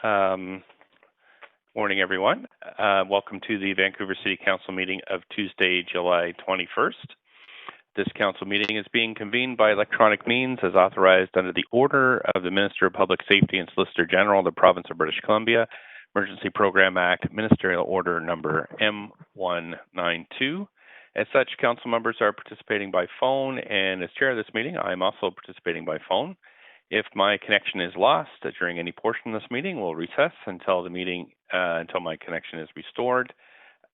Morning, everyone. Welcome to the Vancouver City Council meeting of Tuesday, July 21st. This council meeting is being convened by electronic means as authorized under the order of the Minister of Public Safety and Solicitor General of the Province of British Columbia, Emergency Program Act, Ministerial Order Number M192. As such, council members are participating by phone, and as chair of this meeting, I am also participating by phone. If my connection is lost during any portion of this meeting, we'll recess until my connection is restored.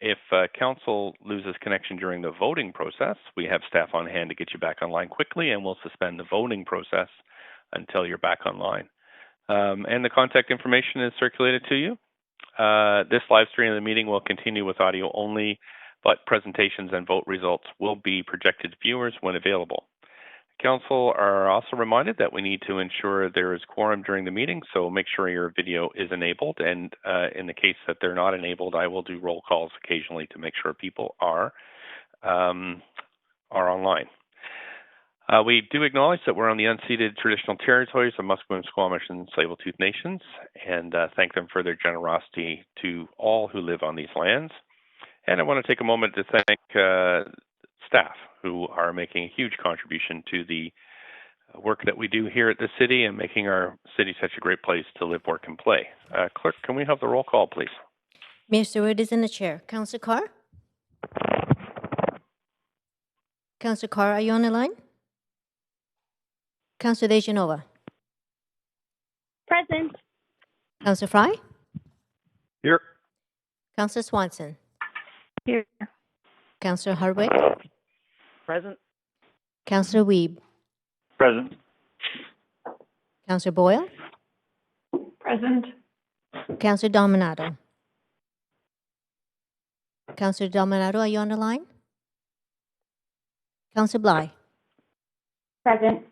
If council loses connection during the voting process, we have staff on hand to get you back online quickly, and we'll suspend the voting process until you're back online. And the contact information is circulated to you. This live stream of the meeting will continue with audio only, but presentations and vote results will be projected to viewers when available. Council are also reminded that we need to ensure there is quorum during the meeting, so make sure your video is enabled. And in the case that they're not enabled, I will do roll calls occasionally to make sure people are online. We do acknowledge that we're on the unceded traditional territories of Musqueam, Squamish, and Tsleil-Waututh nations, and thank them for their generosity to all who live on these lands. And I want to take a moment to thank staff who are making a huge contribution to the work that we do here at the city and making our city such a great place to live, work, and play. Clerk, can we have the roll call, please? Mayor Stewart is in the chair. Councillor Carr? Councillor Carr, are you on the line? Councillor Dejanova? Present. Councillor Fry? Here. Councillor Swanson? Here. Councillor Hardwick? Present. Councillor Wiebe? Present. Councillor Boyle? Present. Councillor Dominato? Councillor Dominato, are you on the line? Councillor Bly? Present.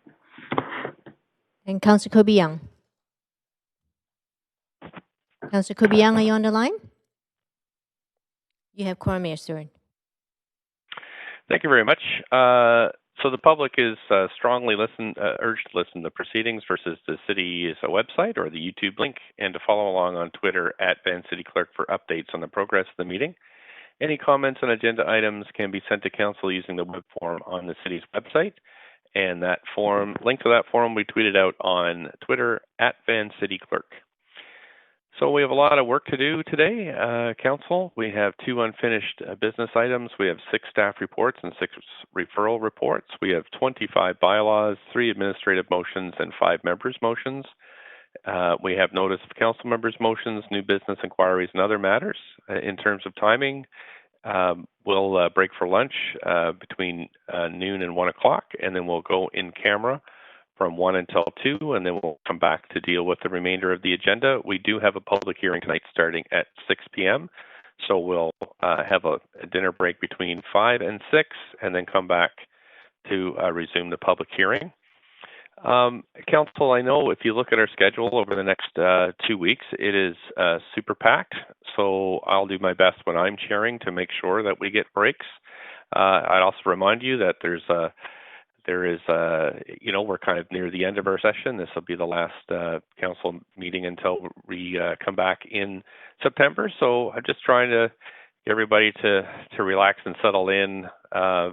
And Councillor Kobe-Young? Councillor Kobe-Young, are you on the line? You have quorum, Mayor Stewart. Thank you very much. So the public is strongly urged to listen to proceedings versus the city's website or the YouTube link, and to follow along on Twitter at VanCityClerk for updates on the progress of the meeting. Any comments on agenda items can be sent to council using the web form on the city's website, and that form, link to that form, we tweeted out on Twitter at VanCityClerk. So we have a lot of work to do today, Council. We have 2 unfinished business items. We have 6 staff reports and 6 referral reports. We have 25 bylaws, 3 administrative motions, and 5 members' motions. We have notice of council members' motions, new business inquiries, and other matters. In terms of timing, we'll break for lunch between noon and 1 o'clock, and then we'll go in camera from 1 until 2, and then we'll come back to deal with the remainder of the agenda. We do have a public hearing tonight starting at 6 p.m., so we'll have a dinner break between 5 and 6, and then come back to resume the public hearing. Council, I know if you look at our schedule over the next 2 weeks, it is super packed, so I'll do my best when I'm chairing to make sure that we get breaks. I'd also remind you that we're kind of near the end of our session. This will be the last council meeting until we come back in September. So I'm just trying to get everybody to relax and settle in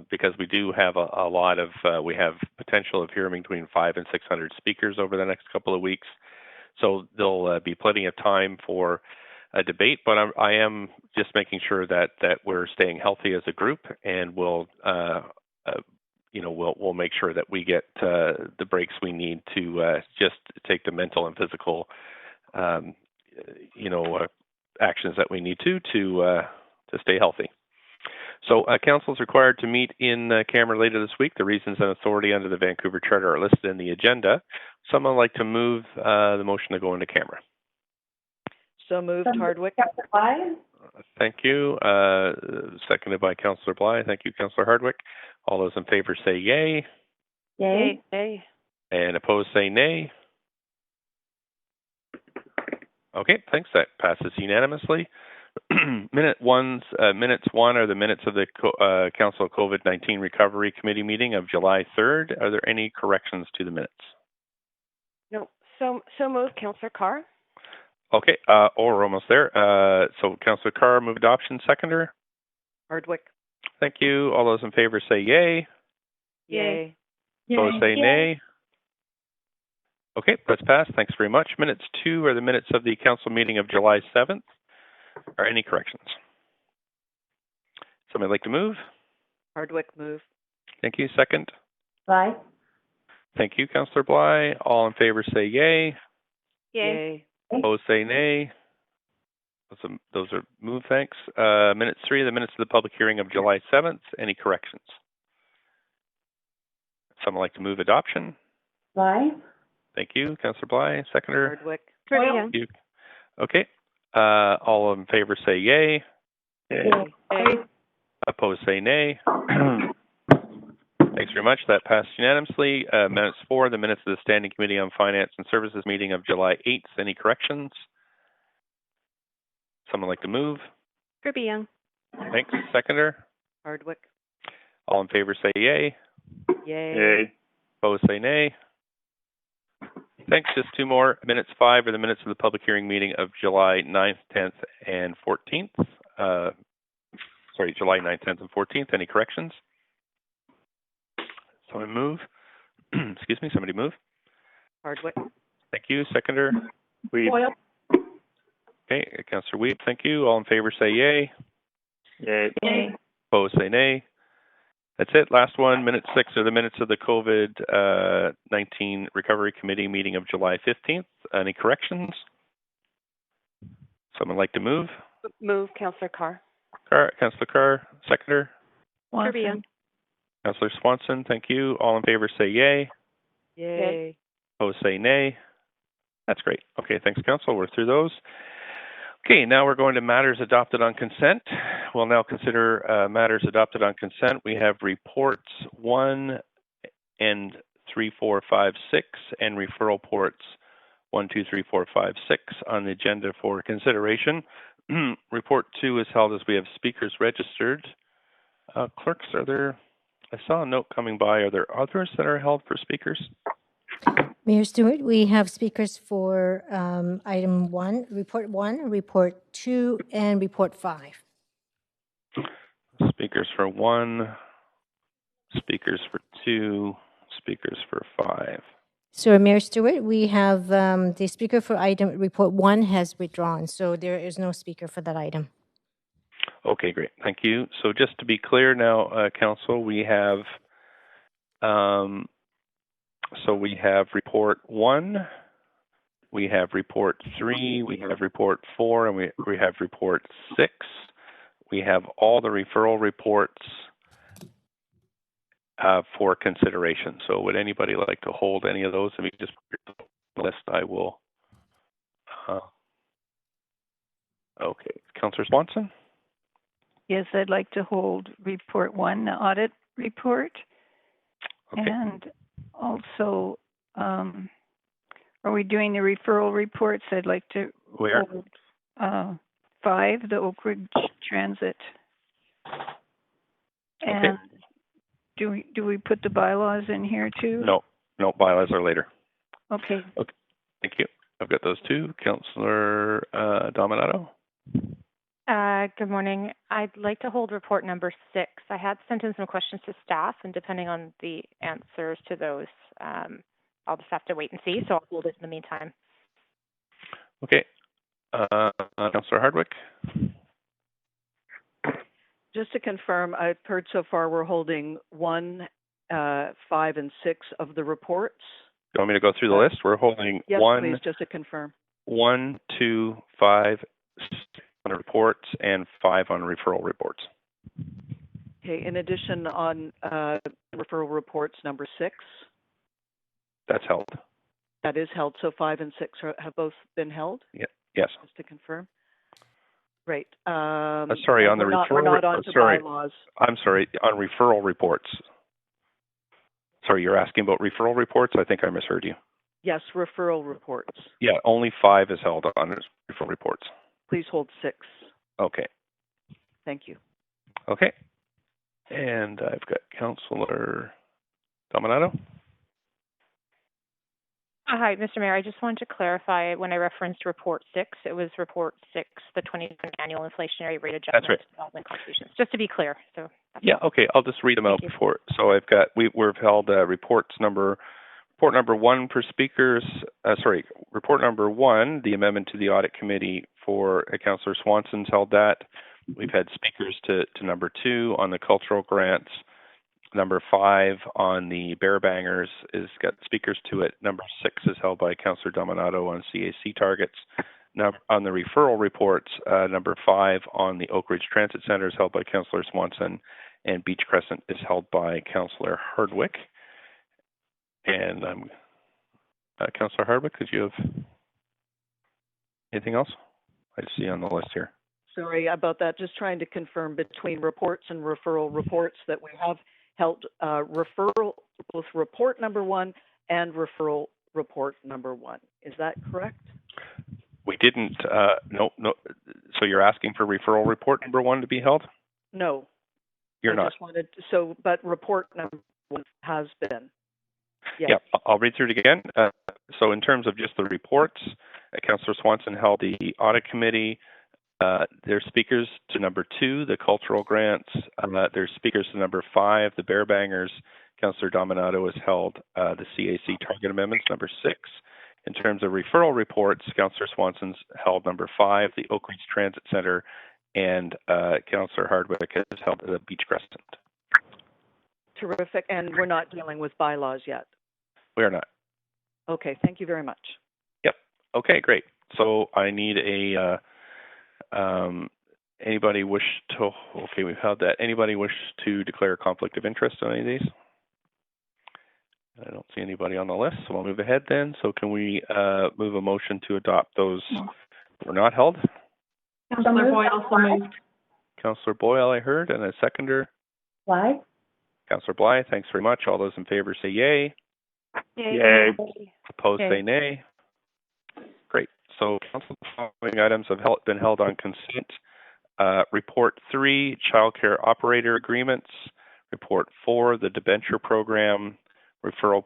because we do have a lot of, we have potential of hearing between 500 and 600 speakers over the next couple of weeks. So there'll be plenty of time for a debate, but I am just making sure that we're staying healthy as a group, and we'll make sure that we get the breaks we need to just take the mental and physical, actions that we need to stay healthy. So council is required to meet in camera later this week. The reasons and authority under the Vancouver Charter are listed in the agenda. Someone would like to move the motion to go into camera. So moved, Hardwick. Thank you. Seconded by Councillor Bly. Thank you, Councillor Hardwick. All those in favor say yay. Yay. Yay. And opposed say nay. Okay, thanks. That passes unanimously. Minutes 1 are the minutes of the Council COVID-19 Recovery Committee meeting of July 3rd. Are there any corrections to the minutes? No. So moved, Councillor Carr. Okay, we're almost there. So Councillor Carr, move adoption. Seconder? Hardwick. Thank you. All those in favor say yay. Yay. Opposed say nay. Okay, that's passed. Thanks very much. Minutes 2 are the minutes of the council meeting of July 7th. Are any corrections? Somebody like to move? Hardwick, move. Thank you. Second? Bly. Thank you, Councillor Bly. All in favor say yay. Yay. Opposed say nay. Those are moved, thanks. Minutes 3, the minutes of the public hearing of July 7th. Any corrections? Someone like to move adoption? Bly. Thank you, Councillor Bly. Seconder? Hardwick. Thank you. Okay. All in favor say yay. Yay. Opposed say nay. Thanks very much. That passed unanimously. Minutes 4, the minutes of the Standing Committee on Finance and Services meeting of July 8th. Any corrections? Someone like to move? Kirby Young. Thanks. Seconder? Hardwick. All in favor say yay. Yay. Opposed say nay. Thanks. Just 2 more. Minutes 5 are the minutes of the public hearing meeting of July 9th, 10th, and 14th. July 9th, 10th, and 14th. Any corrections? Someone move. Excuse me. Somebody move. Hardwick. Thank you. Seconder? Weed. Okay. Councillor Weep. Thank you. All in favor say yay. Yay. Opposed say nay. That's it. Last one. Minute 6 are the minutes of the COVID-19 Recovery Committee meeting of July 15th. Any corrections? Someone like to move? Move, Councillor Carr. Councillor Carr. Seconder? Kirby Young. Councillor Swanson. Thank you. All in favor say yay. Yay. Opposed say nay. That's great. Okay, thanks, Council. We're through those. Okay, now we're going to matters adopted on consent. We'll now consider matters adopted on consent. We have reports 1 and 3, 4, 5, 6, and referral ports 1, 2, 3, 4, 5, 6 on the agenda for consideration. Report 2 is held as we have speakers registered. Clerks, are there? I saw a note coming by. Are there others that are held for speakers? Mayor Stewart, we have speakers for item 1, report 2, and report 5. Speakers for 1, speakers for 2, speakers for 5. So, Mayor Stewart, we have the speaker for item report 1 has withdrawn, so there is no speaker for that item. Okay, great. Thank you. So just to be clear now, Council, we have we have report 1, we have report 3, we have report 4, and we have report 6. We have all the referral reports for consideration. So would anybody like to hold any of those? If you just put the list, I will. Okay, Councillor Swanson? Yes, I'd like to hold report 1, the audit report. Okay. And also, are we doing the referral reports? I'd like to hold 5, the Oak Ridge Transit. And do we put the bylaws in here too? No, bylaws are later. Okay. Okay, thank you. I've got those 2. Councillor Dominato? Good morning. I'd like to hold report number 6. I had sent in some questions to staff, and depending on the answers to those, I'll just have to wait and see, so I'll hold it in the meantime. Okay. Councillor Hardwick? Just to confirm, I've heard so far we're holding 1, 5, and 6 of the reports. Do you want me to go through the list? We're holding yes, 1, please, just to confirm. 1, 2, 5 on reports and 5 on referral reports. Okay, in addition on referral reports number 6. That's held. That is held, so 5 and 6 have both been held? Yeah. Yes. Just to confirm. Great. Sorry, on the referral. We're not on to bylaws. I'm sorry, on referral reports. Sorry, you're asking about referral reports? I think I misheard you. Yes, referral reports. Yeah, only 5 is held on referral reports. Please hold 6. Okay. Thank you. Okay. And I've got Councillor Dominato. Hi, Mr. Mayor. I just wanted to clarify when I referenced Report 6, it was Report 6, the 2020 Annual Inflationary Rate Adjustment That's right. Development Contributions, just to be clear. So Yeah, okay, I'll just read them out before. So I've got, we've held report number one per speakers, report number one, the amendment to the audit committee for Councillor Swanson's held that. We've had speakers to number 2 on the cultural grants. Number 5 on the Bear Bangers is got speakers to it. Number 6 is held by Councillor Dominato on CAC targets. Now, on the referral reports, number 5 on the Oak Ridge Transit Center is held by Councillor Swanson, and Beach Crescent is held by Councillor Hardwick. And Councillor Hardwick, could you have anything else? I see on the list here. Sorry about that. Just trying to confirm between reports and referral reports that we have held referral, both report number 1 and referral report number 1. Is that correct? We didn't, no. So you're asking for referral report number 1 to be held? No. You're not. Just wanted, but report number 1 has been. Yes. Yeah, I'll read through it again. So in terms of just the reports, Councillor Swanson held the audit committee. There's speakers to number 2, the cultural grants. There's speakers to number 5, the Bear Bangers. Councillor Dominato has held the CAC target amendments, number 6. In terms of referral reports, Councillor Swanson's held number 5, the Oak Ridge Transit Center, and Councillor Hardwick has held the Beach Crescent. Terrific. And we're not dealing with bylaws yet. We are not. Okay. Thank you very much. Yep. Okay, great. So I need a anybody wish to, okay, we've had that. Anybody wish to declare a conflict of interest on any of these? I don't see anybody on the list, so I'll move ahead then. So can we move a motion to adopt those that were not held? Councillor Boyle, so moved. Councillor Boyle, I heard, and a seconder. Blythe? Councillor Blythe, thanks very much. All those in favor say yay. Yay. Opposed say nay. Great. So council, the following items have been held on consent. Report 3, childcare operator agreements. Report 4, the debenture program. Referral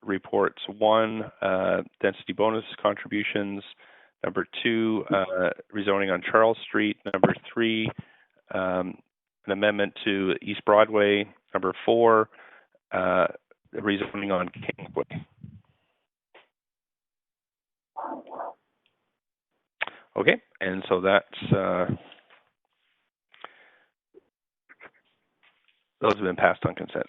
reports 1, density bonus contributions. Number 2, rezoning on Charles Street. Number 3, an amendment to East Broadway. Number 4, rezoning on Kingsway. Okay, and so that's those have been passed on consent.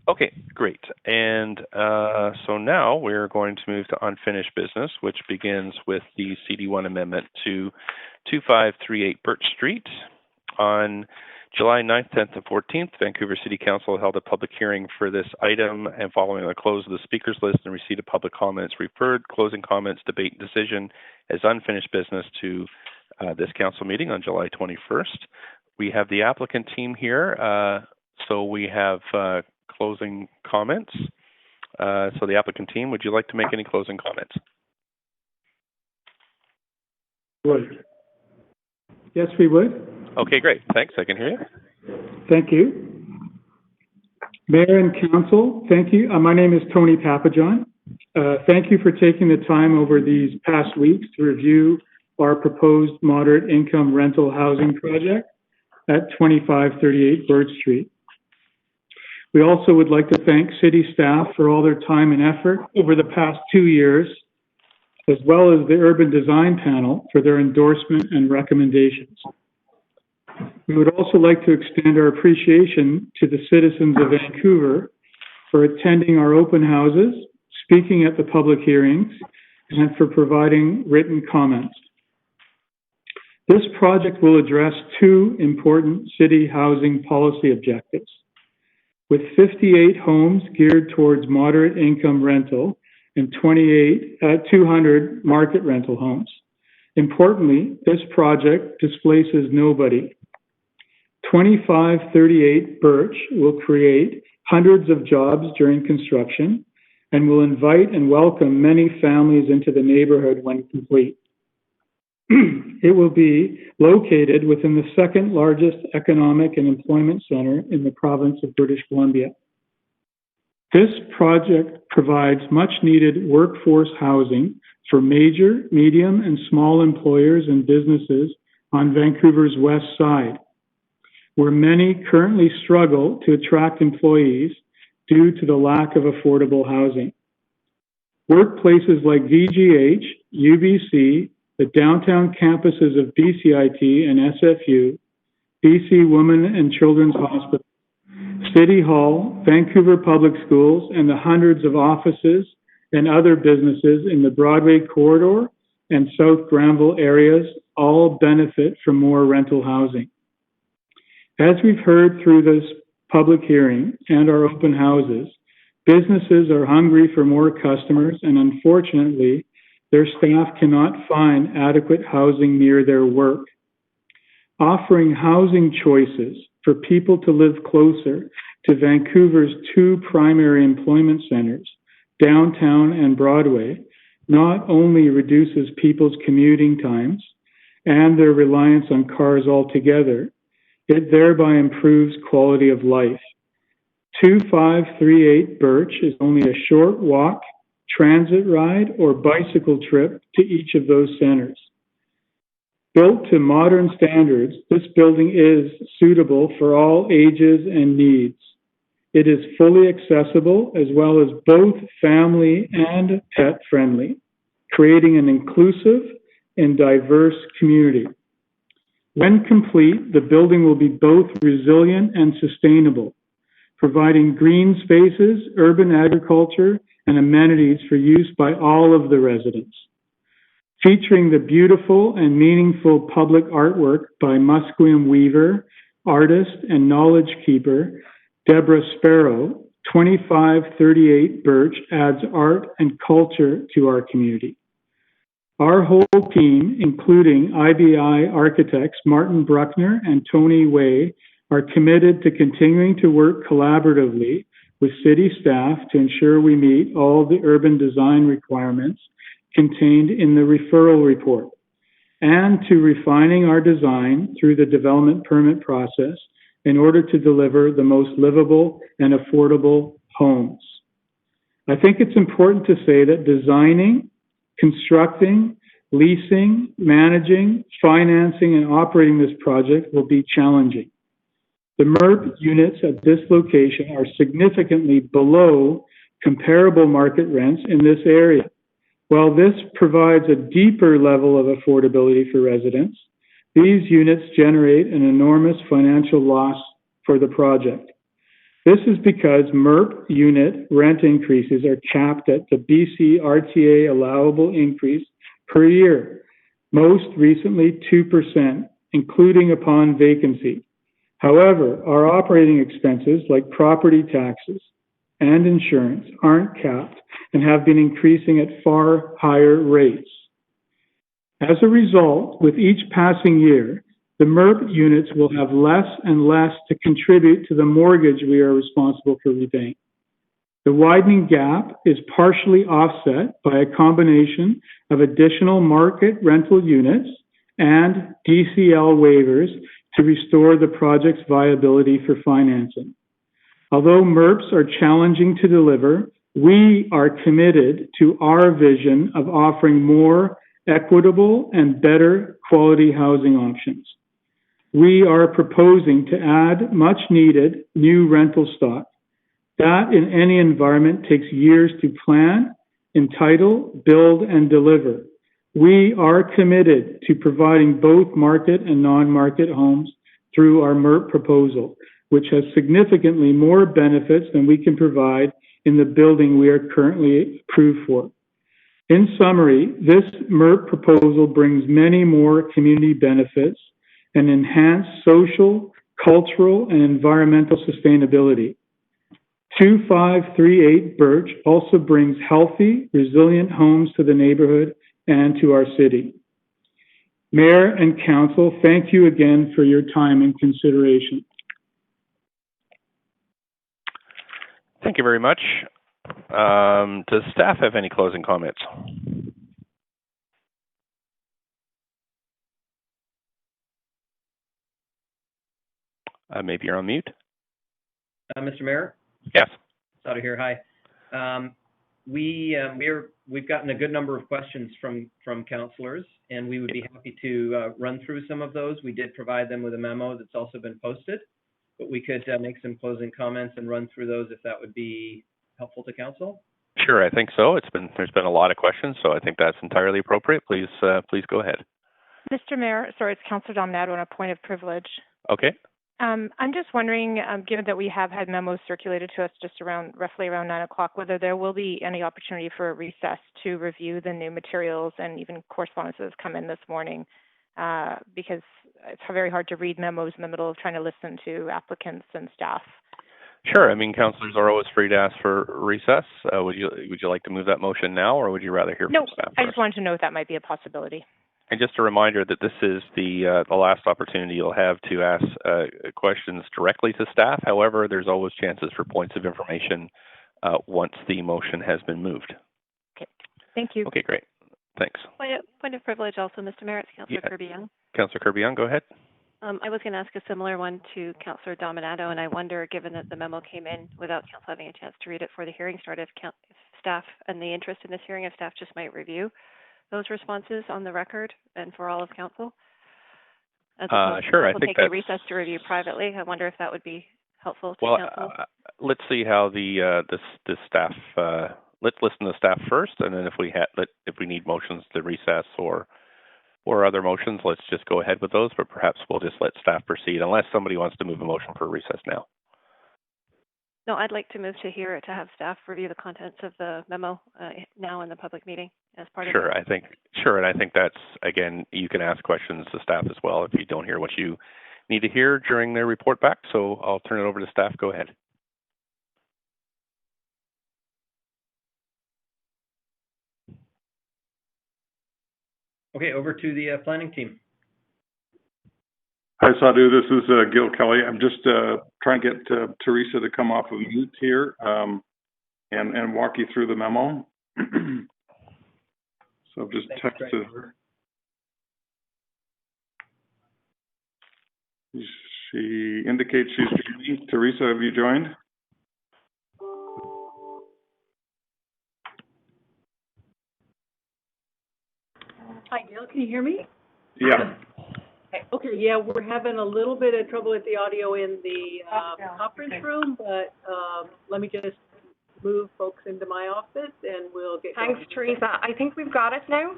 Okay, great. And so now we're going to move to unfinished business, which begins with the CD1 amendment to 2538 Birch Street. On July 9th, 10th, and 14th, Vancouver City Council held a public hearing for this item, and following the close of the speakers list and receipt of public comments, referred closing comments, debate, and decision as unfinished business to this council meeting on July 21st. We have the applicant team here, so we have closing comments. So the applicant team, would you like to make any closing comments? Would. Yes, we would. Okay, great. Thanks. I can hear you. Thank you. Mayor and Council, thank you. My name is Tony Papajohn. Thank you for taking the time over these past weeks to review our proposed moderate income rental housing project at 2538 Birch Street. We also would like to thank city staff for all their time and effort over the past 2 years, as well as the Urban Design Panel for their endorsement and recommendations. We would also like to extend our appreciation to the citizens of Vancouver for attending our open houses, speaking at the public hearings, and for providing written comments. This project will address 2 important city housing policy objectives. With 58 homes geared towards moderate income rental and 200 market rental homes. Importantly, this project displaces nobody. 2538 Birch will create hundreds of jobs during construction and will invite and welcome many families into the neighborhood when complete. It will be located within the 2nd largest economic and employment center in the province of British Columbia. This project provides much-needed workforce housing for major, medium, and small employers and businesses on Vancouver's west side, where many currently struggle to attract employees due to the lack of affordable housing. Workplaces like VGH, UBC, the downtown campuses of BCIT and SFU, BC Women and Children's Hospital, City Hall, Vancouver Public Schools, and the hundreds of offices and other businesses in the Broadway corridor and South Granville areas all benefit from more rental housing. As we've heard through this public hearing and our open houses, businesses are hungry for more customers, and unfortunately, their staff cannot find adequate housing near their work. Offering housing choices for people to live closer to Vancouver's two primary employment centers, downtown and Broadway, not only reduces people's commuting times and their reliance on cars altogether, it thereby improves quality of life. 2538 Birch is only a short walk, transit ride, or bicycle trip to each of those centers. Built to modern standards, this building is suitable for all ages and needs. It is fully accessible as well as both family and pet friendly, creating an inclusive and diverse community. When complete, the building will be both resilient and sustainable, providing green spaces, urban agriculture, and amenities for use by all of the residents. Featuring the beautiful and meaningful public artwork by Musqueam weaver, artist, and knowledge keeper Deborah Sparrow, 2538 Birch adds art and culture to our community. Our whole team, including IBI architects Martin Bruckner and Tony Way, are committed to continuing to work collaboratively with city staff to ensure we meet all the urban design requirements contained in the referral report, and to refining our design through the development permit process in order to deliver the most livable and affordable homes. I think it's important to say that designing, constructing, leasing, managing, financing, and operating this project will be challenging. The MERP units at this location are significantly below comparable market rents in this area. While this provides a deeper level of affordability for residents, these units generate an enormous financial loss for the project. This is because MERP unit rent increases are capped at the BC RTA allowable increase per year, most recently 2%, including upon vacancy. However, our operating expenses like property taxes and insurance aren't capped and have been increasing at far higher rates. As a result, with each passing year, the MERP units will have less and less to contribute to the mortgage we are responsible for repaying. The widening gap is partially offset by a combination of additional market rental units and DCL waivers to restore the project's viability for financing. Although MERPs are challenging to deliver, we are committed to our vision of offering more equitable and better quality housing options. We are proposing to add much needed new rental stock. That in any environment takes years to plan, entitle, build, and deliver. We are committed to providing both market and non-market homes through our MERP proposal, which has significantly more benefits than we can provide in the building we are currently approved for. In summary, this MERP proposal brings many more community benefits and enhanced social, cultural, and environmental sustainability. 2538 Birch also brings healthy, resilient homes to the neighborhood and to our city. Mayor and Council, thank you again for your time and consideration. Thank you very much. Does staff have any closing comments? Maybe you're on mute. Mr. Mayor? Yes. Sutter here. Hi. We've gotten a good number of questions from councillors, and we would be happy to run through some of those. We did provide them with a memo that's also been posted, but we could make some closing comments and run through those if that would be helpful to council. Sure, I think so. There's been a lot of questions, so I think that's entirely appropriate. Please go ahead. Mr. Mayor, sorry, it's Councillor Dominato on a point of privilege. Okay. I'm just wondering, given that we have had memos circulated to us just roughly around 9 o'clock, whether there will be any opportunity for a recess to review the new materials and even correspondence that has come in this morning, because it's very hard to read memos in the middle of trying to listen to applicants and staff. Sure. I mean, councillors are always free to ask for recess. Would you like to move that motion now, or would you rather hear from staff? I just wanted to know if that might be a possibility. And just a reminder that this is the last opportunity you'll have to ask questions directly to staff. However, there's always chances for points of information once the motion has been moved. Okay. Thank you. Okay, great. Thanks. Point of privilege also, Mr. Mayor. It's Councillor Kirby-Young. Councillor Kirby-Young, go ahead. I was going to ask a similar one to Councillor Dominato, and I wonder, given that the memo came in without council having a chance to read it before the hearing started, if staff and the interest in this hearing, if staff just might review those responses on the record and for all of council. Sure, I think take a recess to review privately. I wonder if that would be helpful to council. Let's see how the staff. Let's listen to staff first, and then if we need motions to recess or other motions, let's just go ahead with those. But perhaps we'll just let staff proceed, unless somebody wants to move a motion for recess now. No, I'd like to move to have staff review the contents of the memo now in the public meeting as part of. Sure, and I think that's, again, you can ask questions to staff as well if you don't hear what you need to hear during their report back. So I'll turn it over to staff. Go ahead. Okay, over to the planning team. Hi, Sadhu. This is Gil Kelly. I'm just trying to get Teresa to come off of mute here and walk you through the memo. So I've just texted her. She indicates she's joining. Teresa, have you joined? Hi, Gail, can you hear me? Yeah. Okay, yeah, we're having a little bit of trouble with the audio in the conference room, but let me just move folks into my office and we'll get Thanks, Teresa. I think we've got it now.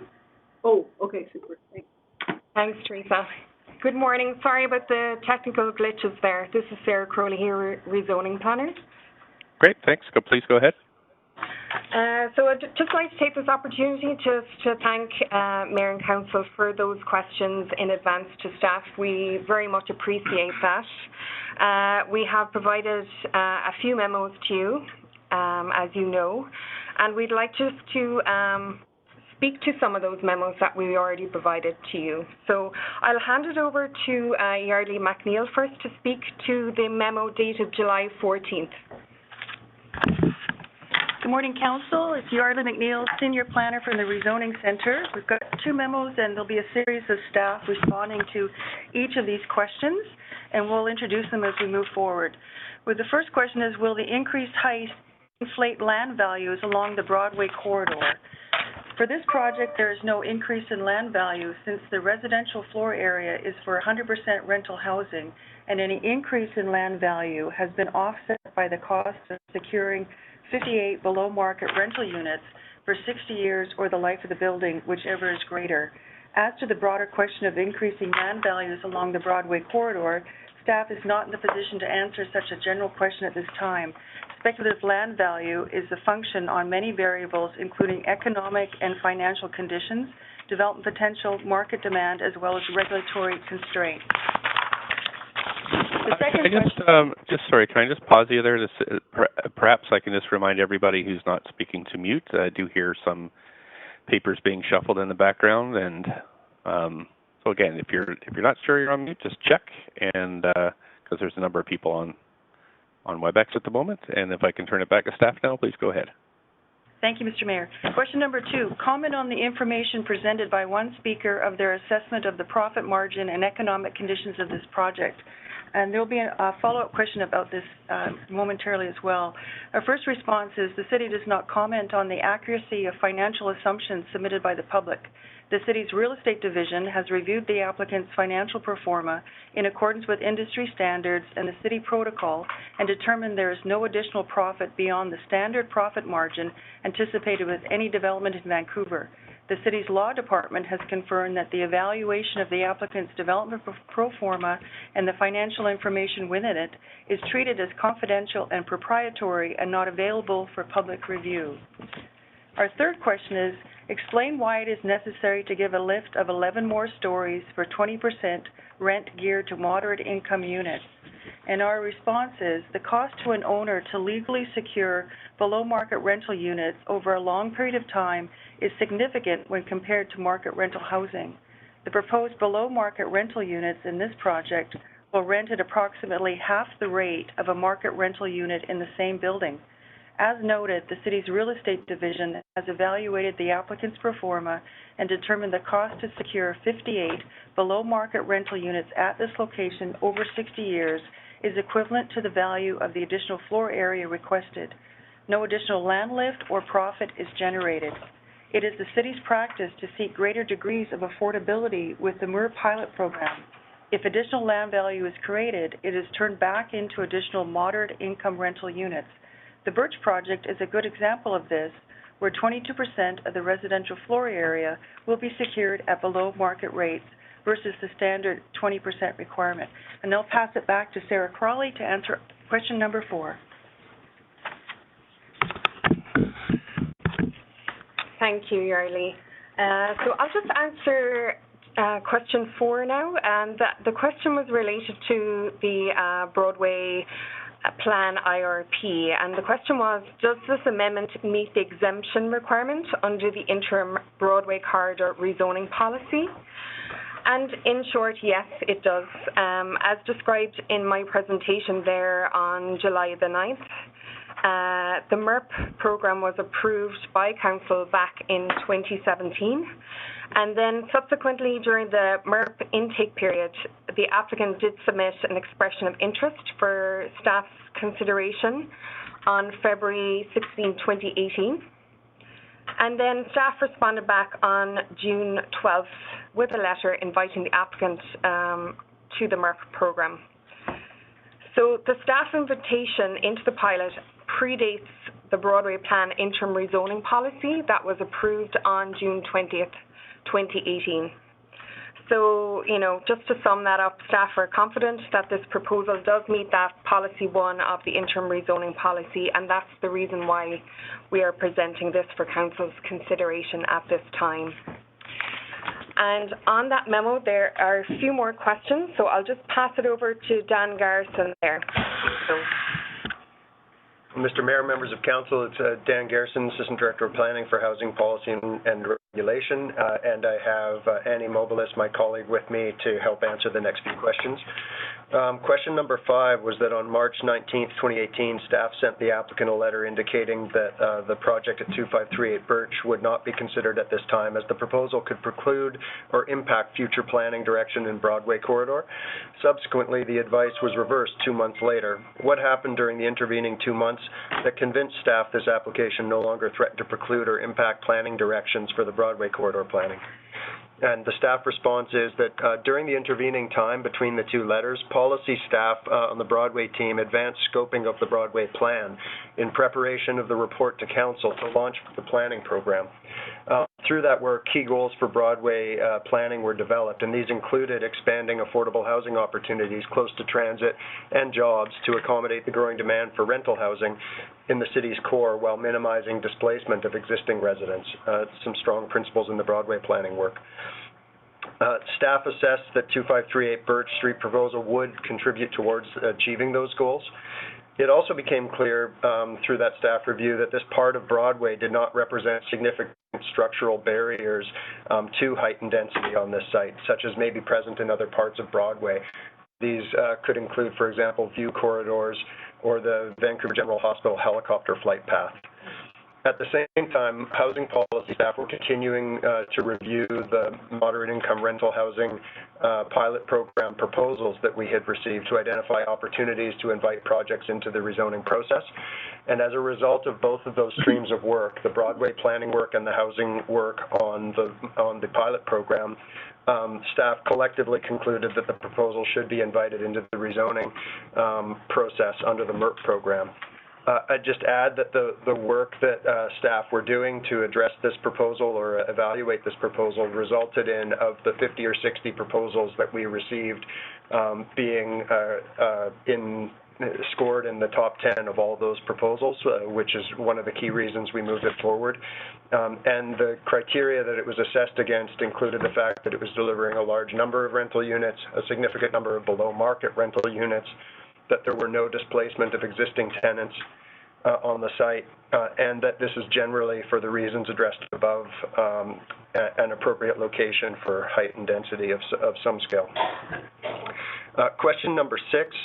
Oh, okay, super. Thanks. Thanks, Teresa. Good morning. Sorry about the technical glitches there. This is Sarah Crowley here, rezoning planner. Great, thanks. Please go ahead. So I'd just like to take this opportunity just to thank Mayor and Council for those questions in advance to staff. We very much appreciate that. We have provided a few memos to you, as you know, and we'd like just to speak to some of those memos that we already provided to you. So I'll hand it over to Yardley McNeil first to speak to the memo dated July 14th. Good morning, Council. It's Yardley McNeil, Senior Planner from the Rezoning Centre. We've got two memos and there'll be a series of staff responding to each of these questions, and we'll introduce them as we move forward. Well, the first question is, will the increased height inflate land values along the Broadway corridor? For this project, there is no increase in land value since the residential floor area is for 100% rental housing, and any increase in land value has been offset by the cost of securing 58 below-market rental units for 60 years or the life of the building, whichever is greater. As to the broader question of increasing land values along the Broadway corridor, staff is not in the position to answer such a general question at this time. Speculative land value is a function on many variables, including economic and financial conditions, development potential, market demand, as well as regulatory constraints. The second Sorry, can I just pause you there? Perhaps I can just remind everybody who's not speaking to mute. I do hear some papers being shuffled in the background, and so again, if you're not sure you're on mute, just check, and because there's a number of people on WebEx at the moment. And if I can turn it back to staff now, please go ahead. Thank you, Mr. Mayor. Question number 2, comment on the information presented by one speaker of their assessment of the profit margin and economic conditions of this project. And there will be a follow-up question about this momentarily as well. Our first response is the city does not comment on the accuracy of financial assumptions submitted by the public. The city's real estate division has reviewed the applicant's financial pro forma in accordance with industry standards and the city protocol and determined there is no additional profit beyond the standard profit margin anticipated with any development in Vancouver. The city's law department has confirmed that the evaluation of the applicant's development pro forma and the financial information within it is treated as confidential and proprietary and not available for public review. Our third question is, explain why it is necessary to give a lift of 11 more stories for 20% rent geared to moderate income units. And our response is, the cost to an owner to legally secure below market rental units over a long period of time is significant when compared to market rental housing. The proposed below market rental units in this project will rent at approximately half the rate of a market rental unit in the same building. As noted, the city's real estate division has evaluated the applicant's pro forma and determined the cost to secure 58 below market rental units at this location over 60 years is equivalent to the value of the additional floor area requested. No additional land lift or profit is generated. It is the city's practice to seek greater degrees of affordability with the MUR pilot program. If additional land value is created, it is turned back into additional moderate income rental units. The Birch project is a good example of this, where 22% of the residential floor area will be secured at below market rates versus the standard 20% requirement. And I'll pass it back to Sarah Crawley to answer question number 4. Thank you, Yarly. So I'll just answer question 4 now. And the question was related to the Broadway Plan IRP, and the question was, does this amendment meet the exemption requirement under the interim Broadway corridor rezoning policy? And in short, yes, it does. As described in my presentation there on July the 9th, the MERP program was approved by Council back in 2017. And then subsequently, during the MERP intake period, the applicant did submit an expression of interest for staff's consideration on February 16, 2018. And then staff responded back on June 12th with a letter inviting the applicant to the MERP program. So the staff invitation into the pilot predates the Broadway Plan interim rezoning policy that was approved on June 20th, 2018. So, just to sum that up, staff are confident that this proposal does meet that policy 1 of the interim rezoning policy, and that's the reason why we are presenting this for Council's consideration at this time. And on that memo, there are a few more questions, so I'll just pass it over to Dan Garrison there. Mr. Mayor, members of Council, it's Dan Garrison, Assistant Director of Planning for Housing Policy and Regulation, and I have Annie Mobilis, my colleague, with me to help answer the next few questions. Question number 5 was that on March 19th, 2018, staff sent the applicant a letter indicating that the project at 2538 Birch would not be considered at this time as the proposal could preclude or impact future planning direction in Broadway corridor. Subsequently, the advice was reversed 2 months later. What happened during the intervening 2 months that convinced staff this application no longer threatened to preclude or impact planning directions for the Broadway corridor planning? And the staff response is that during the intervening time between the 2 letters, policy staff on the Broadway team advanced scoping of the Broadway plan in preparation of the report to Council to launch the planning program. Through that work, key goals for Broadway planning were developed, and these included expanding affordable housing opportunities close to transit and jobs to accommodate the growing demand for rental housing in the city's core while minimizing displacement of existing residents. Some strong principles in the Broadway planning work. Staff assessed that 2538 Birch Street proposal would contribute towards achieving those goals. It also became clear through that staff review that this part of Broadway did not represent significant structural barriers to heightened density on this site, such as may be present in other parts of Broadway. These could include, for example, view corridors or the Vancouver General Hospital helicopter flight path. At the same time, housing policy staff were continuing to review the moderate income rental housing pilot program proposals that we had received to identify opportunities to invite projects into the rezoning process. And as a result of both of those streams of work, the Broadway planning work and the housing work on the pilot program, staff collectively concluded that the proposal should be invited into the rezoning process under the MERP program. I'd just add that the work that staff were doing to address this proposal or evaluate this proposal resulted in, of the 50 or 60 proposals that we received, being scored in the top 10 of all those proposals, which is one of the key reasons we moved it forward. And the criteria that it was assessed against included the fact that it was delivering a large number of rental units, a significant number of below market rental units, that there were no displacement of existing tenants on the site, and that this is generally, for the reasons addressed above, an appropriate location for height and density of some scale. Question number 6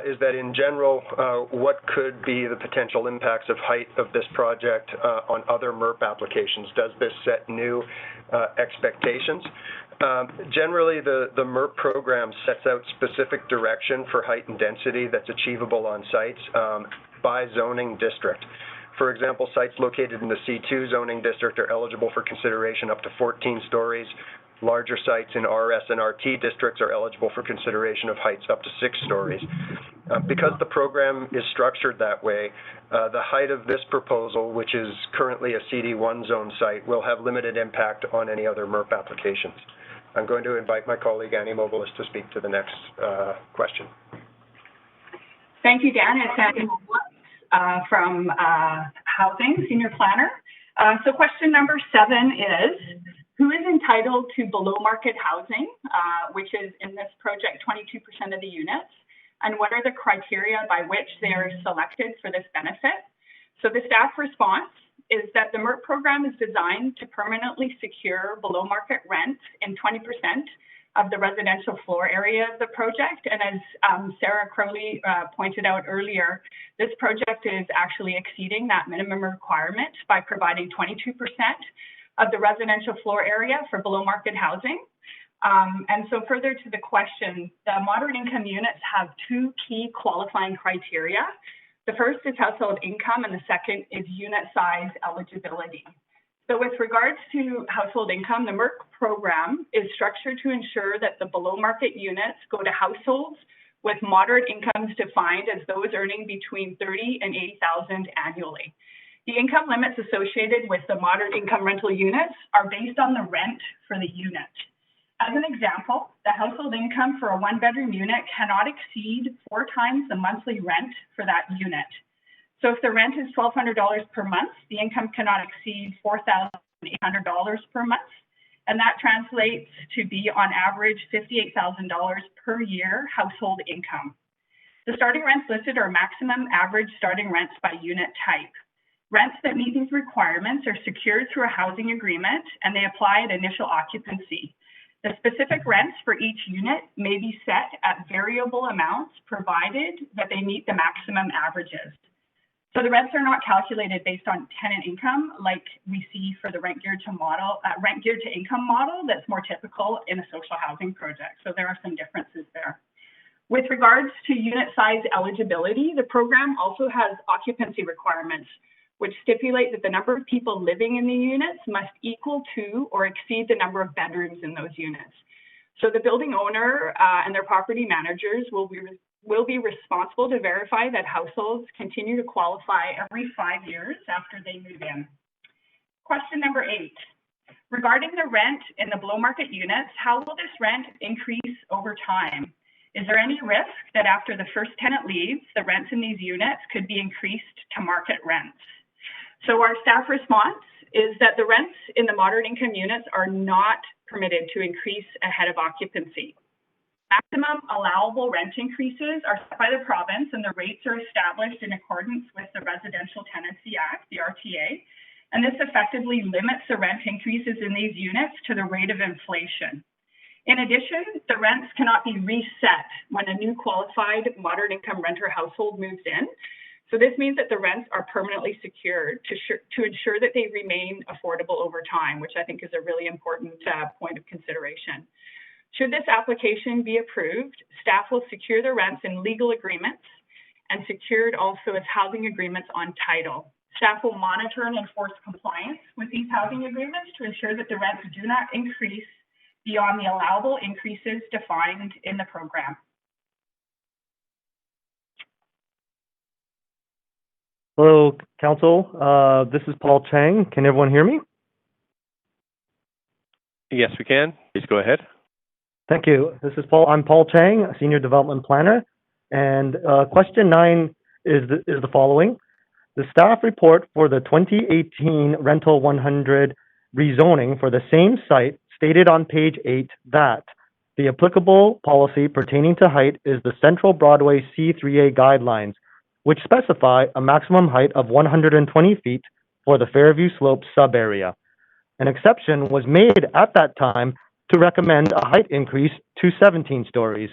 is that in general, what could be the potential impacts of height of this project on other MERP applications? Does this set new expectations? Generally, the MERP program sets out specific direction for height and density that's achievable on sites by zoning district. For example, sites located in the C2 zoning district are eligible for consideration up to 14 stories. Larger sites in RS and RT districts are eligible for consideration of heights up to 6 stories. Because the program is structured that way, the height of this proposal, which is currently a CD1 zone site, will have limited impact on any other MERP applications. I'm going to invite my colleague Annie Mobilis to speak to the next question. Thank you, Dan. It's Annie Mobilis from Housing, Senior Planner. So question number 7 is, who is entitled to below market housing, which is in this project 22% of the units, and what are the criteria by which they are selected for this benefit? So the staff response is that the MERP program is designed to permanently secure below market rent in 20% of the residential floor area of the project. And as Sarah Crowley pointed out earlier, this project is actually exceeding that minimum requirement by providing 22% of the residential floor area for below market housing. And so further to the question, the moderate income units have 2 key qualifying criteria. The first is household income, and the second is unit size eligibility. So with regards to household income, the MERP program is structured to ensure that the below market units go to households with moderate incomes defined as those earning between $30,000 and $80,000 annually. The income limits associated with the moderate income rental units are based on the rent for the unit. As an example, the household income for a 1-bedroom unit cannot exceed 4 times the monthly rent for that unit. So if the rent is $1,200 per month, the income cannot exceed $4,800 per month. And that translates to be on average $58,000 per year household income. The starting rents listed are maximum average starting rents by unit type. Rents that meet these requirements are secured through a housing agreement, and they apply at initial occupancy. The specific rents for each unit may be set at variable amounts provided that they meet the maximum averages. So the rents are not calculated based on tenant income like we see for the rent geared to income model that's more typical in a social housing project. So there are some differences there. With regards to unit size eligibility, the program also has occupancy requirements, which stipulate that the number of people living in the units must equal to or exceed the number of bedrooms in those units. So the building owner and their property managers will be responsible to verify that households continue to qualify every 5 years after they move in. Question number 8. Regarding the rent in the below market units, how will this rent increase over time? Is there any risk that after the first tenant leaves, the rents in these units could be increased to market rents? So our staff response is that the rents in the moderate income units are not permitted to increase ahead of occupancy. Maximum allowable rent increases are set by the province, and the rates are established in accordance with the Residential Tenancy Act, the RTA, and this effectively limits the rent increases in these units to the rate of inflation. In addition, the rents cannot be reset when a new qualified moderate income renter household moves in. So this means that the rents are permanently secured to ensure that they remain affordable over time, which I think is a really important point of consideration. Should this application be approved, staff will secure the rents in legal agreements and secured also as housing agreements on title. Staff will monitor and enforce compliance with these housing agreements to ensure that the rents do not increase beyond the allowable increases defined in the program. Hello, Council. This is Paul Chang. Can everyone hear me? Yes, we can. Please go ahead. Thank you. This is Paul. I'm Paul Chang, Senior Development Planner. And question 9 is the following. The staff report for the 2018 Rental 100 rezoning for the same site stated on page 8 that the applicable policy pertaining to height is the Central Broadway C3A guidelines, which specify a maximum height of 120 feet for the Fairview Slopes sub-area. An exception was made at that time to recommend a height increase to 17 stories.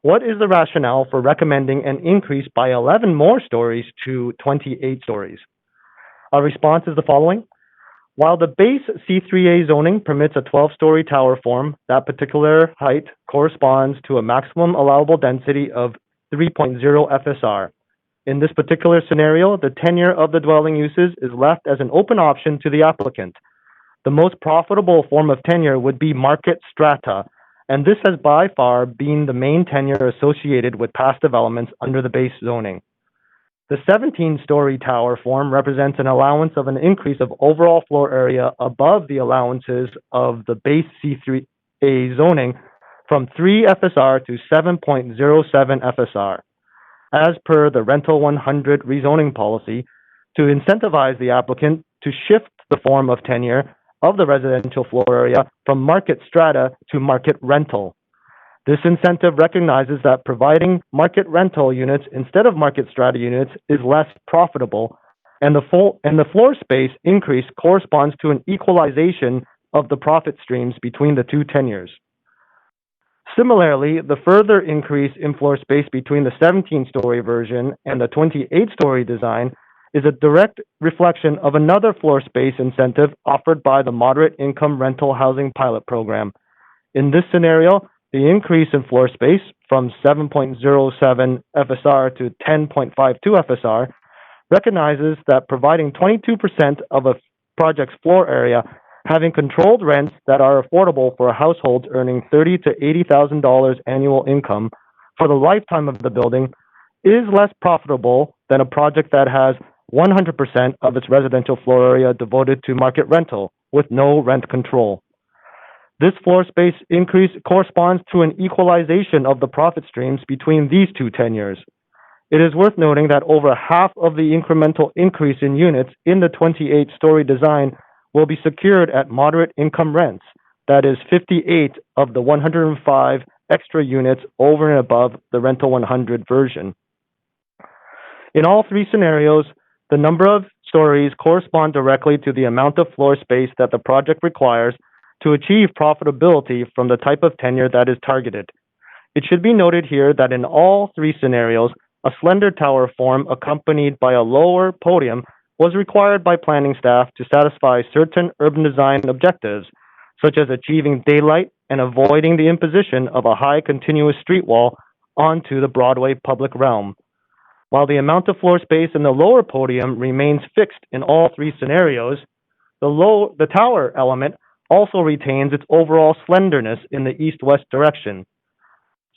What is the rationale for recommending an increase by 11 more stories to 28 stories? Our response is the following. While the base C3A zoning permits a 12-story tower form, that particular height corresponds to a maximum allowable density of 3.0 FSR. In this particular scenario, the tenure of the dwelling uses is left as an open option to the applicant. The most profitable form of tenure would be market strata, and this has by far been the main tenure associated with past developments under the base zoning. The 17-story tower form represents an allowance of an increase of overall floor area above the allowances of the base C3A zoning from 3 FSR to 7.07 FSR. As per the Rental 100 rezoning policy, to incentivize the applicant to shift the form of tenure of the residential floor area from market strata to market rental. This incentive recognizes that providing market rental units instead of market strata units is less profitable, and the floor space increase corresponds to an equalization of the profit streams between the two tenures. Similarly, the further increase in floor space between the 17-story version and the 28-story design is a direct reflection of another floor space incentive offered by the Moderate Income Rental Housing Pilot Program. In this scenario, the increase in floor space from 7.07 FSR to 10.52 FSR recognizes that providing 22% of a project's floor area, having controlled rents that are affordable for households earning $30,000 to $80,000 annual income for the lifetime of the building, is less profitable than a project that has 100% of its residential floor area devoted to market rental with no rent control. This floor space increase corresponds to an equalization of the profit streams between these two tenures. It is worth noting that over half of the incremental increase in units in the 28-story design will be secured at moderate income rents, that is 58 of the 105 extra units over and above the Rental 100 version. In all three scenarios, the number of stories correspond directly to the amount of floor space that the project requires to achieve profitability from the type of tenure that is targeted. It should be noted here that in all three scenarios, a slender tower form accompanied by a lower podium was required by planning staff to satisfy certain urban design objectives, such as achieving daylight and avoiding the imposition of a high continuous street wall onto the Broadway public realm. While the amount of floor space in the lower podium remains fixed in all three scenarios, the tower element also retains its overall slenderness in the east-west direction.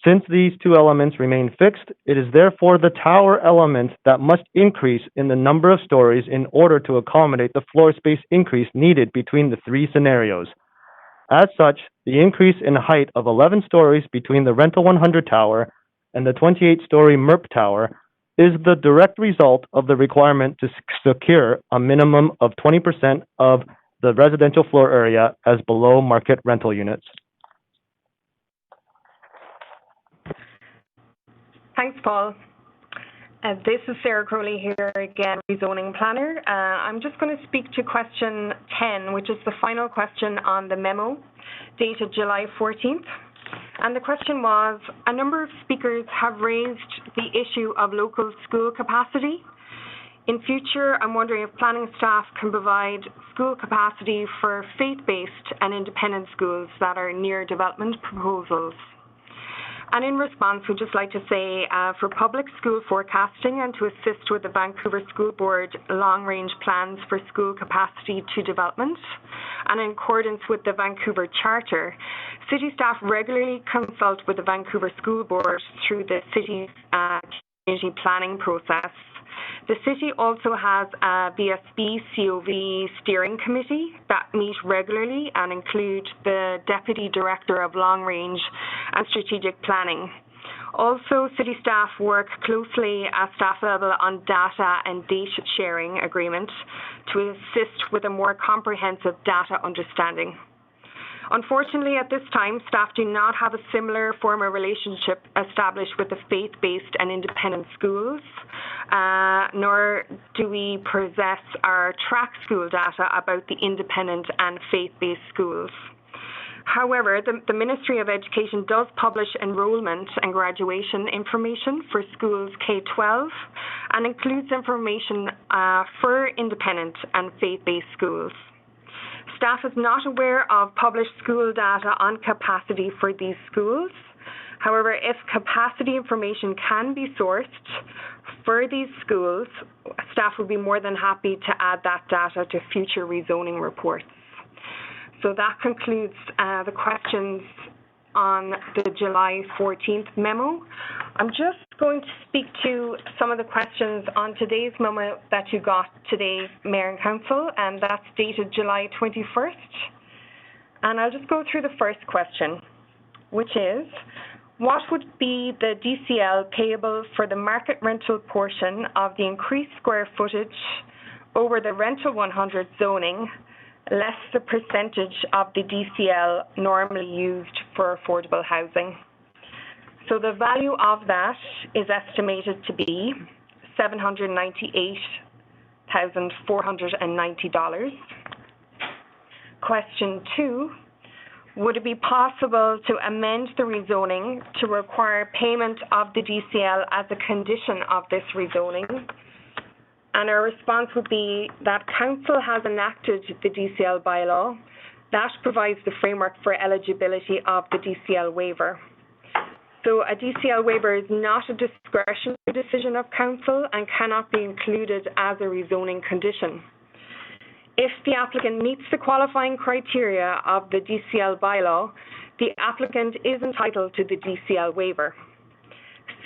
Since these two elements remain fixed, it is therefore the tower element that must increase in the number of stories in order to accommodate the floor space increase needed between the three scenarios. As such, the increase in height of 11 stories between the Rental 100 tower and the 28-story MERP tower is the direct result of the requirement to secure a minimum of 20% of the residential floor area as below market rental units. Thanks, Paul. This is Sarah Crowley here again, rezoning planner. I'm just going to speak to question 10, which is the final question on the memo dated July 14th. And the question was, a number of speakers have raised the issue of local school capacity In future, I'm wondering if planning staff can provide school capacity for faith-based and independent schools that are near development proposals. And in response, we'd just like to say for public school forecasting and to assist with the Vancouver School Board long-range plans for school capacity to development, and in accordance with the Vancouver Charter, city staff regularly consult with the Vancouver School Board through the city's community planning process. The city also has a VSB COV steering committee that meet regularly and include the Deputy Director of Long Range and Strategic Planning. Also, city staff work closely at staff level on data and date sharing agreements to assist with a more comprehensive data understanding. Unfortunately, at this time, staff do not have a similar formal relationship established with the faith-based and independent schools, nor do we possess our track school data about the independent and faith-based schools. However, the Ministry of Education does publish enrollment and graduation information for schools K-12 and includes information for independent and faith-based schools. Staff is not aware of published school data on capacity for these schools. However, if capacity information can be sourced for these schools, staff would be more than happy to add that data to future rezoning reports. So that concludes the questions on the July 14th memo. I'm just going to speak to some of the questions on today's memo that you got today, Mayor and Council, and that's dated July 21st. And I'll just go through the first question, which is, what would be the DCL payable for the market rental portion of the increased square footage over the rental 100 zoning, less the percentage of the DCL normally used for affordable housing? So the value of that is estimated to be $798,490. Question 2, would it be possible to amend the rezoning to require payment of the DCL as a condition of this rezoning? And our response would be that Council has enacted the DCL bylaw. That provides the framework for eligibility of the DCL waiver. So a DCL waiver is not a discretionary decision of Council and cannot be included as a rezoning condition. If the applicant meets the qualifying criteria of the DCL bylaw, the applicant is entitled to the DCL waiver.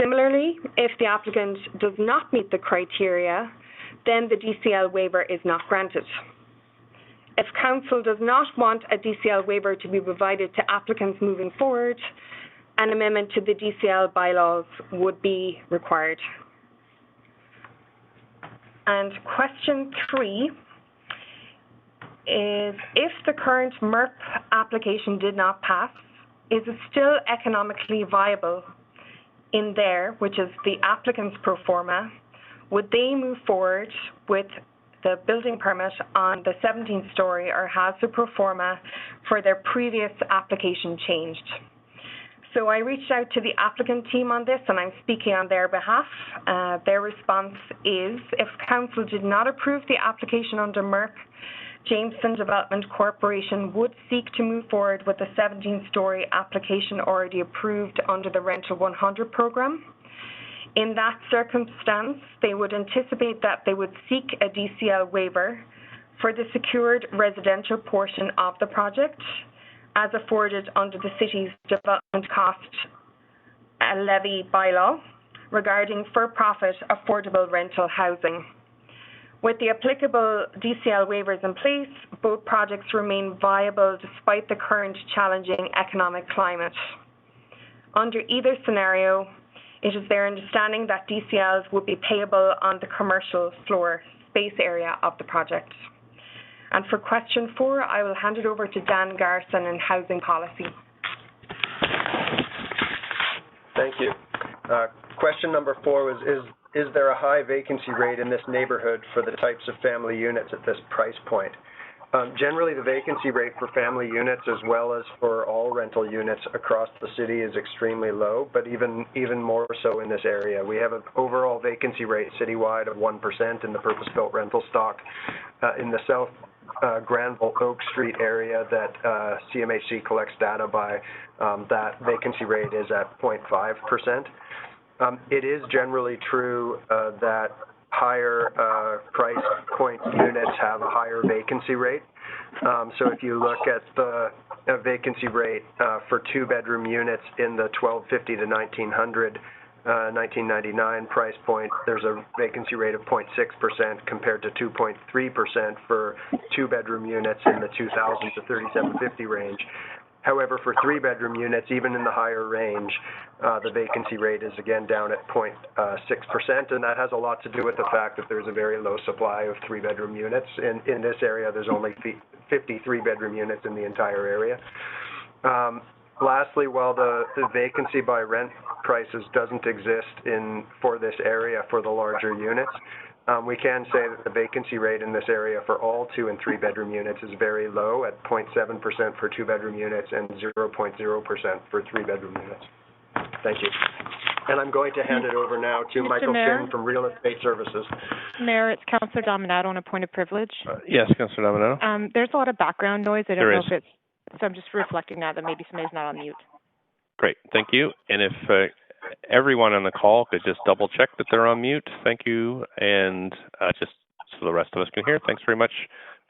Similarly, if the applicant does not meet the criteria, then the DCL waiver is not granted. If Council does not want a DCL waiver to be provided to applicants moving forward, an amendment to the DCL bylaws would be required. And question 3 is, if the current MERP application did not pass, is it still economically viable in there, which is the applicant's pro forma? Would they move forward with the building permit on the 17th story, or has the pro forma for their previous application changed? So I reached out to the applicant team on this, and I'm speaking on their behalf. Their response is, if Council did not approve the application under MERP, Jameson Development Corporation would seek to move forward with the 17-story application already approved under the Rental 100 program. In that circumstance, they would anticipate that they would seek a DCL waiver for the secured residential portion of the project, as afforded under the city's development cost levy bylaw regarding for-profit affordable rental housing. With the applicable DCL waivers in place, both projects remain viable despite the current challenging economic climate. Under either scenario, it is their understanding that DCLs would be payable on the commercial floor space area of the project. And for question 4, I will hand it over to Dan Garson in Housing Policy. Thank you. Question number 4 was, is there a high vacancy rate in this neighborhood for the types of family units at this price point? Generally, the vacancy rate for family units as well as for all rental units across the city is extremely low, but even more so in this area. We have an overall vacancy rate citywide of 1% in the purpose-built rental stock. In the South Granville Oak Street area that CMHC collects data by, that vacancy rate is at 0.5%. It is generally true that higher price point units have a higher vacancy rate. So if you look at the vacancy rate for 2-bedroom units in the 1250 to 1900, 1999 price point, there's a vacancy rate of 0.6% compared to 2.3% for 2-bedroom units in the 2000 to 3750 range. However, for 3-bedroom units, even in the higher range, the vacancy rate is again down at 0.6%, and that has a lot to do with the fact that there's a very low supply of 3-bedroom units. In this area, there's only 50 3-bedroom units in the entire area. Lastly, while the vacancy by rent prices doesn't exist for this area for the larger units, we can say that the vacancy rate in this area for all 2- and 3-bedroom units is very low at 0.7% for 2-bedroom units and 0.0% for 3-bedroom units. Thank you. And I'm going to hand it over now to Michael Chin from Real Estate Services. Mayor, it's Councillor Dominato on a point of privilege. Yes, Councillor Dominato. There's a lot of background noise. I don't know if it's, so I'm just reflecting now that maybe somebody's not on mute. Great, thank you. And if everyone on the call could just double check that they're on mute, thank you. And just so the rest of us can hear, thanks very much.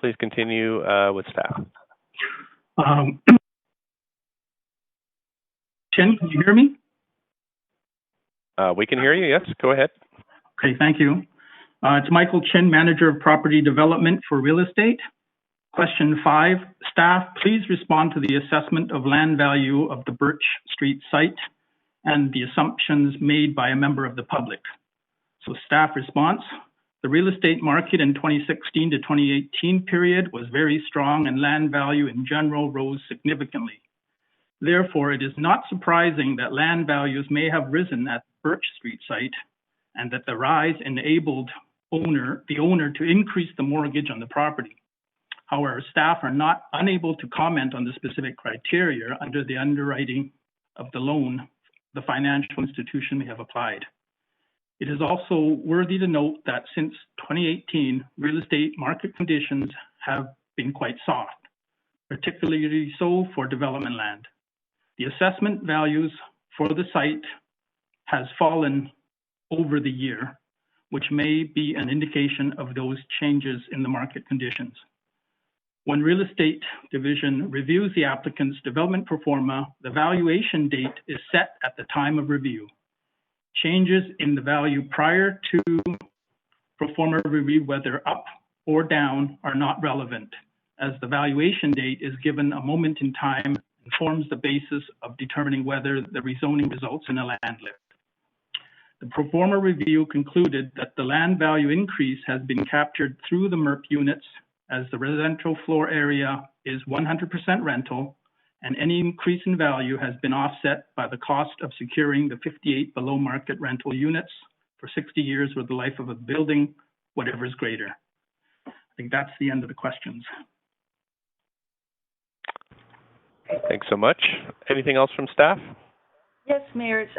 Please continue with staff. Chin, can you hear me? We can hear you, yes, go ahead. Okay, thank you. It's Michael Chin, Manager of Property Development for Real Estate. Question 5, staff, please respond to the assessment of land value of the Birch Street site and the assumptions made by a member of the public. So staff response, the real estate market in 2016 to 2018 period was very strong and land value in general rose significantly. Therefore, it is not surprising that land values may have risen at the Birch Street site and that the rise enabled the owner to increase the mortgage on the property. However, staff are not unable to comment on the specific criteria under the underwriting of the loan the financial institution may have applied. It is also worthy to note that since 2018, real estate market conditions have been quite soft, particularly so for development land. The assessment values for the site has fallen over the year, which may be an indication of those changes in the market conditions. When Real Estate Division reviews the applicant's development pro forma, the valuation date is set at the time of review. Changes in the value prior to pro forma review, whether up or down, are not relevant, as the valuation date is given a moment in time and forms the basis of determining whether the rezoning results in a land lift. The pro forma review concluded that the land value increase has been captured through the MERP units, as the residential floor area is 100% rental, and any increase in value has been offset by the cost of securing the 58 below market rental units for 60 years with the life of a building, whatever is greater. I think that's the end of the questions. Thanks so much. Anything else from staff? Yes, Mayor, it's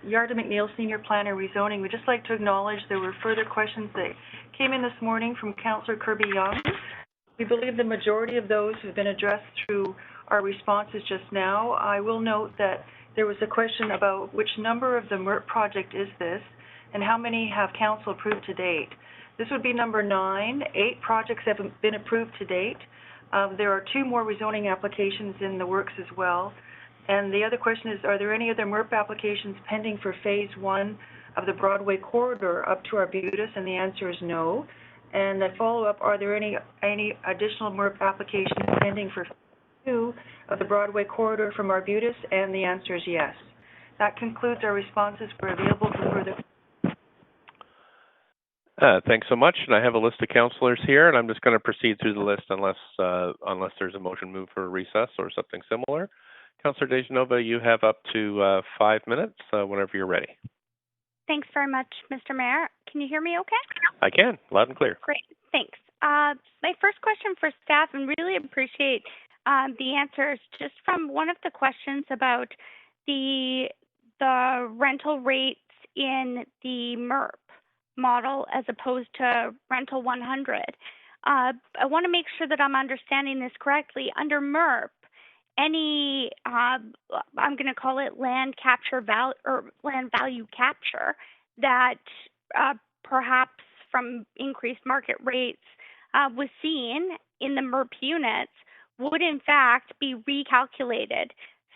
Yarda McNeil, Senior Planner, Rezoning. We'd just like to acknowledge there were further questions that came in this morning from Councillor Kirby-Young. We believe the majority of those have been addressed through our responses just now. I will note that there was a question about which number of the MERP project is this and how many have council approved to date. This would be number 9. 8 projects have been approved to date. There are 2 more rezoning applications in the works as well. And the other question is, are there any other MERP applications pending for phase 1 of the Broadway corridor up to Arbutus? And the answer is no. And the follow-up, are there any additional MERP applications pending for phase 2 of the Broadway corridor from Arbutus? And the answer is yes. That concludes our responses. We're available for further. Thanks so much. And I have a list of councillors here, and I'm just going to proceed through the list unless there's a motion move for a recess or something similar. Councillor Dejanova, you have up to 5 minutes whenever you're ready. Thanks very much, Mr. Mayor. Can you hear me okay? I can, loud and clear. Great, thanks. My My first question for staff, and really appreciate the answers, just from one of the questions about the rental rates in the MERP model as opposed to Rental 100. I want to make sure that I'm understanding this correctly. Under MERP, any, I'm going to call it land capture or land value capture that perhaps from increased market rates was seen in the MERP units would in fact be recalculated.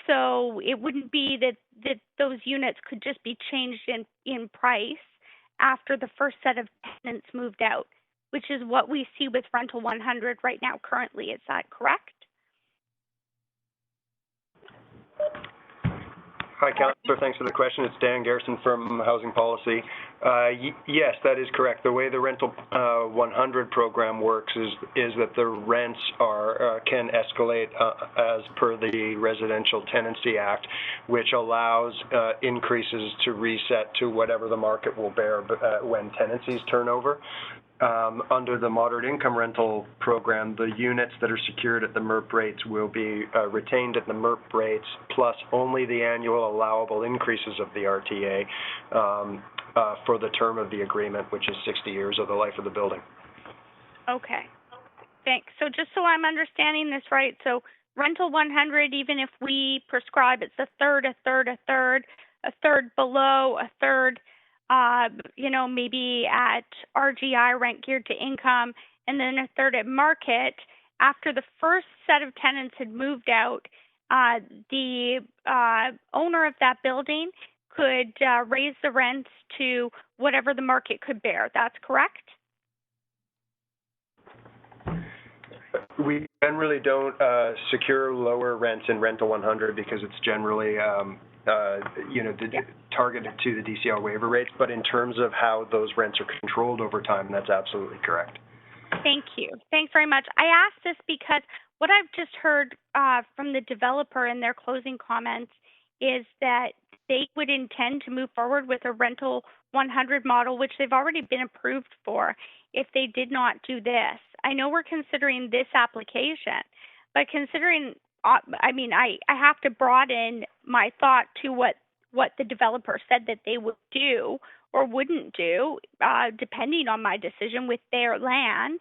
So it wouldn't be that those units could just be changed in price after the first set of tenants moved out, which is what we see with Rental 100 right now currently. Is that correct? Hi, Councillor. Thanks for the question. It's Dan Garrison from Housing Policy. Yes, that is correct. The way the Rental 100 program works is that the rents can escalate as per the Residential Tenancy Act, which allows increases to reset to whatever the market will bear when tenancies turn over. Under the moderate income rental program, the units that are secured at the MERP rates will be retained at the MERP rates plus only the annual allowable increases of the RTA for the term of the agreement, which is 60 years of the life of the building. Okay. Thanks. So just so I'm understanding this right, so Rental 100, even if we prescribe it's a third below, a third maybe at RGI, rent geared to income, and then a third at market. After the first set of tenants had moved out, the owner of that building could raise the rents to whatever the market could bear. That's correct? We generally don't secure lower rents in Rental 100 because it's generally targeted to the DCL waiver rates, but in terms of how those rents are controlled over time, that's absolutely correct. Thank you. Thanks very much. I asked this because what I've just heard from the developer in their closing comments is that they would intend to move forward with a Rental 100 model, which they've already been approved for, if they did not do this. I know we're considering this application, but considering I have to broaden my thought to what the developer said that they would do or wouldn't do, depending on my decision with their land.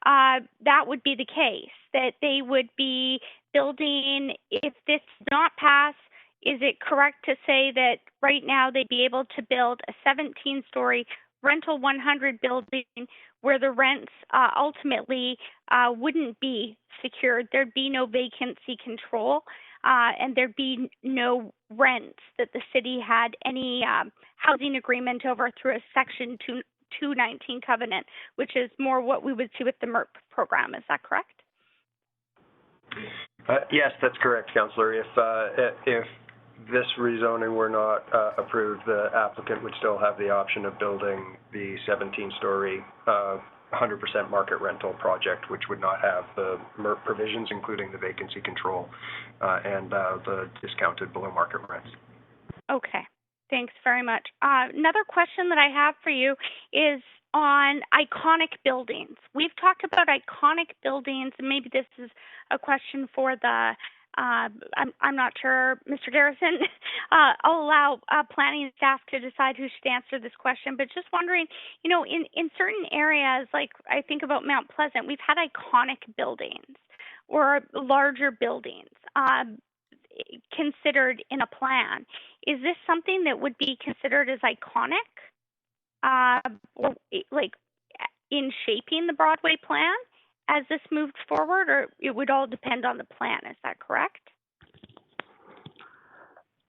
That would be the case, that they would be building, if this does not pass, is it correct to say that right now they'd be able to build a 17-story Rental 100 building where the rents ultimately wouldn't be secured? There'd be no vacancy control, and there'd be no rents that the city had any housing agreement over through a Section 219 covenant, which is more what we would see with the MERP program. Is that correct? Yes, that's correct, Councillor. If this rezoning were not approved, the applicant would still have the option of building the 17-story 100% market rental project, which would not have the MERP provisions, including the vacancy control and the discounted below market rents. Okay, thanks very much. Another question that I have for you is on iconic buildings. We've talked about iconic buildings, and maybe this is a question for the I'm not sure, Mr. Garrison. I'll allow planning staff to decide who should answer this question, but just wondering, in certain areas, like I think about Mount Pleasant, we've had iconic buildings or larger buildings considered in a plan. Is this something that would be considered as iconic, or like in shaping the Broadway plan as this moved forward, or it would all depend on the plan? Is that correct?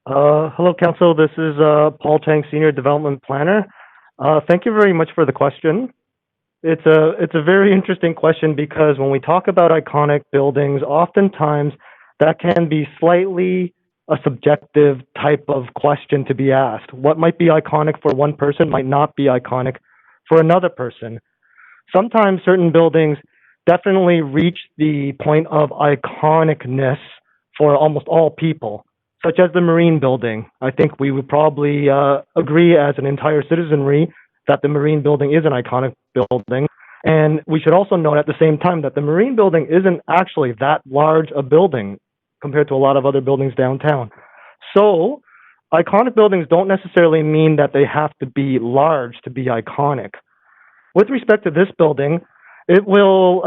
Hello, Council. This is Paul Tang, Senior Development Planner. Thank you very much for the question. It's a very interesting question because when we talk about iconic buildings, oftentimes that can be slightly a subjective type of question to be asked. What might be iconic for one person might not be iconic for another person. Sometimes certain buildings definitely reach the point of iconicness for almost all people, such as the Marine Building. I think we would probably agree as an entire citizenry that the Marine Building is an iconic building. And we should also note at the same time that the Marine building isn't actually that large a building compared to a lot of other buildings downtown. So iconic buildings don't necessarily mean that they have to be large to be iconic. With respect to this building, it will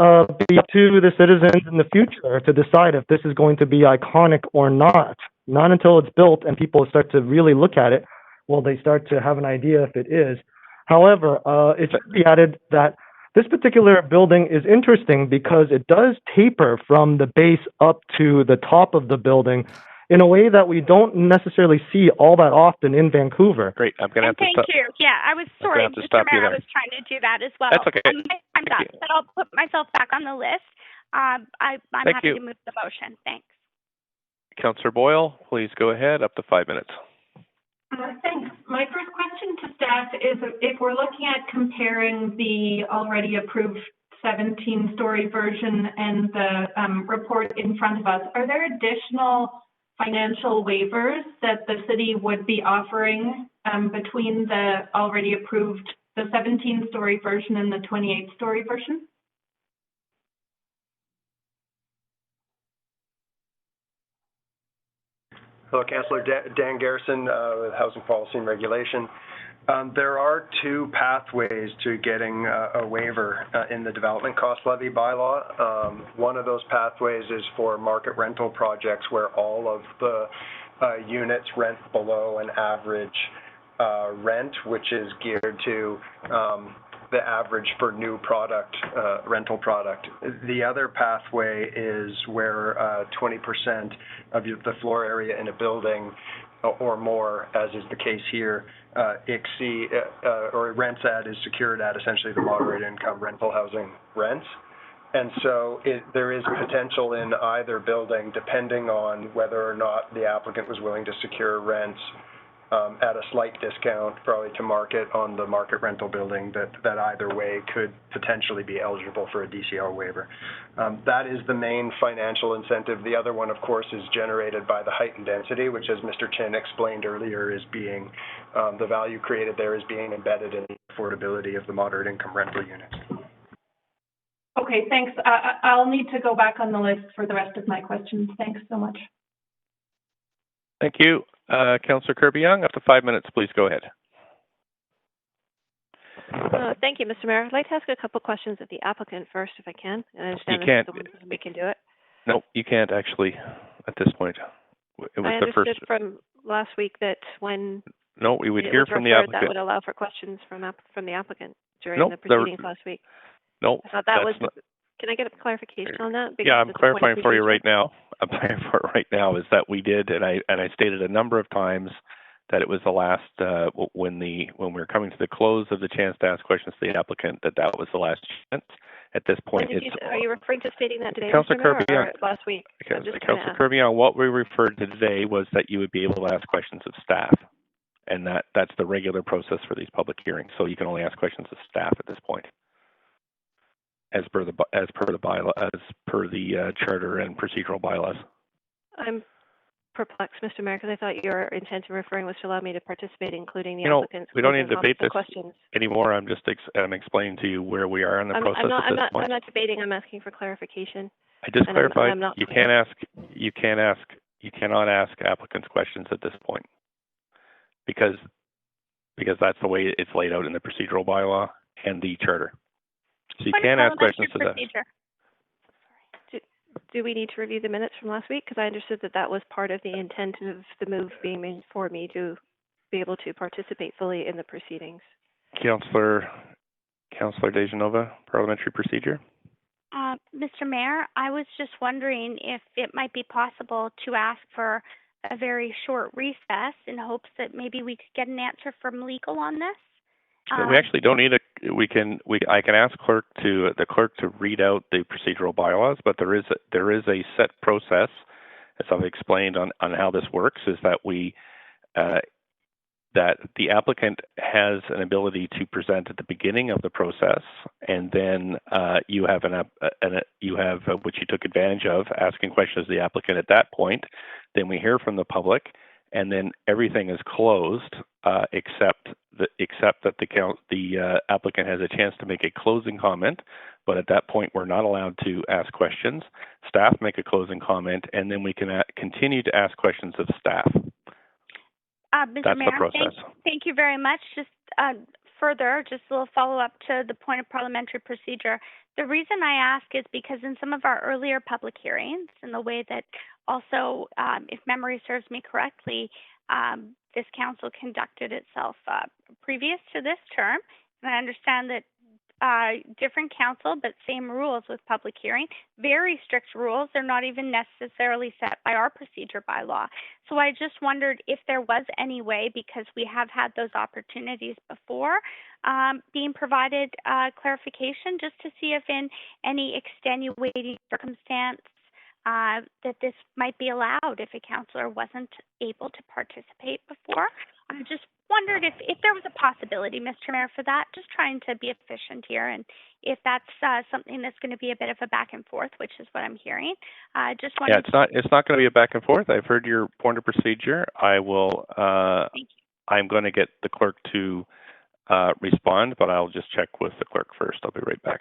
be up to the citizens in the future to decide if this is going to be iconic or not. Not until it's built and people start to really look at it will they start to have an idea if it is. However, it should be added that this particular building is interesting because it does taper from the base up to the top of the building in a way that we don't necessarily see all that often in Vancouver. Great. I'm going to have to stop. Thank you. Yeah, I was sorry, Mr. Mayor. I was trying to do that as well. That's okay. I'm done, but I'll put myself back on the list. I'm happy to move the motion. Thanks. Councillor Boyle, please go ahead. Up to 5 minutes. Thanks. My first question to staff is if we're looking at comparing the already approved 17-story version and the report in front of us, are there additional financial waivers that the city would be offering between the already approved, the 17-story version and the 28-story version? Hello, Councillor Dan Garrison with Housing Policy and Regulation. There are two pathways to getting a waiver in the development cost levy bylaw. One of those pathways is for market rental projects where all of the units rent below an average rent, which is geared to the average for new product, rental product. The other pathway is where 20% of the floor area in a building or more, as is the case here, or rents at is secured at essentially the moderate income rental housing rents. And so there is potential in either building, depending on whether or not the applicant was willing to secure rents at a slight discount, probably to market on the market rental building, that either way could potentially be eligible for a DCR waiver. That is the main financial incentive. The other one, of course, is generated by the height and density, which, as Mr. Chin explained earlier, is being, the value created there is being embedded in the affordability of the moderate income rental units. Okay, thanks. I'll need to go back on the list for the rest of my questions. Thanks so much. Thank you. Councillor Kirby-Young, up to 5 minutes, please go ahead. Thank you, Mr. Mayor. I'd like to ask a couple questions of the applicant first, if I can. I understand you can't. We can do it. No, you can't actually at this point. It was I understood from last week that when we would hear from the applicant. That would allow for questions from the applicant during the proceedings last week. No, I thought that was. Can I get a clarification on that? Because I'm clarifying for you right now. I'm clarifying for it right now is that we did, and I stated a number of times that it was the last when we were coming to the close of the chance to ask questions to the applicant, that was the last chance. At this point, are you referring to stating that today, Councillor Mr. Mayor, Kirby, or last week? Councillor Kirby, what we referred to today was that you would be able to ask questions of staff, and that's the regular process for these public hearings. So you can only ask questions of staff at this point, as per the charter and procedural bylaws. I'm perplexed, Mr. Mayor, because I thought your intent in referring was to allow me to participate, including the applicants. We don't need to debate this questions anymore. I'm just explaining to you where we are in the process at this point. I'm not debating. I'm asking for clarification. I just clarified. You cannot ask applicants questions at this point because that's the way it's laid out in the procedural bylaw and the charter. So you can't ask questions to that. Do we need to review the minutes from last week? Because I understood that was part of the intent of the move being made for me to be able to participate fully in the proceedings. Councillor Dejanova, parliamentary procedure. Mr. Mayor, I was just wondering if it might be possible to ask for a very short recess in hopes that maybe we could get an answer from legal on this. We actually don't need I can ask the clerk to read out the procedural bylaws, but there is a set process, as I've explained on how this works, is that that the applicant has an ability to present at the beginning of the process, and then you have which you took advantage of, asking questions of the applicant at that point. Then we hear from the public, and then everything is closed except that the applicant has a chance to make a closing comment. But at that point, we're not allowed to ask questions. Staff make a closing comment, and then we can continue to ask questions of staff. Mr. That's Mayor, the process. thank you very much. Just further, just a little follow-up to the point of parliamentary procedure. The reason I ask is because in some of our earlier public hearings, in the way that also, if memory serves me correctly, this council conducted itself previous to this term, and I understand that different council, but same rules with public hearing, very strict rules. They're not even necessarily set by our procedure by law. So I just wondered if there was any way, because we have had those opportunities before, being provided clarification just to see if in any extenuating circumstance that this might be allowed if a councillor wasn't able to participate before. I just wondered if there was a possibility, Mr. Mayor, for that. Just trying to be efficient here, and if that's something that's going to be a bit of a back and forth, which is what I'm hearing. Just wanted. Yeah, it's not going to be a back and forth. I've heard your point of procedure. I will. I'm going to get the clerk to respond, but I'll just check with the clerk first. I'll be right back.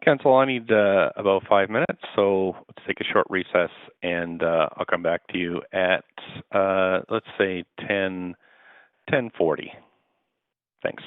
Council, I need about 5 minutes, so let's take a short recess, and I'll come back to you at, let's say, 10:40. Thanks.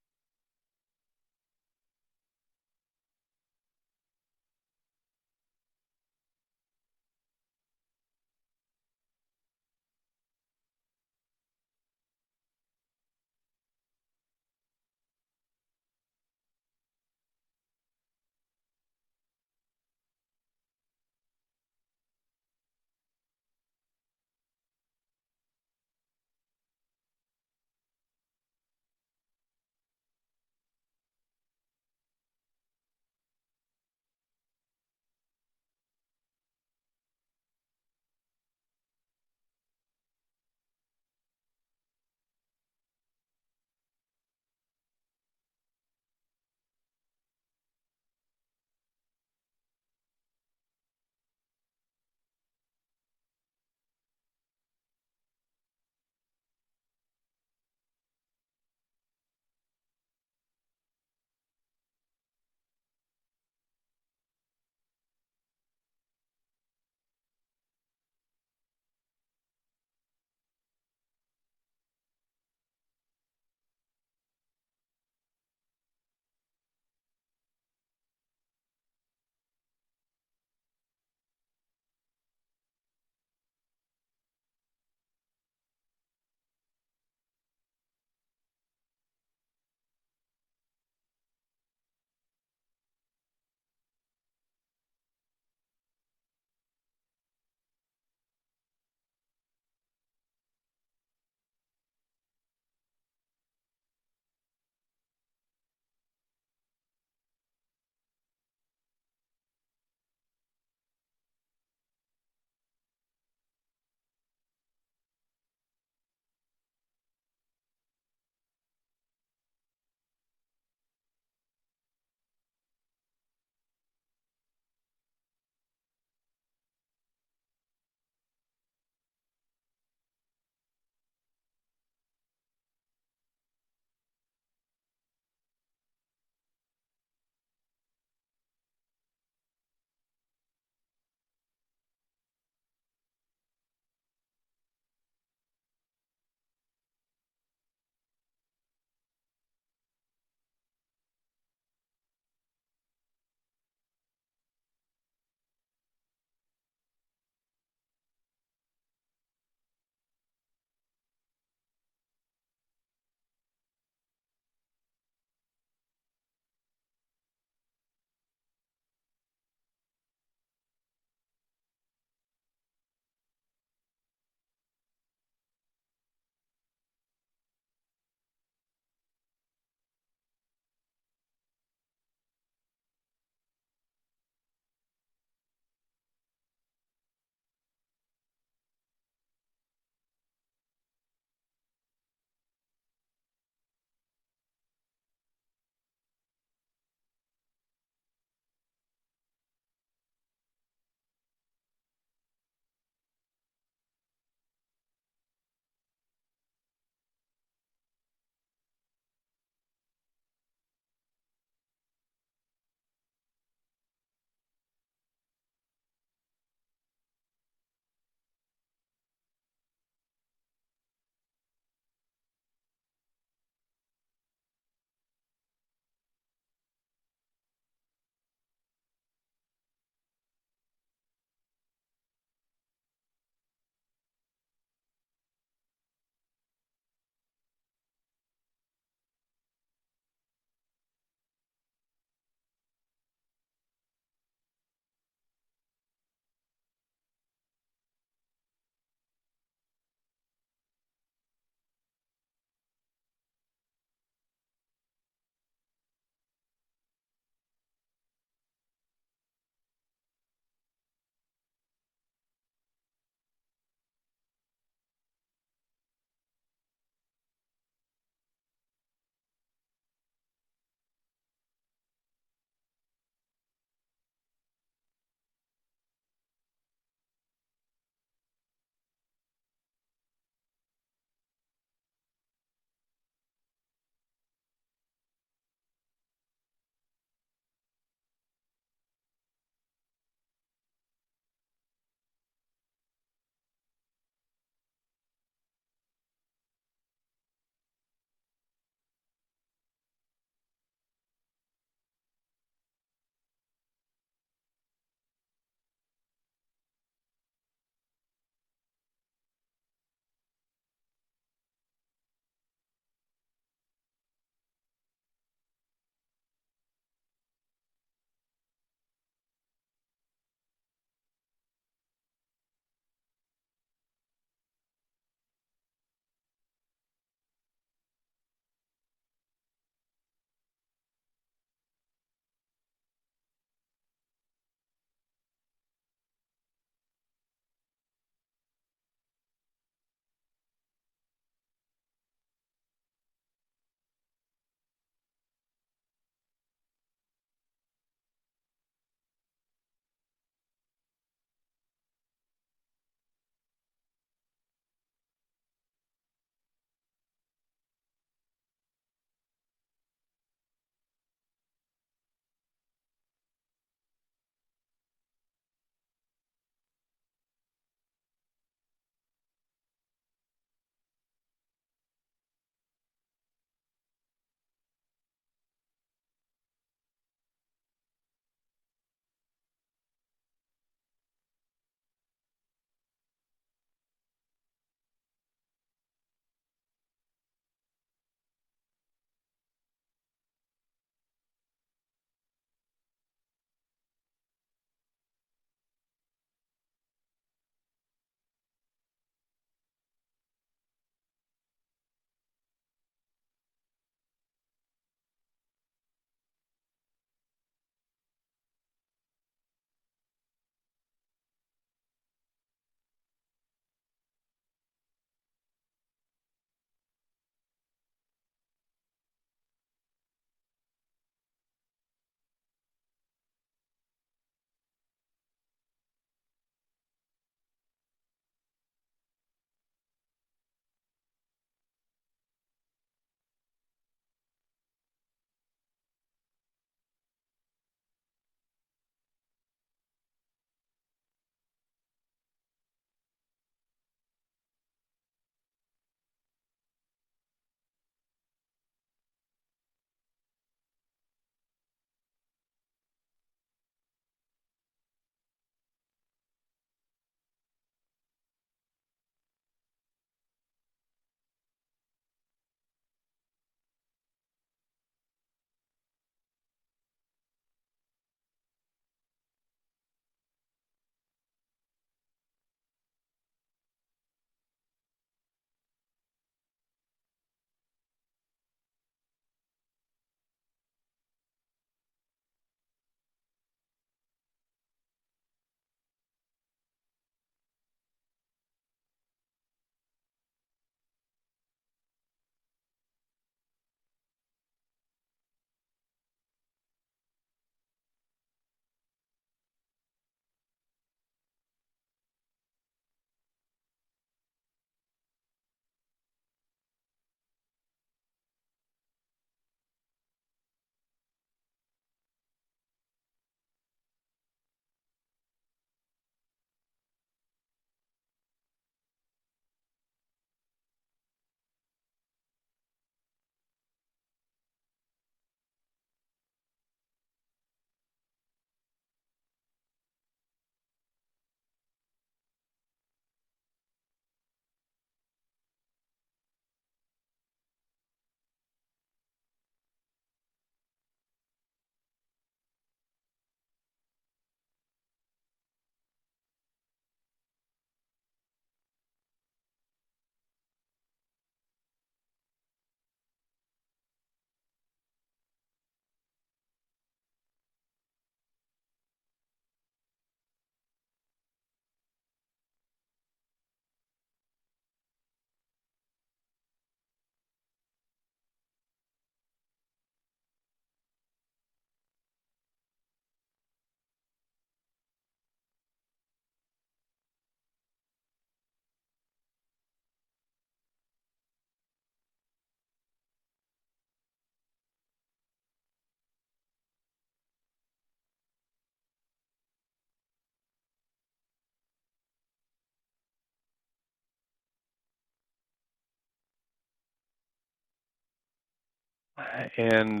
And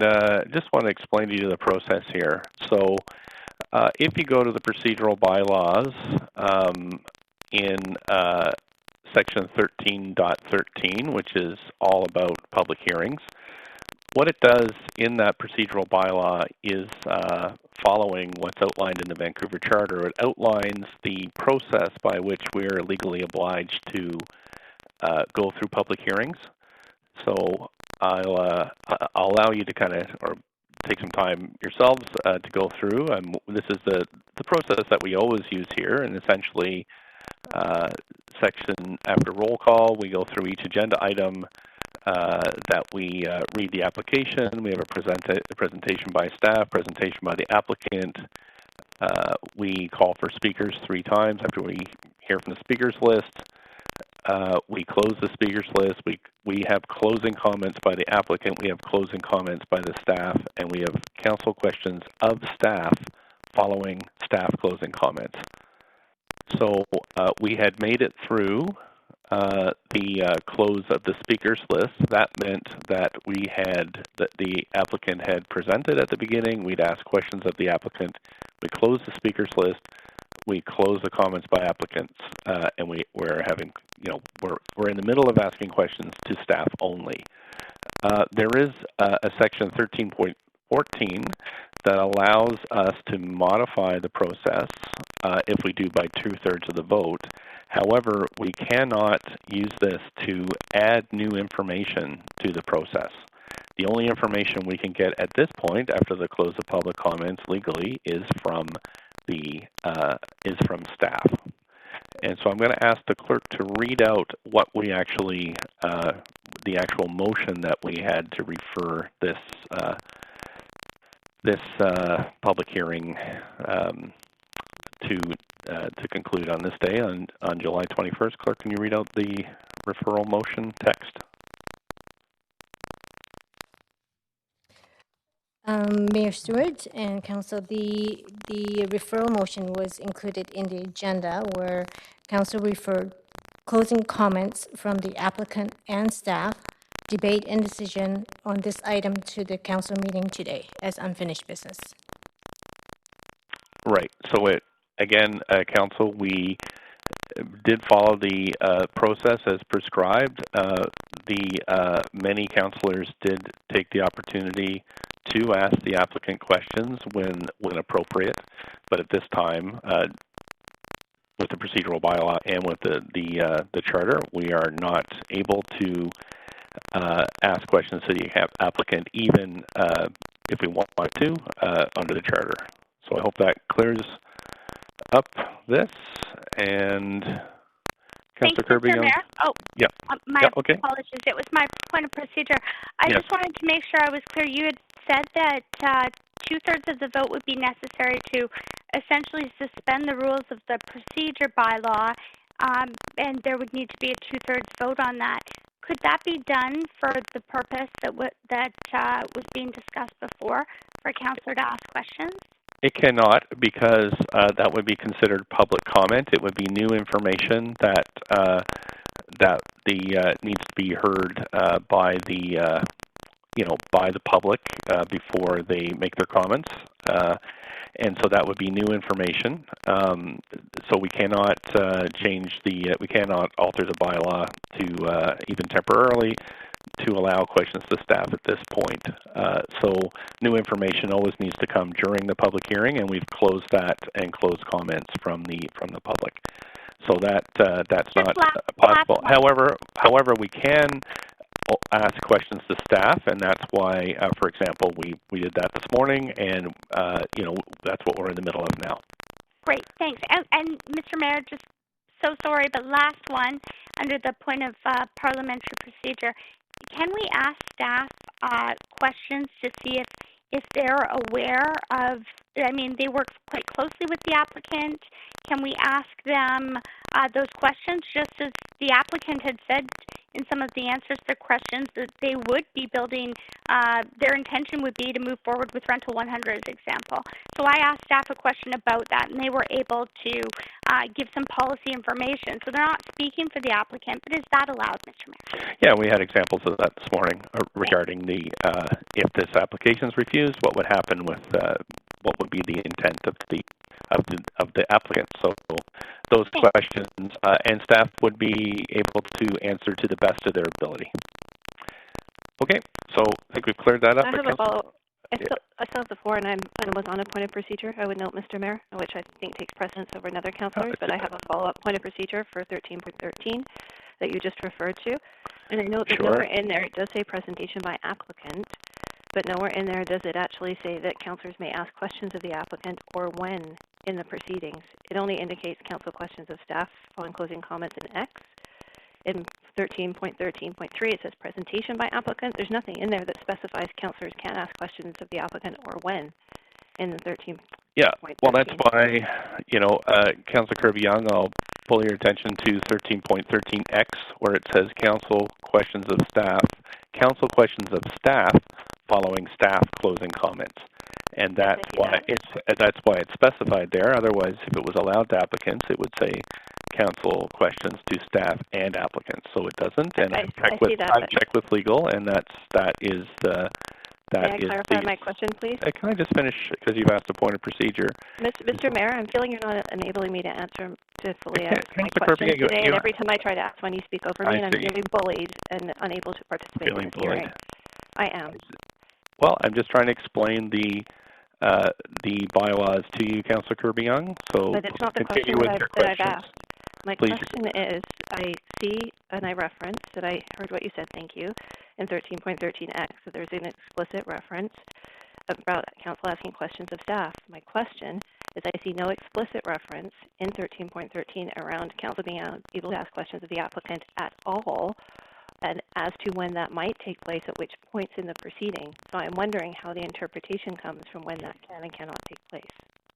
just want to explain to you the process here. So if you go to the procedural bylaws in section 13.13, which is all about public hearings, what it does in that procedural bylaw is following what's outlined in the Vancouver Charter. It outlines the process by which we're legally obliged to go through public hearings. So I'll allow you to kind of, or take some time yourselves to go through. This is the process that we always use here, and essentially section after roll call, we go through each agenda item, that we read the application, we have a presentation by staff, presentation by the applicant, we call for speakers 3 times after we hear from the speakers list. We close the speakers list. We have closing comments by the applicant. We have closing comments by the staff, and we have council questions of staff following staff closing comments. So we had made it through the close of the speakers list. That meant that the applicant had presented at the beginning. We'd ask questions of the applicant. We closed the speakers list. We close the comments by applicants, and we're having, we're in the middle of asking questions to staff only. There is a section 13.14 that allows us to modify the process if we do by 2/3 of the vote. However, we cannot use this to add new information to the process. The only information we can get at this point, after the close of public comments legally, is from staff. And so I'm going to ask the clerk to read out what we actually, the actual motion that we had to refer this public hearing to conclude on this day, on July 21st. Clerk, can you read out the referral motion text? Mayor Stewart and Council, the referral motion was included in the agenda where Council referred closing comments from the applicant and staff, debate and decision on this item to the Council meeting today as unfinished business. Right. So again, Council, we did follow the process as prescribed. Many councillors did take the opportunity to ask the applicant questions when appropriate, but at this time, with the procedural bylaw and with the charter, we are not able to ask questions to the applicant, even if we want to, under the charter. So I hope that clears up this. And Councillor Kirby. Mr. Mayor. Oh, yeah. Okay. Apologies. It was my point of procedure. I just wanted to make sure I was clear. You had said that 2/3 of the vote would be necessary to essentially suspend the rules of the procedure bylaw, and there would need to be a 2/3 vote on that. Could that be done for the purpose that was being discussed before, for councillor to ask questions? It cannot, because that would be considered public comment. It would be new information that needs to be heard by the by the public before they make their comments, and so that would be new information. So we cannot we cannot alter the bylaw to even temporarily to allow questions to staff at this point. So new information always needs to come during the public hearing, and we've closed that and closed comments from the public. So that's not possible. However, we can ask questions to staff, and that's why, for example, we did that this morning, and that's what we're in the middle of now. Great, thanks. And Mr. Mayor, just so sorry, but last one under the point of parliamentary procedure. Can we ask staff questions to see if they're aware of, they work quite closely with the applicant. Can we ask them those questions, just as the applicant had said in some of the answers to their questions that they would be building, their intention would be to move forward with Rental 100 as example. So I asked staff a question about that, and they were able to give some policy information. So they're not speaking for the applicant, but is that allowed, Mr. Mayor? Yeah, we had examples of that this morning regarding the if this application is refused, what would happen with what would be the intent of the applicant. So those questions and staff would be able to answer to the best of their ability. Okay, so I think we've cleared that up. I have a follow-up. I still have the floor, and I was on a point of procedure, I would note, Mr. Mayor, which I think takes precedence over another councillors, but I have a follow-up point of procedure for 13.13 that you just referred to. And I note that nowhere in there it does say presentation by applicant, but nowhere in there does it actually say that councillors may ask questions of the applicant or when in the proceedings. It only indicates council questions of staff following closing comments in X. In 13.13.3, it says presentation by applicant. There's nothing in there that specifies councillors can't ask questions of the applicant or when in the 13. Yeah, well, that's why, Councillor Kirby-Young, I'll pull your attention to 13.13X, where it says council questions of staff following staff closing comments. And that's why it's specified there. Otherwise, if it was allowed to applicants, it would say council questions to staff and applicants. So it doesn't. And I've checked with legal, and that is the. May I clarify my question, please? Can I just finish, because you've asked a point of procedure? Mr. Mayor, I'm feeling you're not enabling me to answer, to fully answer my question today, and every time I try to ask one, you speak over me, and I'm feeling bullied and unable to participate in this hearing. I am. Well, I'm just trying to explain the bylaws to you, Councillor Kirby-Young. So but it's not the question that I've asked. My question is, I see and I reference that I heard what you said, thank you, in 13.13X, that there's an explicit reference about council asking questions of staff. My question is I see no explicit reference in 13.13 around council being able to ask questions of the applicant at all, and as to when that might take place, at which points in the proceeding. So I'm wondering how the interpretation comes from when that can and cannot take place.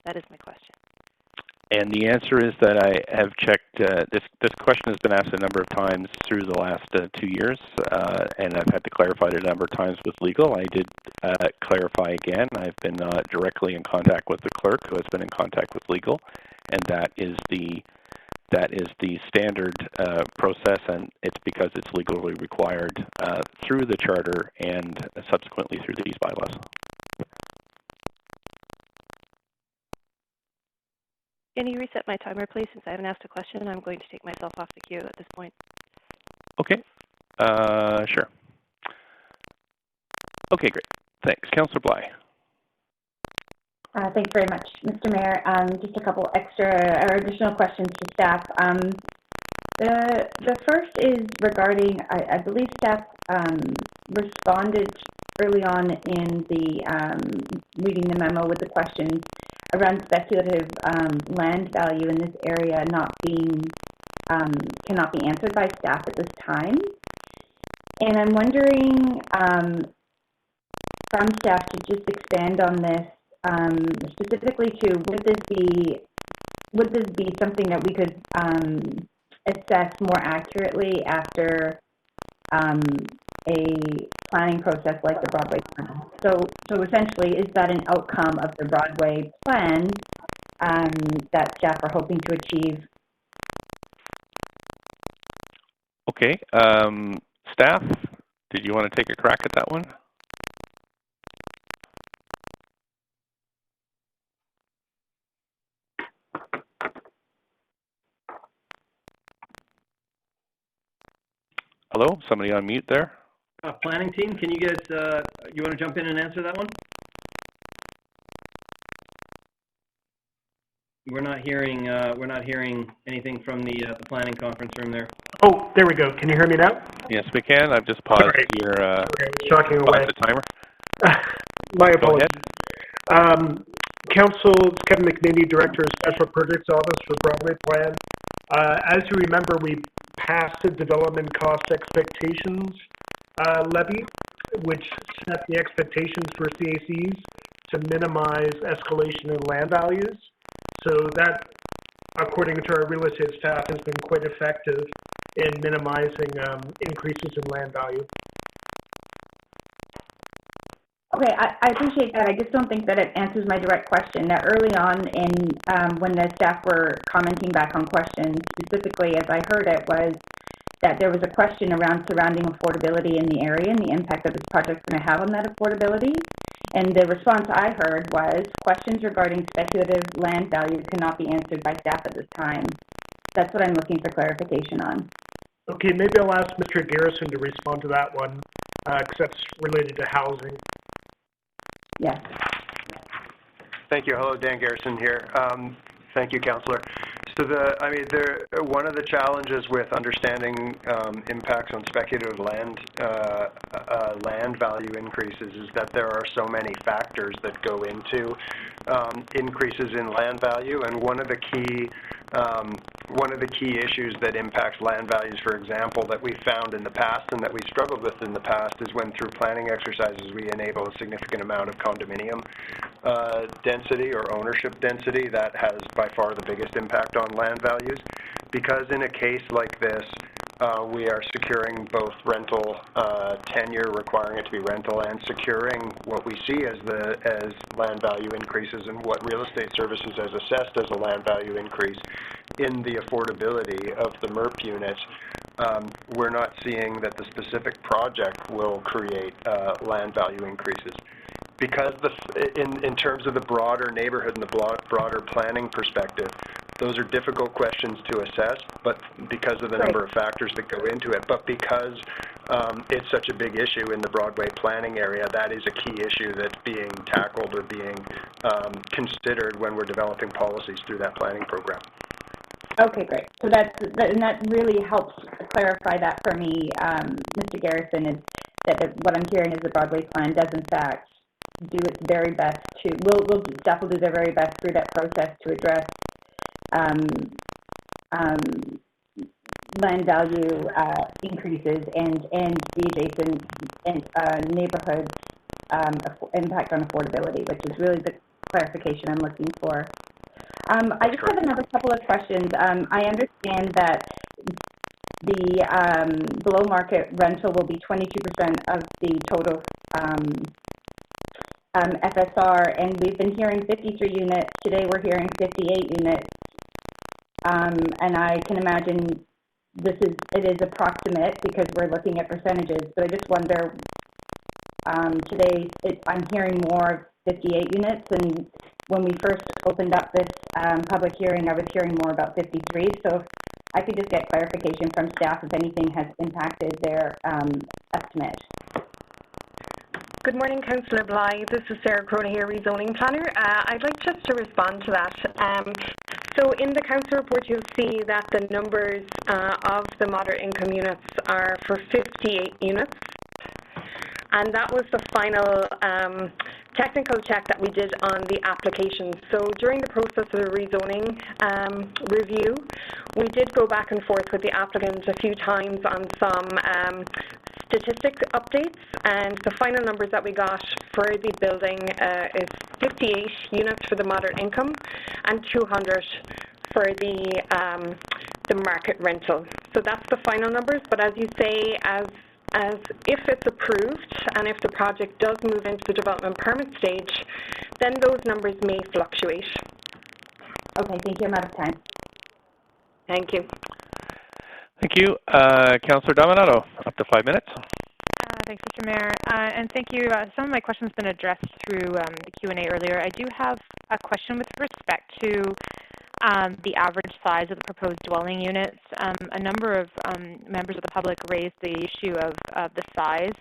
That is my question. And the answer is that I have checked, this question has been asked a number of times through the last 2 years, and I've had to clarify it a number of times with legal. I did clarify again. I've been directly in contact with the clerk, who has been in contact with legal, and that is the standard process, and it's because it's legally required through the charter and subsequently through these bylaws. Can you reset my timer, please, since I haven't asked a question, and I'm going to take myself off the queue at this point. Okay. Sure. Okay, great. Thanks. Councillor Bly. Thanks very much, Mr. Mayor. Just a couple additional questions to staff. The first is regarding, I believe staff responded early on in the reading the memo with the questions around speculative land value in this area not being cannot be answered by staff at this time. And I'm wondering from staff to just expand on this specifically to would this be something that we could assess more accurately after a planning process like the Broadway plan? So essentially, is that an outcome of the Broadway plan that staff are hoping to achieve? Okay. Staff, did you want to take a crack at that one? Hello? Somebody on mute there? Planning team, can you guys, you want to jump in and answer that one? We're not hearing anything from the planning conference room there. Oh, there we go. Can you hear me now? Yes, we can. I've just paused your shocking away. the timer. My apologies. Council Kevin McNamee, Director of Special Projects Office for Broadway Plan. As you remember, we passed the development cost expectations levy, which set the expectations for CACs to minimize escalation in land values. So that, according to our real estate staff, has been quite effective in minimizing increases in land value. Okay, I appreciate that. I just don't think that it answers my direct question. Now, early on in when the staff were commenting back on questions, specifically as I heard it, was that there was a question around surrounding affordability in the area and the impact that this project is going to have on that affordability. And the response I heard was questions regarding speculative land value cannot be answered by staff at this time. That's what I'm looking for clarification on. Okay, maybe I'll ask Mr. Garrison to respond to that one, because that's related to housing. Yes. Thank you. Hello, Dan Garrison here. Thank you, Councillor. So one of the challenges with understanding impacts on speculative land value increases is that there are so many factors that go into increases in land value, and one of the key issues that impacts land values, for example, that we found in the past and that we struggled with in the past is when through planning exercises we enable a significant amount of condominium density or ownership density. That has by far the biggest impact on land values, because in a case like this, we are securing both rental tenure, requiring it to be rental, and securing what we see as land value increases and what real estate services has assessed as a land value increase in the affordability of the MERP unit. We're not seeing that the specific project will create land value increases. Because in terms of the broader neighborhood and the broader planning perspective, those are difficult questions to assess, but because of the number of factors that go into it, but because it's such a big issue in the Broadway planning area, that is a key issue that's being tackled or being considered when we're developing policies through that planning program. Okay, great. So that really helps clarify that for me, Mr. Garrison, is that what I'm hearing is the Broadway plan does in fact do its very best to, staff will do their very best through that process to address land value increases and the adjacent neighborhoods impact on affordability, which is really the clarification I'm looking for. I just have another couple of questions. I understand that the below market rental will be 22% of the total FSR, and we've been hearing 53 units. Today we're hearing 58 units. And I can imagine it is approximate because we're looking at percentages, but I just wonder, today I'm hearing more 58 units, and when we first opened up this public hearing, I was hearing more about 53. So if I could just get clarification from staff if anything has impacted their estimate. Good morning, Councillor Bly. This is Sarah Crona here, rezoning planner. I'd like just to respond to that. So in the council report, you'll see that the numbers of the moderate income units are for 58 units. And that was the final technical check that we did on the application. So during the process of the rezoning review, we did go back and forth with the applicant a few times on some statistic updates, and the final numbers that we got for the building is 58 units for the moderate income and 200 for the market rental. So that's the final numbers, but as you say, as if it's approved and if the project does move into the development permit stage, then those numbers may fluctuate. Okay, thank you. I'm out of time. Thank you. Thank you. Councillor Dominato, up to 5 minutes. Thanks, Mr. Mayor, and thank you. Some of my questions have been addressed through the Q&A earlier. I do have a question with respect to the average size of the proposed dwelling units. A number of members of the public raised the issue of the size,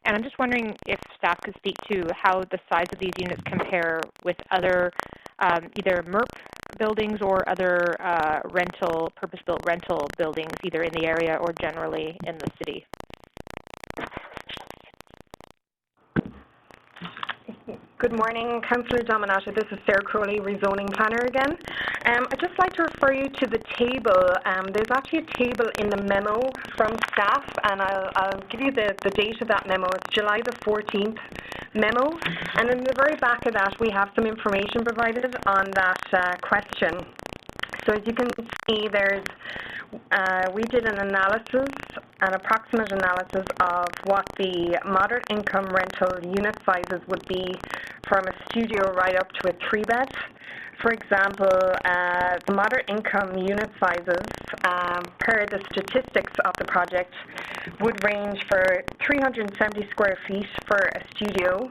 and I'm just wondering if staff could speak to how the size of these units compare with other either MERP buildings or other purpose-built rental buildings, either in the area or generally in the city. Good morning, Councillor Dominato. This is Sarah Crowley, rezoning planner again. I'd just like to refer you to the table. There's actually a table in the memo from staff, and I'll give you the date of that memo. It's July the 14th memo, and in the very back of that we have some information provided on that question. So as you can see, we did an approximate analysis of what the moderate income rental unit sizes would be from a studio right up to a 3-bed. For example, the moderate income unit sizes, per the statistics of the project, would range for 370 square feet for a studio.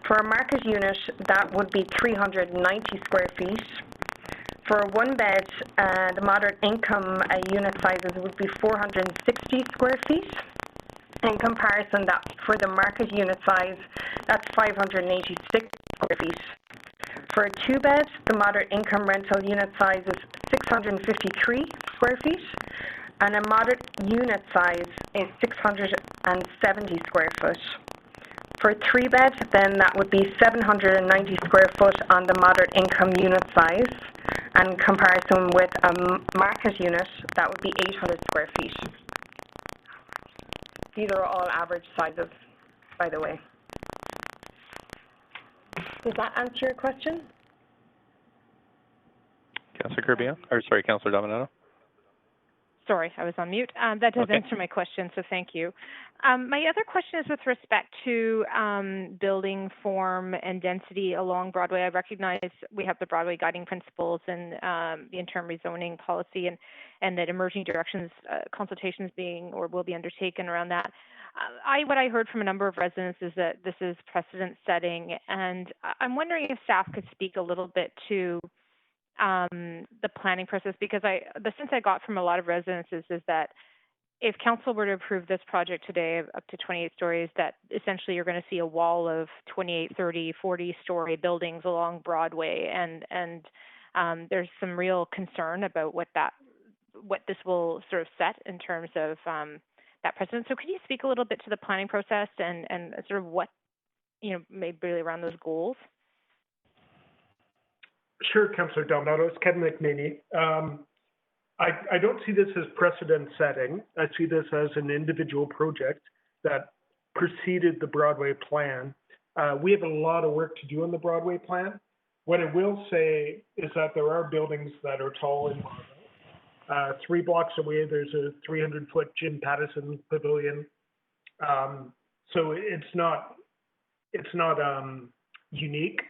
For a market unit, that would be 390 square feet. For a 1-bed, the moderate income unit sizes would be 460 square feet. In comparison, that for the market unit size, that's 586 square feet. For a 2-bed, the moderate income rental unit size is 653 square feet, and a moderate unit size is 670 square foot. For a 3-bed, then that would be 790 square foot on the moderate income unit size, and in comparison with a market unit, that would be 800 square feet. These are all average sizes, by the way. Does that answer your question? Councillor Kirby, or sorry, Councillor Dominato. Sorry, I was on mute. That does Okay. answer my question, so thank you. My other question is with respect to building form and density along Broadway. I recognize we have the Broadway Guiding Principles and the interim rezoning policy, and that emerging directions consultations being or will be undertaken around that. What I heard from a number of residents is that this is precedent setting, and I'm wondering if staff could speak a little bit to the planning process, because the sense I got from a lot of residents is that if council were to approve this project today up to 28 stories, that essentially you're going to see a wall of 28, 30, 40-story buildings along Broadway, and there's some real concern about what this will sort of set in terms of that precedent. So could you speak a little bit to the planning process and sort of what, maybe really around those goals? Sure, Councillor Dominato. It's Kevin McNamee. I don't see this as precedent setting. I see this as an individual project that preceded the Broadway plan. We have a lot of work to do on the Broadway plan. What I will say is that there are buildings that are tall in Broadway. 3 blocks away, there's a 300-foot Jim Pattison Pavilion. So it's not unique,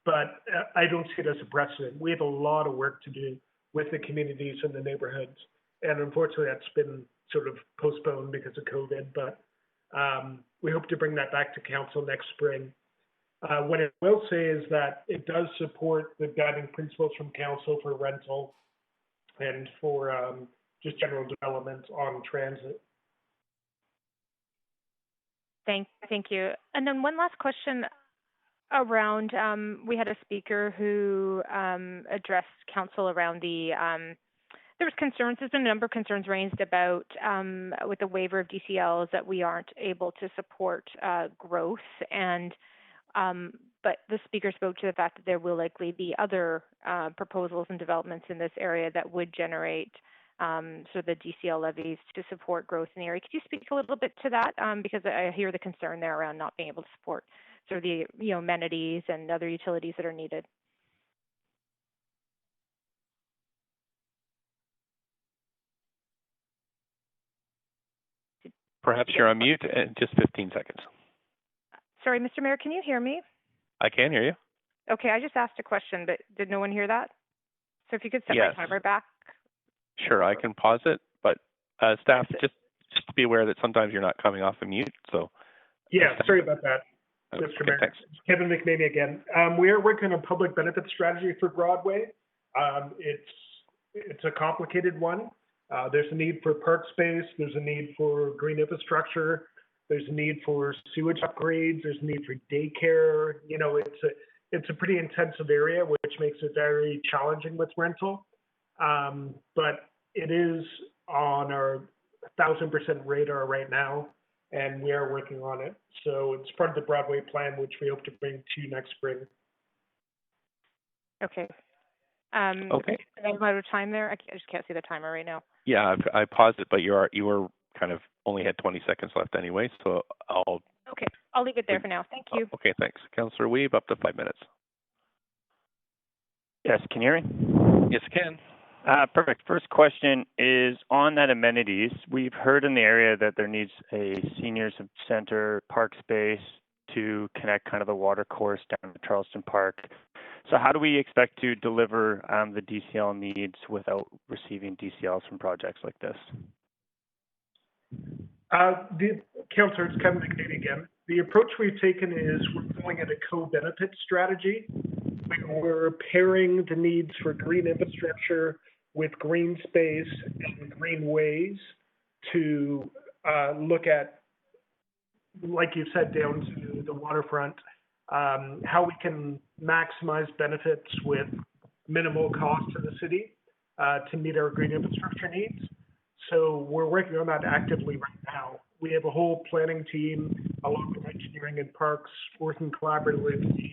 but I don't see it as a precedent. We have a lot of work to do with the communities and the neighborhoods, and unfortunately that's been sort of postponed because of COVID, but we hope to bring that back to council next spring. What I will say is that it does support the guiding principles from council for rental and for just general development on transit. Thank you. And then one last question around, we had a speaker who addressed council around there was concerns, there's been a number of concerns raised about with the waiver of DCLs that we aren't able to support growth, and but the speaker spoke to the fact that there will likely be other proposals and developments in this area that would generate sort of the DCL levies to support growth in the area. Could you speak a little bit to that? Because I hear the concern there around not being able to support sort of the amenities and other utilities that are needed. Perhaps you're on mute. Just 15 seconds. Sorry, Mr. Mayor, can you hear me? I can hear you. Okay, I just asked a question, but did no one hear that? So if you could set Yes. my timer back. Sure, I can pause it, but staff, just to be aware that sometimes you're not coming off of mute. So. Yeah, sorry about that, Mr. Okay, Mayor. thanks. Kevin McNamee again. We are working on a public benefit strategy for Broadway. It's a complicated one. There's a need for park space. There's a need for green infrastructure. There's a need for sewage upgrades. There's a need for daycare. It's a pretty intensive area, which makes it very challenging with rental. But it is on our 1,000% radar right now, and we are working on it. So it's part of the Broadway plan, which we hope to bring to you next spring. Okay. Okay. I'm out of time there. I just can't see the timer right now. Yeah, I paused it, but you were kind of only had 20 seconds left anyway, so I'll. Okay, I'll leave it there for now. Thank you. Okay, thanks. Councillor Weeb, up to 5 minutes. Yes, can you hear me? Yes, I can. Perfect. First question is on that amenities. We've heard in the area that there needs a seniors center park space to connect kind of the water course down to Charleston Park. So how do we expect to deliver the DCL needs without receiving DCLs from projects like this? Councillor, it's Kevin McNeely again. The approach we've taken is we're calling it a co-benefit strategy. We're pairing the needs for green infrastructure with green space and green ways to look at, like you said, down to the waterfront, how we can maximize benefits with minimal cost to the city to meet our green infrastructure needs. So we're working on that actively right now. We have a whole planning team along with engineering and parks working collaboratively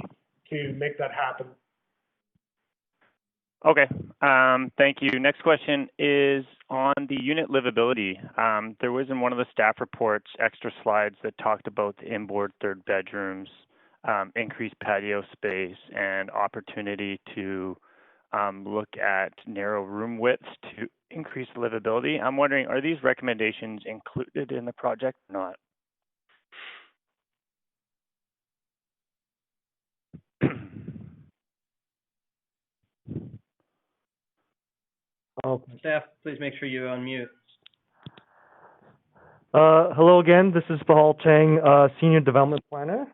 to make that happen. Okay, thank you. Next question is on the unit livability. There was in one of the staff reports extra slides that talked about the inboard third bedrooms, increased patio space, and opportunity to look at narrow room widths to increase livability. I'm wondering, are these recommendations included in the project or not? Staff, please make sure you unmute. Hello again. This is Bahal Chang, Senior Development Planner.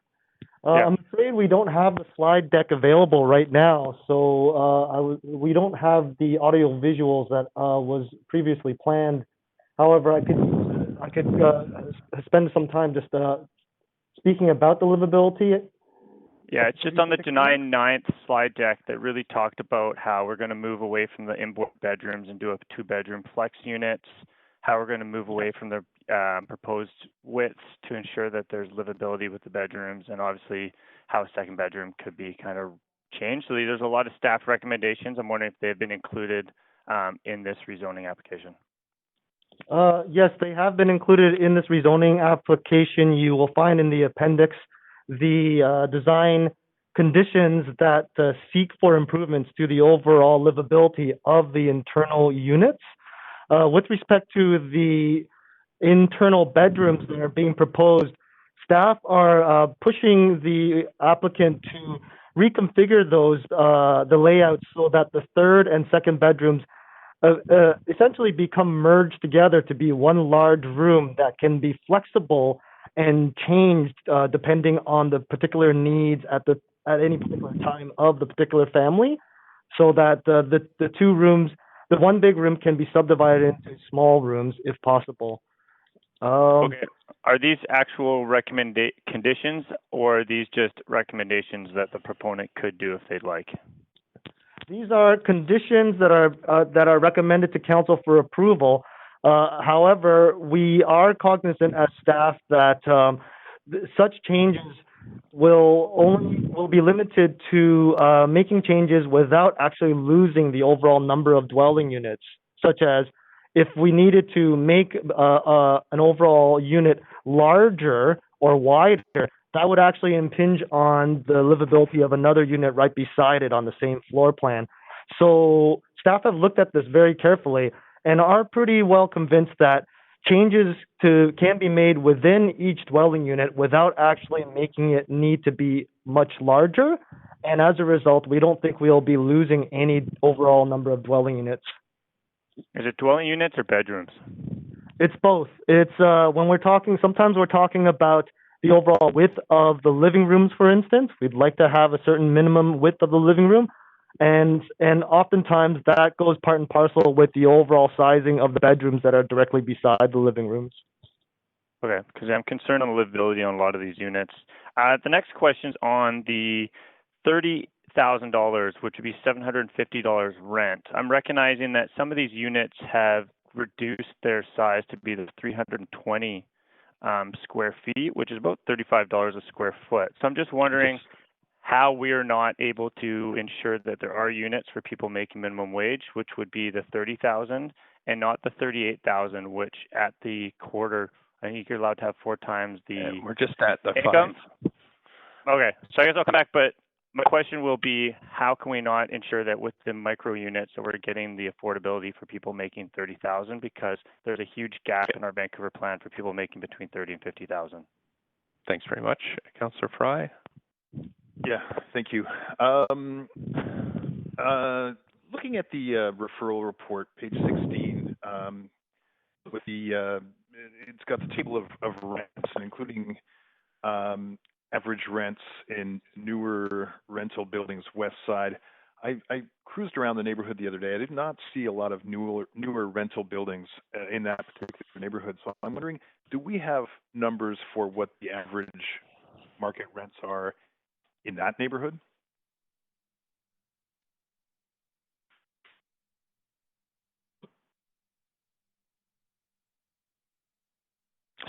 I'm afraid we don't have the slide deck available right now, so we don't have the audio visuals that was previously planned. However, I could spend some time just speaking about the livability. Yeah, it's just on the July 9th slide deck that really talked about how we're going to move away from the inboard bedrooms and do up 2-bedroom flex units, how we're going to move away from the proposed widths to ensure that there's livability with the bedrooms, and obviously how a second bedroom could be kind of changed. So there's a lot of staff recommendations. I'm wondering if they've been included in this rezoning application. Yes, they have been included in this rezoning application. You will find in the appendix the design conditions that seek for improvements to the overall livability of the internal units. With respect to the internal bedrooms that are being proposed, staff are pushing the applicant to reconfigure those, the layouts, so that the third and second bedrooms essentially become merged together to be one large room that can be flexible and changed depending on the particular needs at any particular time of the particular family, so that the two rooms, the one big room, can be subdivided into small rooms if possible. Okay. Are these actual conditions, or are these just recommendations that the proponent could do if they'd like? These are conditions that are recommended to council for approval. However, we are cognizant as staff that such changes will be limited to making changes without actually losing the overall number of dwelling units, such as if we needed to make an overall unit larger or wider, that would actually impinge on the livability of another unit right beside it on the same floor plan. So staff have looked at this very carefully and are pretty well convinced that changes can be made within each dwelling unit without actually making it need to be much larger. And as a result, we don't think we'll be losing any overall number of dwelling units. Is it dwelling units or bedrooms? It's both. It's when we're talking, sometimes we're talking about the overall width of the living rooms, for instance. We'd like to have a certain minimum width of the living room. And oftentimes that goes part and parcel with the overall sizing of the bedrooms that are directly beside the living rooms. Okay, because I'm concerned on the livability on a lot of these units. The next question's on the $30,000, which would be $750 rent. I'm recognizing that some of these units have reduced their size to be the 320 square feet, which is about $35 a square foot. So I'm just wondering how we are not able to ensure that there are units for people making minimum wage, which would be the $30,000, and not the $38,000, which at the quarter, I think you're allowed to have 4 times the we're just at the income. 5. Okay, so I guess I'll come back, but my question will be, how can we not ensure that with the micro units that we're getting the affordability for people making 30,000, because there's a huge gap in our Vancouver plan for people making between 30 and 50,000. Thanks very much. Councillor Fry. Yeah, thank you. Looking at the referral report, page 16, with the, it's got the table of rents, including average rents in newer rental buildings west side. I cruised around the neighborhood the other day. I did not see a lot of newer rental buildings in that particular neighborhood. So I'm wondering, do we have numbers for what the average market rents are in that neighborhood?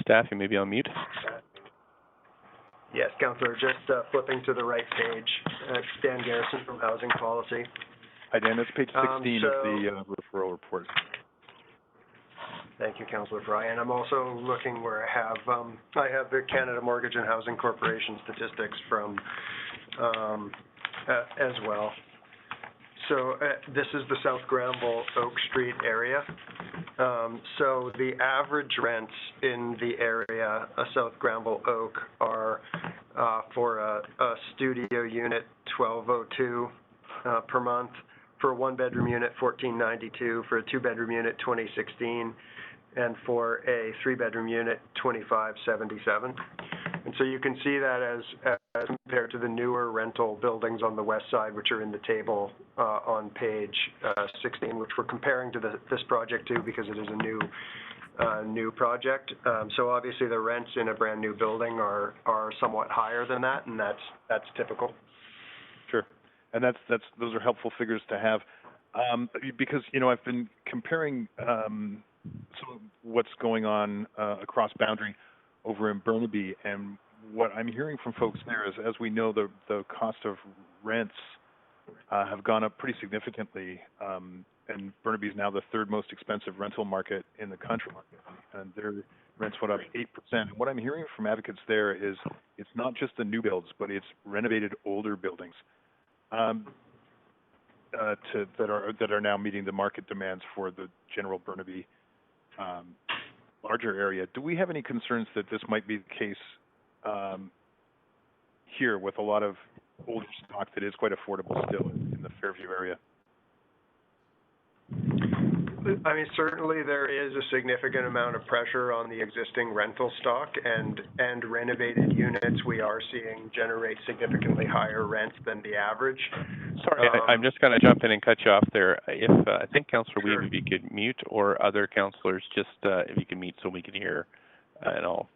Staff, you may be on mute. Yes, Councillor, just flipping to the right page. Dan Garrison from Housing Policy. Hi, Dan. That's page 16 of the referral report. Thank you, Councillor Fry. And I'm also looking where I have the Canada Mortgage and Housing Corporation statistics from as well. So this is the South Granville Oak Street area. So the average rents in the area of South Granville Oak are for a studio unit $1,202 per month, for a one-bedroom unit $1,492, for a two-bedroom unit $2,016, and for a three-bedroom unit $2,577. And so you can see that as compared to the newer rental buildings on the west side, which are in the table on page 16, which we're comparing to this project too, because it is a new project. So obviously the rents in a brand new building are somewhat higher than that, and that's typical. Sure, and those are helpful figures to have, because I've been comparing some of what's going on across boundary over in Burnaby, and what I'm hearing from folks there is, as we know, the cost of rents have gone up pretty significantly, and Burnaby is now the third most expensive rental market in the country, and their rents went up 8%. And what I'm hearing from advocates there is it's not just the new builds, but it's renovated older buildings that are now meeting the market demands for the general Burnaby larger area. Do we have any concerns that this might be the case here with a lot of older stock that is quite affordable still in the Fairview area? I mean, certainly there is a significant amount of pressure on the existing rental stock, and renovated units we are seeing generate significantly higher rents than the average. Sorry, I'm just going to jump in and cut you off there. If I think Councillor Weave, if you could mute, or other councillors, just if you can mute so we can hear, and I'll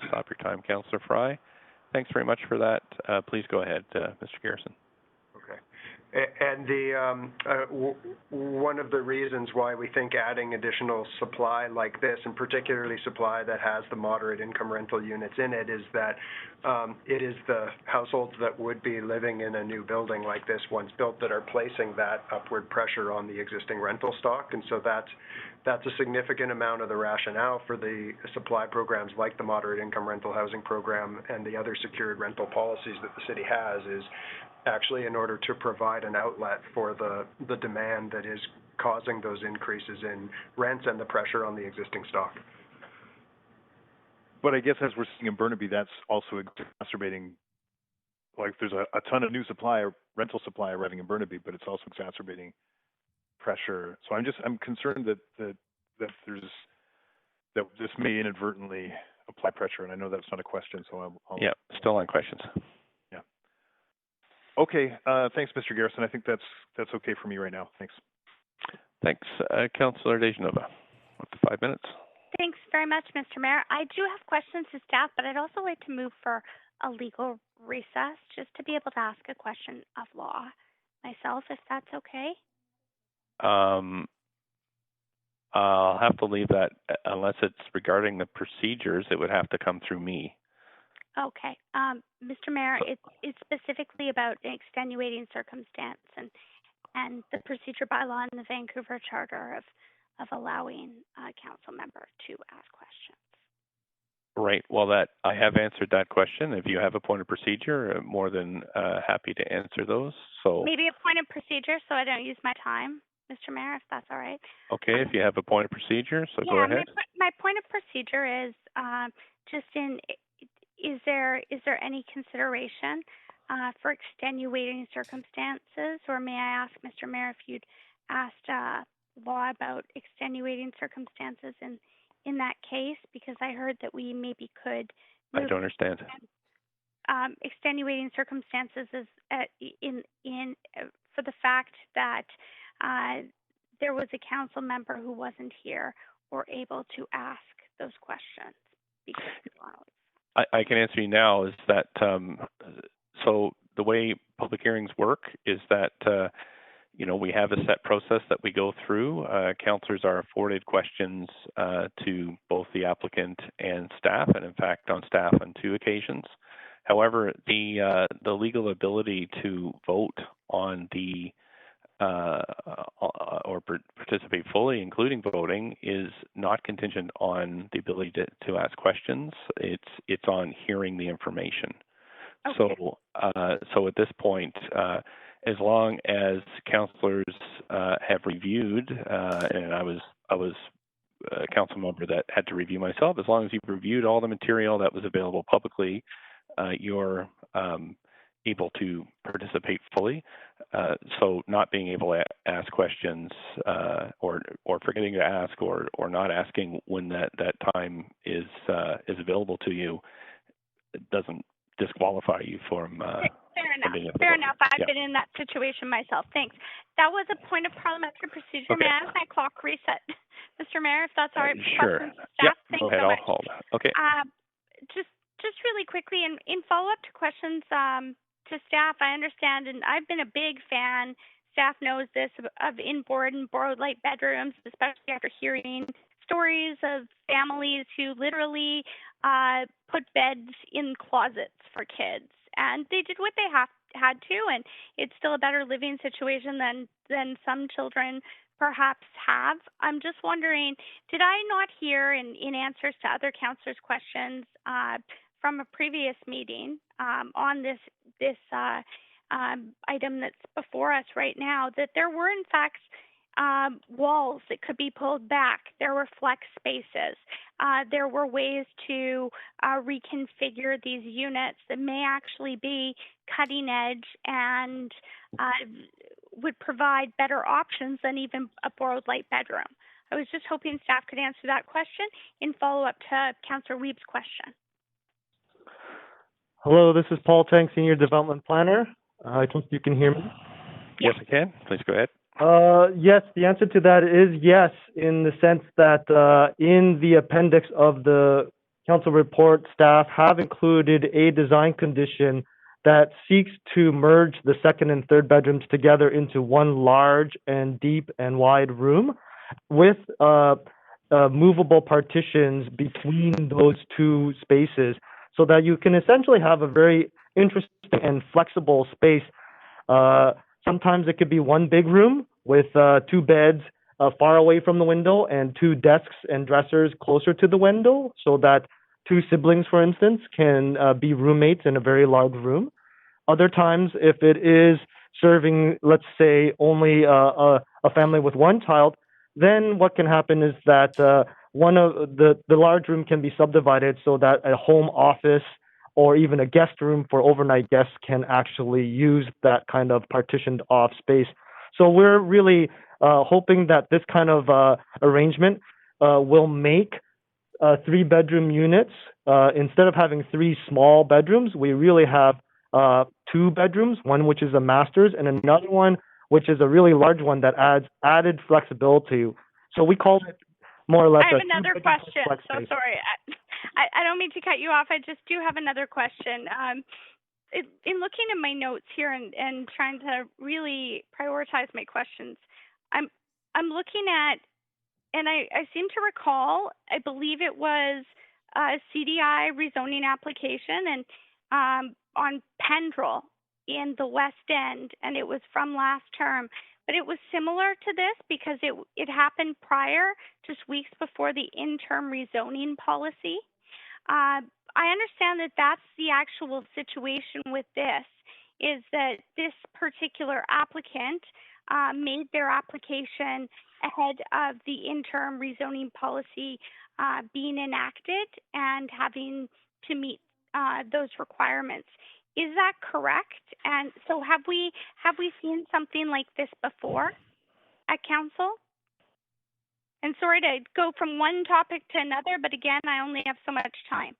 stop your time. Councillor Fry, thanks very much for that. Please go ahead, Mr. Garrison. Okay. And one of the reasons why we think adding additional supply like this, and particularly supply that has the moderate income rental units in it, is that it is the households that would be living in a new building like this once built that are placing that upward pressure on the existing rental stock. And so that's a significant amount of the rationale for the supply programs like the moderate income rental housing program and the other secured rental policies that the city has, is actually in order to provide an outlet for the demand that is causing those increases in rents and the pressure on the existing stock. But I guess as we're seeing in Burnaby, that's also exacerbating, like there's a ton of new supply, rental supply arriving in Burnaby, but it's also exacerbating pressure. So I'm concerned that this may inadvertently apply pressure, and I know that's not a question, so I'll yeah, still on questions. Okay, thanks, Mr. Garrison. I think that's okay for me right now. Thanks. Thanks, Councillor Dejanova. Up to 5 minutes. Thanks very much, Mr. Mayor. I do have questions to staff, but I'd also like to move for a legal recess just to be able to ask a question of law myself, if that's okay. I'll have to leave that, unless it's regarding the procedures, it would have to come through me. Okay. Mr. Mayor, it's specifically about extenuating circumstance and the procedure bylaw in the Vancouver Charter of allowing a council member to ask questions. Right. Well, I have answered that question. If you have a point of procedure, I'm more than happy to answer those. So maybe a point of procedure so I don't use my time, Mr. Mayor, if that's all right. okay, if you have a point of procedure, so go ahead. My point of procedure is just is there any consideration for extenuating circumstances, or may I ask, Mr. Mayor, if you'd asked law about extenuating circumstances in that case, because I heard that we maybe could. I don't understand. Extenuating circumstances is for the fact that there was a council member who wasn't here or able to ask those questions. I can answer you now is that so the way public hearings work is that we have a set process that we go through. Councillors are afforded questions to both the applicant and staff, and in fact on staff on 2 occasions. However, the legal ability to vote on the or participate fully, including voting, is not contingent on the ability to ask questions. It's on hearing the information. Okay. So at this point, as long as councillors have reviewed, and I was a council member that had to review myself, as long as you've reviewed all the material that was available publicly, you're able to participate fully. So not being able to ask questions or forgetting to ask or not asking when that time is available to you doesn't disqualify you from being able to. Fair enough. I've been in that situation myself. Thanks. That was a point of parliamentary procedure. Okay. May I have my clock reset, Mr. Mayor, if that's all right? Sure. Yeah. Go ahead. I'll hold. Okay. Just really quickly, in follow-up to questions to staff, I understand, and I've been a big fan, staff knows this, of in-board and borrowed light bedrooms, especially after hearing stories of families who literally put beds in closets for kids. And they did what they had to, and it's still a better living situation than some children perhaps have. I'm just wondering, did I not hear in answers to other councillors' questions from a previous meeting on this item that's before us right now, that there were in fact walls that could be pulled back. There were flex spaces. There were ways to reconfigure these units that may actually be cutting edge and would provide better options than even a borrowed light bedroom. I was just hoping staff could answer that question in follow-up to Councillor Weeb's question. Hello, this is Paul Tang, Senior Development Planner. I hope you can hear me. Yes, I can. Please go ahead. Yes, the answer to that is yes, in the sense that in the appendix of the council report, staff have included a design condition that seeks to merge the second and third bedrooms together into one large and deep and wide room with movable partitions between those 2 spaces, so that you can essentially have a very interesting and flexible space. Sometimes it could be one big room with 2 beds far away from the window and 2 desks and dressers closer to the window, so that 2 siblings, for instance, can be roommates in a very large room. Other times, if it is serving, let's say, only a family with 1 child, then what can happen is that one of the large room can be subdivided so that a home office or even a guest room for overnight guests can actually use that kind of partitioned off space. So we're really hoping that this kind of arrangement will make 3-bedroom units, instead of having 3 small bedrooms, we really have 2 bedrooms, one which is a master's and another one which is a really large one that adds added flexibility. So we call it more or less. I have another question. So sorry, I don't mean to cut you off. I just do have another question. In looking at my notes here and trying to really prioritize my questions, I'm looking at, and I seem to recall, I believe it was a CDI rezoning application and on Pendrell in the West End, and it was from last term. But it was similar to this because it happened prior, just weeks before the interim rezoning policy. I understand that that's the actual situation with this, is that this particular applicant made their application ahead of the interim rezoning policy being enacted and having to meet those requirements. Is that correct? And so have we seen something like this before at council? And sorry to go from one topic to another, but again, I only have so much time.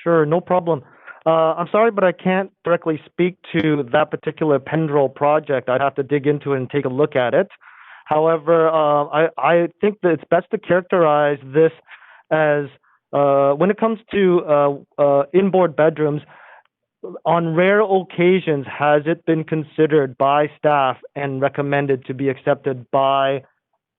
Sure, no problem. I'm sorry, but I can't directly speak to that particular Pendrell project. I'd have to dig into it and take a look at it. However, I think that it's best to characterize this as when it comes to inboard bedrooms, on rare occasions has it been considered by staff and recommended to be accepted by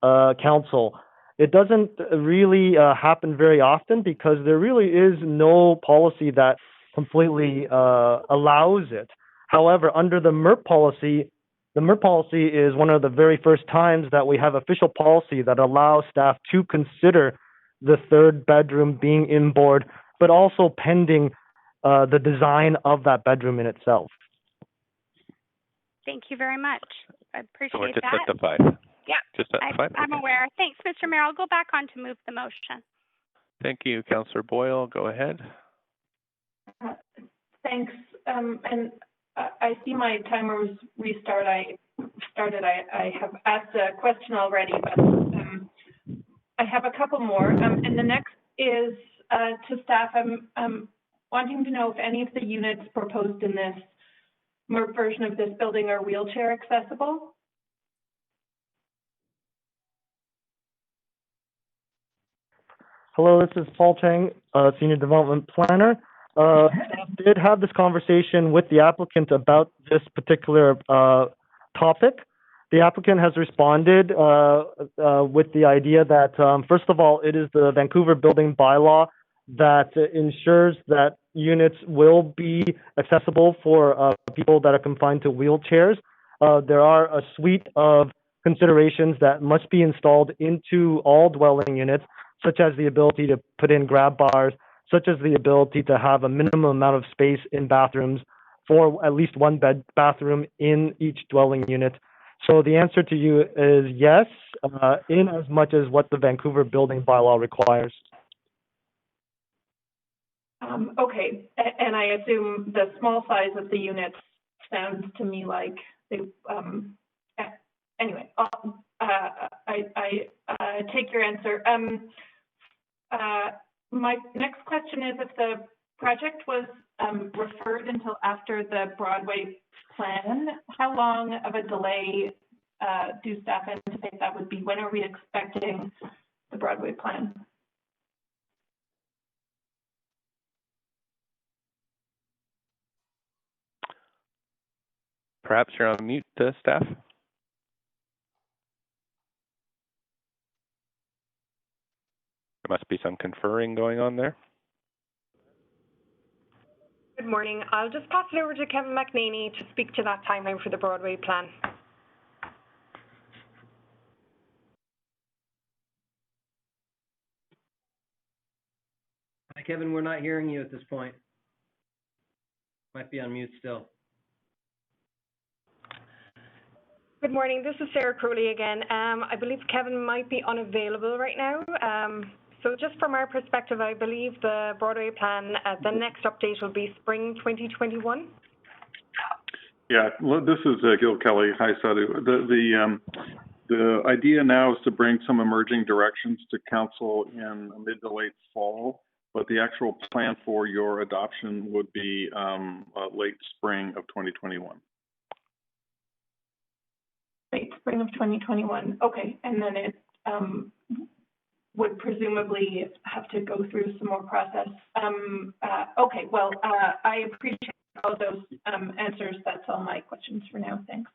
council. It doesn't really happen very often because there really is no policy that completely allows it. However, under the MERP policy is one of the very first times that we have official policy that allows staff to consider the third bedroom being inboard, but also pending the design of that bedroom in itself. Thank you very much. I appreciate So just that. at the 5. Yeah, Just at the 5. I'm aware. Thanks, Mr. Mayor. I'll go back on to move the motion. Thank you, Councillor Boyle. Go ahead. Thanks. And I see my timer was restart. I have asked a question already, but I have a couple more. And the next is to staff. I'm wanting to know if any of the units proposed in this MERP version of this building are wheelchair accessible. Hello, this is Paul Chang, Senior Development Planner. Did have this conversation with the applicant about this particular topic. The applicant has responded with the idea that, first of all, it is the Vancouver Building Bylaw that ensures that units will be accessible for people that are confined to wheelchairs. There are a suite of considerations that must be installed into all dwelling units, such as the ability to put in grab bars, such as the ability to have a minimum amount of space in bathrooms for at least one bathroom in each dwelling unit. So the answer to you is yes, in as much as what the Vancouver Building Bylaw requires. Okay, and I assume the small size of the units sounds to me like they, anyway, I take your answer. My next question is, if the project was referred until after the Broadway plan, how long of a delay do staff anticipate that would be? When are we expecting the Broadway plan? Perhaps you're on mute, staff. There must be some conferring going on there. Good morning. I'll just pass it over to Kevin McNaney to speak to that timeline for the Broadway plan. Hi, Kevin. We're not hearing you at this point. Might be on mute still. Good morning. This is Sarah Crowley again. I believe Kevin might be unavailable right now. So just from our perspective, I believe the Broadway plan, the next update will be spring 2021. Yeah, this is Gil Kelly. Hi, Sadhu. The idea now is to bring some emerging directions to council in mid to late fall, but the actual plan for your adoption would be late spring of 2021. Late spring of 2021. Okay, and then it would presumably have to go through some more process. Okay, well, I appreciate all those answers. That's all my questions for now. Thanks.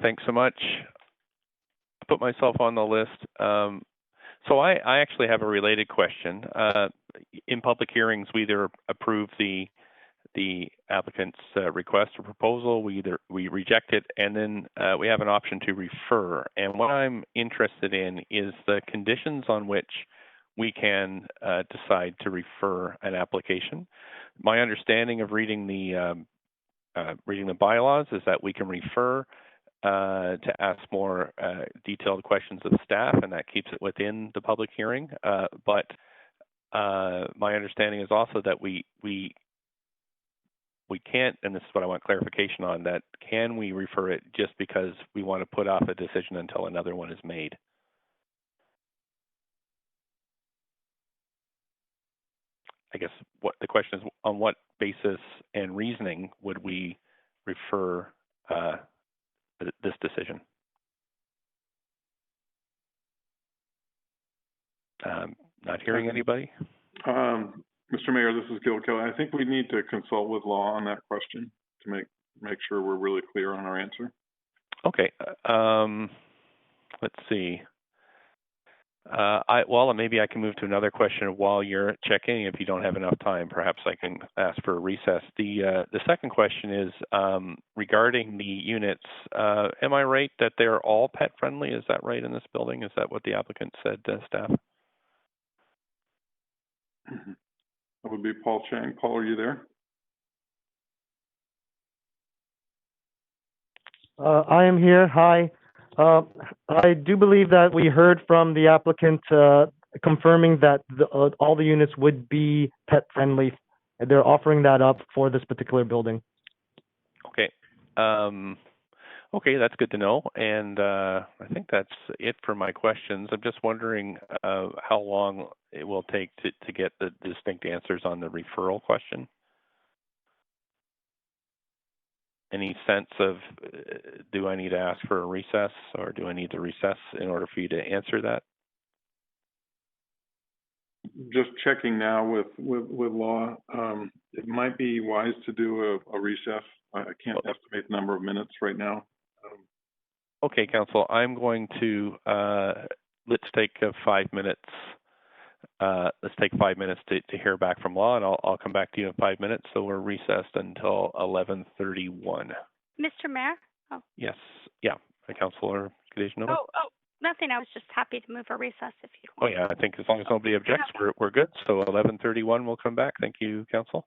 Thanks so much. I put myself on the list. So I actually have a related question. In public hearings, we either approve the applicant's request or proposal, we reject it, and then we have an option to refer. And what I'm interested in is the conditions on which we can decide to refer an application. My understanding of reading the bylaws is that we can refer to ask more detailed questions of staff, and that keeps it within the public hearing. But my understanding is also that we can't, and this is what I want clarification on, that can we refer it just because we want to put off a decision until another one is made? I guess what the question is, on what basis and reasoning would we refer this decision? Not hearing anybody? Mr. Mayor, this is Gil Kelly. I think we need to consult with law on that question to make sure we're really clear on our answer. Okay. Let's see. Maybe I can move to another question while you're checking. If you don't have enough time, perhaps I can ask for a recess. The second question is regarding the units. Am I right that they're all pet friendly? Is that right in this building? Is that what the applicant said to staff? That would be Paul Chang. Paul, are you there? I am here. Hi. I do believe that we heard from the applicant confirming that all the units would be pet friendly. They're offering that up for this particular building. Okay. Okay, that's good to know. And I think that's it for my questions. I'm just wondering how long it will take to get the distinct answers on the referral question. Any sense of, do I need to ask for a recess, or do I need to recess in order for you to answer that? Just checking now with law. It might be wise to do a recess. I can't estimate the number of minutes right now. Okay, Council, I'm going to, let's take 5 minutes. Let's take 5 minutes to hear back from law, and I'll come back to you in 5 minutes. So we're recessed until 11:31. Mr. Mayor? Oh. Yes. Yeah. Councilor Kadejnova? Oh, nothing. I was just happy to move a recess if you want. Oh, yeah. I think as long as nobody objects, we're good. So 11:31 will come back. Thank you, Council.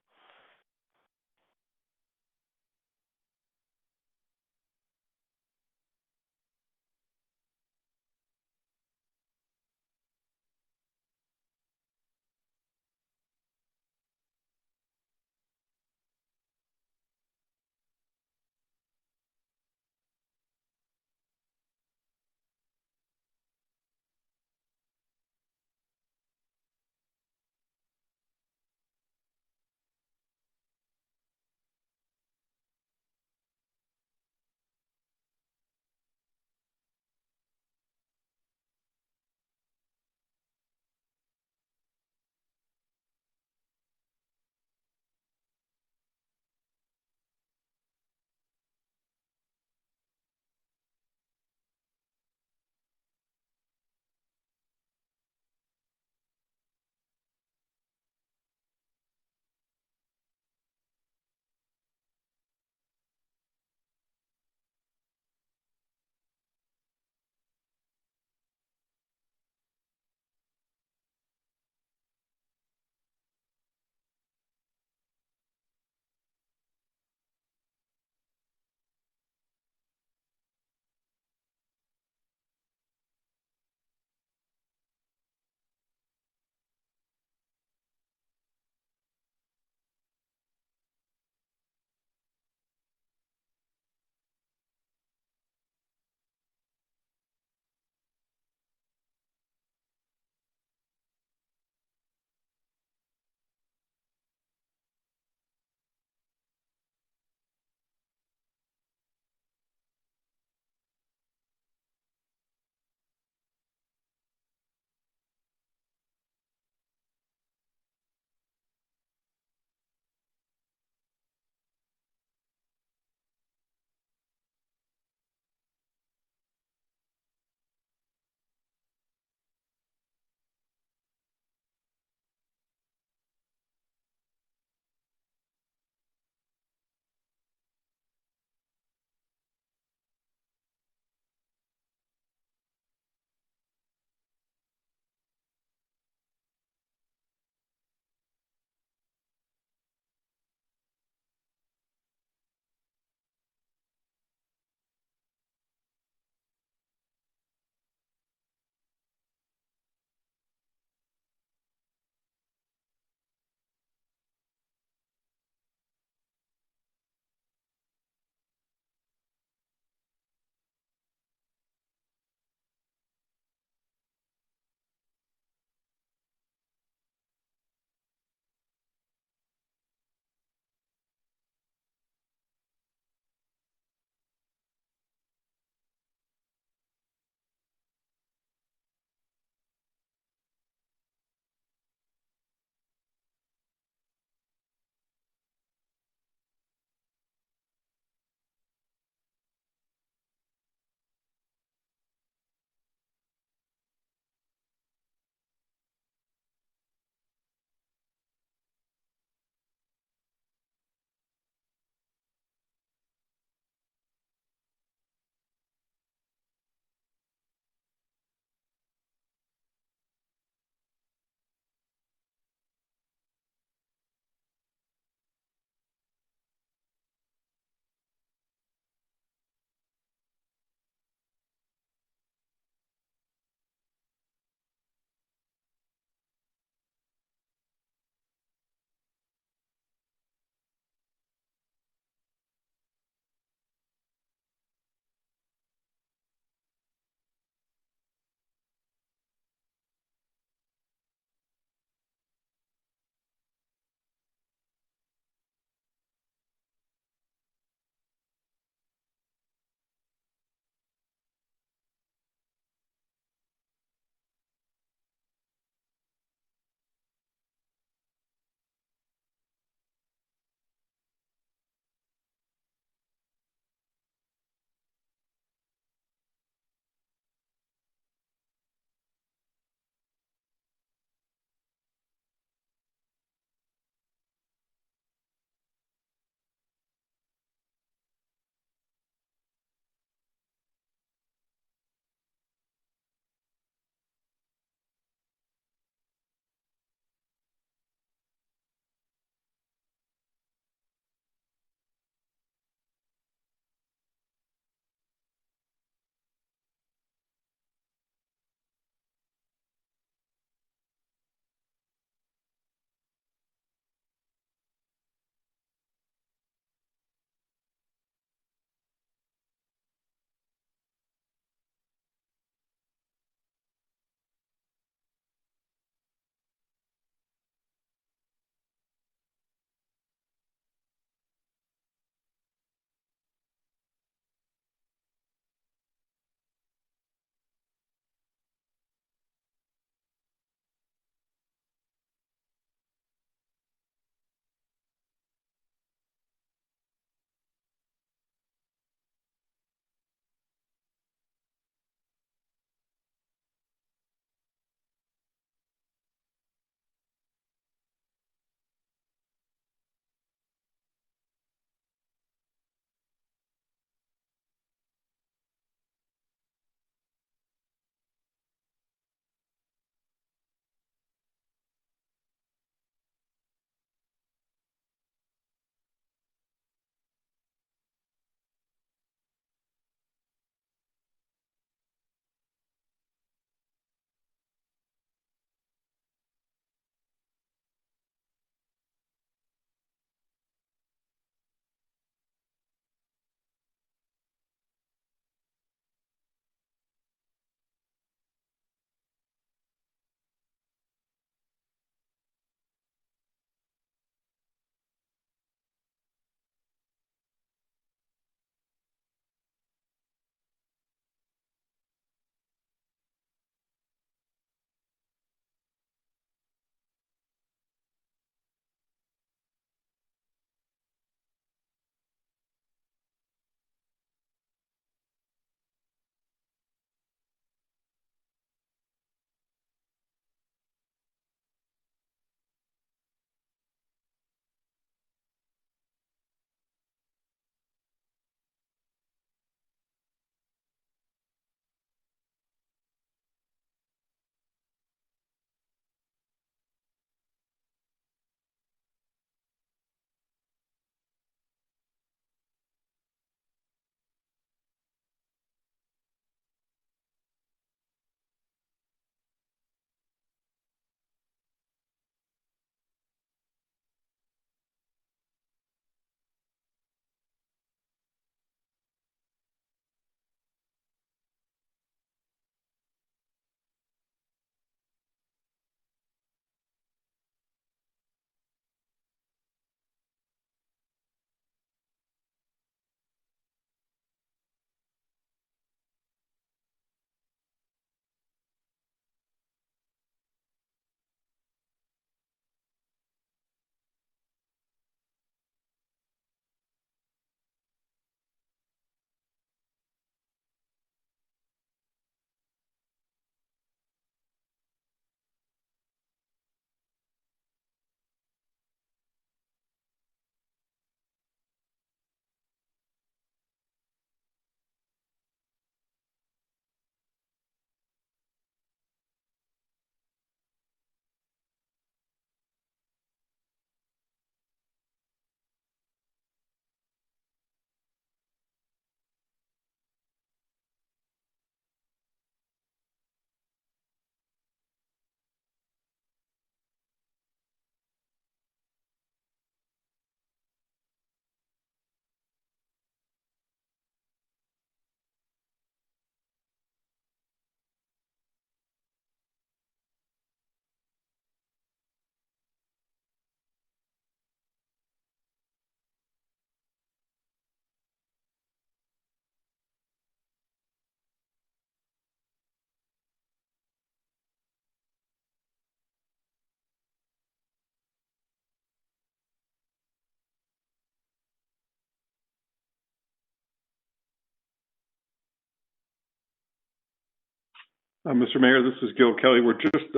Mr. Mayor, this is Gil Kelly. We're just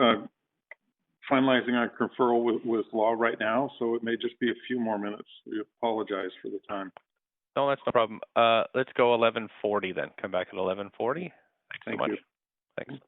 finalizing our conferral with law right now, so it may just be a few more minutes. We apologize for the time. No, that's no problem. Let's go 11:40 then. Come back at 11:40. Thanks so much. Thanks.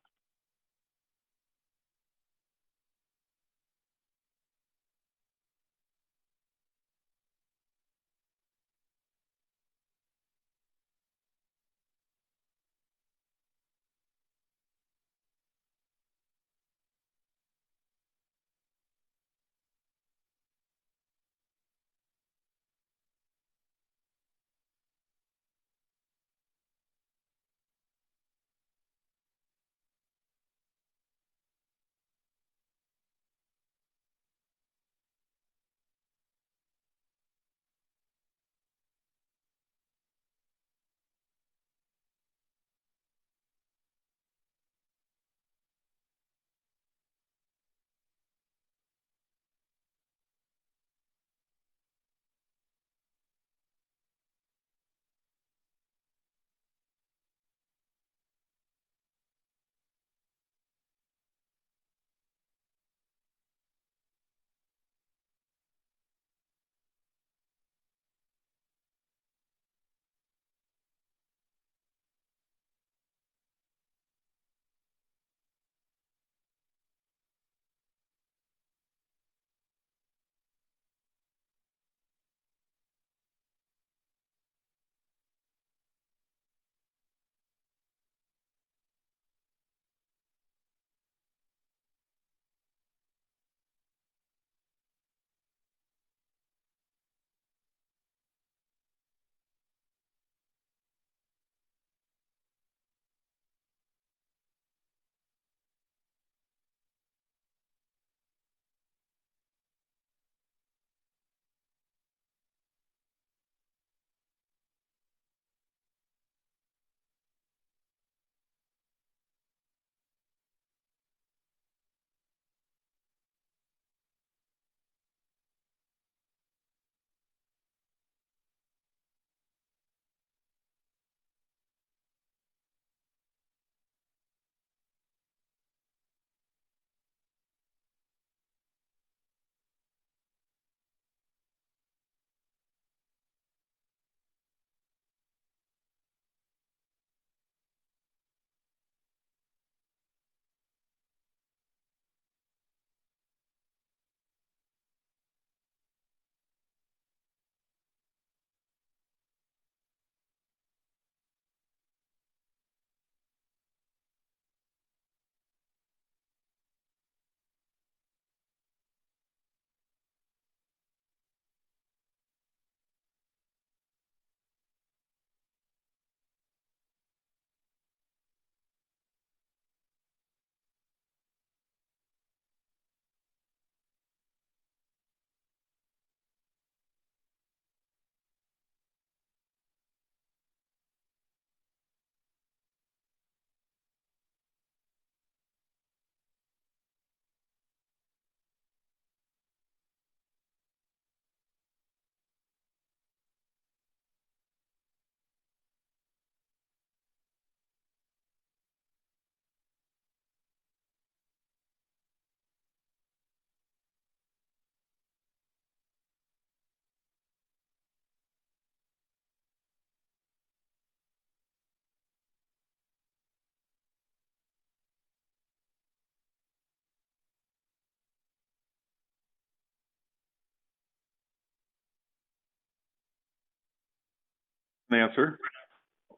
Answer.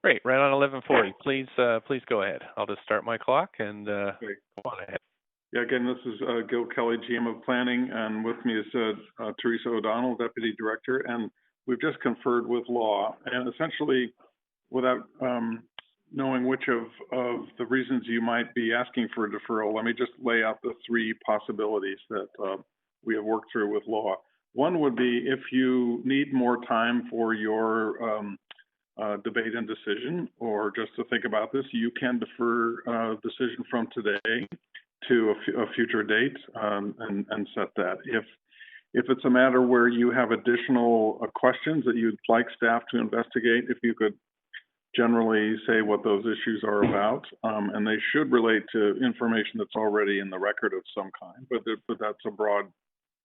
Great. Right on 11:40. Please go ahead. I'll just start my clock and go on ahead. Yeah, again, this is Gil Kelly, GM of Planning, and with me is Teresa O'Donnell, Deputy Director, and we've just conferred with law. And essentially, without knowing which of the reasons you might be asking for a deferral, let me just lay out the three possibilities that we have worked through with law. One would be if you need more time for your debate and decision, or just to think about this, you can defer decision from today to a future date and set that. If it's a matter where you have additional questions that you'd like staff to investigate, if you could generally say what those issues are about, and they should relate to information that's already in the record of some kind, but that's a broad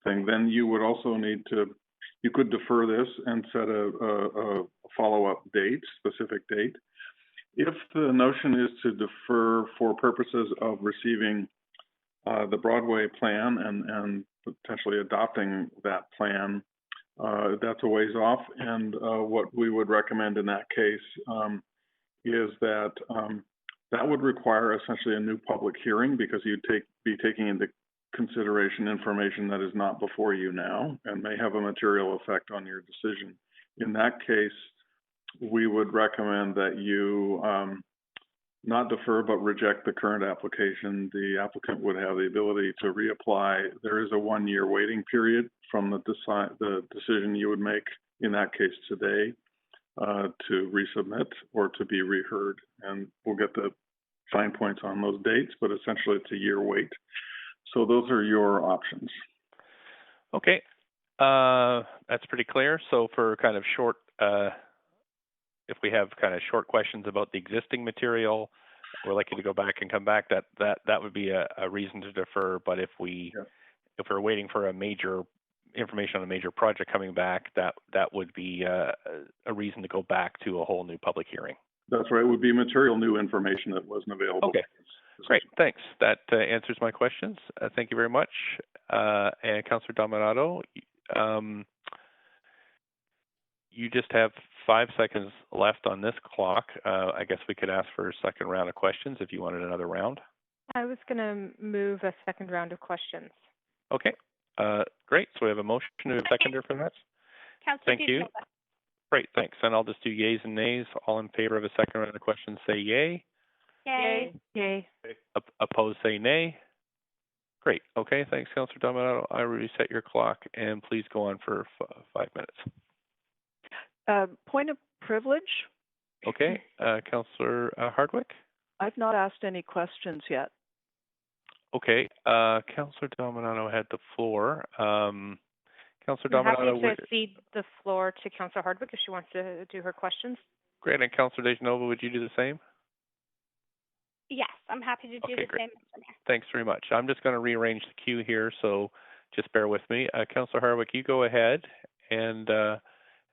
thing. Then you would also need to, you could defer this and set a follow-up date, specific date. If the notion is to defer for purposes of receiving the Broadway plan and potentially adopting that plan, that's a ways off. And what we would recommend in that case is that that would require essentially a new public hearing, because you'd be taking into consideration information that is not before you now and may have a material effect on your decision. In that case, we would recommend that you not defer but reject the current application. The applicant would have the ability to reapply. There is a 1-year waiting period from the decision you would make in that case today to resubmit or to be reheard. And we'll get the fine points on those dates, but essentially it's a year wait. So those are your options. Okay, that's pretty clear. So for kind of short, if we have kind of short questions about the existing material, we're likely to go back and come back. That would be a reason to defer. But if we're waiting for a major information on a major project coming back, that would be a reason to go back to a whole new public hearing. That's right. It would be material new information that wasn't available. Okay. Great, thanks. That answers my questions. Thank you very much. And Councillor Dominato, you just have 5 seconds left on this clock. I guess we could ask for a second round of questions if you wanted another round. I was going to move a second round of questions. Okay, great. So we have a motion to a seconder for that. Councillor Thank you. Nova. Great, thanks. And I'll just do yays and nays. All in favor of a second round of questions, say yay. Yay. Yay. Opposed, say nay. Great. Okay, thanks, Councillor Dominato. I reset your clock, and please go on for 5 minutes. Point of privilege. Okay, Councillor Hardwick. I've not asked any questions yet. Okay, Councillor Dominato had the floor. Councillor Dominato, I'm happy to cede the floor to Councillor Hardwick if she wants to do her questions. Great, and Councillor Dejanova, would you do the same? Yes, I'm happy to do the great. same. Thanks very much. I'm just going to rearrange the queue here, so just bear with me. Councillor Hardwick, you go ahead, and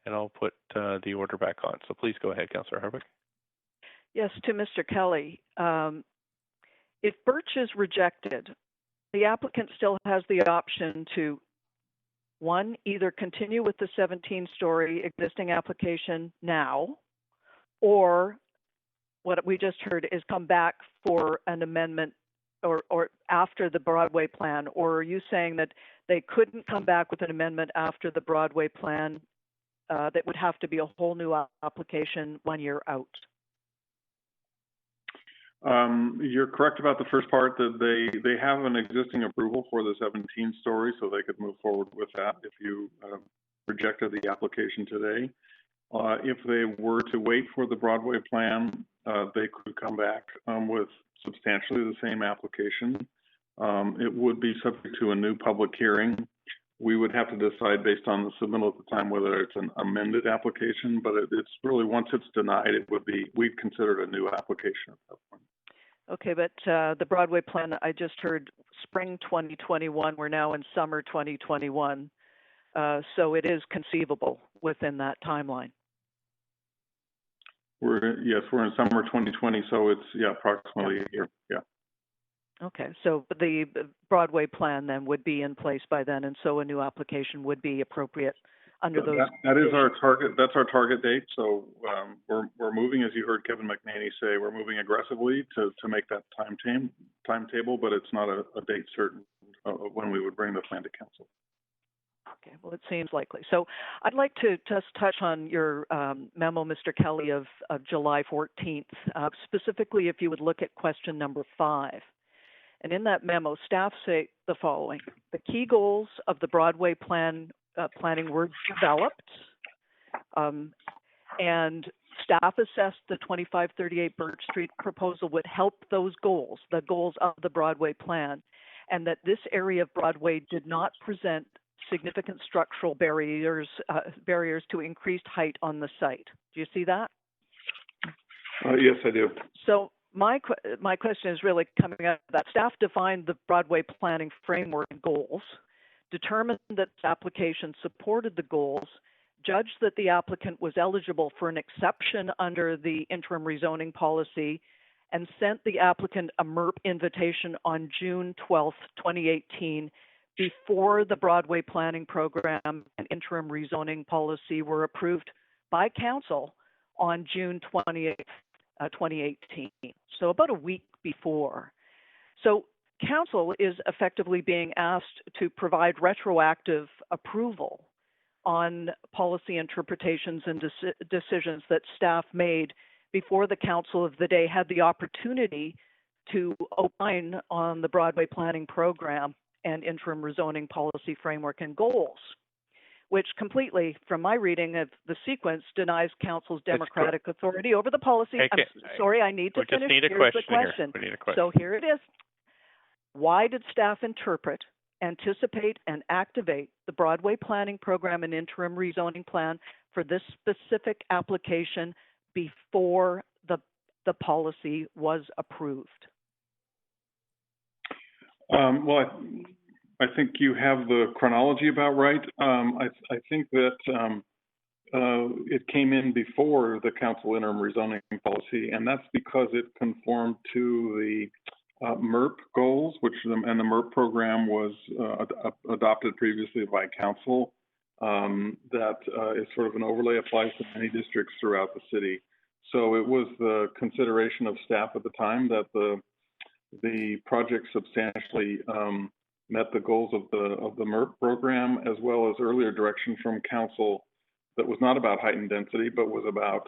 I'll put the order back on. So please go ahead, Councillor Hardwick. Yes, to Mr. Kelly. If Birch is rejected, the applicant still has the option to, one, either continue with the 17-story existing application now, or what we just heard is come back for an amendment or after the Broadway plan. Or are you saying that they couldn't come back with an amendment after the Broadway plan? That would have to be a whole new application 1 year out. You're correct about the first part, that they have an existing approval for the 17-story, so they could move forward with that if you rejected the application today. If they were to wait for the Broadway plan, they could come back with substantially the same application. It would be subject to a new public hearing. We would have to decide based on the submittal at the time whether it's an amended application, but it's really, once it's denied, it would be, we'd consider it a new application at that point. Okay, but the Broadway plan, I just heard spring 2021. We're now in summer 2021. So it is conceivable within that timeline. Yes, we're in summer 2020, so it's, approximately a year, Okay, so the Broadway plan then would be in place by then, and so a new application would be appropriate under those. That is our target. That's our target date. So we're moving, as you heard Kevin McNaney say, we're moving aggressively to make that timetable, but it's not a date certain when we would bring the plan to council. Okay, well, it seems likely. So I'd like to just touch on your memo, Mr. Kelly, of July 14th, specifically if you would look at question number 5. And in that memo, staff say the following: the key goals of the Broadway planning were developed, and staff assessed the 2538 Birch Street proposal would help those goals, the goals of the Broadway plan, and that this area of Broadway did not present significant structural barriers to increased height on the site. Do you see that? Yes, I do. So my question is really coming out of that. Staff defined the Broadway planning framework and goals, determined that the application supported the goals, judged that the applicant was eligible for an exception under the interim rezoning policy, and sent the applicant a MERP invitation on June 12th, 2018, before the Broadway planning program and interim rezoning policy were approved by council on June 28th, 2018. So about a week before. So council is effectively being asked to provide retroactive approval on policy interpretations and decisions that staff made before the council of the day had the opportunity to opine on the Broadway planning program and interim rezoning policy framework and goals, which completely, from my reading of the sequence, denies council's democratic authority over the policy. Okay. I'm sorry, I need to finish. Here's the question. We need a question. So here it is. Why did staff interpret, anticipate, and activate the Broadway planning program and interim rezoning plan for this specific application before the policy was approved? Well, I think you have the chronology about right. I think that it came in before the council interim rezoning policy, and that's because it conformed to the MERP goals, and the MERP program was adopted previously by council. That is sort of an overlay, applies to many districts throughout the city. So it was the consideration of staff at the time that the project substantially met the goals of the MERP program, as well as earlier direction from council that was not about heightened density, but was about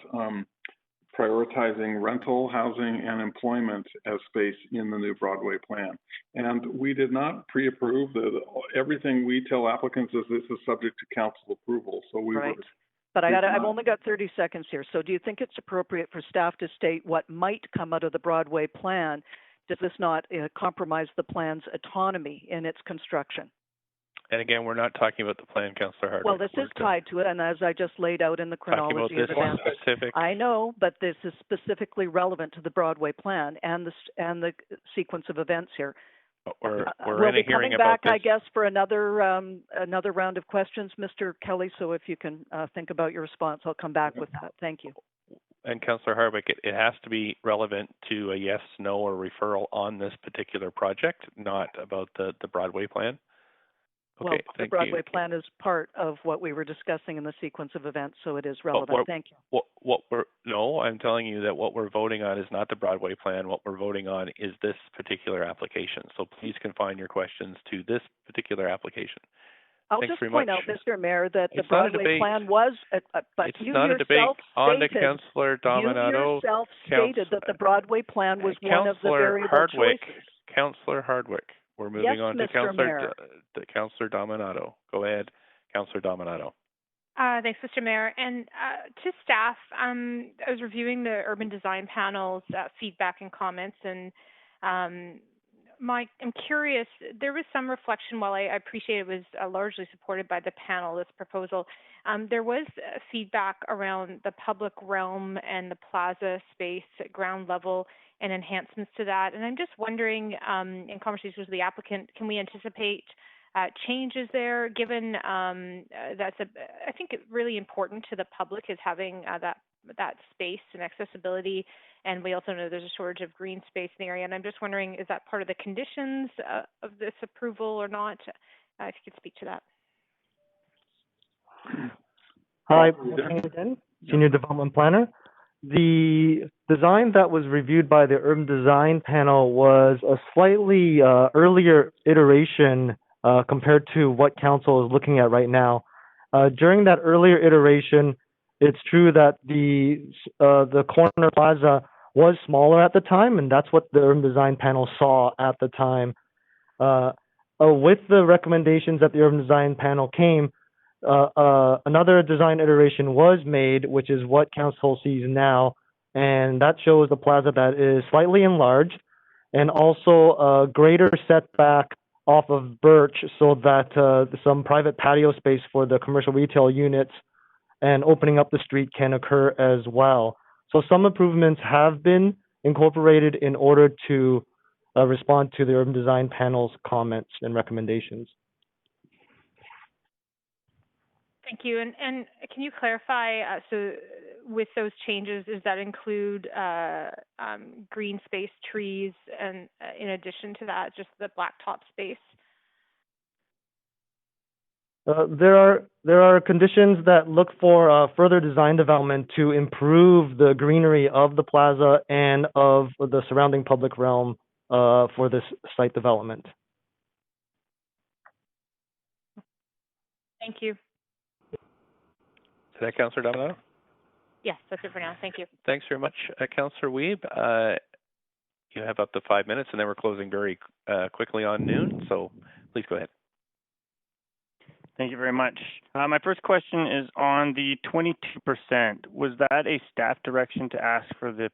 prioritizing rental, housing, and employment as space in the new Broadway plan. And we did not pre-approve. Everything we tell applicants is this is subject to council approval. So we right. were. But I've only got 30 seconds here. So do you think it's appropriate for staff to state what might come out of the Broadway plan? Does this not compromise the plan's autonomy in its construction? And again, we're not talking about the plan, Councillor Hardwick. Well, this is tied to it, and as I just laid out in the chronology of events, I know, but this is specifically relevant to the Broadway plan and the sequence of events here. We're we'll in a be hearing coming about back, I this. guess, for another round of questions, Mr. Kelly. So if you can think about your response, I'll come back with that. Thank you. And Councillor Hardwick, it has to be relevant to a yes, no, or referral on this particular project, not about the Broadway plan. Okay, well, the Broadway you. plan is part of what we were discussing in the sequence of events, so it is relevant. Thank you. No, I'm telling you that what we're voting on is not the Broadway plan. What we're voting on is this particular application. So please confine your questions to this particular application. I'll Thanks just very point much. out, Mr. Mayor, that It's the Broadway plan was, but it's you not yourself a debate on the stated, Councillor Dominato. You yourself stated that the Broadway plan was one of the variable Hardwick, choices. Councillor Hardwick. We're moving on to Councillor Dominato. Go ahead, Councillor Dominato. Thanks, Mr. Mayor. And to staff, I was reviewing the urban design panel's feedback and comments, and I'm curious, there was some reflection, while I appreciate it was largely supported by the panel, this proposal, there was feedback around the public realm and the plaza space at ground level and enhancements to that. And I'm just wondering, in conversations with the applicant, can we anticipate changes there, given that's I think it's really important to the public is having that space and accessibility, and we also know there's a shortage of green space in the area, and I'm just wondering, is that part of the conditions of this approval or not? If you could speak to that. Hi, again, Senior Development Planner. The design that was reviewed by the Urban Design Panel was a slightly earlier iteration compared to what Council is looking at right now. During that earlier iteration, it's true that the corner plaza was smaller at the time, and that's what the Urban Design Panel saw at the time. With the recommendations that the Urban Design Panel came, another design iteration was made, which is what Council sees now, and that shows the plaza that is slightly enlarged and also a greater setback off of Birch so that some private patio space for the commercial retail units and opening up the street can occur as well. So some improvements have been incorporated in order to respond to the urban design panel's comments and recommendations. Thank you. And can you clarify, so with those changes, does that include green space, trees, and in addition to that, just the blacktop space? There are conditions that look for further design development to improve the greenery of the plaza and of the surrounding public realm for this site development. Thank you. Is that Councillor Domino? Yes, that's it for now. Thank you. Thanks very much, Councillor Weeb. You have up to 5 minutes, and then we're closing very quickly on noon, so please go ahead. Thank you very much. My first question is on the 22%. Was that a staff direction to ask for the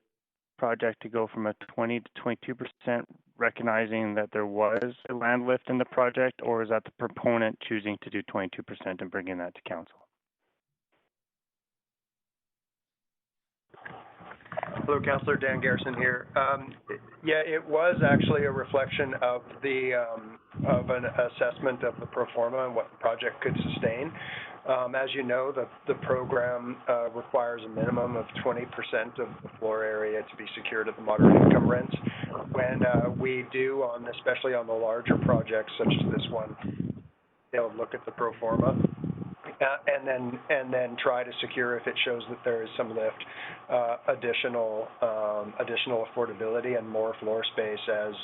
project to go from a 20 to 22%, recognizing that there was a land lift in the project, or is that the proponent choosing to do 22% and bringing that to council? Hello, Councillor Dan Garrison here. Yeah, it was actually a reflection of the of an assessment of the pro forma and what the project could sustain. As you know, the program requires a minimum of 20% of the floor area to be secured at the moderate income rents. When we do, especially on the larger projects such as this one, they'll look at the pro forma and then try to secure, if it shows that there is some lift, additional affordability and more floor space as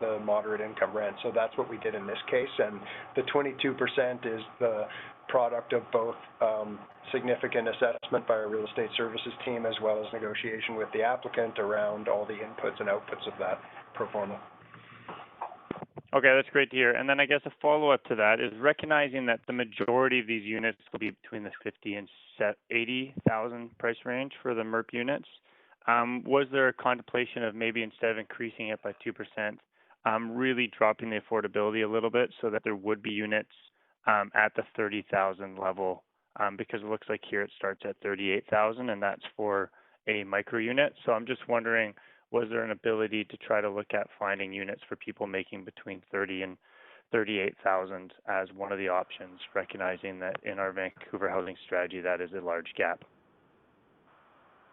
the moderate income rent. So that's what we did in this case, and the 22% is the product of both significant assessment by our real estate services team as well as negotiation with the applicant around all the inputs and outputs of that pro forma. Okay, that's great to hear. And then I guess a follow-up to that is recognizing that the majority of these units will be between the 50 and 80,000 price range for the MERP units. Was there a contemplation of maybe instead of increasing it by 2%, really dropping the affordability a little bit so that there would be units at the 30,000 level? Because it looks like here it starts at 38,000, and that's for a micro unit. So I'm just wondering, was there an ability to try to look at finding units for people making between 30 and 38,000 as one of the options, recognizing that in our Vancouver housing strategy, that is a large gap?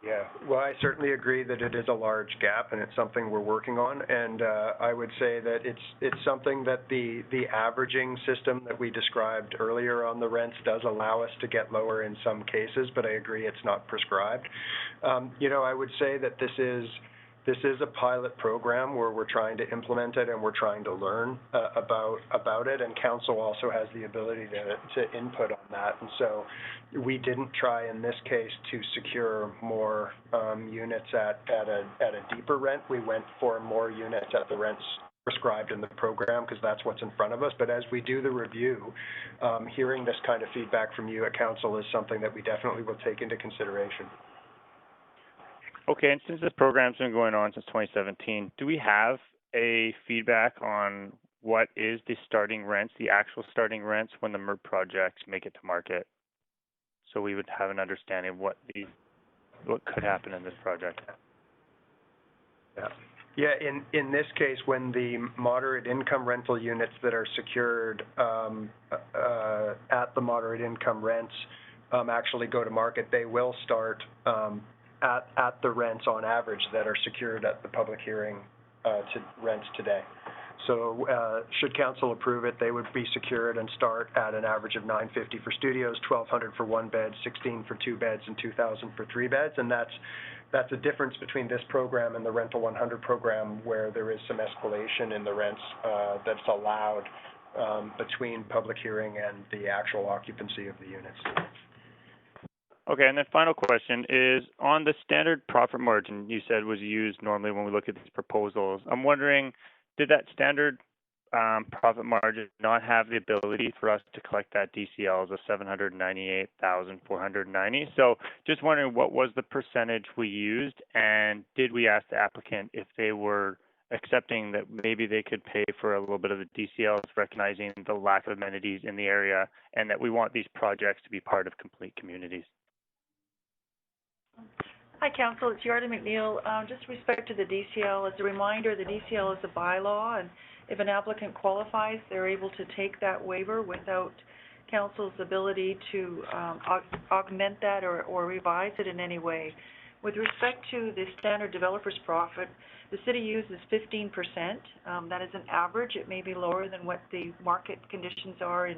Yeah, well, I certainly agree that it is a large gap, and it's something we're working on. And I would say that it's something that the averaging system that we described earlier on the rents does allow us to get lower in some cases, but I agree it's not prescribed. I would say that this is a pilot program where we're trying to implement it and we're trying to learn about it, and council also has the ability to input on that. And so we didn't try in this case to secure more units at a deeper rent. We went for more units at the rents prescribed in the program because that's what's in front of us. But as we do the review, hearing this kind of feedback from you at council is something that we definitely will take into consideration. Okay, and since this program's been going on since 2017, do we have a feedback on what is the starting rents, the actual starting rents when the MERP projects make it to market? So we would have an understanding of what could happen in this project. Yeah. In this case, when the moderate income rental units that are secured at the moderate income rents actually go to market, they will start at the rents on average that are secured at the public hearing to rents today. So should council approve it, they would be secured and start at an average of $950 for studios, $1,200 for one bed, $1,600 for two beds, and $2,000 for three beds. And that's a difference between this program and the Rental 100 program, where there is some escalation in the rents that's allowed between public hearing and the actual occupancy of the units. Okay, and then final question is on the standard profit margin you said was used normally when we look at these proposals. I'm wondering, did that standard profit margin not have the ability for us to collect that DCLs of $798,490? So just wondering, what was the percentage we used, and did we ask the applicant if they were accepting that maybe they could pay for a little bit of the DCLs, recognizing the lack of amenities in the area and that we want these projects to be part of complete communities? Hi, Council. It's Yarda McNeil. Just with respect to the DCL, as a reminder, the DCL is a bylaw, and if an applicant qualifies, they're able to take that waiver without Council's ability to augment that or revise it in any way. With respect to the standard developer's profit, the city uses 15%. That is an average. It may be lower than what the market conditions are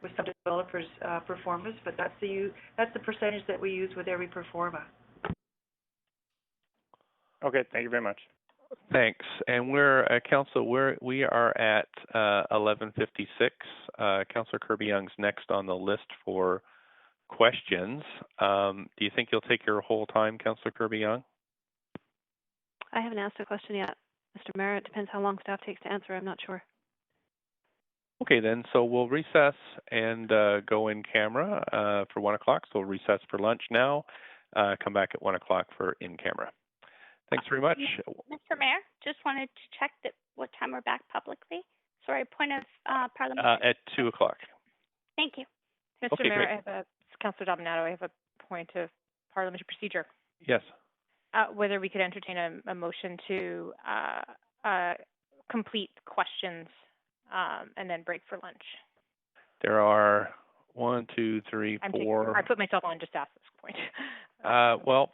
with some developers' performance, but that's the percentage that we use with every performa. Okay, thank you very much. Thanks. And we're Council. We are at 11:56. Councillor Kirby-Young's next on the list for questions. Do you think you'll take your whole time, Councillor Kirby-Young? I haven't asked a question yet, Mr. Mayor. It depends how long staff takes to answer. I'm not sure. Okay, then. So we'll recess and go in camera for 1 o'clock. So we'll recess for lunch now. Come back at 1 o'clock for in camera. Thanks very much. Mr. Mayor, just wanted to check that what time we're back publicly. Sorry, point of Parliament. At 2 o'clock. Thank you. Mr. Okay, Mayor, great. I have Councillor Dominato, I have a point of parliamentary procedure. Yes. Whether we could entertain a motion to complete questions and then break for lunch. There are 1, 2, 3, 4. I put myself on just to ask this point. Well,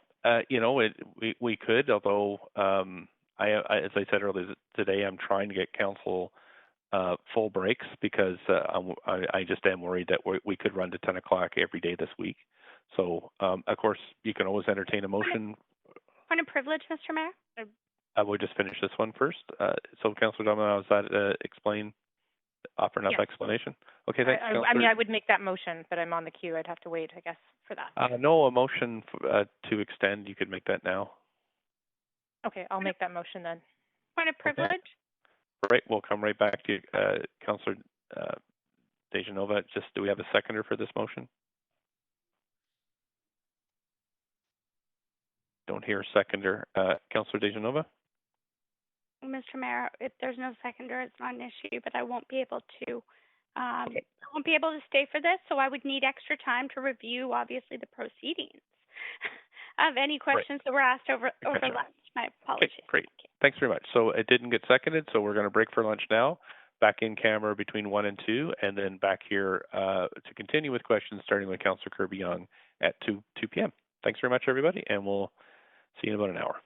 we could, although as I said earlier today, I'm trying to get council full breaks because I just am worried that we could run to 10 o'clock every day this week. So, of course, you can always entertain a motion. Point of privilege, Mr. Mayor. I will just finish this one first. So, Councillor Domino, does that offer enough explanation? Okay, thanks. I mean, I would make that motion, but I'm on the queue. I'd have to wait, I guess, for that. No, a motion to extend. You could make that now. Okay, I'll make that motion then. Point of privilege. Okay. Right, we'll come right back to you, Councillor Dejanova. Just, do we have a seconder for this motion? Don't hear a seconder. Councillor Dejanova? Mr. Mayor, if there's no seconder, it's not an issue, but I won't be able to I won't be able to stay for this, so I would need extra time to review, obviously, the proceedings of any questions that were asked over lunch. My apologies. Okay, great. Thanks very much. So it didn't get seconded, so we're going to break for lunch now. Back in camera between 1 and 2, and then back here to continue with questions, starting with Councillor Kirby-Young at 2 p.m. Thanks very much, everybody, and we'll see you in about an hour.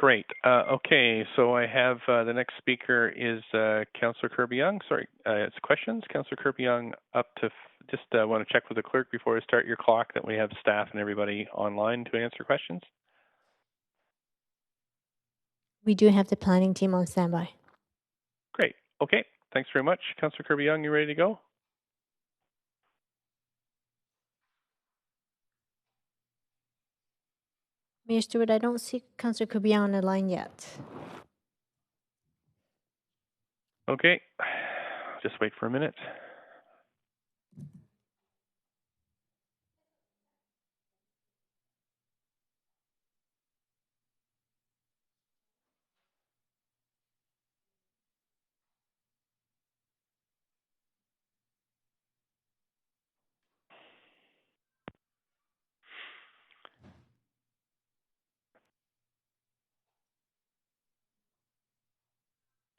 Great. Okay, so I have the next speaker is Councillor Kirby-Yung. Sorry, it's questions. Councillor Kirby-Yung, up to just want to check with the clerk before I start your clock that we have staff and everybody online to answer questions. We do have the planning team on standby. Great. Okay. Thanks very much. Councillor Kirby-Yung, you ready to go? Mayor Stewart, I don't see Councillor Kirby-Yung on the line yet. Okay. Just wait for a minute.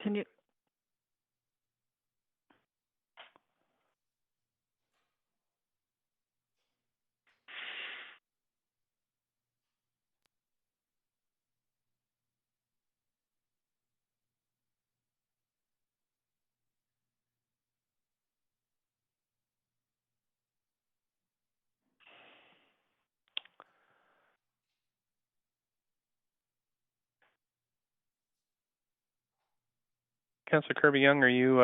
Can you? Councillor Kirby-Yung, are you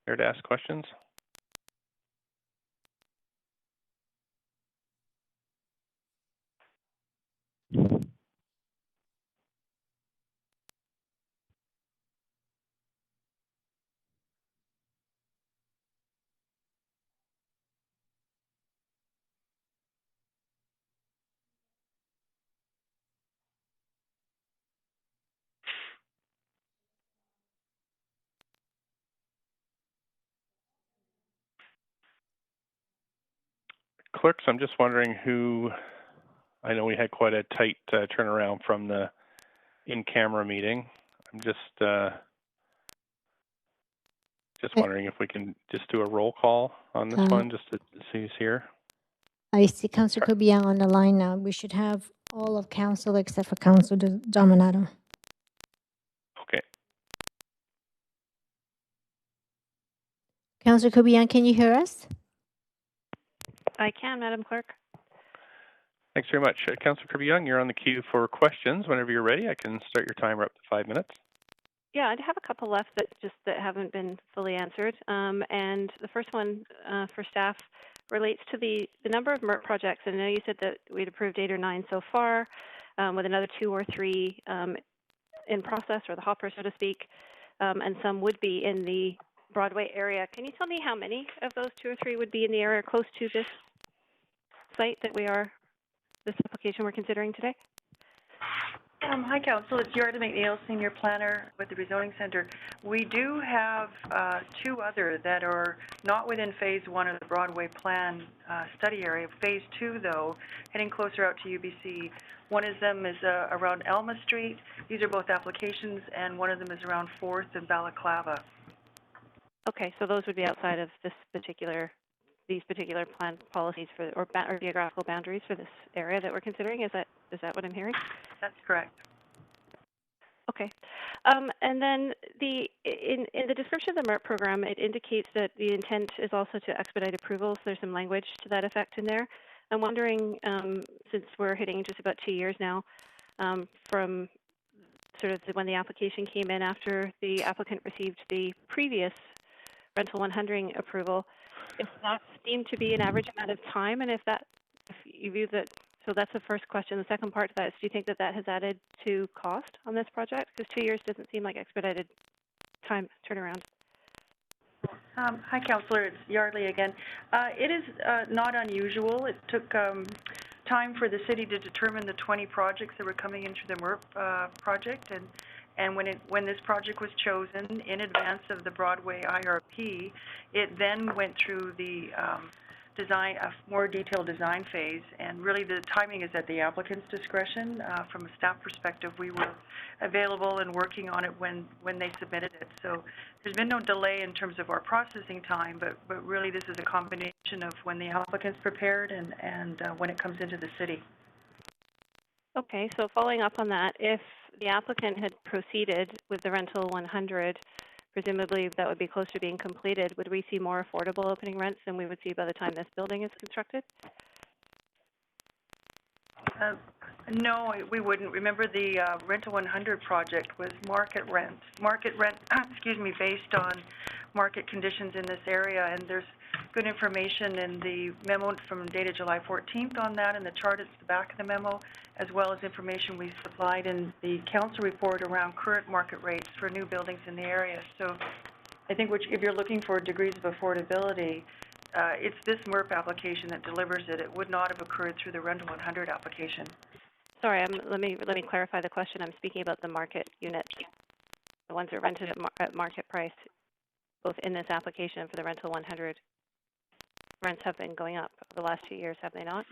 here to ask questions? Clerks, I'm just wondering who, I know we had quite a tight turnaround from the in-camera meeting. I'm just wondering if we can just do a roll call on this one, just to see who's here. I see Councillor Kirby-Yung on the line now. We should have all of council except for Councillor Dominato. Okay. Councillor Kirby-Yung, can you hear us? I can, Madam Clerk. Thanks very much. Councillor Kirby-Yung, you're on the queue for questions. Whenever you're ready, I can start your timer up to 5 minutes. Yeah, I have a couple left that haven't been fully answered. And the first one for staff relates to the number of MERP projects. And I know you said that we'd approved 8 or 9 so far, with another 2 or 3 in process, or the hopper, so to speak, and some would be in the Broadway area. Can you tell me how many of those 2 or 3 would be in the area close to this site that this application we're considering today? Hi, Council. It's Yarda McNeil, Senior Planner with the Rezoning Center. We do have 2 other that are not within Phase 1 of the Broadway Plan study area. Phase 2, though, heading closer out to UBC. One of them is around Elma Street. These are both applications, and one of them is around 4th and Balaclava. Okay, so those would be outside of these particular plan policies or geographical boundaries for this area that we're considering. Is that what I'm hearing? That's correct. Okay, and then in the description of the MERP program, it indicates that the intent is also to expedite approvals. There's some language to that effect in there. I'm wondering, since we're hitting just about 2 years now from sort of when the application came in after the applicant received the previous Rental 100 approval, if that seemed to be an average amount of time, and if you view that, so that's the first question. The second part to that is, do you think that has added to cost on this project? Because 2 years doesn't seem like expedited time turnaround. Hi, Councillor. It's Yardley again. It is not unusual. It took time for the city to determine the 20 projects that were coming into the MERP project, and when this project was chosen in advance of the Broadway IRP, it then went through the a more detailed design phase, and really the timing is at the applicant's discretion. From a staff perspective, we were available and working on it when they submitted it. So there's been no delay in terms of our processing time, but really this is a combination of when the applicant's prepared and when it comes into the city. Okay, so following up on that, if the applicant had proceeded with the rental 100, presumably that would be close to being completed, would we see more affordable opening rents than we would see by the time this building is constructed? No, we wouldn't. Remember, the Rental 100 project was market rent, excuse me, based on market conditions in this area, and there's good information in the memo from dated July 14th on that, and the chart at the back of the memo, as well as information we supplied in the council report around current market rates for new buildings in the area. So I think if you're looking for degrees of affordability, it's this MERP application that delivers it. It would not have occurred through the Rental 100 application. Sorry, let me clarify the question. I'm speaking about the market units, the ones that are rented at market price, both in this application for the Rental 100. Rents have been going up over the last 2 years, have they not?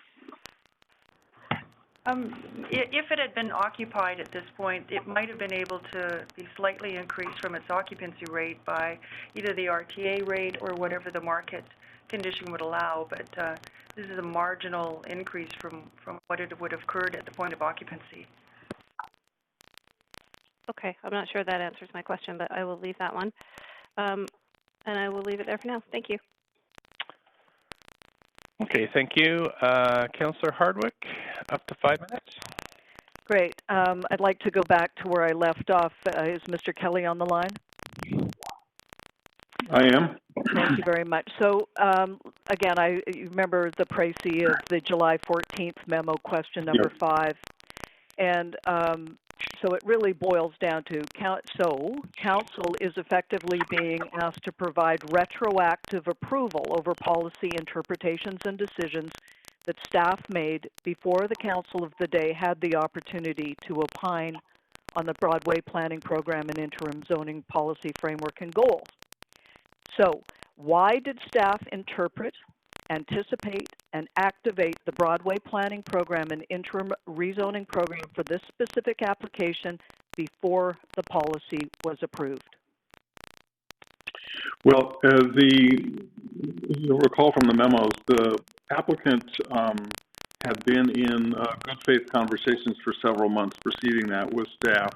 If it had been occupied at this point, it might have been able to be slightly increased from its occupancy rate by either the RTA rate or whatever the market condition would allow, but this is a marginal increase from what it would have occurred at the point of occupancy. Okay, I'm not sure that answers my question, but I will leave that one. And I will leave it there for now. Thank you. Okay, thank you. Councillor Hardwick, up to 5 minutes. Great. I'd like to go back to where I left off. Is Mr. Kelly on the line? I am. Thank you very much. So, again, you remember the précis of the July 14th memo, question number 5. And so it really boils down to, council is effectively being asked to provide retroactive approval over policy interpretations and decisions that staff made before the council of the day had the opportunity to opine on the Broadway planning program and interim zoning policy framework and goals. So why did staff interpret, anticipate, and activate the Broadway planning program and interim rezoning program for this specific application before the policy was approved? Well, you'll recall from the memos, the applicant had been in good faith conversations for several months preceding that with staff.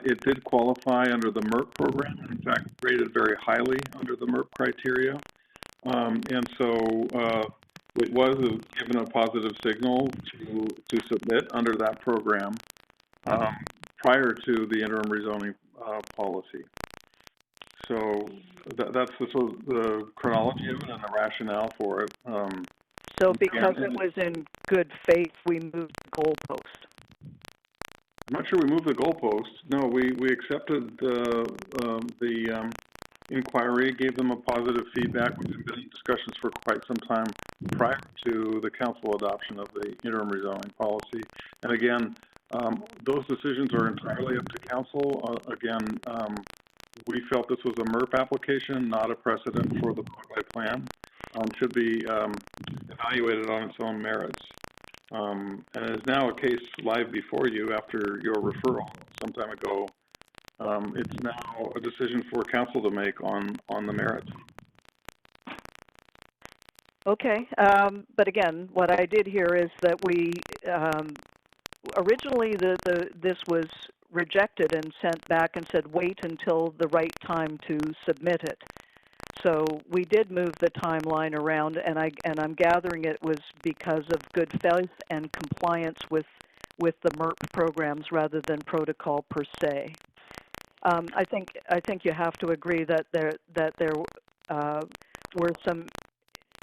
It did qualify under the MERP program, in fact, rated very highly under the MERP criteria. And so it was given a positive signal to submit under that program prior to the interim rezoning policy. So that's the chronology of it and the rationale for it. So because it was in good faith, we moved the goalpost. I'm not sure we moved the goalpost. No, we accepted the inquiry, gave them a positive feedback. We've been in discussions for quite some time prior to the council adoption of the interim rezoning policy. And again, those decisions are entirely up to council. We felt this was a MERP application, not a precedent for the Broadway plan. Should be evaluated on its own merits. And it is now a case live before you after your referral some time ago. It's now a decision for council to make on the merits. Okay, but again, what I did here is that we originally this was rejected and sent back and said wait until the right time to submit it. So we did move the timeline around, and I'm gathering it was because of good faith and compliance with the MERP programs rather than protocol per se. I think you have to agree that there were some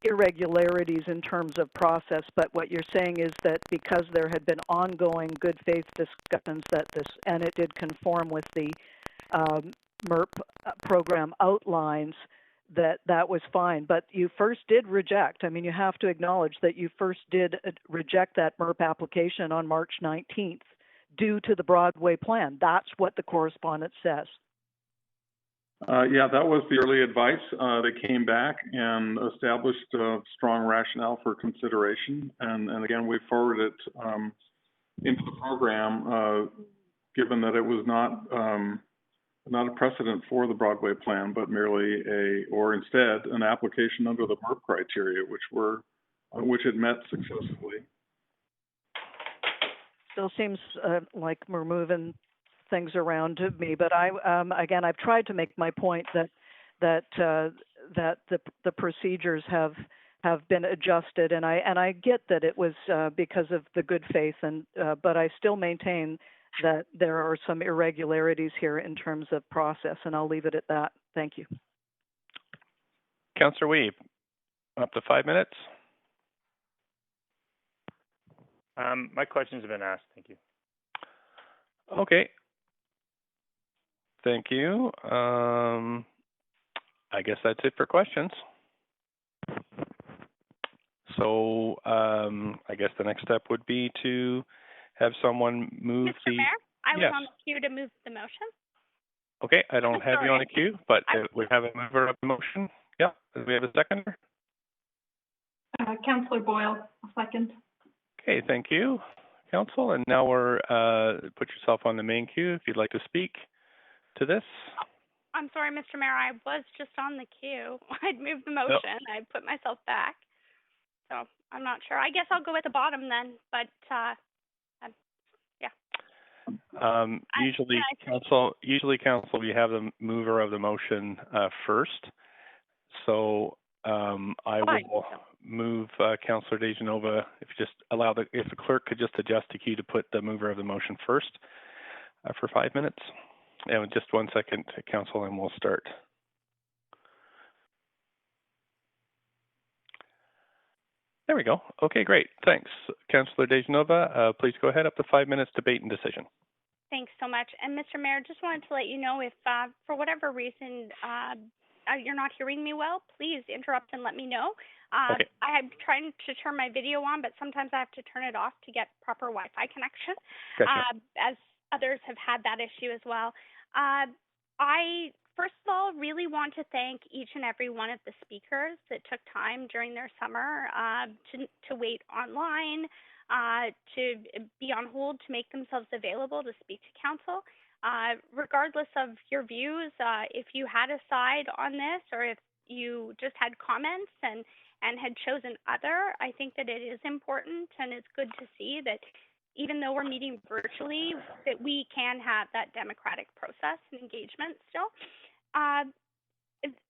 irregularities in terms of process, but what you're saying is that because there had been ongoing good faith discussions and it did conform with the MERP program outlines, that was fine. But you first did reject. I mean, you have to acknowledge that you first did reject that MERP application on March 19th due to the Broadway plan. That's what the correspondence says. Yeah, that was the early advice. They came back and established a strong rationale for consideration. And again, we forwarded it into the program, given that it was not a precedent for the Broadway plan, but merely instead an application under the MERP criteria, which it met successfully. still seems like we're moving things around to me, but again, I've tried to make my point that the procedures have been adjusted, and I get that it was because of the good faith, but I still maintain that there are some irregularities here in terms of process, and I'll leave it at that. Thank you. Councillor Weeb, up to 5 minutes. My questions have been asked. Thank you. Okay. Thank you. I guess that's it for questions. So I guess the next step would be to have someone move Mr. Mayor, I was Yes. on the queue to move the motion. Okay, I don't have you on the queue, but we have a mover of the motion. Yeah, do we have a seconder? Councillor Boyle, a second. Okay, thank you, Council. And now we're, put yourself on the main queue if you'd like to speak to this. I'm sorry, Mr. Mayor, I was just on the queue. I'd moved the motion. I put myself back. So I'm not sure. I guess I'll go at the bottom then, but yeah. Usually council, we have the mover of the motion first. So I will move Councillor DeGenova, if you just allow if the clerk could just adjust the queue to put the mover of the motion first for 5 minutes. And just 1 second, Council, and we'll start. There we go. Okay, great. Thanks. Councillor DeGenova, please go ahead, up to 5 minutes, debate and decision. Thanks so much. And Mr. Mayor, just wanted to let you know if for whatever reason you're not hearing me well, please interrupt and let me know. Okay. I'm trying to turn my video on, but sometimes I have to turn it off to get proper Wi-Fi connection, Gotcha. as others have had that issue as well. I, first of all, really want to thank each and every one of the speakers that took time during their summer to wait online, to be on hold, to make themselves available to speak to council. Regardless of your views, if you had a side on this or if you just had comments and had chosen other, I think that it is important, and it's good to see that even though we're meeting virtually, that we can have that democratic process and engagement still.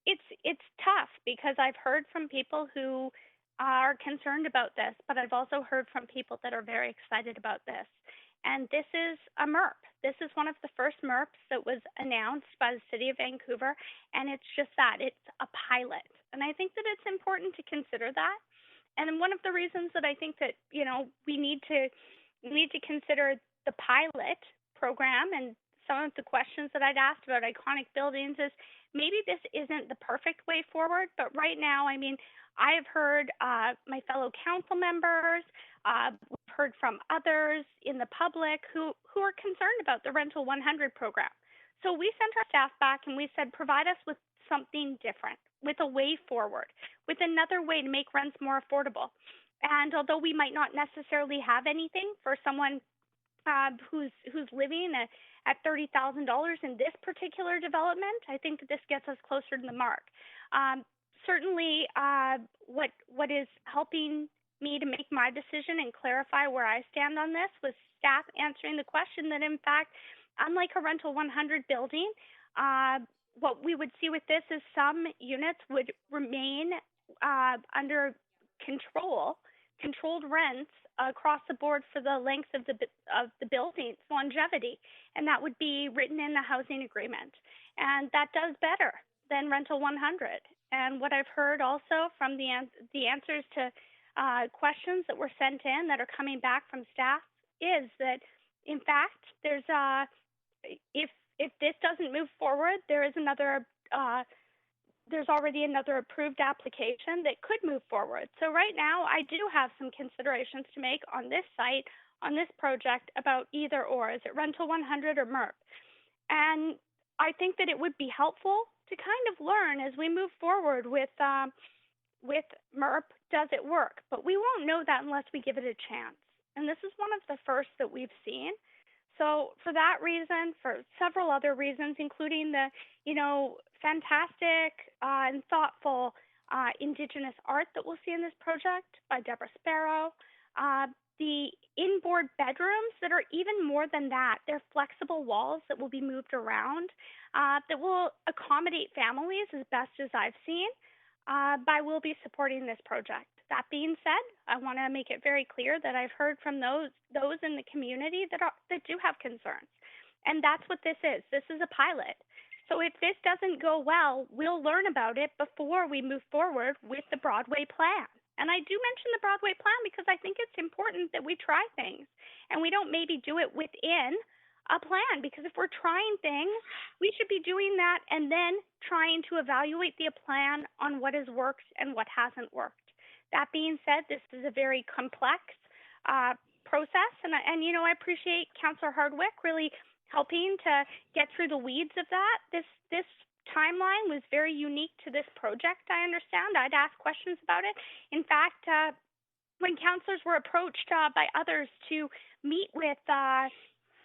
It's tough because I've heard from people who are concerned about this, but I've also heard from people that are very excited about this. And this is a MERP. This is one of the first MERPs that was announced by the City of Vancouver, and it's just that. It's a pilot. And I think that it's important to consider that. And one of the reasons that I think that, we need to consider the pilot program and some of the questions that I'd asked about iconic buildings is maybe this isn't the perfect way forward, but right now, I mean, I have heard my fellow council members, we've heard from others in the public who are concerned about the Rental 100 program. So we sent our staff back and we said, provide us with something different, with a way forward, with another way to make rents more affordable. And although we might not necessarily have anything for someone who's living at $30,000 in this particular development, I think that this gets us closer to the mark. Certainly, what is helping me to make my decision and clarify where I stand on this was staff answering the question that, in fact, unlike a Rental 100 building, what we would see with this is some units would remain under controlled rents across the board for the length of the building's longevity, and that would be written in the housing agreement. And that does better than Rental 100. And what I've heard also from the answers to questions that were sent in that are coming back from staff is that, in fact, there's if this doesn't move forward, there is there's already another approved application that could move forward. So right now, I do have some considerations to make on this site, on this project, about either or. Is it Rental 100 or MERP? And I think that it would be helpful to kind of learn as we move forward with MERP, does it work? But we won't know that unless we give it a chance. And this is one of the first that we've seen. So for that reason, for several other reasons, including the, fantastic and thoughtful Indigenous art that we'll see in this project by Deborah Sparrow, The inboard bedrooms that are even more than that. They're flexible walls that will be moved around, that will accommodate families as best as I've seen. I will be supporting this project. That being said, I want to make it very clear that I've heard from those in the community that do have concerns, and that's what this is. This is a pilot. So if this doesn't go well, we'll learn about it before we move forward with the Broadway plan. And I do mention the Broadway plan because I think it's important that we try things and we don't maybe do it within a plan, because if we're trying things, we should be doing that and then trying to evaluate the plan on what has worked and what hasn't worked. That being said, this is a very complex process, and I appreciate Councillor Hardwick really helping to get through the weeds of that. This timeline was very unique to this project, I understand. I'd ask questions about it. In fact, when councillors were approached by others to meet with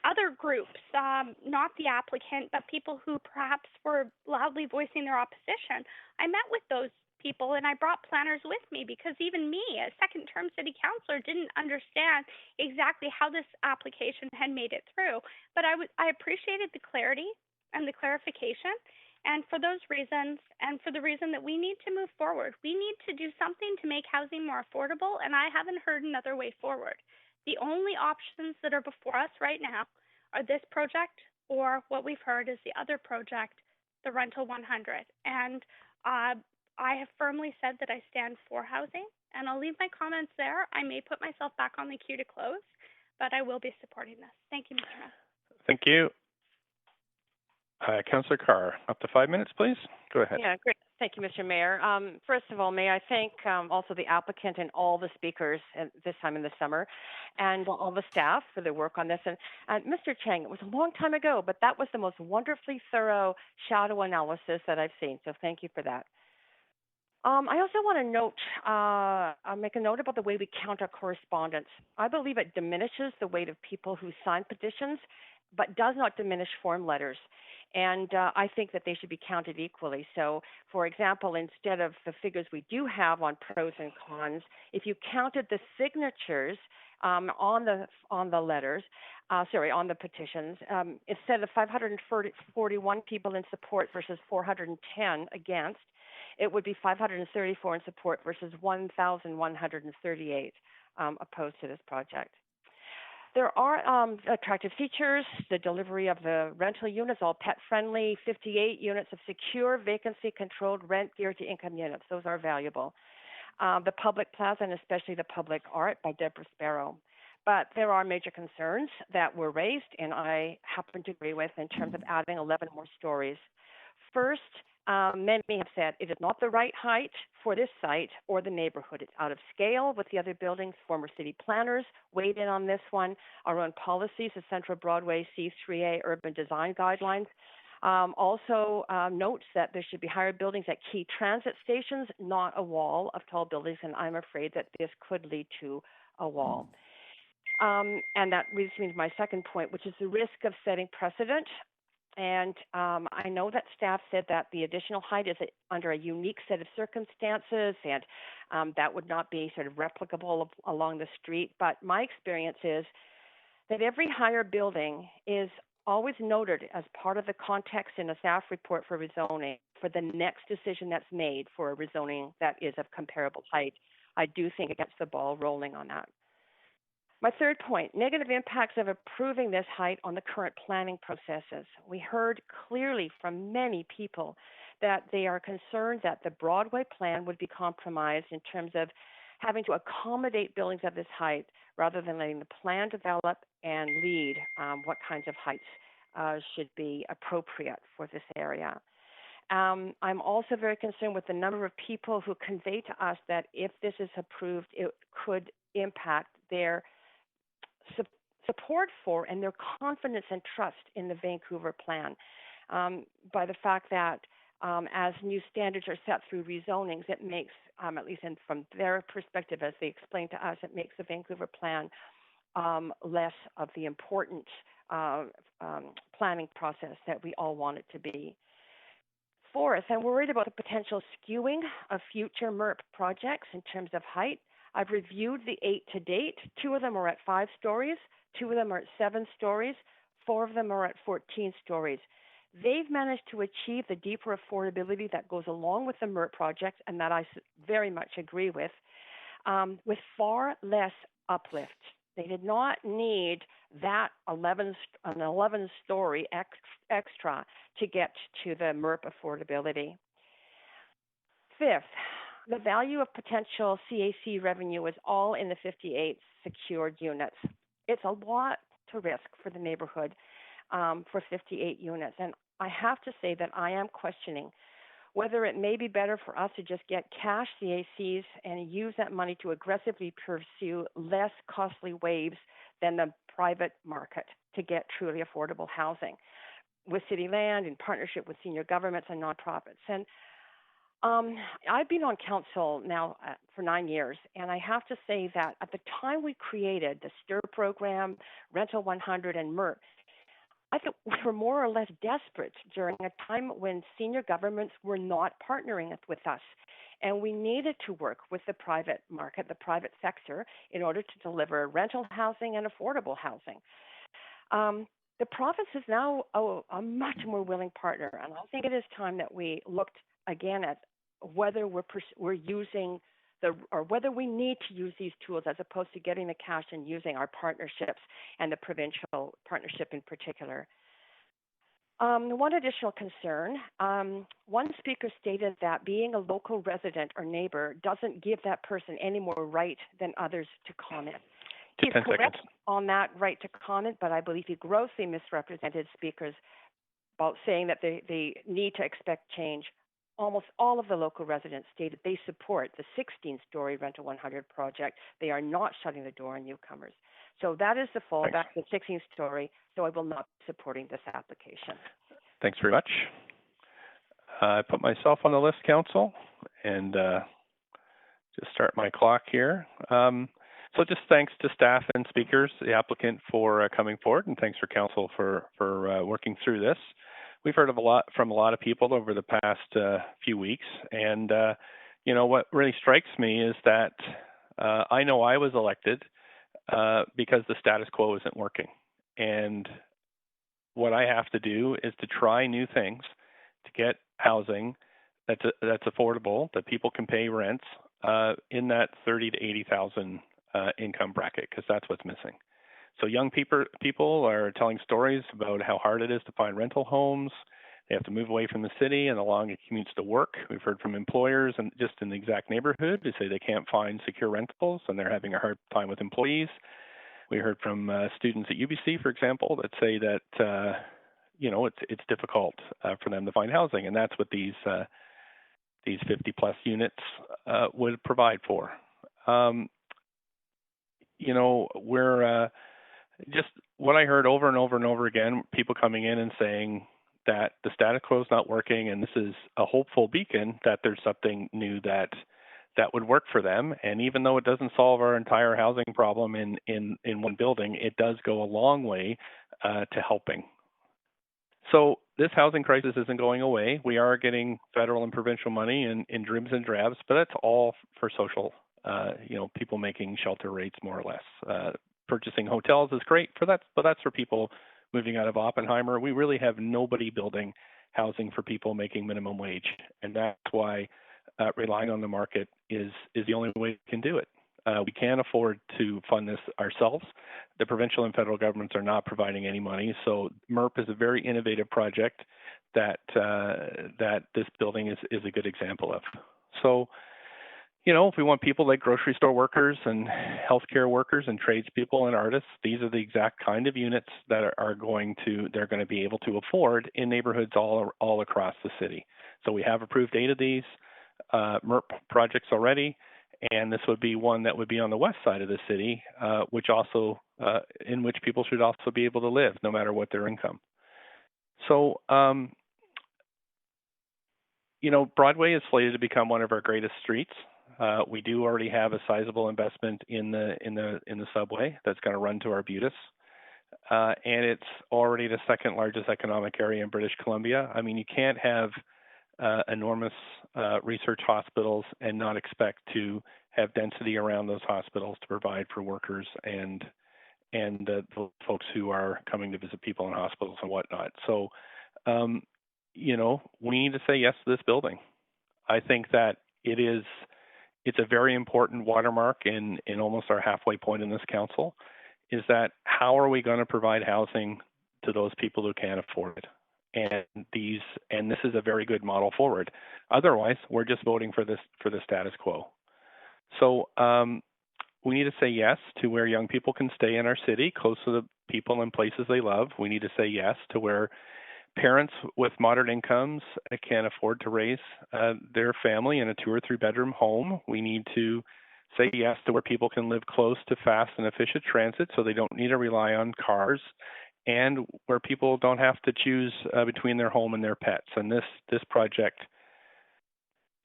other groups, not the applicant, but people who perhaps were loudly voicing their opposition, I met with those people and I brought planners with me, because even me, a second-term city councillor, didn't understand exactly how this application had made it through. But I appreciated the clarity and the clarification. And for those reasons, and for the reason that we need to move forward, we need to do something to make housing more affordable, and I haven't heard another way forward. The only options that are before us right now are this project, or what we've heard is the other project, the Rental 100. And I have firmly said that I stand for housing, and I'll leave my comments there. I may put myself back on the queue to close, but I will be supporting this. Thank you, Mr. Mayor. Thank you. Councillor Carr, up to 5 minutes, please. Go ahead. Yeah, great. Thank you, Mr. Mayor. First of all, may I thank also the applicant and all the speakers this time in the summer, and all the staff for their work on this. And Mr. Chang, it was a long time ago, but that was the most wonderfully thorough shadow analysis that I've seen. So thank you for that. I also want to note, make a note about the way we count our correspondence. I believe it diminishes the weight of people who sign petitions, but does not diminish form letters. And I think that they should be counted equally. So, for example, instead of the figures we do have on pros and cons, if you counted the signatures on the letters, on the petitions, instead of 541 people in support versus 410 against, it would be 534 in support versus 1,138 opposed to this project. There are attractive features, the delivery of the rental units, all pet-friendly, 58 units of secure, vacancy-controlled rent geared to income units. Those are valuable. The public plaza, and especially the public art by Deborah Sparrow. But there are major concerns that were raised, and I happen to agree with, in terms of adding 11 more stories. First, many have said it is not the right height for this site or the neighborhood. It's out of scale with the other buildings. Former city planners weighed in on this one. Our own policies, the Central Broadway C3A Urban Design Guidelines, also notes that there should be higher buildings at key transit stations, not a wall of tall buildings, and I'm afraid that this could lead to a wall. And that leads me to my second point, which is the risk of setting precedent. And I know that staff said that the additional height is under a unique set of circumstances, and that would not be sort of replicable along the street. But my experience is that every higher building is always noted as part of the context in a staff report for rezoning for the next decision that's made for a rezoning that is of comparable height. I do think it gets the ball rolling on that. My third point, negative impacts of approving this height on the current planning processes. We heard clearly from many people that they are concerned that the Broadway plan would be compromised in terms of having to accommodate buildings of this height rather than letting the plan develop and lead what kinds of heights should be appropriate for this area. I'm also very concerned with the number of people who convey to us that if this is approved, it could impact their support for and their confidence and trust in the Vancouver plan by the fact that as new standards are set through rezonings, it makes, at least from their perspective as they explain to us, it makes the Vancouver plan less of the important planning process that we all want it to be. Fourth, I'm worried about the potential skewing of future MERP projects in terms of height. I've reviewed the 8 to date. 2 of them are at 5 stories, 2 of them are at 7 stories, 4 of them are at 14 stories. They've managed to achieve the deeper affordability that goes along with the MERP project, and that I very much agree with far less uplift. They did not need that 11-story extra to get to the MERP affordability. Fifth, the value of potential CAC revenue is all in the 58 secured units. It's a lot to risk for the neighborhood for 58 units. And I have to say that I am questioning whether it may be better for us to just get cash CACs and use that money to aggressively pursue less costly waves than the private market to get truly affordable housing with city land in partnership with senior governments and nonprofits. And I've been on council now for 9 years, and I have to say that at the time we created the STIR program, Rental 100, and MERP, I think we were more or less desperate during a time when senior governments were not partnering with us. And we needed to work with the private market, the private sector, in order to deliver rental housing and affordable housing. The province is now a much more willing partner. And I think it is time that we looked again at whether we're using or whether we need to use these tools as opposed to getting the cash and using our partnerships and the provincial partnership in particular. One additional concern, one speaker stated that being a local resident or neighbor doesn't give that person any more right than others to comment. He's correct on that right to comment, but I believe he grossly misrepresented speakers about saying that they need to expect change. Almost all of the local residents stated they support the 16-story Rental 100 project. They are not shutting the door on newcomers. So that is the fallback, the 16-story, so I will not be supporting this application. Thanks very much. I put myself on the list, Council, and just start my clock here. So just thanks to staff and speakers, the applicant for coming forward, and thanks for Council for working through this. We've heard from a lot of people over the past few weeks, and you know what really strikes me is that I know I was elected because the status quo isn't working, and what I have to do is to try new things to get housing that's affordable, that people can pay rents in that 30 to 80,000 income bracket, because that's what's missing. So young people are telling stories about how hard it is to find rental homes. They have to move away from the city and the long commutes to work. We've heard from employers and just in the exact neighborhood who say they can't find secure rentals and they're having a hard time with employees. We heard from students at UBC, for example, that say that you know it's difficult for them to find housing, and that's what these 50-plus units would provide for. You know, we're just what I heard over and over and over again, people coming in and saying that the status quo is not working, and this is a hopeful beacon that there's something new that would work for them. And even though it doesn't solve our entire housing problem in one building, it does go a long way to helping. So this housing crisis isn't going away. We are getting federal and provincial money in dribs and drabs, but that's all for social, you know, people making shelter rates more or less. Purchasing hotels is great for that, but that's for people moving out of Oppenheimer. We really have nobody building housing for people making minimum wage, and that's why relying on the market is the only way we can do it. We can't afford to fund this ourselves. The provincial and federal governments are not providing any money, so MERP is a very innovative project that this building is a good example of. So, you know, if we want people like grocery store workers and healthcare workers and tradespeople and artists, these are the exact kind of units that they're going to be able to afford in neighborhoods all across the city. So we have approved 8 of these MERP projects already, and this would be one that would be on the west side of the city, which also in which people should also be able to live, no matter what their income. So, you know, Broadway is slated to become one of our greatest streets. We do already have a sizable investment in the subway that's going to run to Arbutus, and it's already the second largest economic area in British Columbia. I mean, you can't have enormous research hospitals and not expect to have density around those hospitals to provide for workers and the folks who are coming to visit people in hospitals and whatnot. So, you know, we need to say yes to this building. I think that it's a very important watermark in almost our halfway point in this council, is that how are we going to provide housing to those people who can't afford it? And this is a very good model forward. Otherwise, we're just voting for the status quo. So we need to say yes to where young people can stay in our city, close to the people and places they love. We need to say yes to where parents with moderate incomes can afford to raise their family in a 2 or 3 bedroom home. We need to say yes to where people can live close to fast and efficient transit so they don't need to rely on cars, and where people don't have to choose between their home and their pets. And this project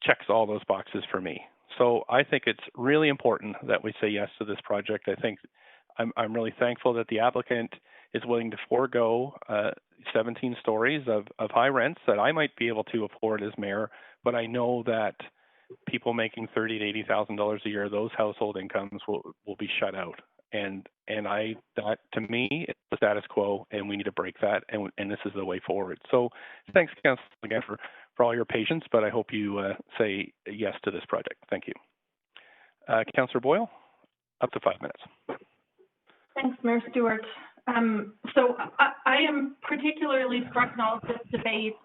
checks all those boxes for me. So I think it's really important that we say yes to this project. I think I'm really thankful that the applicant is willing to forego 17 stories of high rents that I might be able to afford as mayor, but I know that people making $30,000 to $80,000 a year, those household incomes will be shut out. And that to me is the status quo, and we need to break that, and this is the way forward. So thanks, Council, again for all your patience, but I hope you say yes to this project. Thank you. Councillor Boyle, up to 5 minutes. Thanks, Mayor Stewart. So I am particularly struck in all of this debate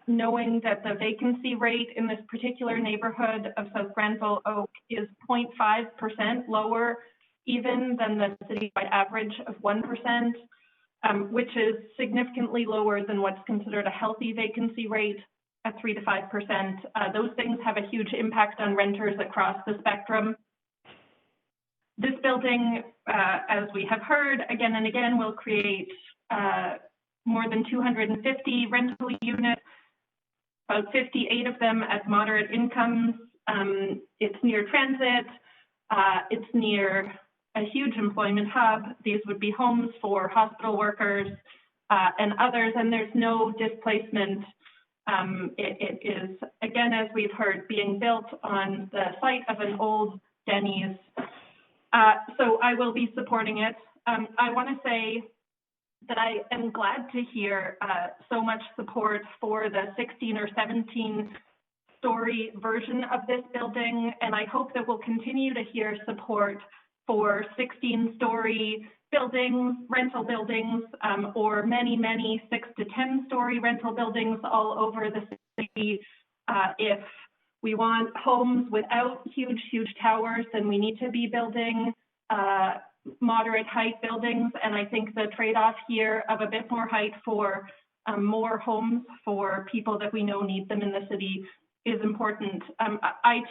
knowing that the vacancy rate in this particular neighborhood of South Granville Oak is 0.5% lower even than the citywide average of 1%, which is significantly lower than what's considered a healthy vacancy rate at 3 to 5%. Those things have a huge impact on renters across the spectrum. This building, as we have heard again and again, will create more than 250 rental units, about 58 of them at moderate incomes. It's near transit. It's near a huge employment hub. These would be homes for hospital workers and others, and there's no displacement. It is, again, as we've heard, being built on the site of an old Denny's. So I will be supporting it. I want to say that I am glad to hear so much support for the 16 or 17 story version of this building, and I hope that we'll continue to hear support for 16-story buildings, rental buildings, or many 6 to 10 story rental buildings all over the city. If we want homes without huge towers, then we need to be building moderate height buildings. And I think the trade-off here of a bit more height for more homes for people that we know need them in the city is important. I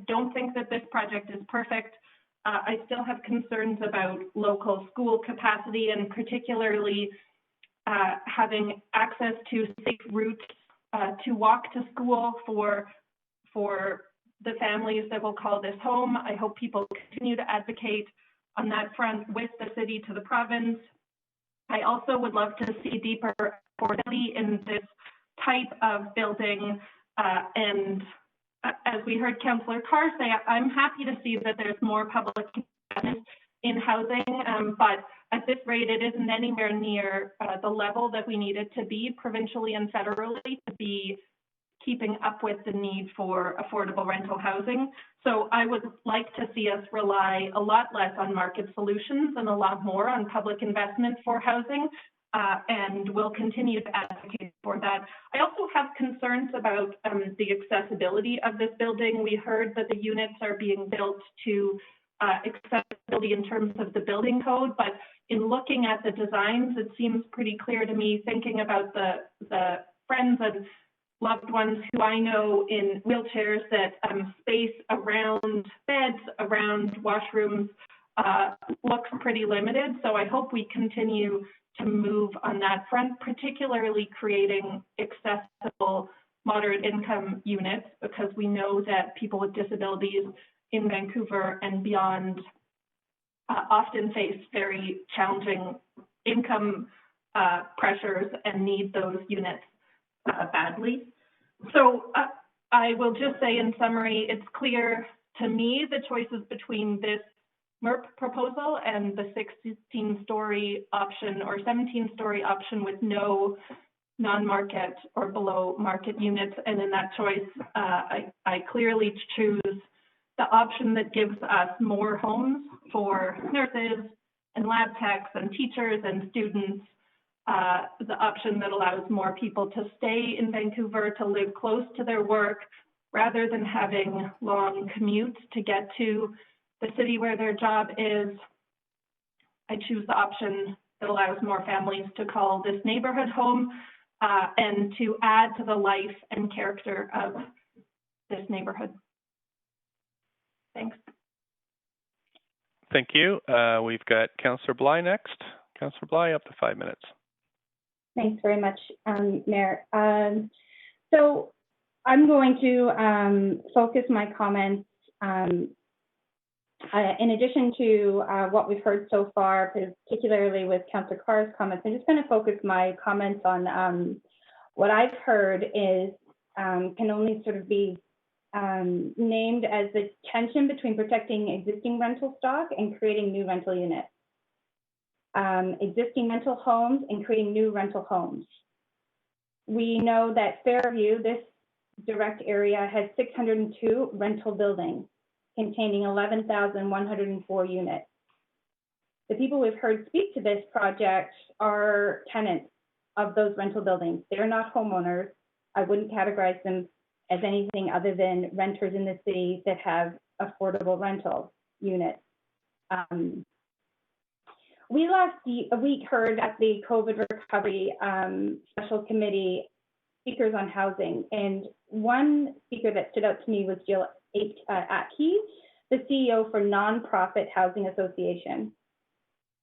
don't think that this project is perfect. I still have concerns about local school capacity, and particularly having access to safe routes to walk to school for the families that will call this home. I hope people continue to advocate on that front with the city to the province. I also would love to see deeper affordability in this type of building. And as we heard Councillor Carr say, I'm happy to see that there's more public investment in housing, but at this rate, it isn't anywhere near the level that we need it to be provincially and federally to be keeping up with the need for affordable rental housing. So I would like to see us rely a lot less on market solutions and a lot more on public investment for housing, and we'll continue to advocate for that. I also have concerns about the accessibility of this building. We heard that the units are being built to accessibility in terms of the building code, but in looking at the designs, it seems pretty clear to me, thinking about the friends and loved ones who I know in wheelchairs, that space around beds, around washrooms looks pretty limited. So I hope we continue to move on that front, particularly creating accessible moderate income units, because we know that people with disabilities in Vancouver and beyond often face very challenging income pressures and need those units badly. So I will just say in summary, it's clear to me the choices between this MERP proposal and the 16-story option or 17-story option with no non-market or below market units. And in that choice, I clearly choose the option that gives us more homes for nurses and lab techs and teachers and students, the option that allows more people to stay in Vancouver, to live close to their work, rather than having long commutes to get to the city where their job is. I choose the option that allows more families to call this neighborhood home and to add to the life and character of this neighborhood. Thanks. Thank you. We've got Councillor Bly next. Councillor Bly, up to 5 minutes. Thanks very much, Mayor. So I'm going to focus my comments, in addition to what we've heard so far, particularly with Councillor Carr's comments. I'm just going to focus my comments on what I've heard is can only sort of be named as the tension between protecting existing rental stock and creating new rental units. Existing rental homes and creating new rental homes. We know that Fairview, this direct area, has 602 rental buildings containing 11,104 units. The people we've heard speak to this project are tenants of those rental buildings. They're not homeowners. I wouldn't categorize them as anything other than renters in the city that have affordable rental units. We last week heard at the COVID recovery special committee speakers on housing, and one speaker that stood out to me was Jill Atke, the CEO for Nonprofit Housing Association.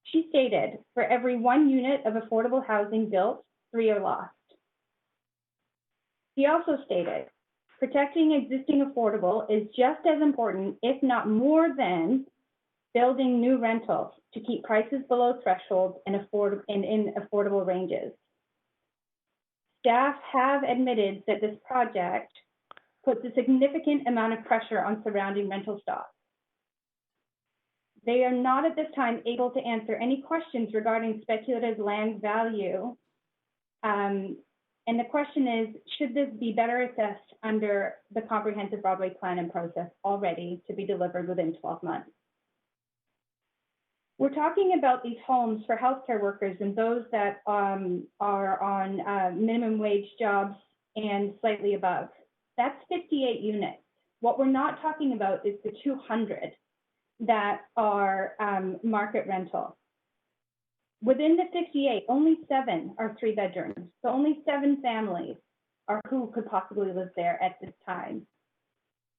She stated, for every 1 unit of affordable housing built, 3 are lost. He also stated, protecting existing affordable is just as important, if not more than, building new rentals to keep prices below thresholds and in affordable ranges. Staff have admitted that this project puts a significant amount of pressure on surrounding rental stock. They are not at this time able to answer any questions regarding speculative land value. And the question is, should this be better assessed under the comprehensive Broadway plan and process already to be delivered within 12 months? We're talking about these homes for healthcare workers and those that are on minimum wage jobs and slightly above. That's 58 units. What we're not talking about is the 200 that are market rental. Within the 68, only 7 are 3 bedrooms. So only 7 families are who could possibly live there at this time.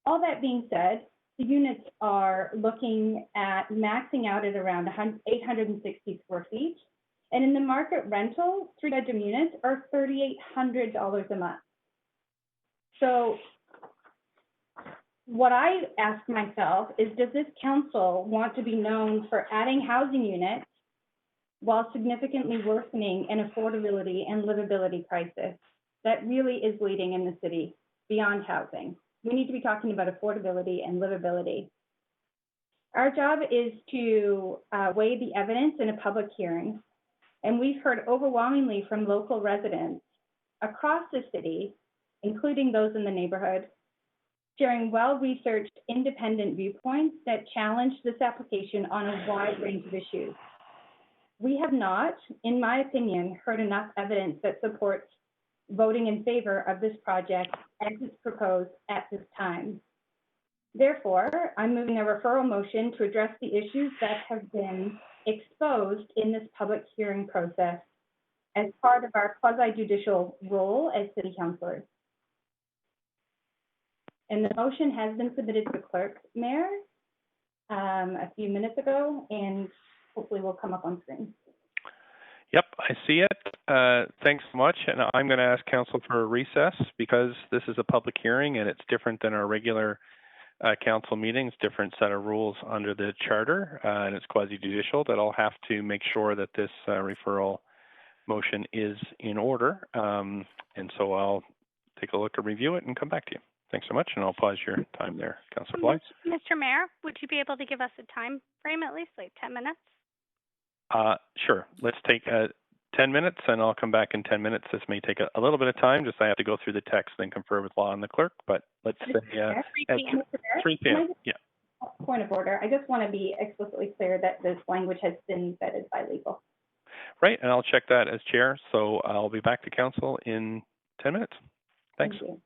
All that being said, the units are looking at maxing out at around 860 square feet. And in the market rental, 3-bedroom units are $3,800 a month. So what I ask myself is, does this council want to be known for adding housing units while significantly worsening an affordability and livability crisis that really is leading in the city beyond housing? We need to be talking about affordability and livability. Our job is to weigh the evidence in a public hearing, and we've heard overwhelmingly from local residents across the city, including those in the neighborhood, sharing well-researched independent viewpoints that challenge this application on a wide range of issues. We have not, in my opinion, heard enough evidence that supports voting in favor of this project as it's proposed at this time. Therefore, I'm moving a referral motion to address the issues that have been exposed in this public hearing process as part of our quasi-judicial role as city councillors. And the motion has been submitted to the clerk, Mayor, a few minutes ago, and hopefully will come up on screen. Yep, I see it. Thanks so much. And I'm going to ask council for a recess because this is a public hearing and it's different than our regular council meetings, different set of rules under the charter, and it's quasi-judicial that I'll have to make sure that this referral motion is in order. And so I'll take a look and review it and come back to you. Thanks so much, and I'll pause your time there, Councillor Blythe. Mr. Mayor, would you be able to give us a time frame at least, like 10 minutes? Sure. Let's take 10 minutes, and I'll come back in 10 minutes. This may take a little bit of time, just I have to go through the text and confer with law and the clerk, but let's say at 3 p.m. Yeah. Point of order. I just want to be explicitly clear that this language has been vetted by legal. Right, and I'll check that as chair, so I'll be back to council in 10 minutes. Thanks. Thank you.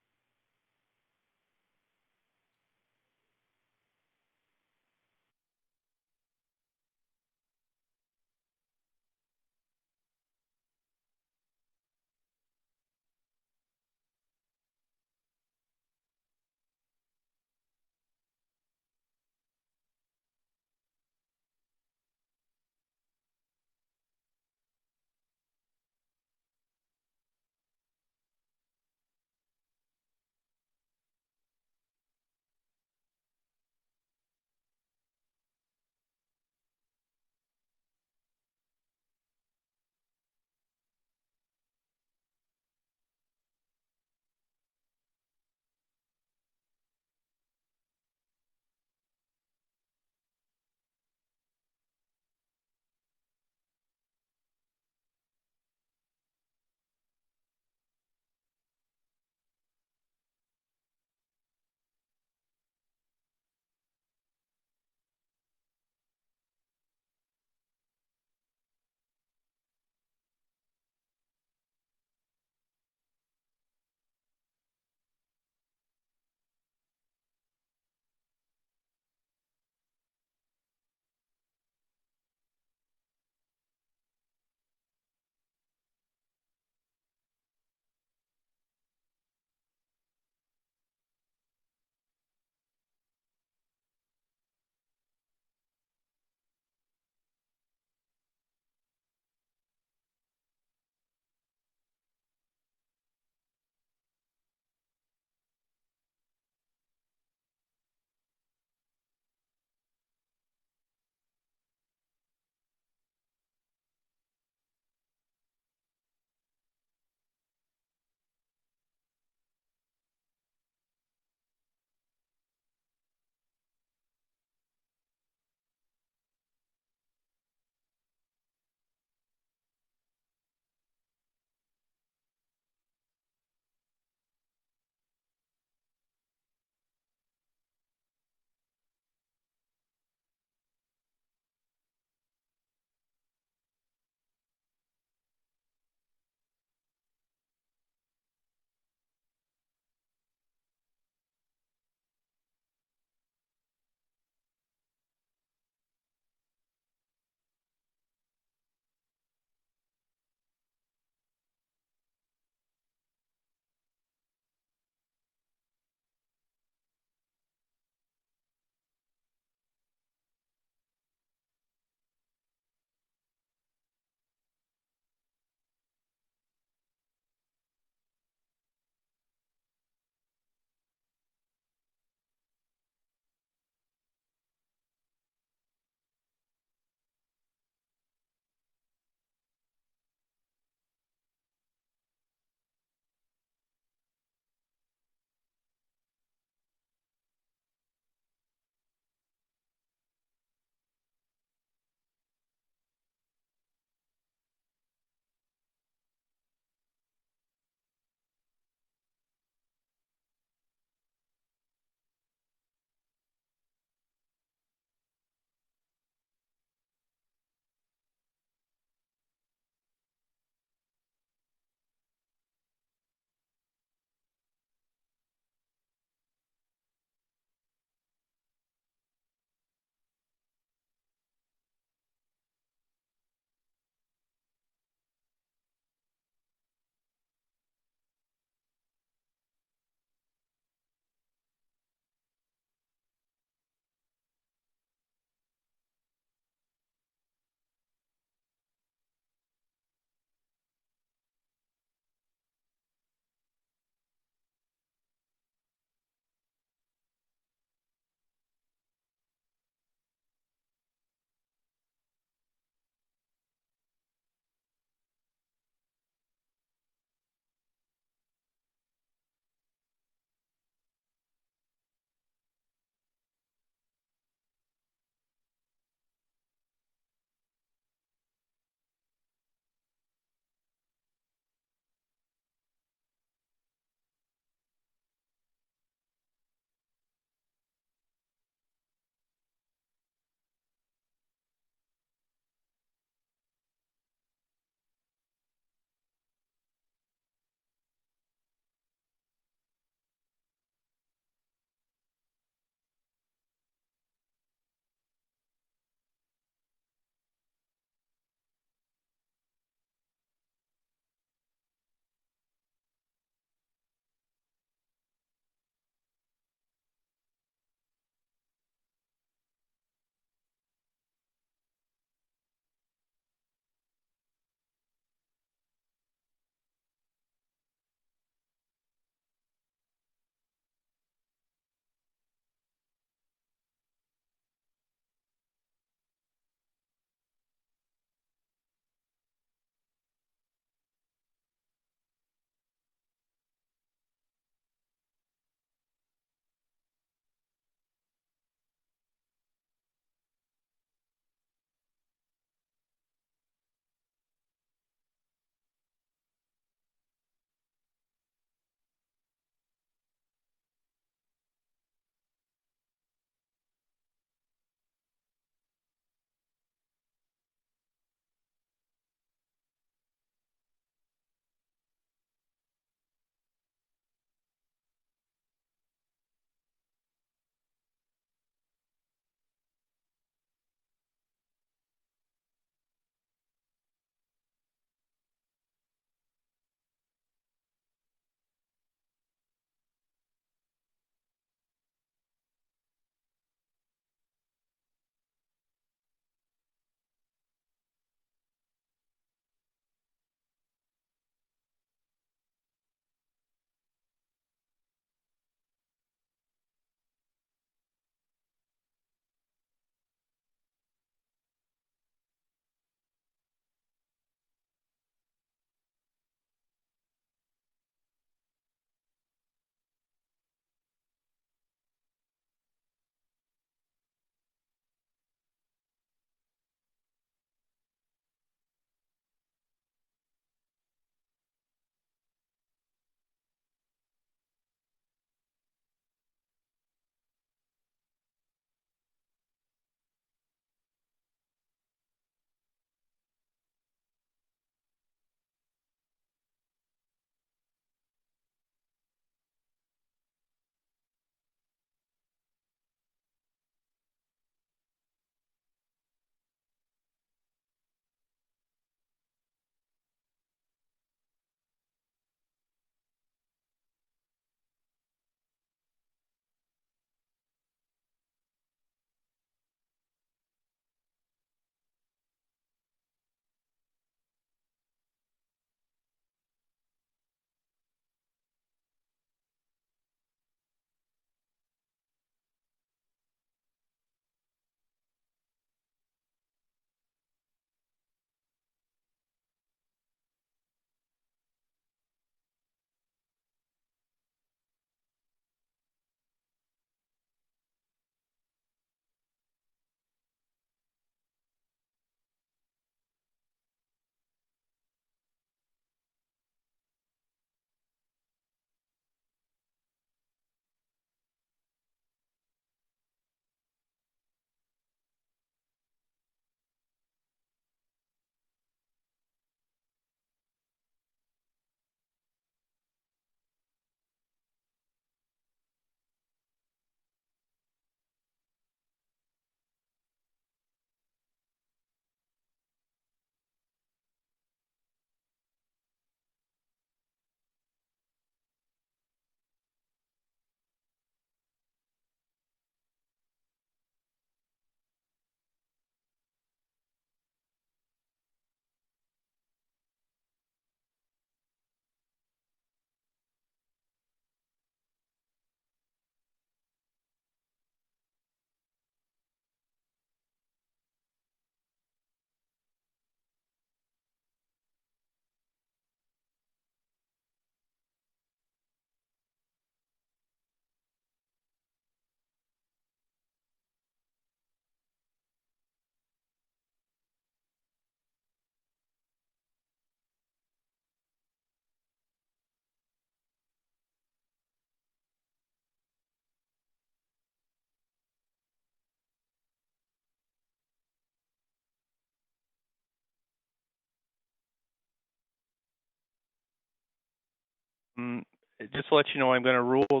just to let you know, I'm going to rule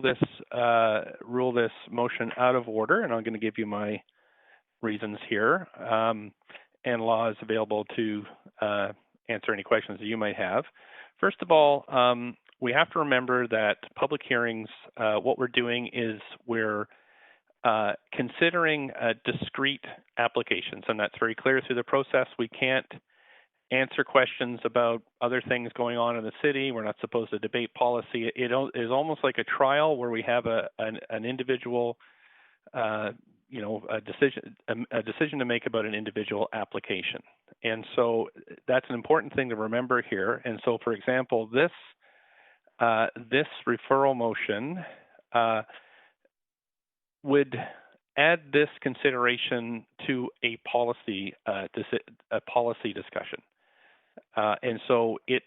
this motion out of order, and I'm going to give you my reasons here. And law is available to answer any questions that you might have. First of all, we have to remember that public hearings, what we're doing is we're considering discrete applications, and that's very clear through the process. We can't answer questions about other things going on in the city. We're not supposed to debate policy. It is almost like a trial where we have an individual, a decision to make about an individual application. And so that's an important thing to remember here. And so, for example, this referral motion would add this consideration to a policy discussion. And so it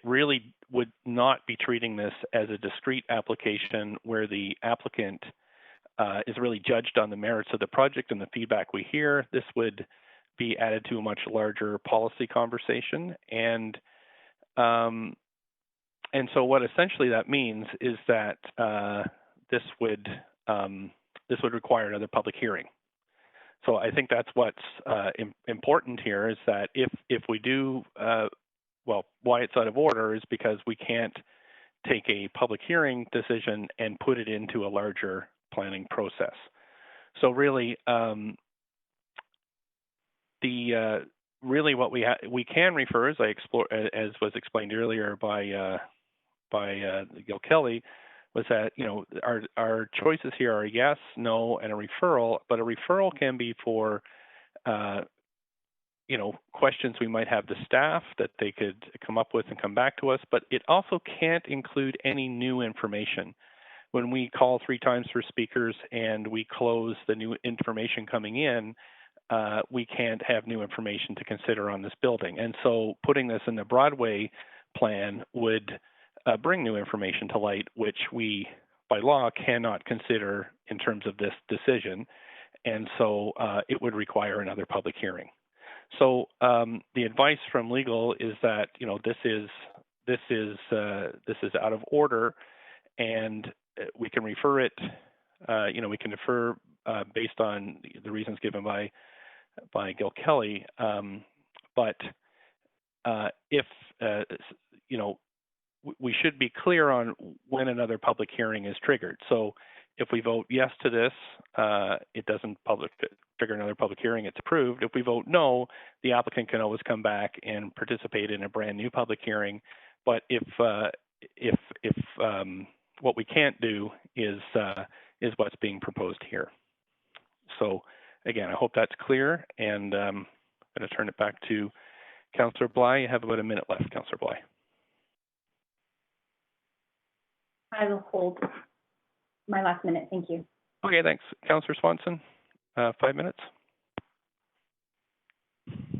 really would not be treating this as a discrete application where the applicant is really judged on the merits of the project and the feedback we hear. This would be added to a much larger policy conversation. And so what essentially that means is that this would require another public hearing. So I think that's what's important here is that if we do, why it's out of order is because we can't take a public hearing decision and put it into a larger planning process. So really, what we can refer, as as was explained earlier by Gil Kelly, was that our choices here are yes, no, and a referral. But a referral can be for questions we might have the staff that they could come up with and come back to us. But it also can't include any new information. When we call 3 times for speakers and we close the new information coming in, we can't have new information to consider on this building. And so putting this in the Broadway plan would bring new information to light, which we, by law, cannot consider in terms of this decision. And so it would require another public hearing. So the advice from legal is that this is out of order, and we can refer it. We can defer based on the reasons given by Gil Kelly. But if we should be clear on when another public hearing is triggered. So if we vote yes to this, it doesn't trigger another public hearing, it's approved. If we vote no, the applicant can always come back and participate in a brand new public hearing. But if what we can't do is what's being proposed here. So again, I hope that's clear, and I'm going to turn it back to Councillor Bly. You have about a minute left, Councillor Bly. I will hold my last minute. Thank you. Okay, thanks. Councillor Swanson, 5 minutes.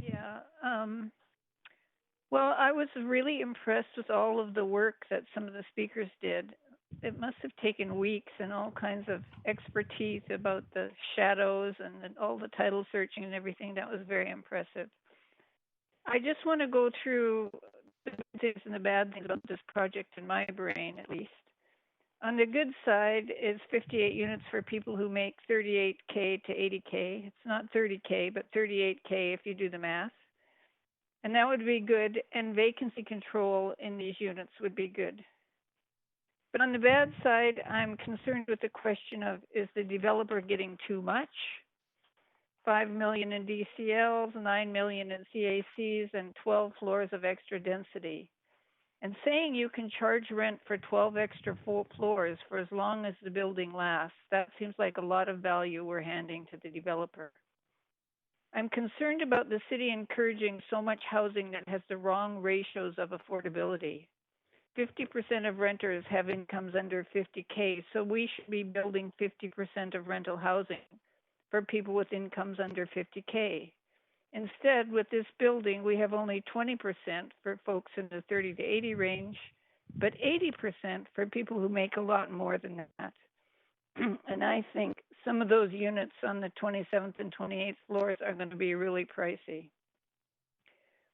Yeah. Well, I was really impressed with all of the work that some of the speakers did. It must have taken weeks and all kinds of expertise about the shadows and all the title searching and everything. That was very impressive. I just want to go through the good things and the bad things about this project in my brain, at least. On the good side is 58 units for people who make 38K to 80K. It's not 30K, but 38K if you do the math. And that would be good, and vacancy control in these units would be good. But on the bad side, I'm concerned with the question of, is the developer getting too much? 5 million in DCLs, 9 million in CACs, and 12 floors of extra density. And saying you can charge rent for 12 extra full floors for as long as the building lasts, that seems like a lot of value we're handing to the developer. I'm concerned about the city encouraging so much housing that has the wrong ratios of affordability. 50% of renters have incomes under 50K, so we should be building 50% of rental housing for people with incomes under 50K. Instead, with this building, we have only 20% for folks in the 30 to 80 range, but 80% for people who make a lot more than that. And I think some of those units on the 27th and 28th floors are going to be really pricey.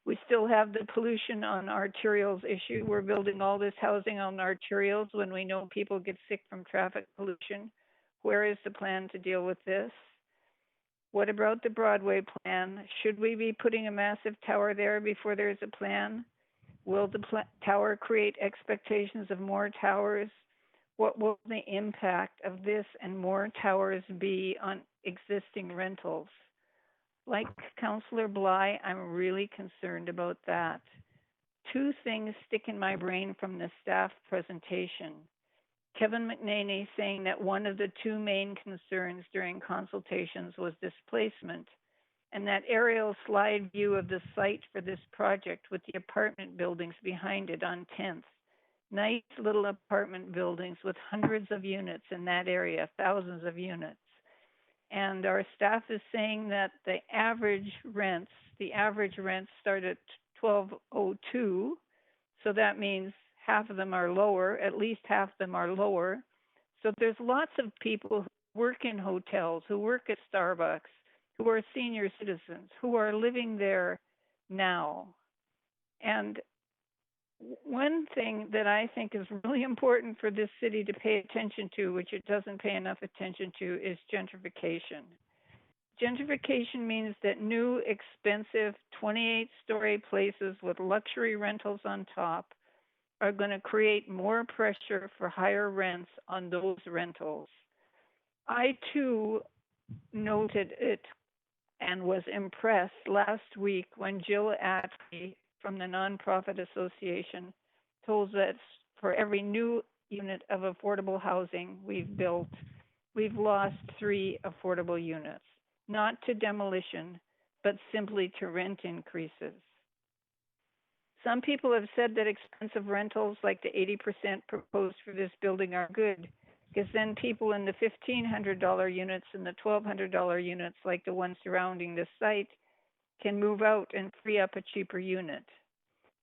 We still have the pollution on arterials issue. We're building all this housing on arterials when we know people get sick from traffic pollution. Where is the plan to deal with this? What about the Broadway plan? Should we be putting a massive tower there before there's a plan? Will the tower create expectations of more towers? What will the impact of this and more towers be on existing rentals? Like Councillor Bly, I'm really concerned about that. Two things stick in my brain from the staff presentation. Kevin McNaney saying that one of the two main concerns during consultations was displacement, and that aerial slide view of the site for this project with the apartment buildings behind it on 10th. Nice little apartment buildings with hundreds of units in that area, thousands of units. And our staff is saying that the average rents start at $1,202. So that means half of them are lower, at least half of them are lower. So there's lots of people who work in hotels, who work at Starbucks, who are senior citizens, who are living there now. And one thing that I think is really important for this city to pay attention to, which it doesn't pay enough attention to, is gentrification. Gentrification means that new, expensive 28-story places with luxury rentals on top are going to create more pressure for higher rents on those rentals. I, too, noted it and was impressed last week when Jill Attlee from the Nonprofit Association told us for every new unit of affordable housing we've built, we've lost 3 affordable units, not to demolition, but simply to rent increases. Some people have said that expensive rentals like the 80% proposed for this building are good, because then people in the $1,500 units and the $1,200 units, like the one surrounding this site, can move out and free up a cheaper unit.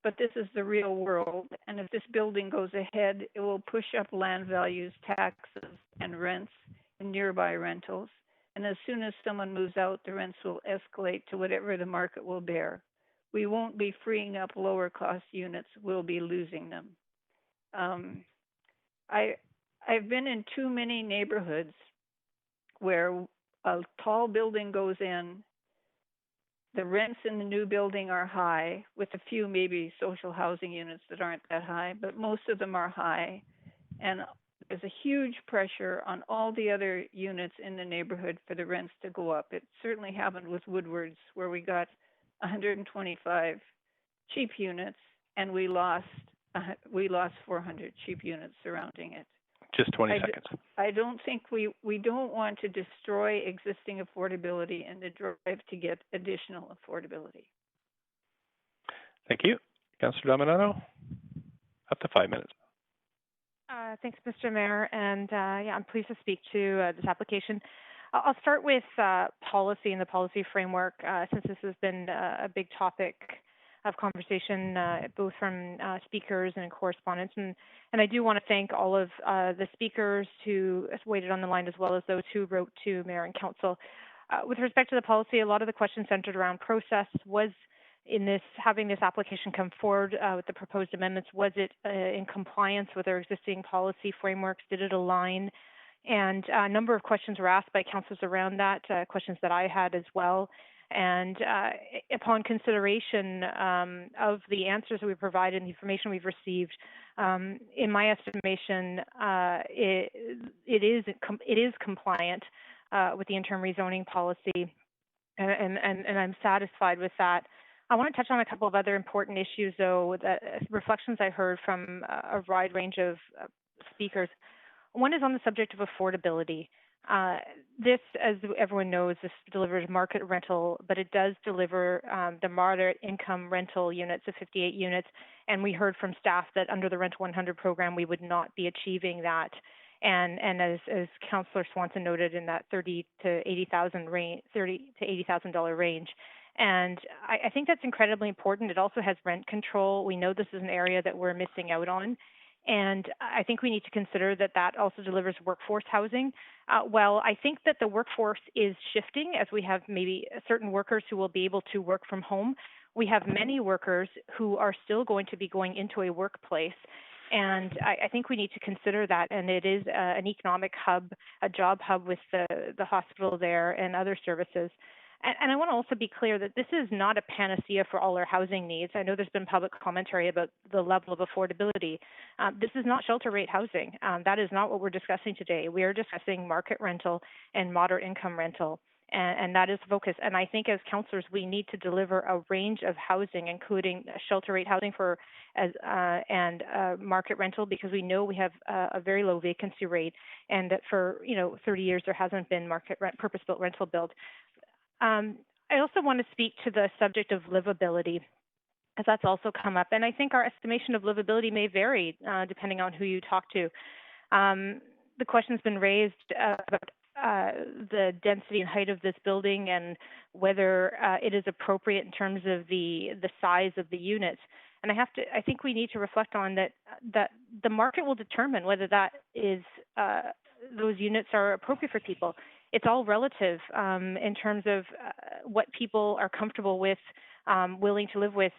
But this is the real world, and if this building goes ahead, it will push up land values, taxes, and rents in nearby rentals. And as soon as someone moves out, the rents will escalate to whatever the market will bear. We won't be freeing up lower cost units, we'll be losing them. I've been in too many neighborhoods where a tall building goes in, the rents in the new building are high, with a few maybe social housing units that aren't that high, but most of them are high. And there's a huge pressure on all the other units in the neighborhood for the rents to go up. It certainly happened with Woodwards, where we got 125 cheap units, and we lost 400 cheap units surrounding it. Just 20 seconds. I don't think we don't want to destroy existing affordability in the drive to get additional affordability. Thank you. Councillor Dominato, up to 5 minutes. Thanks, Mr. Mayor, and I'm pleased to speak to this application. I'll start with policy and the policy framework, since this has been a big topic of conversation, both from speakers and correspondents. And I do want to thank all of the speakers who waited on the line, as well as those who wrote to Mayor and Council. With respect to the policy, a lot of the questions centered around process. Was in this, having this application come forward with the proposed amendments, was it in compliance with our existing policy frameworks? Did it align? And a number of questions were asked by councillors around that, questions that I had as well. And upon consideration of the answers that we provided and the information we've received, in my estimation, it is compliant with the interim rezoning policy, and I'm satisfied with that. I want to touch on a couple of other important issues, though, that reflections I heard from a wide range of speakers. One is on the subject of affordability. This, as everyone knows, this delivers market rental, but it does deliver the moderate income rental units of 58 units. And we heard from staff that under the Rent 100 program, we would not be achieving that. And as Councillor Swanson noted, in that $30,000 to $80,000 range, $80,000 range. And I think that's incredibly important. It also has rent control. We know this is an area that we're missing out on. And I think we need to consider that that also delivers workforce housing. Well, I think that the workforce is shifting as we have maybe certain workers who will be able to work from home. we have many workers who are still going to be going into a workplace. And I think we need to consider that. And it is an economic hub, a job hub with the hospital there and other services. And I want to also be clear that this is not a panacea for all our housing needs. I know there's been public commentary about the level of affordability. This is not shelter rate housing. That is not what we're discussing today. We are discussing market rental and moderate income rental. And that is the focus. And I think as councillors, we need to deliver a range of housing, including shelter rate housing and market rental, because we know we have a very low vacancy rate, and that for 30 years there hasn't been purpose-built rental built. I also want to speak to the subject of livability, as that's also come up. And I think our estimation of livability may vary depending on who you talk to. The question's been raised about the density and height of this building and whether it is appropriate in terms of the size of the units. And I think we need to reflect on that the market will determine whether that is those units are appropriate for people. It's all relative in terms of what people are comfortable with, willing to live with.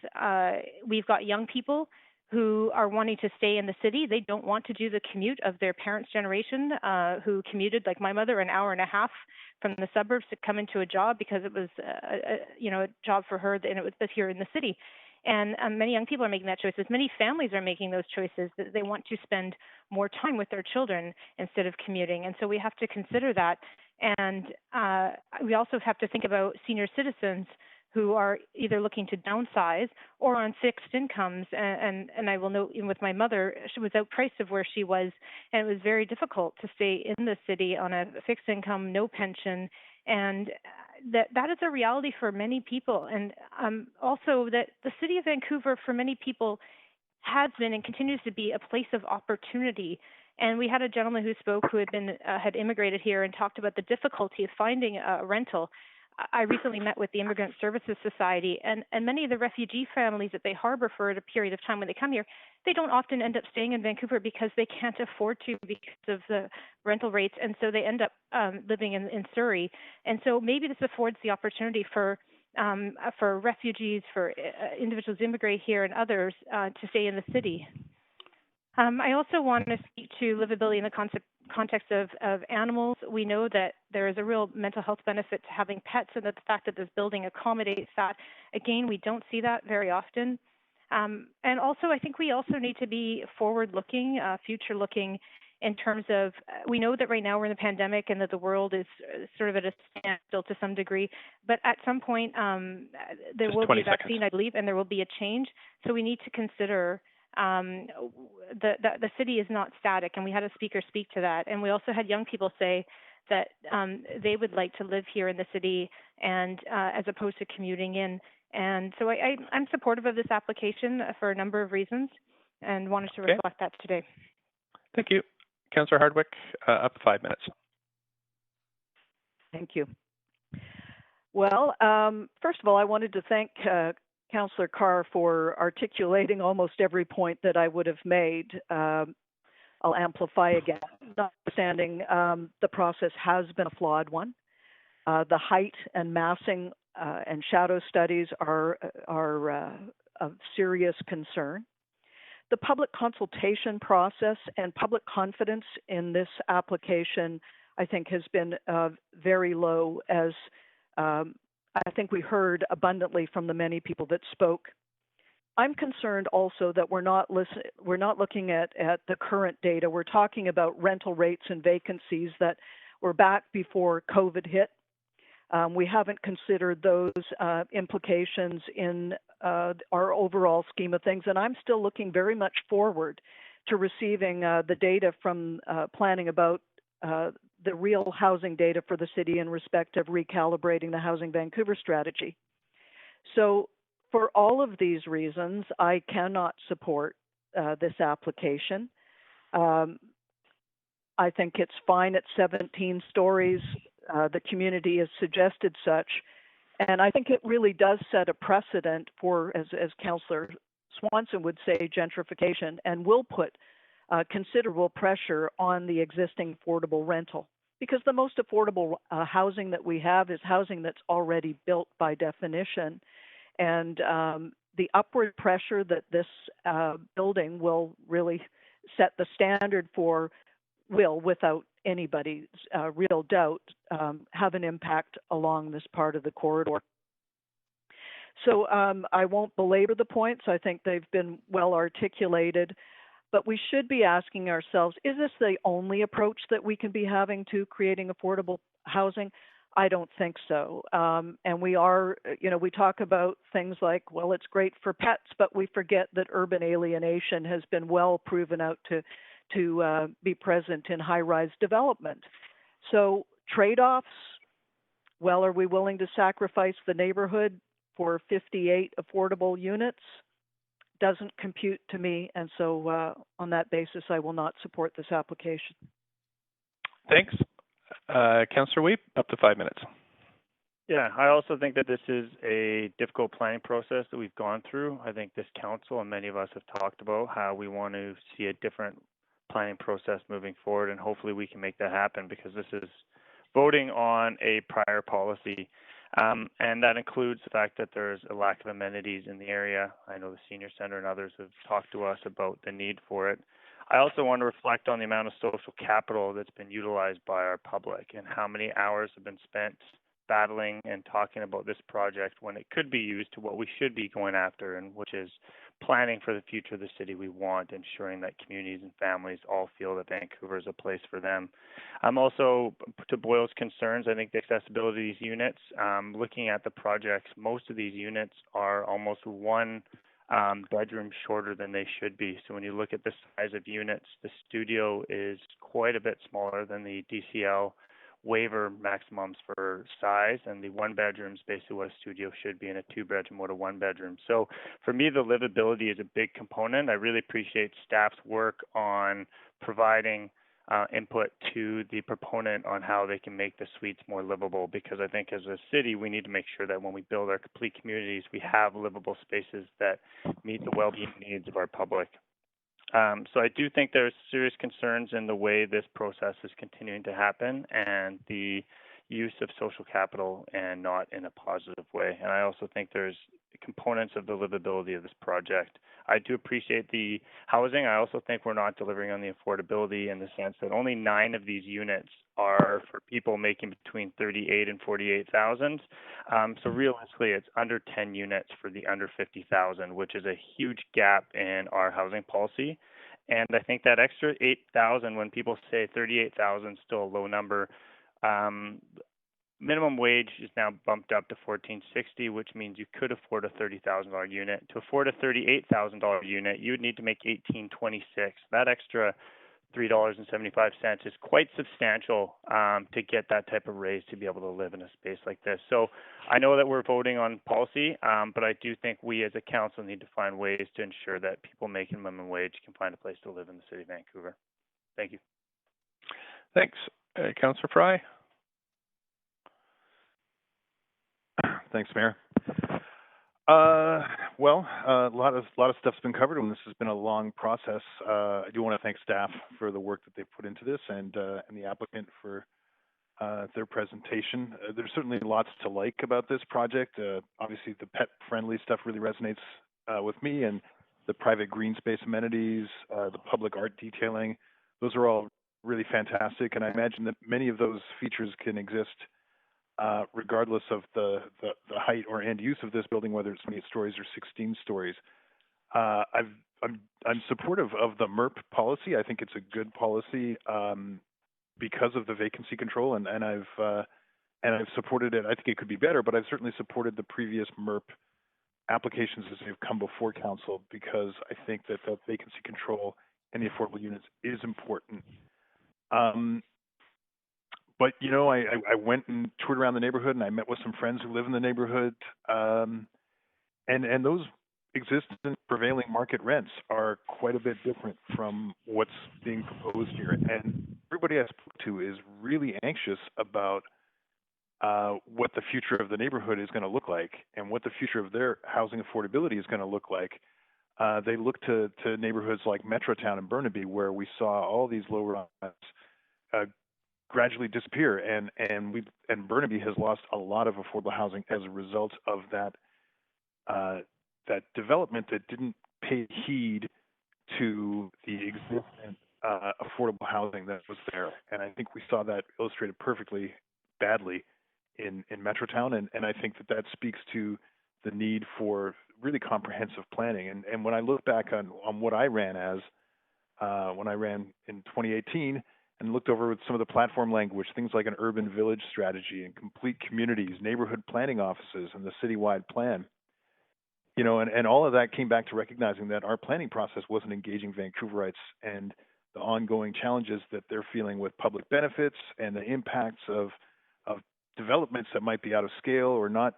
We've got young people who are wanting to stay in the city. They don't want to do the commute of their parents' generation who commuted, like my mother, an hour and a half from the suburbs to come into a job because it was a job for her and it was here in the city. And many young people are making that choices. Many families are making those choices, that they want to spend more time with their children instead of commuting. And so we have to consider that. And we also have to think about senior citizens who are either looking to downsize or on fixed incomes. And I will note, even with my mother, she was outpriced of where she was, and it was very difficult to stay in the city on a fixed income, no pension. And that is a reality for many people. And also that the city of Vancouver, for many people, has been and continues to be a place of opportunity. And we had a gentleman who spoke who had immigrated here and talked about the difficulty of finding a rental. I recently met with the Immigrant Services Society, and many of the refugee families that they harbor for a period of time when they come here, they don't often end up staying in Vancouver because they can't afford to because of the rental rates, and so they end up living in Surrey. And so maybe this affords the opportunity for refugees, for individuals who immigrate here and others to stay in the city. I also want to speak to livability in the context of animals. We know that there is a real mental health benefit to having pets, and that the fact that this building accommodates that. Again, we don't see that very often. And also, I think we also need to be forward-looking, future-looking, in terms of, we know that right now we're in the pandemic and that the world is sort of at a standstill to some degree, but at some point there will be a vaccine, I believe, and there will be a change. So we need to consider the city is not static, and we had a speaker speak to that. And we also had young people say that they would like to live here in the city, and as opposed to commuting in. And so I'm supportive of this application for a number of reasons, and wanted to reflect that today. Thank you. Councillor Hardwick, up to 5 minutes. Thank you. Well, first of all, I wanted to thank Councillor Carr for articulating almost every point that I would have made. I'll amplify again. Notwithstanding, the process has been a flawed one. The height and massing and shadow studies are of serious concern. The public consultation process and public confidence in this application, I think, has been very low, as I think we heard abundantly from the many people that spoke. I'm concerned also that we're not looking at the current data. We're talking about rental rates and vacancies that were back before COVID hit. We haven't considered those implications in our overall scheme of things, and I'm still looking very much forward to receiving the data from planning about the real housing data for the city in respect of recalibrating the Housing Vancouver strategy. So for all of these reasons, I cannot support this application. I think it's fine at 17 stories. The community has suggested such. And I think it really does set a precedent for, as Councillor Swanson would say, gentrification, and will put considerable pressure on the existing affordable rental. Because the most affordable housing that we have is housing that's already built by definition. And the upward pressure that this building will really set the standard for will, without anybody's real doubt, have an impact along this part of the corridor. So I won't belabor the points. I think they've been well articulated. But we should be asking ourselves, is this the only approach that we can be having to creating affordable housing? I don't think so. And we are, we talk about things like, well, it's great for pets, but we forget that urban alienation has been well proven out to be present in high-rise development. So trade-offs, well, are we willing to sacrifice the neighborhood for 58 affordable units? Doesn't compute to me, and so on that basis, I will not support this application. Thanks. Councillor Weep, up to 5 minutes. Yeah, I also think that this is a difficult planning process that we've gone through. I think this council and many of us have talked about how we want to see a different planning process moving forward, and hopefully we can make that happen, because this is voting on a prior policy. And that includes the fact that there's a lack of amenities in the area. I know the Senior Center and others have talked to us about the need for it. I also want to reflect on the amount of social capital that's been utilized by our public, and how many hours have been spent battling and talking about this project when it could be used to what we should be going after, and which is planning for the future of the city we want, ensuring that communities and families all feel that Vancouver is a place for them. I'm also, to Boyle's concerns, I think the accessibility of these units, looking at the projects, most of these units are almost one bedroom shorter than they should be. So when you look at the size of units, the studio is quite a bit smaller than the DCL waiver maximums for size, and the one bedrooms basically what a studio should be, in a two bedroom what a one bedroom. So for me, the livability is a big component. I really appreciate staff's work on providing input to the proponent on how they can make the suites more livable, because I think as a city we need to make sure that when we build our complete communities, we have livable spaces that meet the well-being needs of our public. So I do think there's serious concerns in the way this process is continuing to happen, and the use of social capital, and not in a positive way. And I also think there's components of the livability of this project. I do appreciate the housing. I also think we're not delivering on the affordability, in the sense that only 9 of these units are for people making between 38 and 48,000. So realistically, it's under 10 units for the under 50,000, which is a huge gap in our housing policy. And I think that extra 8,000, when people say 38,000 is still a low number, minimum wage is now bumped up to $14.60, which means you could afford a $30,000 unit. To afford a $38,000 unit, you would need to make $18.26. That extra $3.75 is quite substantial to get that type of raise to be able to live in a space like this. So I know that we're voting on policy, but I do think we as a council need to find ways to ensure that people making minimum wage can find a place to live in the city of Vancouver. Thank you. Thanks. Councillor Fry. Thanks, Mayor. A lot of stuff's been covered, and this has been a long process. I do want to thank staff for the work that they've put into this, and the applicant for their presentation. There's certainly lots to like about this project. Obviously, the pet-friendly stuff really resonates with me, and the private green space amenities, the public art detailing, those are all really fantastic, and I imagine that many of those features can exist regardless of the height or end use of this building, whether it's 8 stories or 16 stories. I'm supportive of the MERP policy. I think it's a good policy because of the vacancy control, and I've supported it. I think it could be better, but I've certainly supported the previous MERP applications as they've come before council, because I think that the vacancy control and the affordable units is important. But, you know, I went and toured around the neighborhood, and I met with some friends who live in the neighborhood, and those existing prevailing market rents are quite a bit different from what's being proposed here. And everybody I spoke to is really anxious about what the future of the neighborhood is going to look like, and what the future of their housing affordability is going to look like. They look to neighborhoods like Metrotown and Burnaby, where we saw all these low rents gradually disappear, and Burnaby has lost a lot of affordable housing as a result of that that development that didn't pay heed to the existing affordable housing that was there. And I think we saw that illustrated perfectly badly in Metrotown. And I think that speaks to the need for really comprehensive planning. And when I look back on what I ran as, when I ran in 2018 and looked over with some of the platform language, things like an urban village strategy and complete communities, neighborhood planning offices, and the citywide plan, you know, and all of that came back to recognizing that our planning process wasn't engaging Vancouverites and the ongoing challenges that they're feeling with public benefits and the impacts of developments that might be out of scale or not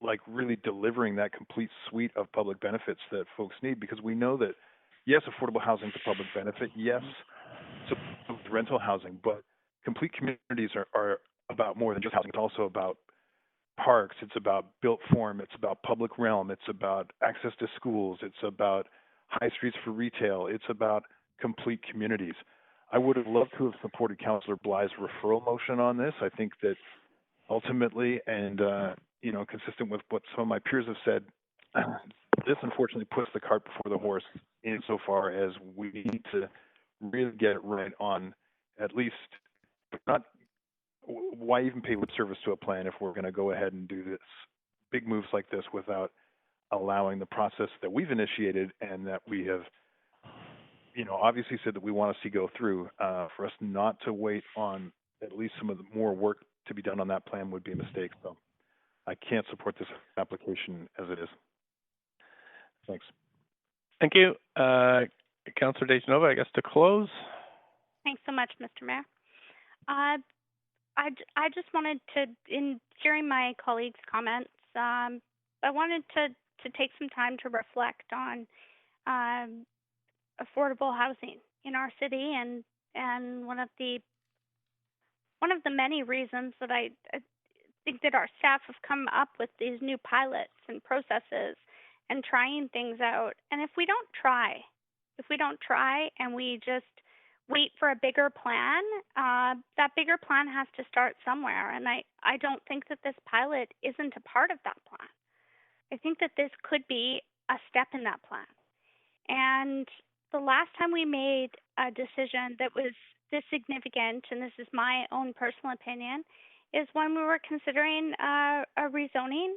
like really delivering that complete suite of public benefits that folks need. Because we know that, yes, affordable housing is a public benefit. Yes, so rental housing, but complete communities are about more than just housing. It's also about parks. It's about built form. It's about public realm. It's about access to schools. It's about high streets for retail. It's about complete communities. I would have loved to have supported Councillor Bly's referral motion on this. I think that ultimately, and you know, consistent with what some of my peers have said, this unfortunately puts the cart before the horse insofar as we need to really get it right on at least not. Why even pay lip service to a plan if we're going to go ahead and do this big moves like this without allowing the process that we've initiated and that we have, you know, obviously said that we want to see go through, for us not to wait on at least some of the more work to be done on that plan would be a mistake. So I can't support this application as it is. Thanks. Thank you. Councillor DeGenova, I guess to close. Thanks so much, Mr. Mayor. I just wanted to, in hearing my colleagues' comments, I wanted to take some time to reflect on affordable housing in our city, and one of the many reasons that I think that our staff have come up with these new pilots and processes and trying things out. And if we don't try and we just wait for a bigger plan, that bigger plan has to start somewhere. And I don't think that this pilot isn't a part of that plan. I think that this could be a step in that plan. And the last time we made a decision that was this significant, and this is my own personal opinion, is when we were considering a rezoning,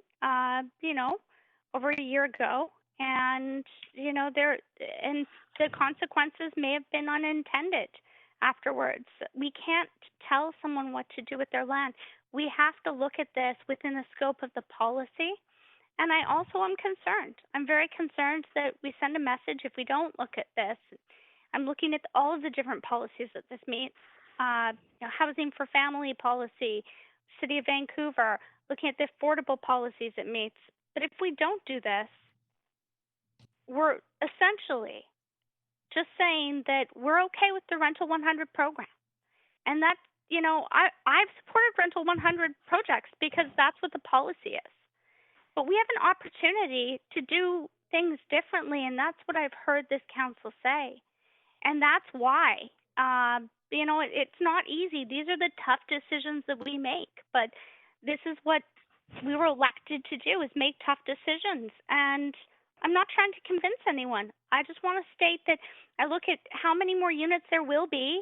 over a year ago. And, and the consequences may have been unintended afterwards. We can't tell someone what to do with their land. We have to look at this within the scope of the policy. And I also am concerned. I'm very concerned that we send a message if we don't look at this. I'm looking at all of the different policies that this meets. Housing for family policy, City of Vancouver, looking at the affordable policies it meets. But if we don't do this, we're essentially just saying that we're okay with the Rental 100 program. And that's, I've supported Rental 100 projects because that's what the policy is. But we have an opportunity to do things differently, and that's what I've heard this council say. And that's why, it's not easy. These are the tough decisions that we make, but this is what we were elected to do, is make tough decisions. And I'm not trying to convince anyone. I just want to state that I look at how many more units there will be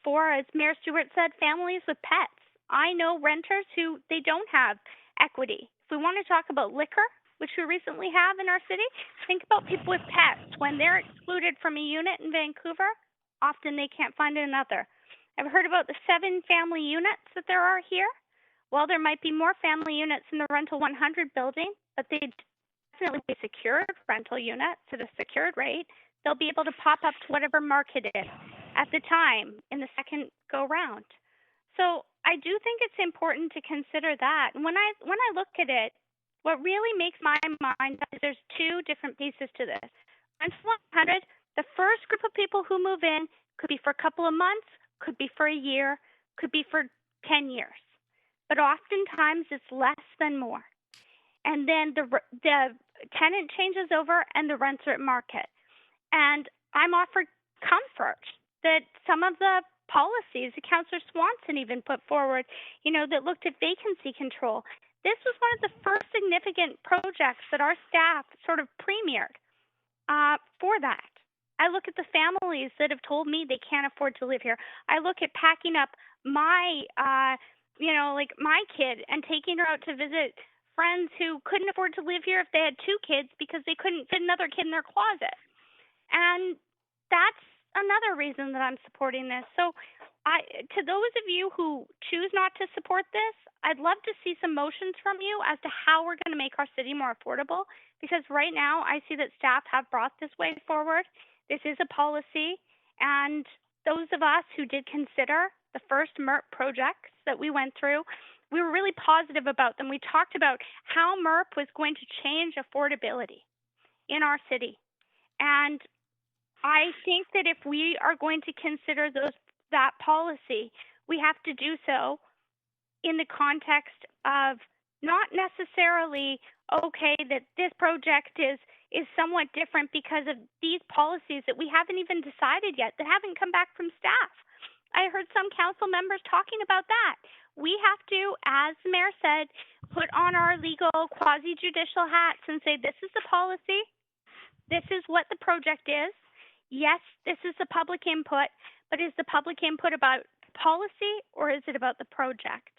for, as Mayor Stewart said, families with pets. I know renters who they don't have equity. If we want to talk about liquor, which we recently have in our city, think about people with pets. When they're excluded from a unit in Vancouver, often they can't find another. I've heard about the 7 family units that there are here. Well, there might be more family units in the Rental 100 building, but they definitely be secured rental units at a secured rate. They'll be able to pop up to whatever market is at the time in the second go round. So I do think it's important to consider that. And when I look at it, what really makes my mind up is there's 2 different pieces to this. Rental 100, the first group of people who move in could be for a couple of months, could be for a year, could be for 10 years. But oftentimes it's less than more. And then the tenant changes over and the rents are at market. And I'm offered comfort that some of the policies that Councillor Swanson even put forward, that looked at vacancy control, This was one of the first significant projects that our staff sort of premiered for that. I look at the families that have told me they can't afford to live here. I look at packing up my, like my kid and taking her out to visit friends who couldn't afford to live here if they had 2 kids because they couldn't fit another kid in their closet. And that's another reason that I'm supporting this. So to those of you who choose not to support this, I'd love to see some motions from you as to how we're going to make our city more affordable, because right now I see that staff have brought this way forward. This is a policy, and those of us who did consider the first MERP projects that we went through, we were really positive about them. We talked about how MERP was going to change affordability in our city. And I think that if we are going to consider that policy, we have to do so in the context of not necessarily, okay, that this project is somewhat different because of these policies that we haven't even decided yet, that haven't come back from staff. I heard some council members talking about that. We have to, as the mayor said, put on our legal quasi-judicial hats and say, this is the policy, this is what the project is. Yes, this is the public input, but is the public input about policy or is it about the project?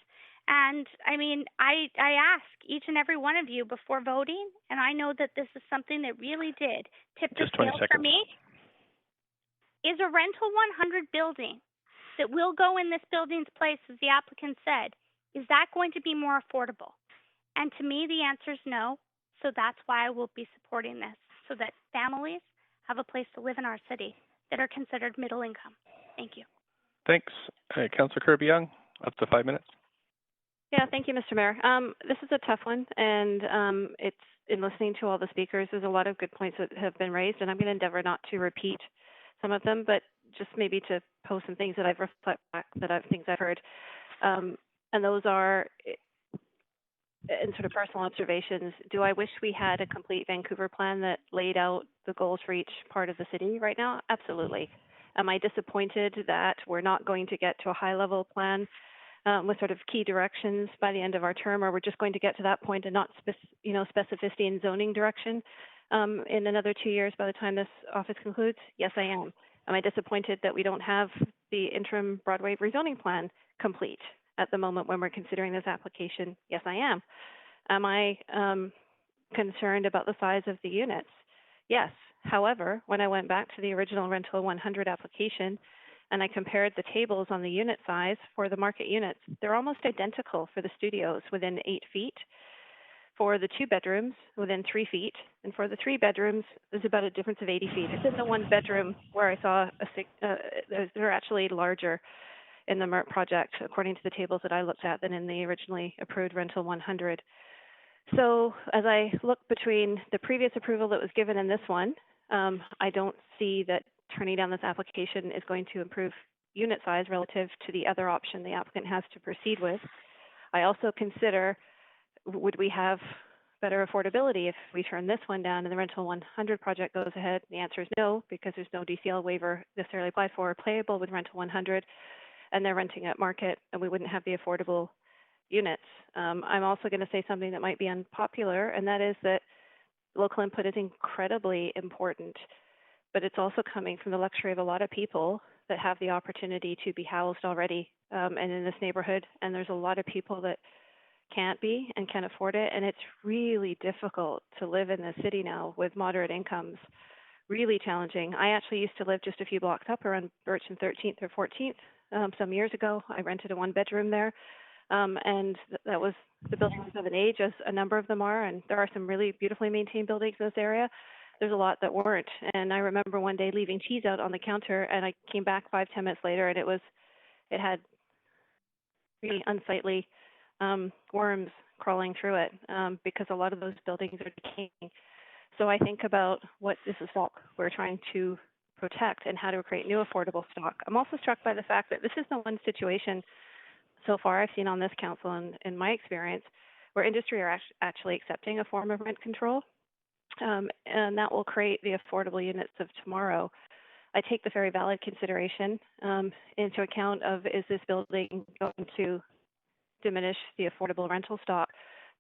And I mean, I ask each and every one of you before voting, and I know that this is something that really did tip the scale for me, is a rental 100 building that will go in this building's place, as the applicant said, is that going to be more affordable? And to me, the answer is no. So that's why I will be supporting this, so that families have a place to live in our city that are considered middle income. Thank you. Thanks. Councillor Kirby-Young, up to 5 minutes. Yeah, thank you, Mr. Mayor. This is a tough one, and it's in listening to all the speakers, there's a lot of good points that have been raised, and I'm going to endeavor not to repeat some of them, but just maybe to post some things that I've reflected back, things I've heard, and those are in sort of personal observations. Do I wish we had a complete Vancouver plan that laid out the goals for each part of the city right now? Absolutely. Am I disappointed that we're not going to get to a high-level plan with sort of key directions by the end of our term, or we're just going to get to that point and not specificity in zoning direction in another 2 years by the time this office concludes? Yes, I am. Am I disappointed that we don't have the interim Broadway rezoning plan complete at the moment when we're considering this application? Yes, I am. Am I concerned about the size of the units? Yes. However, when I went back to the original Rental 100 application and I compared the tables on the unit size for the market units, they're almost identical for the studios within 8 feet, for the 2 bedrooms within 3 feet, and for the 3 bedrooms, there's about a difference of 80 feet. It's in the 1 bedroom where I saw they're actually larger in the MERP project, according to the tables that I looked at, than in the originally approved Rental 100. So as I look between the previous approval that was given and this one, I don't see that turning down this application is going to improve unit size relative to the other option the applicant has to proceed with. I also consider, would we have better affordability if we turn this one down and the Rental 100 project goes ahead? The answer is no, because there's no DCL waiver necessarily applied for or playable with Rental 100, and they're renting at market, and we wouldn't have the affordable units. I'm also going to say something that might be unpopular, and that is that local input is incredibly important, but it's also coming from the luxury of a lot of people that have the opportunity to be housed already and in this neighborhood, and there's a lot of people that can't be and can't afford it, and it's really difficult to live in the city now with moderate incomes. Really challenging. I actually used to live just a few blocks up around Birch and 13th or 14th some years ago. I rented a 1-bedroom there, and that was, the buildings of an age, as a number of them are, and there are some really beautifully maintained buildings in this area. There's a lot that weren't, and I remember one day leaving cheese out on the counter, and I came back 5-10 minutes later, and it had really unsightly worms crawling through it because a lot of those buildings are decaying. So I think about what is the stock we're trying to protect and how to create new affordable stock. I'm also struck by the fact that this is the one situation so far I've seen on this council and in my experience where industry are actually accepting a form of rent control, and that will create the affordable units of tomorrow. I take the very valid consideration into account of, is this building going to diminish the affordable rental stock?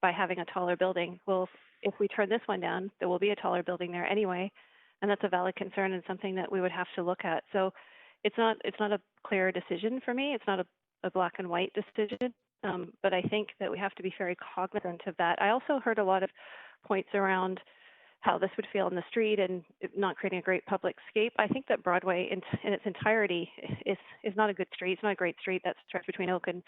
by having a taller building. Well, if we turn this one down, there will be a taller building there anyway, and that's a valid concern and something that we would have to look at. So it's not a clear decision for me. It's not a black and white decision, but I think that we have to be very cognizant of that. I also heard a lot of points around how this would feel in the street and not creating a great public scape. I think that Broadway in its entirety is not a good street. It's not a great street, that stretch between Oak and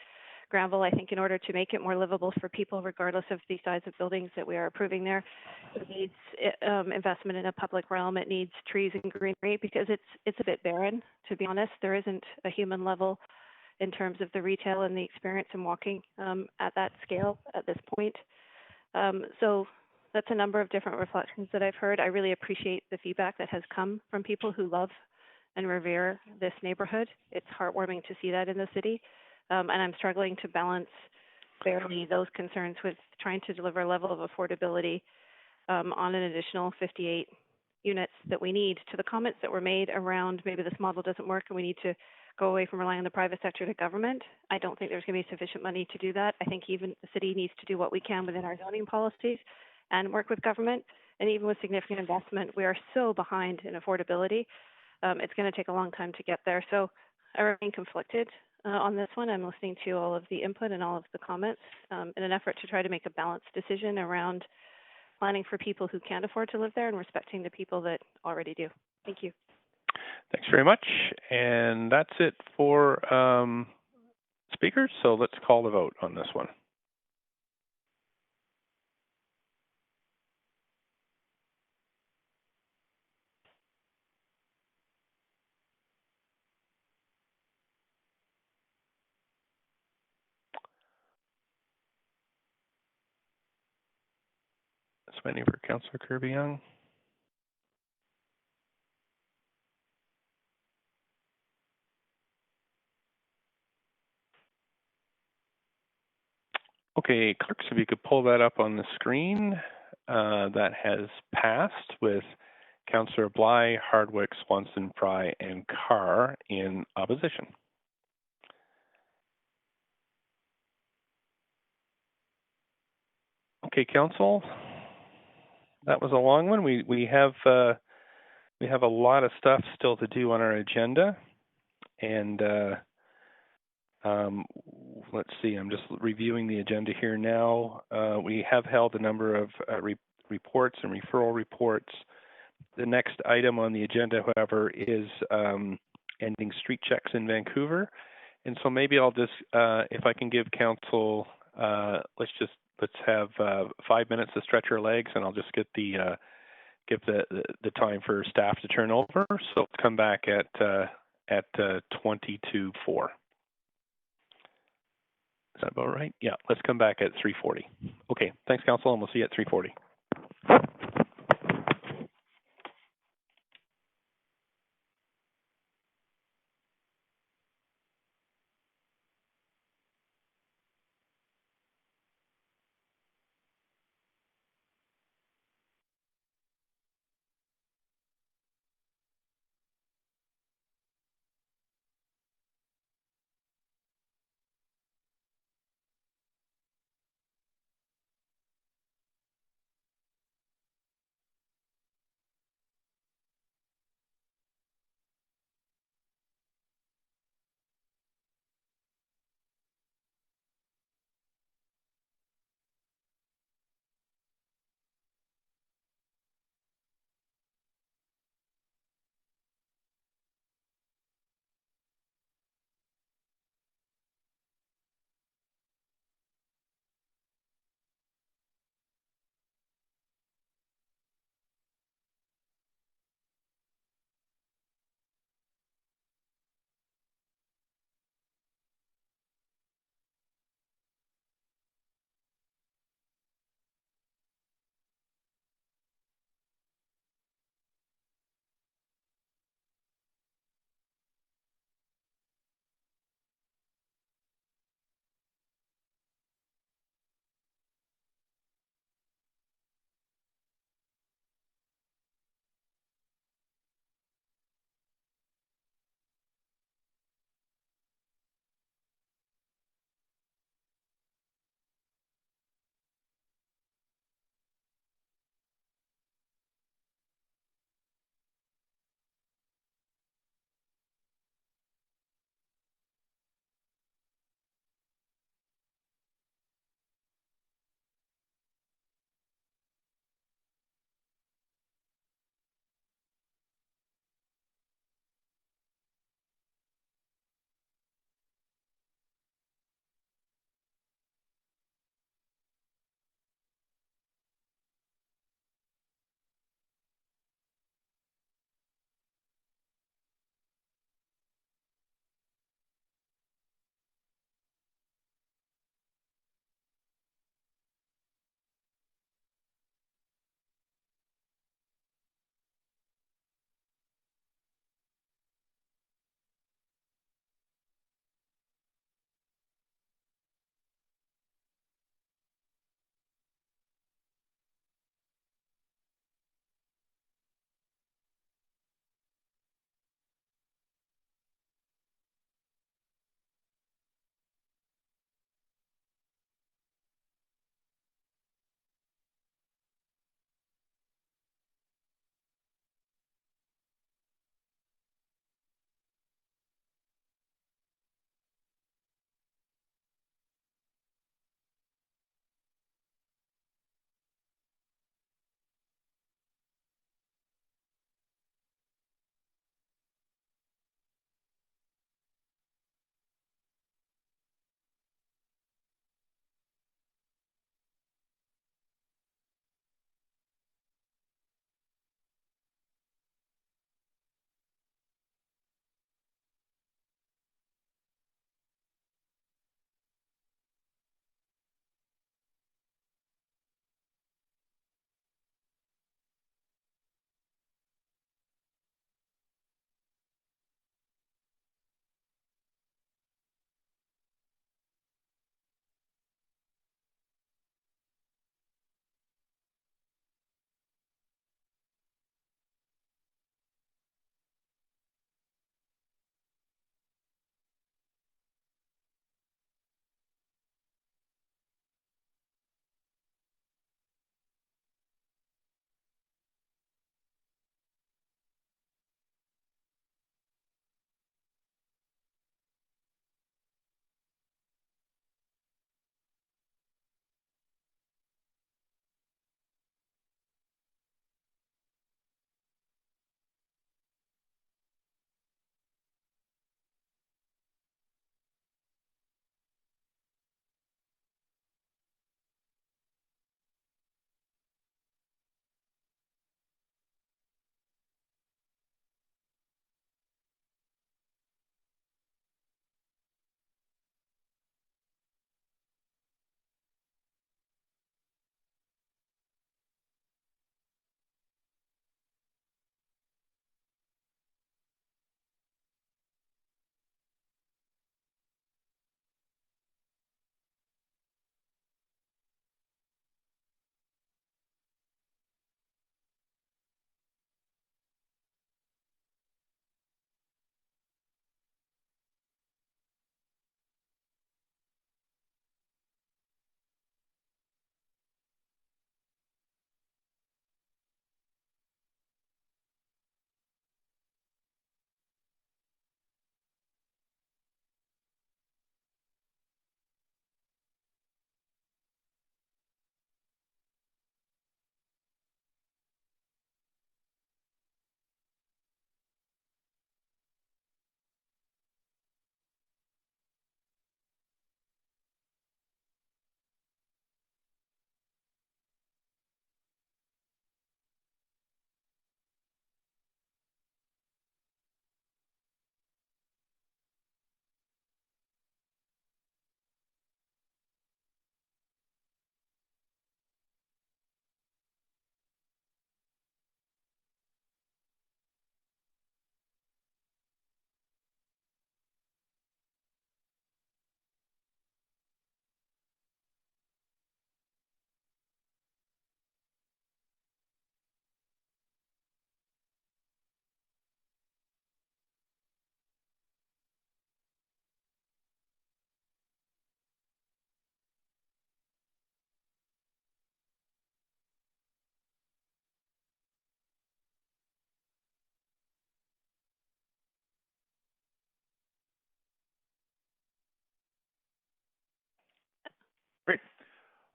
Granville. I think in order to make it more livable for people, regardless of the size of buildings that we are approving there, it needs investment in a public realm. It needs trees and greenery because it's a bit barren, to be honest. There isn't a human level in terms of the retail and the experience in walking at that scale at this point. So that's a number of different reflections that I've heard. I really appreciate the feedback that has come from people who love and revere this neighborhood. It's heartwarming to see that in the city. And I'm struggling to balance fairly those concerns with trying to deliver a level of affordability on an additional 58 units that we need. To the comments that were made around maybe this model doesn't work and we need to go away from relying on the private sector to government, I don't think there's going to be sufficient money to do that. I think even the city needs to do what we can within our zoning policies and work with government. And even with significant investment, we are so behind in affordability. It's going to take a long time to get there. So I remain conflicted on this one. I'm listening to all of the input and all of the comments in an effort to try to make a balanced decision around planning for people who can't afford to live there and respecting the people that already do. Thank you. Thanks very much. And that's it for speakers. So let's call the vote on this one. Waiting for Councillor Kirby-Young. Okay, clerks, if you could pull that up on the screen. That has passed with Councillor Bly, Hardwick, Swanson, Fry, and Carr in opposition. Okay, Council. That was a long one. We have a lot of stuff still to do on our agenda, and let's see. I'm just reviewing the agenda here now. We have held a number of reports and referral reports. The next item on the agenda, however, is ending street checks in Vancouver, and so maybe I'll just, if I can give Council, let's have 5 minutes to stretch our legs, and I'll just get give the time for staff to turn over. So let's come back at 20 to 4. Is that about right? Yeah, let's come back at 3:40. Okay, thanks, Council, and we'll see you at 3:40.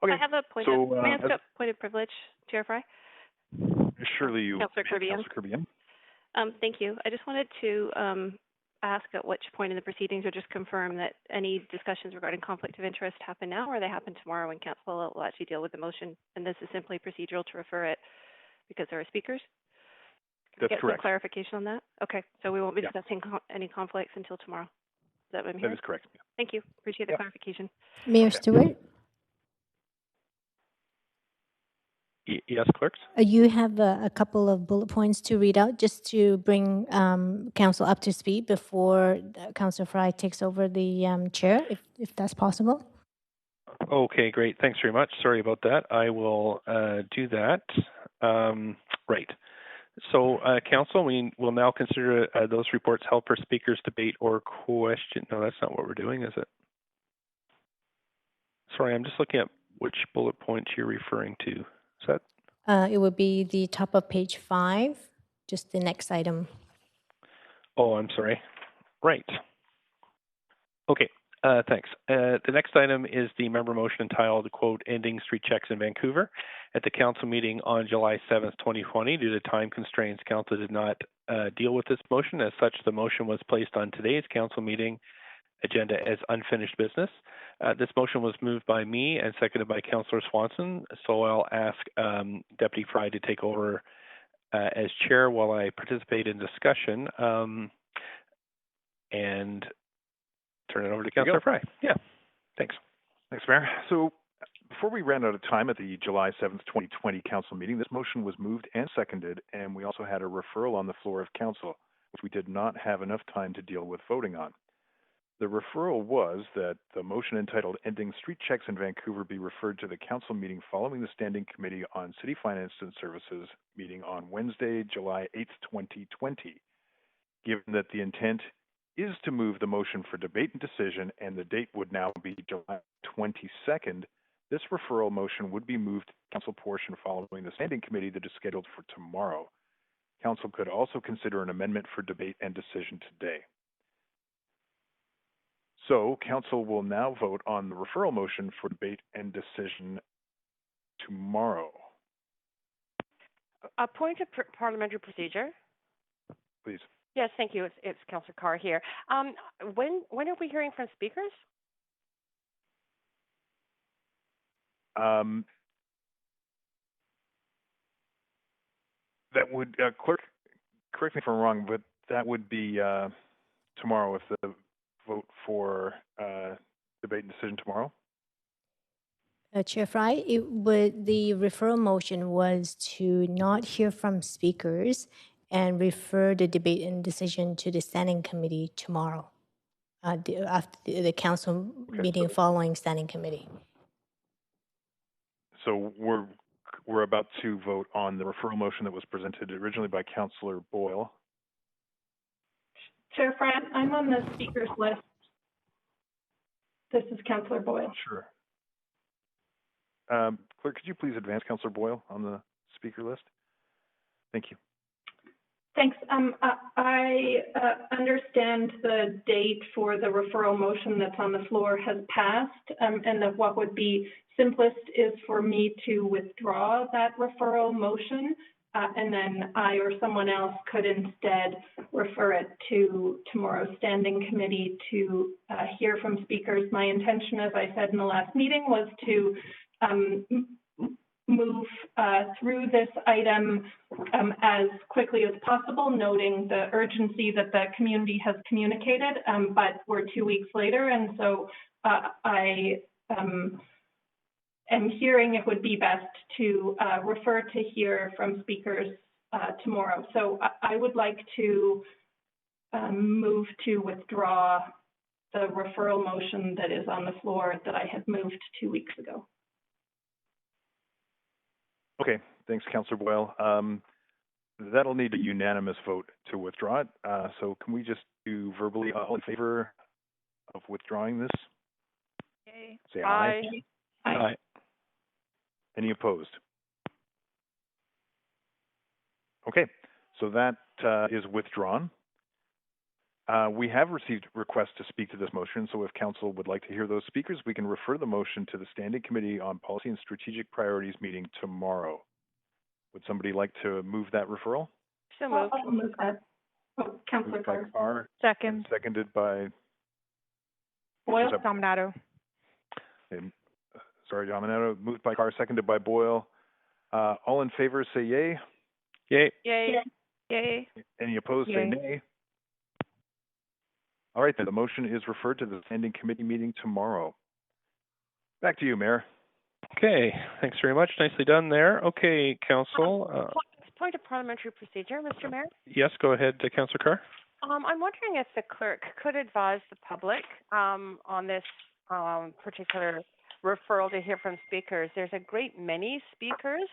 Okay. I have a point so, of, may I ask a point of privilege, Chair Fry? surely you, Councillor Kirby. Councillor Kirby. Thank you. I just wanted to ask at which point in the proceedings, or just confirm that any discussions regarding conflict of interest happen now, or they happen tomorrow when council will actually deal with the motion, and this is simply procedural to refer it because there are speakers? That's Get correct. some clarification on that? Okay, so we won't be discussing any conflicts until tomorrow. Is that what I'm hearing? That is correct. Thank you. Appreciate the clarification. Mayor Stewart, Yes, clerks? you have a couple of bullet points to read out just to bring council up to speed before Councillor Fry takes over the chair, if that's possible. Okay, great. Thanks very much. Sorry about that. I will do that. Right. So, council, we will now consider those reports held for speakers, debate, or question. No, that's not what we're doing, is it? Sorry, I'm just looking at which bullet points you're referring to. Is that? It would be the top of page 5, just the next item. Oh, I'm sorry. Right. Okay, thanks. The next item is the member motion entitled, quote, Ending Street Checks in Vancouver. At the council meeting on July 7th, 2020, due to time constraints, council did not deal with this motion. As such, the motion was placed on today's council meeting agenda as unfinished business. This motion was moved by me and seconded by Councillor Swanson. So I'll ask Deputy Fry to take over as chair while I participate in discussion and turn it over to Councillor Fry. Yeah, thanks. Thanks, Mayor. So before we ran out of time at the July 7th, 2020 council meeting, this motion was moved and seconded, and we also had a referral on the floor of council, which we did not have enough time to deal with voting on. The referral was that the motion entitled Ending Street Checks in Vancouver be referred to the council meeting following the Standing Committee on City Finance and Services meeting on Wednesday, July 8th, 2020. Given that the intent is to move the motion for debate and decision, and the date would now be July 22nd, this referral motion would be moved to the council portion following the Standing Committee that is scheduled for tomorrow. Council could also consider an amendment for debate and decision today. So, council will now vote on the referral motion for debate and decision tomorrow. A point of parliamentary procedure. Please. Yes, thank you. It's Councillor Carr here. When are we hearing from speakers? That would, clerk, correct me if I'm wrong, but that would be tomorrow, if the vote for debate and decision tomorrow. Chair Fry, the referral motion was to not hear from speakers and refer the debate and decision to the Standing Committee tomorrow, after the council meeting following Standing Committee. So we're about to vote on the referral motion that was presented originally by Councillor Boyle. Chair Fry, I'm on the speakers list. This is Councillor Boyle. Sure. Clerk, could you please advance Councillor Boyle on the speaker list? Thank you. Thanks. I understand the date for the referral motion that's on the floor has passed, and that what would be simplest is for me to withdraw that referral motion, and then I or someone else could instead refer it to tomorrow's Standing Committee to hear from speakers. My intention, as I said in the last meeting, was to move through this item as quickly as possible, noting the urgency that the community has communicated, but we're 2 weeks later, and so I am hearing it would be best to refer to hear from speakers tomorrow. So I would like to move to withdraw the referral motion that is on the floor that I had moved 2 weeks ago. Okay, thanks, Councillor Boyle. That'll need a unanimous vote to withdraw it. So can we just do verbally all in favor of withdrawing this? Okay. Say aye. Aye. Aye. Any opposed? Okay, so that is withdrawn. We have received requests to speak to this motion, so if council would like to hear those speakers, we can refer the motion to the Standing Committee on Policy and Strategic Priorities meeting tomorrow. Would somebody like to move that referral? So moved. I'll move that. Oh, Councillor Moved by Carr. Carr. Second. Seconded by Boyle. Dominato. Sorry, Dominato. Moved by Carr, seconded by Boyle. All in favor say yay. Yay. Yay. Yay. Any opposed say nay. All right, then the motion is referred to the Standing Committee meeting tomorrow. Back to you, Mayor. Okay, thanks very much. Nicely done there. Okay, Council. Point of parliamentary procedure, Mr. Mayor. Yes, go ahead, Councillor Carr. I'm wondering if the clerk could advise the public on this particular referral to hear from speakers. There's a great many speakers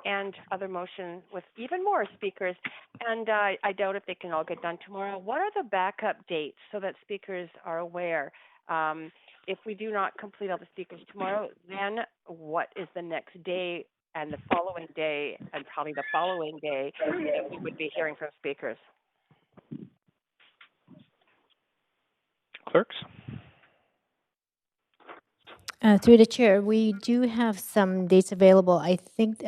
and other motions with even more speakers, and I doubt if they can all get done tomorrow. What are the backup dates so that speakers are aware? If we do not complete all the speakers tomorrow, then what is the next day and the following day and probably the following day that we would be hearing from speakers? Clerks? Through the chair, we do have some dates available. I think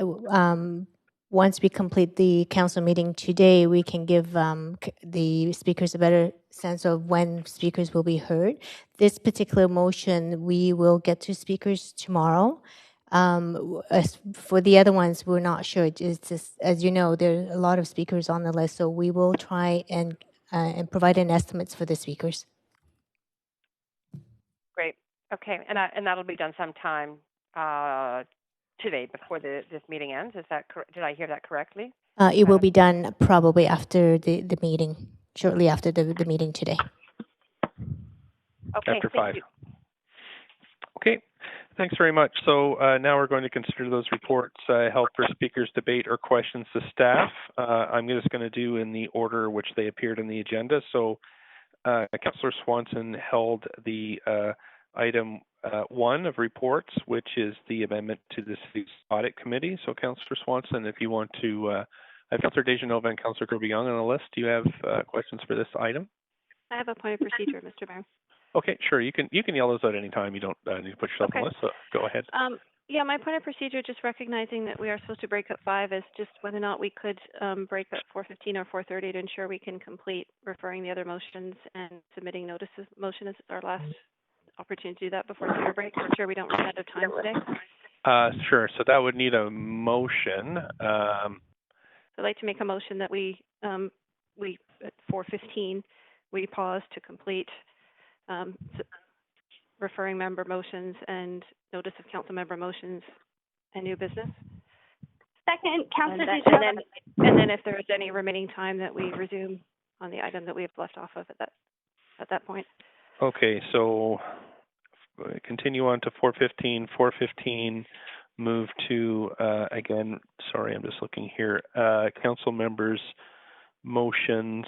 once we complete the council meeting today, we can give the speakers a better sense of when speakers will be heard. This particular motion, we will get to speakers tomorrow. As for the other ones, we're not sure. It's just, as you know, there are a lot of speakers on the list, so we will try and provide an estimates for the speakers. Great. Okay, and that'll be done sometime today before this meeting ends. Is that correct? Did I hear that correctly? It will be done probably after the meeting, shortly after the meeting today. Okay, after 5. thank you. Okay, thanks very much. So now we're going to consider those reports held for speakers, debate, or questions to staff. I'm just going to do in the order which they appeared in the agenda. So Councillor Swanson held the item 1 of reports, which is the amendment to the City's Audit Committee. So Councillor Swanson, if you want to, I have Councillor Dejanova and Councillor Kirby-Young on the list. Do you have questions for this item? I have a point of procedure, Mr. Mayor. Okay, sure. You can yell those out anytime. You don't need to put yourself on the list. So go ahead. Yeah, my point of procedure, just recognizing that we are supposed to break at 5, is just whether or not we could break at 4:15 or 4:30 to ensure we can complete referring the other motions and submitting notices. Motion is our last opportunity to do that before the dinner break. I'm sure we don't run out of time today. Sure. So that would need a motion. I'd like to make a motion that we at 4:15 we pause to complete referring member motions and notice of council member motions and new business. Second, Councillor Dejanova. And then if there is any remaining time, that we resume on the item that we have left off of at that point. Okay, so continue on to 4:15. 4:15. Move to again. Sorry, I'm just looking here. Council members' motions,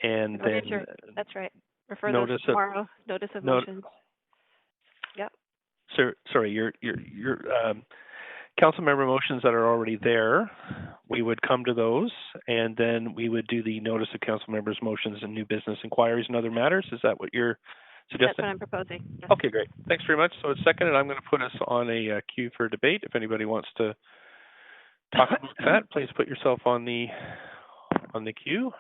and then that's right. Refer those tomorrow. Notice of motions. Yep. So, sorry, your council member motions that are already there, we would come to those, and then we would do the notice of council members' motions and new business inquiries and other matters. Is that what you're suggesting? That's what I'm proposing. Yes. Okay, great. Thanks very much. So it's seconded. I'm going to put us on a queue for debate. If anybody wants to talk about that, please put yourself on the queue.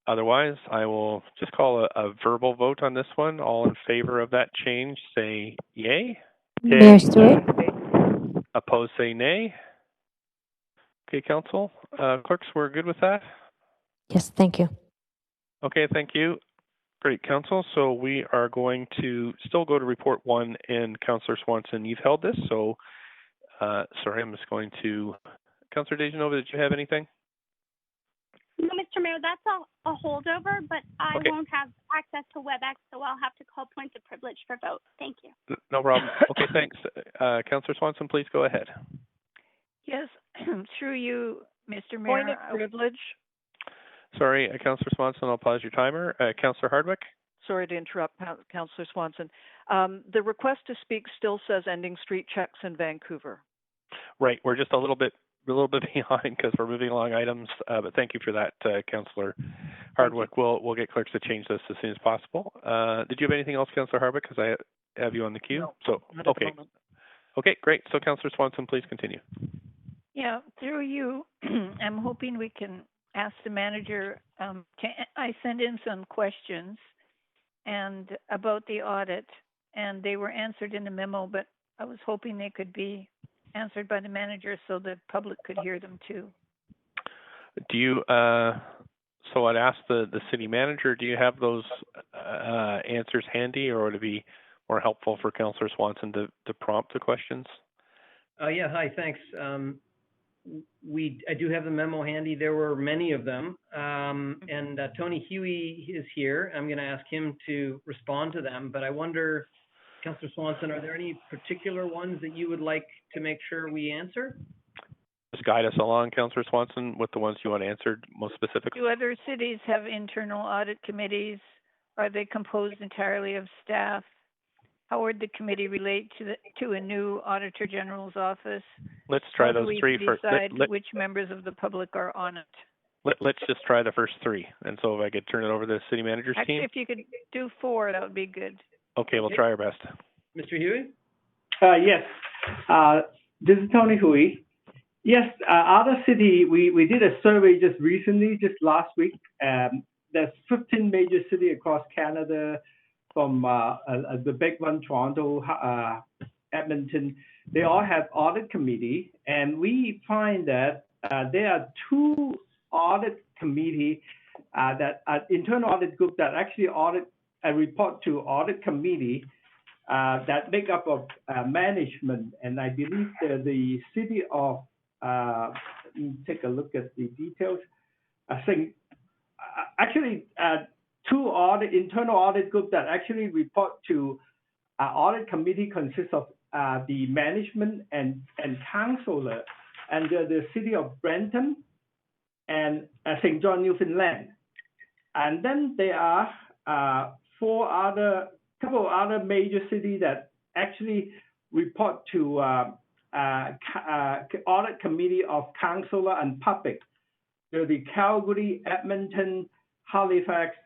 Otherwise, I will just call a verbal vote on this one. All in favor of that change, say yay. Mayor Stewart. Opposed, say nay. Okay, Council. Clerks, we're good with that? Yes, thank you. Okay, thank you. Great, Council. So we are going to still go to Report 1, and Councillor Swanson, you've held this. So, sorry, I'm just going to... Councillor Dejanova, did you have anything? No, Mr. Mayor, that's a holdover, but I won't have access to WebEx, so I'll have to call points of privilege for vote. Thank you. No problem. Okay, thanks. Councillor Swanson, please go ahead. Yes, through you, Mr. Mayor. Point of privilege. Sorry, Councillor Swanson, I'll pause your timer. Councillor Hardwick? Sorry to interrupt, Councillor Swanson. The request to speak still says ending street checks in Vancouver. Right, we're just a little bit little bit behind because we're moving along items, but thank you for that, Councillor Hardwick. We'll get clerks to change this as soon as possible. Did you have anything else, Councillor Hardwick? Because I have you on the queue. No, so okay. Okay, great. So, Councillor Swanson, please continue. Yeah, through you, I'm hoping we can ask the manager. I sent in some questions and about the audit, and they were answered in the memo, but I was hoping they could be answered by the manager so the public could hear them too. Do you, so I'd ask the city manager, do you have those answers handy, or would it be more helpful for Councillor Swanson to prompt the questions? Yeah, hi, thanks. I do have the memo handy. There were many of them. And Tony Huey is here. I'm going to ask him to respond to them, but I wonder, Councillor Swanson, are there any particular ones that you would like to make sure we answer? Just guide us along, Councillor Swanson, with the ones you want answered most specifically. Do other cities have internal audit committees? Are they composed entirely of staff? How would the committee relate to a new Auditor General's office? Let's try those three first. Decide which members of the public are on it. Let's just try the first three. And so if I could turn it over to the city manager's Actually, team. if you could do 4, that would be good. Okay, we'll try our best. Mr. Huey? Yes. This is Tony Huey. Yes, other city, we did a survey just recently, just last week. There's 15 major cities across Canada, from the big one, Toronto, Edmonton. They all have audit committee, and we find that there are 2 audit committee that internal audit group that actually audit and report to audit committee that make up of management, and I believe the city of let me take a look at the details. I think actually 2 internal audit group that actually report to audit committee consists of the management and councillor under the city of Brampton and St. John, Newfoundland. And then there are couple other major cities that actually report to audit committee of councillor and public. They're the Calgary, Edmonton, Halifax,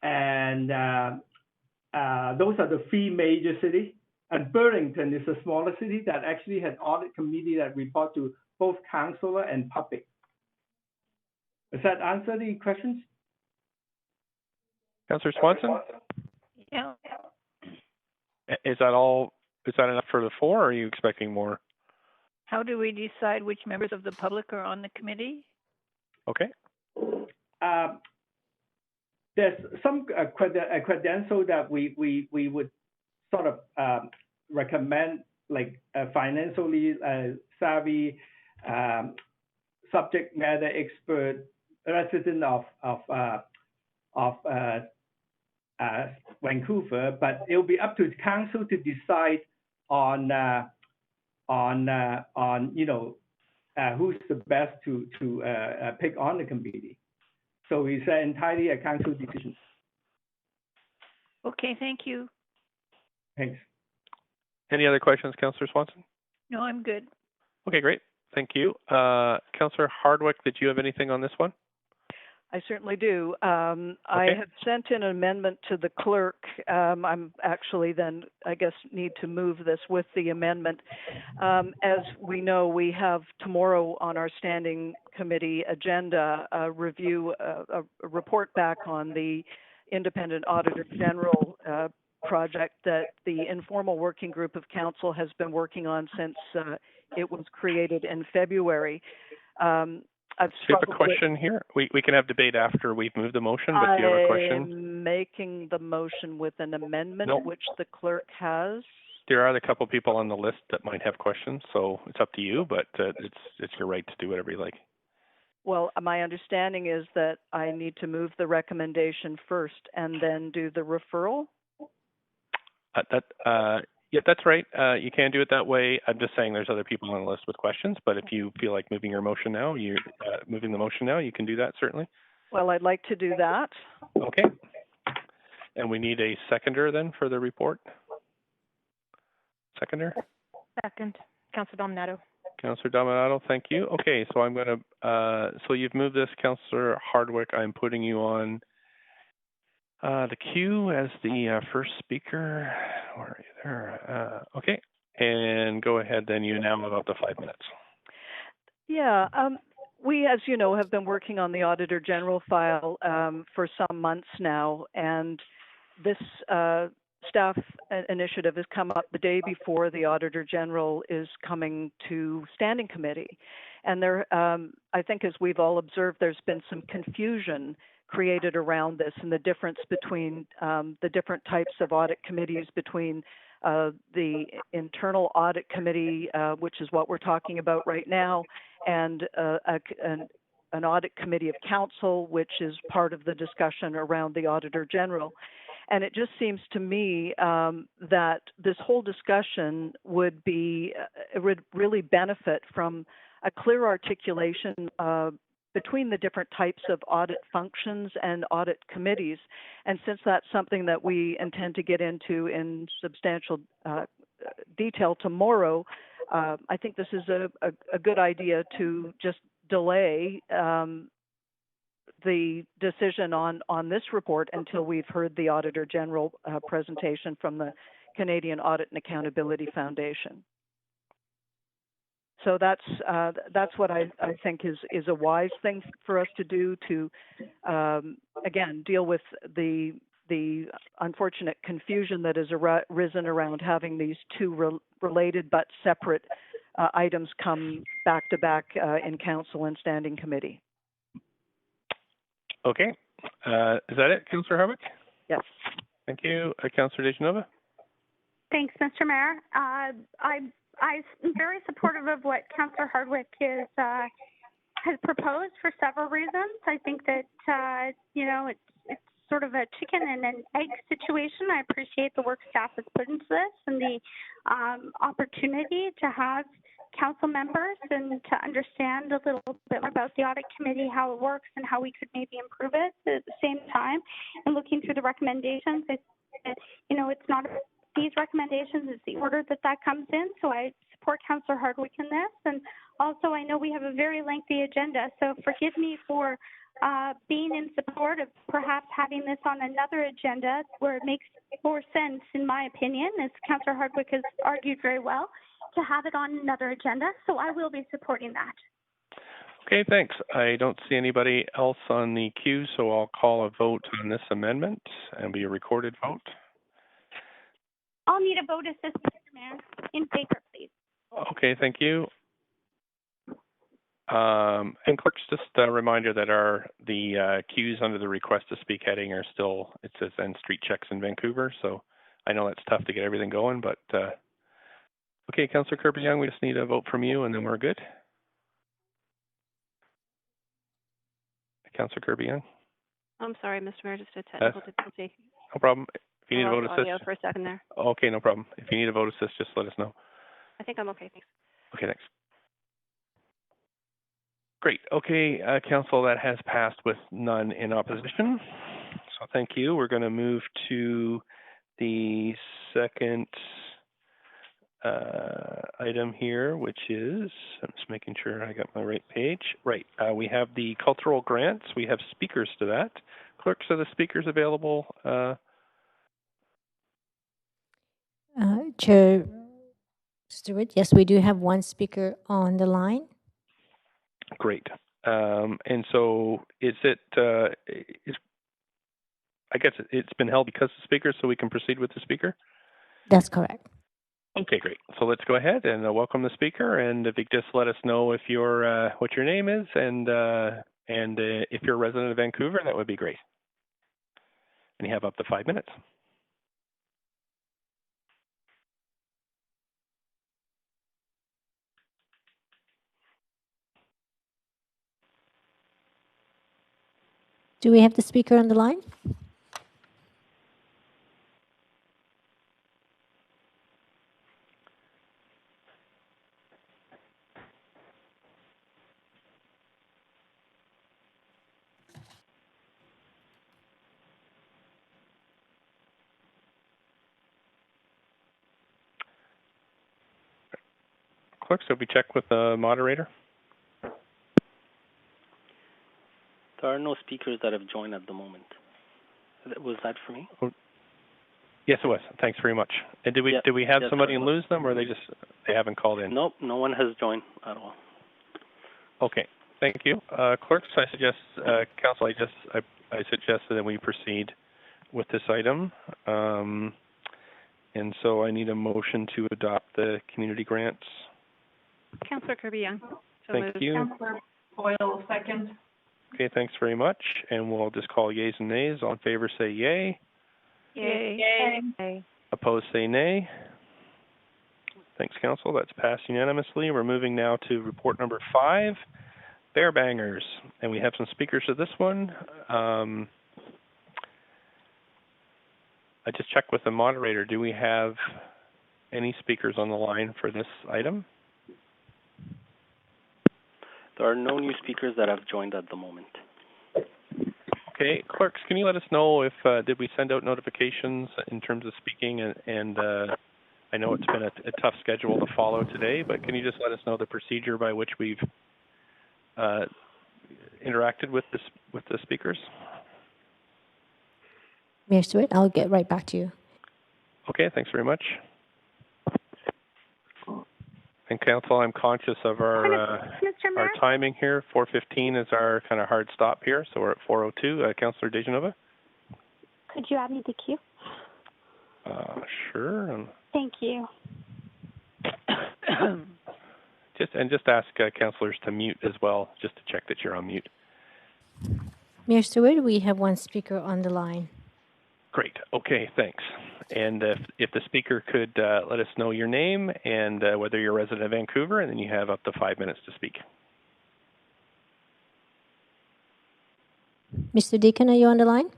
and those are the 3 major cities. And Burlington is a smaller city that actually has audit committee that report to both councillor and public. Does that answer the questions? Councillor Swanson? Yeah. Is that all? Is that enough for the 4, or are you expecting more? How do we decide which members of the public are on the committee? Okay. There's some credential that we would sort of recommend, like financially savvy, subject matter expert, resident of Vancouver, but it'll be up to the council to decide on who's the best to pick on the committee. So it's entirely a council decision. Okay, thank you. Thanks. Any other questions, Councillor Swanson? No, I'm good. Okay, great. Thank you. Councillor Hardwick, did you have anything on this one? I certainly do. I have sent in an amendment to the clerk. I'm actually then, I guess, need to move this with the amendment. As we know, we have tomorrow on our standing committee agenda a review, a report back on the Independent Auditor General project that the informal working group of council has been working on since it was created in February. Do you have a question here? We can have debate after we've moved the motion, but do you have a question? I'm making the motion with an amendment, which the clerk has. There are a couple people on the list that might have questions, so it's up to you, but it's your right to do whatever you like. Well, my understanding is that I need to move the recommendation first and then do the referral. Yeah, that's right. You can do it that way. I'm just saying there's other people on the list with questions, but if you feel like moving your motion now, you can do that, certainly. Well, I'd like to do that. Okay. And we need a seconder then for the report? Seconder? Second. Councillor Dominato. Councillor Dominato, thank you. Okay, so I'm going to, so you've moved this, Councillor Hardwick. I'm putting you on the queue as the first speaker. Where are you there? Okay, and go ahead then. You now have up to 5 minutes. Yeah, we, as you know, have been working on the Auditor General file for some months now, and this staff initiative has come up the day before the Auditor General is coming to Standing Committee. And there, I think as we've all observed, there's been some confusion created around this and the difference between the different types of audit committees between the internal audit committee, which is what we're talking about right now, and an audit committee of council, which is part of the discussion around the Auditor General. And it just seems to me that this whole discussion would really benefit from a clear articulation between the different types of audit functions and audit committees. And since that's something that we intend to get into in substantial detail tomorrow, I think this is a good idea to just delay the decision on this report until we've heard the Auditor General presentation from the Canadian Audit and Accountability Foundation. So that's what I think is a wise thing for us to do to, again, deal with the unfortunate confusion that has arisen around having these two related but separate items come back to back in Council and Standing Committee. Okay. Is that it, Councillor Hardwick? Yes. Thank you. Councillor DeGenova? Thanks, Mr. Mayor. I'm very supportive of what Councillor Hardwick has proposed for several reasons. I think that, you know, it's sort of a chicken and an egg situation. I appreciate the work staff has put into this and the opportunity to have council members and to understand a little bit more about the audit committee, how it works and how we could maybe improve it at the same time. And looking through the recommendations, you know, it's not these recommendations, it's the order that comes in. So I support Councillor Hardwick in this. And also I know we have a very lengthy agenda, so forgive me for being in support of perhaps having this on another agenda where it makes more sense, in my opinion, as Councillor Hardwick has argued very well, to have it on another agenda. So I will be supporting that. Okay, thanks. I don't see anybody else on the queue, so I'll call a vote on this amendment and be a recorded vote. I'll need a vote assist, Mr. Mayor. In favor, please. Okay, thank you. And clerks, just a reminder that the queues under the request to speak heading are still, it says end street checks in Vancouver, so I know that's tough to get everything going, but okay, Councillor Kirby-Young, we just need a vote from you and then we're good. Councillor Kirby-Young? I'm sorry, Mr. Mayor, just a technical difficulty. No problem. If you need a vote assist. For a second there. Okay, no problem. If you need a vote assist, just let us know. I think I'm okay, thanks. Okay, thanks. Great. Okay, Council, that has passed with none in opposition. So thank you. We're going to move to the second item here, which is, I'm just making sure I got my right page. Right. We have the cultural grants. We have speakers to that. Clerks, are the speakers available? Chair Stewart, yes, we do have one speaker on the line. Great. And so is it, I guess it's been held because of the speaker, so we can proceed with the speaker? That's correct. Okay, great. So let's go ahead and welcome the speaker. And if you could just let us know if you're, what your name is and if you're a resident of Vancouver, that would be great. And you have up to 5 minutes. Do we have the speaker on the line? Clerk, so we check with the moderator. There are no speakers that have joined at the moment. Was that for me? Oh, yes, it was. Thanks very much. And did we have somebody and lose them, or they haven't called in? Nope, no one has joined at all. Okay, thank you, Clerk. So I suggest, Council, I suggest that we proceed with this item, and so I need a motion to adopt the community grants. Councillor Kirby-Young. Thank you. Councillor Boyle, second. Okay, thanks very much. And we'll just call yeas and nays. All in favor, say yay. Yay. Yay. Opposed, say nay. Thanks, Council. That's passed unanimously. We're moving now to report number 5, Bear Bangers. And we have some speakers to this one. I just checked with the moderator. Do we have any speakers on the line for this item? There are no new speakers that have joined at the moment. Okay, clerks, can you let us know if did we send out notifications in terms of speaking? And I know it's been a tough schedule to follow today, but can you just let us know the procedure by which we've interacted with the speakers? Mayor Stewart, I'll get right back to you. Okay, thanks very much. And Council, I'm conscious of our timing here. 4:15 is our kind of hard stop here, so we're at 4:02. Councillor Dejanova? Could you add me to queue? Sure. Thank you. Just ask councillors to mute as well, just to check that you're on mute. Mayor Stewart, we have one speaker on the line. Great. Okay, thanks. And if the speaker could let us know your name and whether you're a resident of Vancouver, and then you have up to 5 minutes to speak. Mr. Deacon, are you on the line?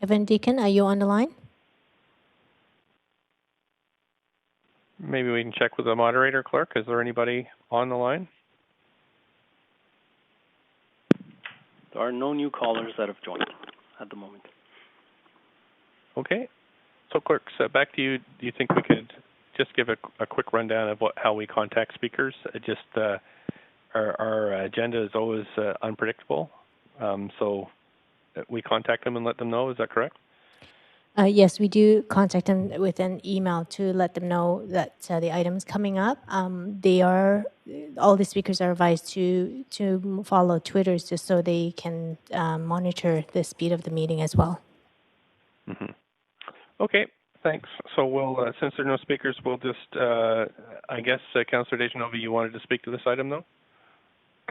Evan Deacon, are you on the line? Maybe we can check with the moderator, clerk. Is there anybody on the line? There are no new callers that have joined at the moment. Okay. So, clerks, back to you. Do you think we could just give a quick rundown of how we contact speakers? Our agenda is always unpredictable, so we contact them and let them know. Is that correct? Yes, we do contact them with an email to let them know that the item is coming up. All the speakers are advised to follow Twitter just so they can monitor the speed of the meeting as well. Mm-hmm. Okay, thanks. So we'll, since there are no speakers, we'll just, I guess, Councillor Dejanova, you wanted to speak to this item, though?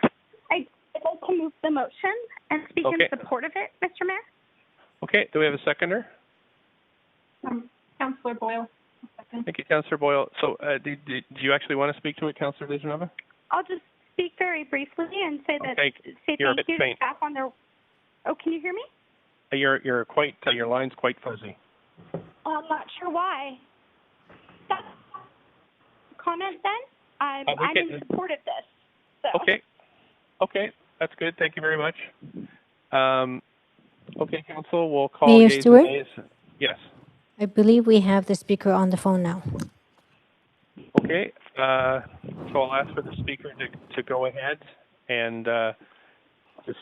I'd like to move the motion and speak in support of it, Mr. Mayor. Okay, do we have a seconder? Councillor Boyle. Second. Thank you, Councillor Boyle. So do you actually want to speak to it, Councillor Dejanova? I'll just speak very briefly and say that You're thank a bit you to faint. staff on their. Oh, can you hear me? You're quite your line's quite fuzzy. I'm not sure why. That's comment then. I'm in support of this. So. Okay, that's good. Thank you very much. Okay, Council, we'll call Mayor yeas Stewart? and nays. Yes. I believe we have the speaker on the phone now. Okay, so I'll ask for the speaker to go ahead and to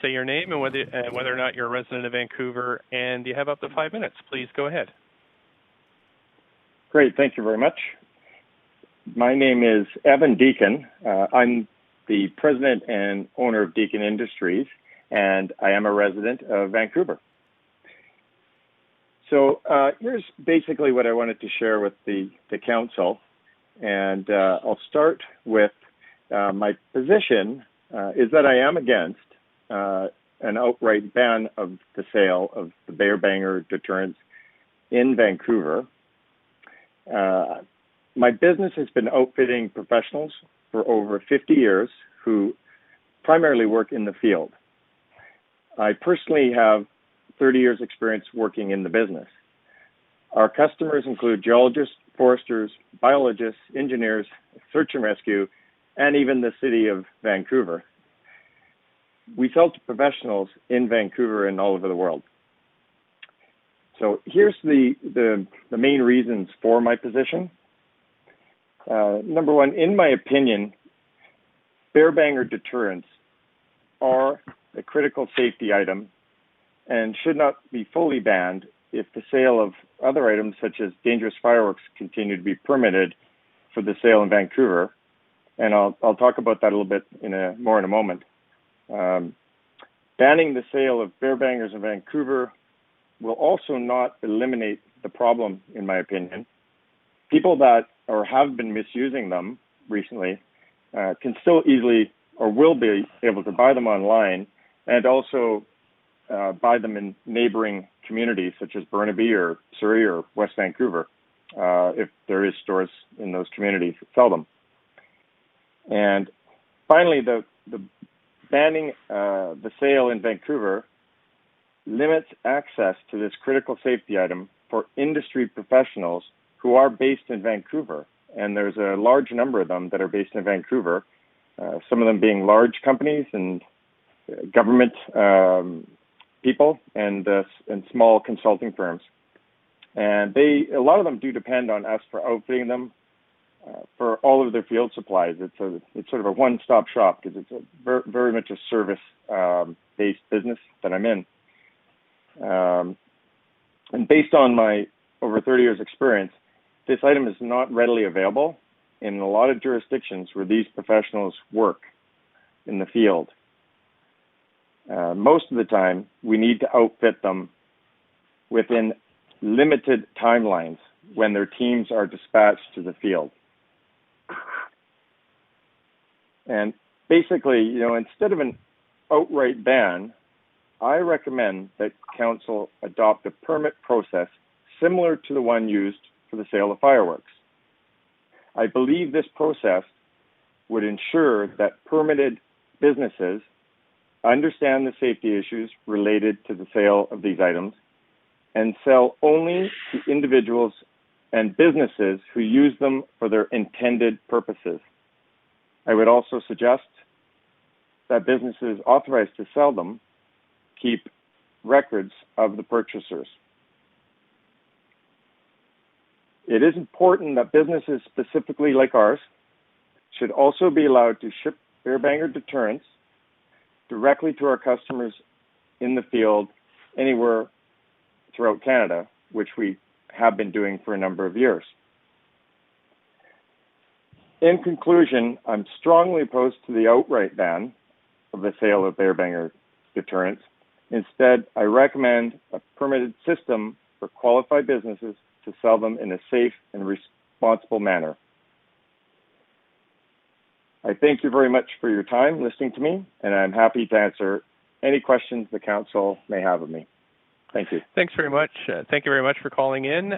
say your name and whether or not you're a resident of Vancouver, and you have up to 5 minutes. Please go ahead. Great, thank you very much. My name is Evan Deacon. I'm the president and owner of Deacon Industries, and I am a resident of Vancouver. So here's basically what I wanted to share with the council, and I'll start with my position is that I am against an outright ban of the sale of the bear banger deterrents in Vancouver. My business has been outfitting professionals for over 50 years who primarily work in the field. I personally have 30 years experience working in the business. Our customers include geologists, foresters, biologists, engineers, search and rescue, and even the city of Vancouver. We sell to professionals in Vancouver and all over the world. So here's the main reasons for my position. Number one, in my opinion, bear banger deterrents are a critical safety item and should not be fully banned if the sale of other items such as dangerous fireworks continue to be permitted for the sale in Vancouver. And I'll talk about that a little bit more in a moment. Banning the sale of bear bangers in Vancouver will also not eliminate the problem, in my opinion. People that have been misusing them recently can still easily or will be able to buy them online and also buy them in neighboring communities such as Burnaby or Surrey or West Vancouver, if there is stores in those communities that sell them. And finally, the banning the sale in Vancouver limits access to this critical safety item for industry professionals who are based in Vancouver. And there's a large number of them that are based in Vancouver, some of them being large companies and government people and small consulting firms. And a lot of them do depend on us for outfitting them for all of their field supplies. It's sort of a one-stop shop because it's very much a service-based business that I'm in. And based on my over 30 years experience, this item is not readily available in a lot of jurisdictions where these professionals work in the field. Most of the time, we need to outfit them within limited timelines when their teams are dispatched to the field. And basically, instead of an outright ban, I recommend that Council adopt a permit process similar to the one used for the sale of fireworks. I believe this process would ensure that permitted businesses understand the safety issues related to the sale of these items and sell only to individuals and businesses who use them for their intended purposes. I would also suggest that businesses authorized to sell them keep records of the purchasers. It is important that businesses specifically like ours should also be allowed to ship bear banger deterrents directly to our customers in the field anywhere throughout Canada, which we have been doing for a number of years. In conclusion, I'm strongly opposed to the outright ban of the sale of bear banger deterrents. Instead, I recommend a permitted system for qualified businesses to sell them in a safe and responsible manner. I thank you very much for your time listening to me, and I'm happy to answer any questions the Council may have of me. Thank you. Thanks very much. Thank you very much for calling in.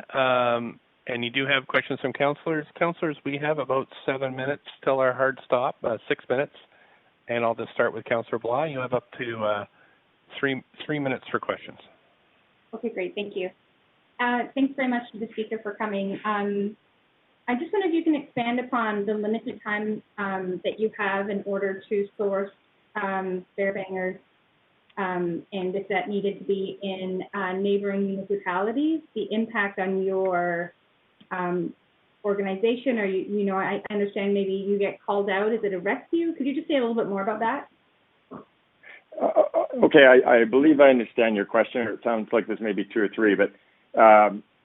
And you do have questions from councillors. Councillors, we have about 7 minutes till our hard stop, 6 minutes. And I'll just start with Councillor Blah. You have up to three minutes for questions. Okay, great. Thank you. Thanks very much to the speaker for coming. I just wonder if you can expand upon the limited time that you have in order to source bear bangers, and if that needed to be in neighboring municipalities, the impact on your organization, or I understand maybe you get called out. Is it a rescue? Could you just say a little bit more about that? Okay, I believe I understand your question. It sounds like there's maybe two or three, but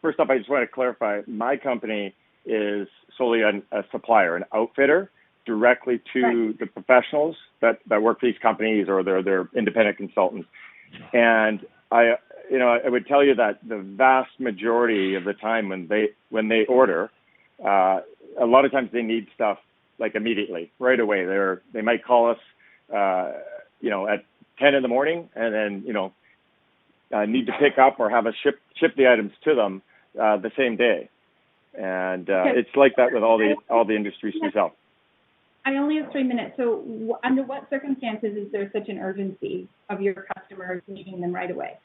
first off, I just want to clarify, my company is solely a supplier, an outfitter, directly to the professionals that work for these companies or they're independent consultants. And I would tell you that the vast majority of the time when they order, a lot of times they need stuff like immediately, right away. They might call us, at 10 in the morning, and then need to pick up or have us ship the items to them the same day. And it's like that with all the industries we sell. I only have 3 minutes. So under what circumstances is there such an urgency of your customers needing them right away?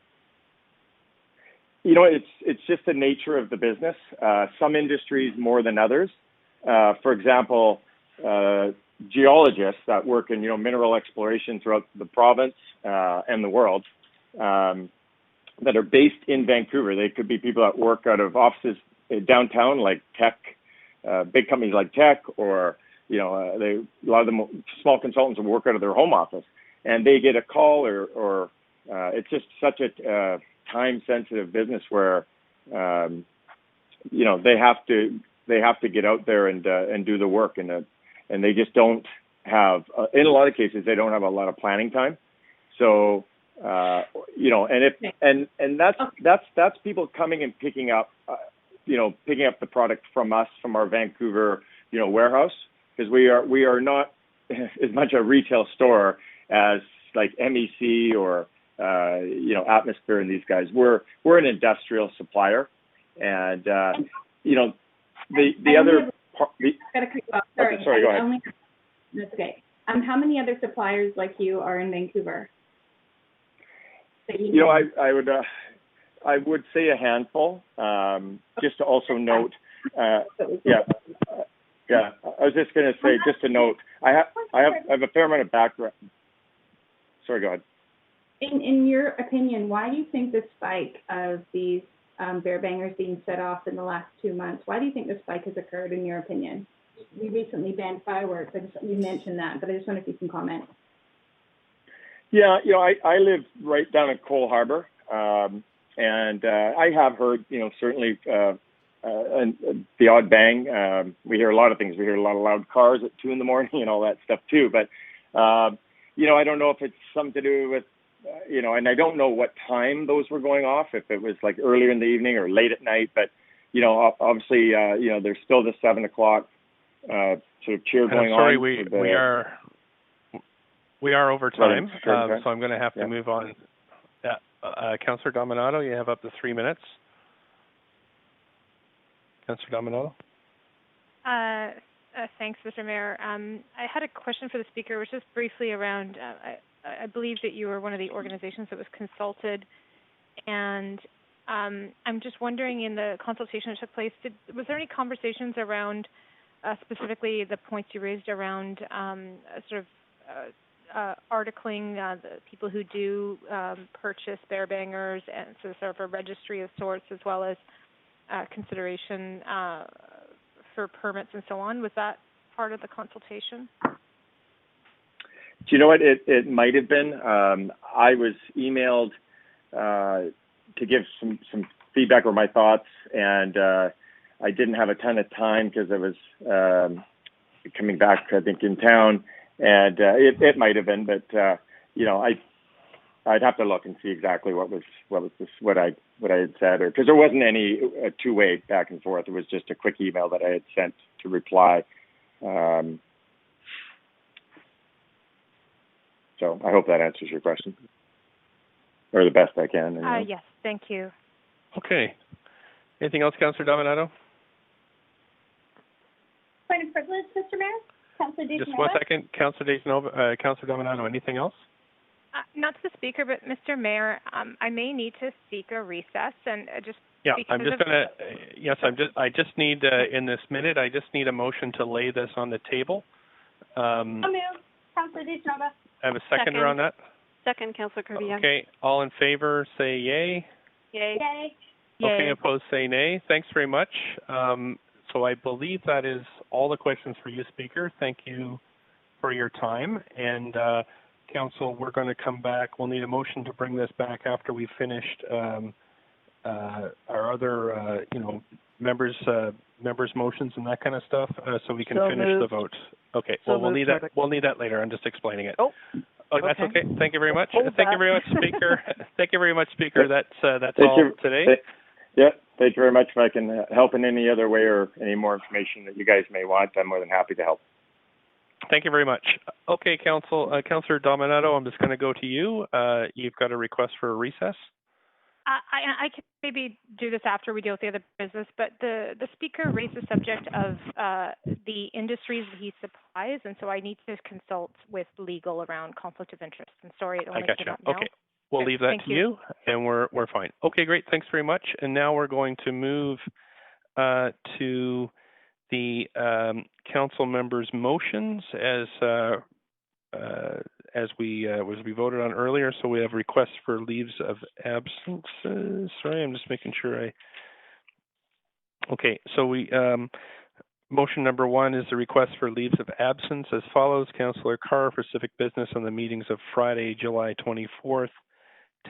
It's just the nature of the business. Some industries more than others. For example, geologists that work in, mineral exploration throughout the province and the world that are based in Vancouver. They could be people that work out of offices downtown, like tech, big companies like tech, or a lot of them small consultants will work out of their home office, and they get a call or it's just such a time-sensitive business where they have to get out there and do the work, and they just don't have in a lot of cases they don't have a lot of planning time. So and that's people coming and picking up the product from us, from our Vancouver warehouse, because we are not as much a retail store as like MEC or Atmosphere and these guys. We're an industrial supplier, and the other part. Gotta cut you off. Sorry. Okay, sorry, go ahead. That's okay. How many other suppliers like you are in Vancouver? I would say a handful. Just to also note, I was just going to say, just to note, I have a fair amount of background. Sorry, go ahead. In your opinion, why do you think the spike of these bear bangers being set off in the last 2 months? Why do you think the spike has occurred, in your opinion? We recently banned fireworks. You mentioned that, but I just wonder if you can comment. Yeah, I live right down at Cole Harbour, and I have heard, certainly the odd bang. We hear a lot of things. We hear a lot of loud cars at 2 a.m. and all that stuff too. But I don't know if it's something to do with, and I don't know what time those were going off. If it was like earlier in the evening or late at night. But obviously, there's still the 7 o'clock sort of cheer going on. Sorry, we are over time, so I'm going to have to move on. Councillor Dominato, you have up to 3 minutes. Councillor Dominato. Thanks, Mr. Mayor. I had a question for the speaker, which is briefly around, I believe that you were one of the organizations that was consulted, and I'm just wondering, in the consultation that took place, was there any conversations around specifically the points you raised around articling the people who do purchase bear bangers, and so sort of a registry of sorts, as well as consideration for permits and so on? Was that part of the consultation? Do you know what? It might have been. I was emailed to give some feedback or my thoughts, and I didn't have a ton of time because I was coming back, I think, in town. And it might have been, but I'd have to look and see exactly what I had said, or because there wasn't any two-way back and forth. It was just a quick email that I had sent to reply. So I hope that answers your question, or the best I can. Yes, thank you. Okay. Anything else, Councillor Dominato? Point of privilege, Mr. Mayor. Councillor DeGenova? Just 1 second, Councillor Dominato. Anything else? Not to the speaker, but Mr. Mayor, I may need to seek a recess, and just I'm just gonna. Yes, I just need in this minute. I just need a motion to lay this on the table. I'll move. Councillor DeGenova. I have a seconder on that. Second, Councillor Kirby. Okay, all in favor, say yay. Yay. Yay. Okay, Yay. opposed, say nay. Thanks very much. So I believe that is all the questions for you, Speaker. Thank you for your time. And Council, we're going to come back. We'll need a motion to bring this back after we've finished our other, members' motions and that kind of stuff, so we can finish the vote. Okay. Well, we'll need that. We'll need that later. I'm just explaining it. Oh, that's okay. Thank you very much. Thank you very much, Speaker. Thank you very much, Speaker. That's all today. Yeah. Thank you very much. If I can help in any other way or any more information that you guys may want, I'm more than happy to help. Thank you very much. Okay, Councillor Dominato, I'm just going to go to you. You've got a request for a recess. I can maybe do this after we deal with the other business, but the speaker raised the subject of the industries that he supplies, and so I need to consult with legal around conflict of interest. And sorry, it only came up now. Okay. We'll leave that to you, and we're fine. Okay, great. Thanks very much. And now we're going to move to the council members' motions as we voted on earlier. So we have requests for leaves of absences. Sorry, I'm just making sure Okay, so we motion number 1 is the request for leaves of absence as follows. Councillor Carr for civic business on the meetings of Friday, July 24th,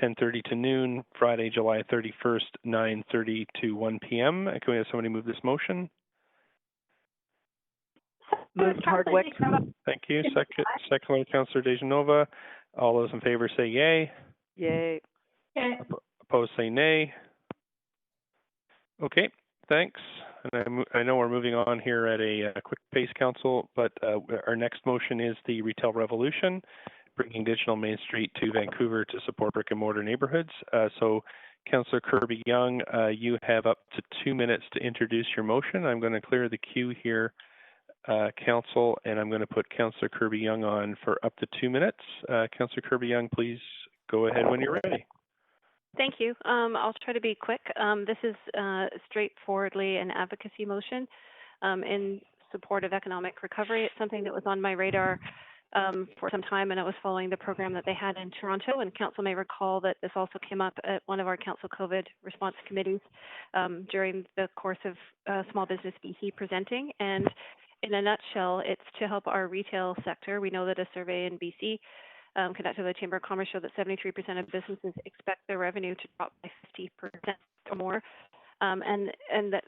10:30 to noon, Friday, July 31st, 9:30 to 1 p.m. Can we have somebody move this motion? Moved Hardwick. Thank you. Second, Councillor Dejanova. All those in favor say yay. Yay. Opposed say nay. Okay, thanks. And I know we're moving on here at a quick pace, Council, but our next motion is the Retail Revolution, bringing digital Main Street to Vancouver to support brick and mortar neighborhoods. So, Councillor Kirby-Yung, you have up to 2 minutes to introduce your motion. I'm going to clear the queue here, Council, and I'm going to put Councillor Kirby-Yung on for up to 2 minutes. Councillor Kirby-Yung, please go ahead when you're ready. Thank you. I'll try to be quick. This is straightforwardly an advocacy motion in support of economic recovery. It's something that was on my radar for some time, and I was following the program that they had in Toronto. And Council may recall that this also came up at one of our Council COVID response committees during the course of Small Business BC presenting. And in a nutshell, it's to help our retail sector. We know that a survey in BC conducted by the Chamber of Commerce showed that 73% of businesses expect their revenue to drop by 50% or more. And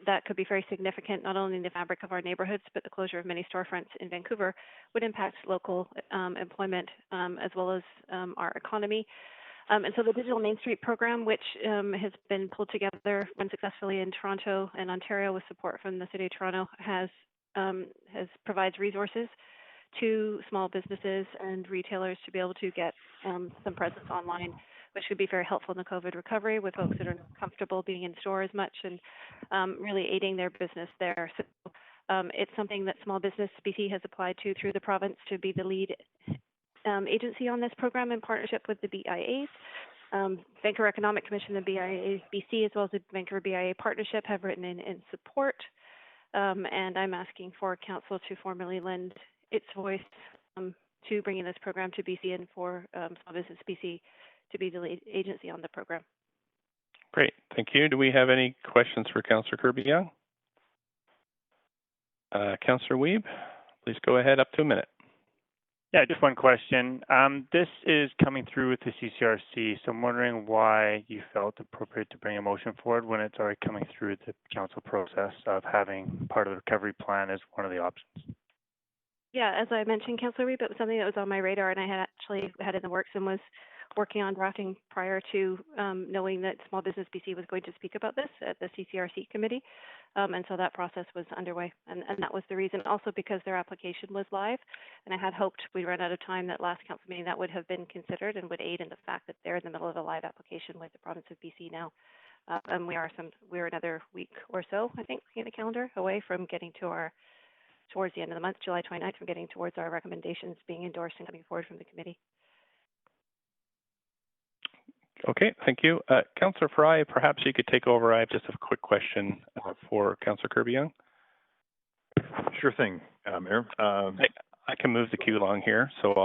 that could be very significant, not only in the fabric of our neighborhoods, but the closure of many storefronts in Vancouver would impact local employment as well as our economy. And so the Digital Main Street program, which has been pulled together unsuccessfully in Toronto and Ontario with support from the City of Toronto, provides resources to small businesses and retailers to be able to get some presence online, which would be very helpful in the COVID recovery with folks that are not comfortable being in store as much and really aiding their business there. So it's something that Small Business BC has applied to through the province to be the lead agency on this program in partnership with the BIAs. Vancouver Economic Commission, the BIA BC, as well as the Vancouver BIA Partnership have written in support. And I'm asking for Council to formally lend its voice to bringing this program to BC and for Small Business BC to be the lead agency on the program. Great, thank you. Do we have any questions for Councillor Kirby-Yung? Councillor Wiebe, please go ahead, up to a minute. Yeah, just one question. This is coming through with the CCRC, so I'm wondering why you felt appropriate to bring a motion forward when it's already coming through the council process of having part of the recovery plan as one of the options. Yeah, as I mentioned, Councillor Wiebe, it was something that was on my radar, and I had actually had in the works and was working on drafting prior to knowing that Small Business BC was going to speak about this at the CCRC committee. And so that process was underway. And that was the reason, also because their application was live. And I had hoped we'd run out of time that last council meeting that would have been considered and would aid in the fact that they're in the middle of a live application with the province of BC now. And we're another week or so, I think, in the calendar away from getting to towards the end of the month, July 29th, from getting towards our recommendations being endorsed and coming forward from the committee. Okay, thank you. Councillor Fry, perhaps you could take over. I have just a quick question for Councillor Kirby-Yung. Sure thing, Mayor. I can move the queue along here, so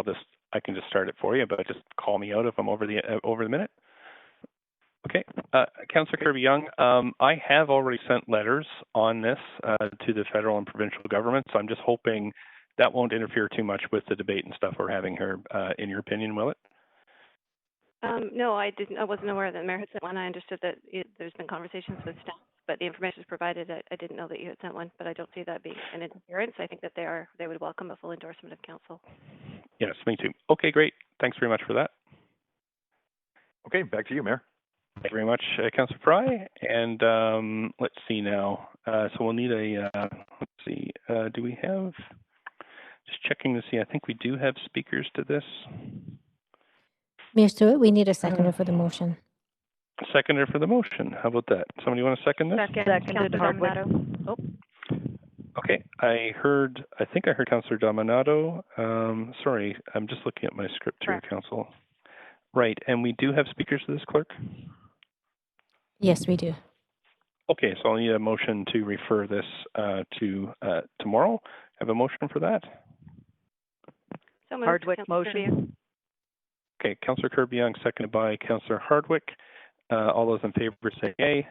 I can just start it for you, but just call me out if I'm over the minute. Okay, Councillor Kirby-Yung, I have already sent letters on this to the federal and provincial government, so I'm just hoping that won't interfere too much with the debate and stuff we're having here. In your opinion, will it? No, I didn't. I wasn't aware that the mayor had sent one. I understood that there's been conversations with staff, but the information is provided. I didn't know that you had sent one, but I don't see that being an interference. I think that they would welcome a full endorsement of council. Yes, me too. Okay, great. Thanks very much for that. Okay, back to you, Mayor. Thank you very much, Councillor Fry. And let's see now. So we'll need let's see, do we have, just checking to see, I think we do have speakers to this. Mayor Stewart, we need a seconder for the motion. Seconder for the motion. How about that? Somebody want to second this? Seconded, Hardwick. Oh. Okay, I think I heard Councillor Dominato. Sorry, I'm just looking at my script here, Council. Right, and we do have speakers to this, Clerk? Yes, we do. Okay, so I'll need a motion to refer this to tomorrow. Have a motion for that? So moved. Hardwick Councillor motion. Kirby. Okay, Councillor Kirby-Young, seconded by Councillor Hardwick. All those in favor say yay.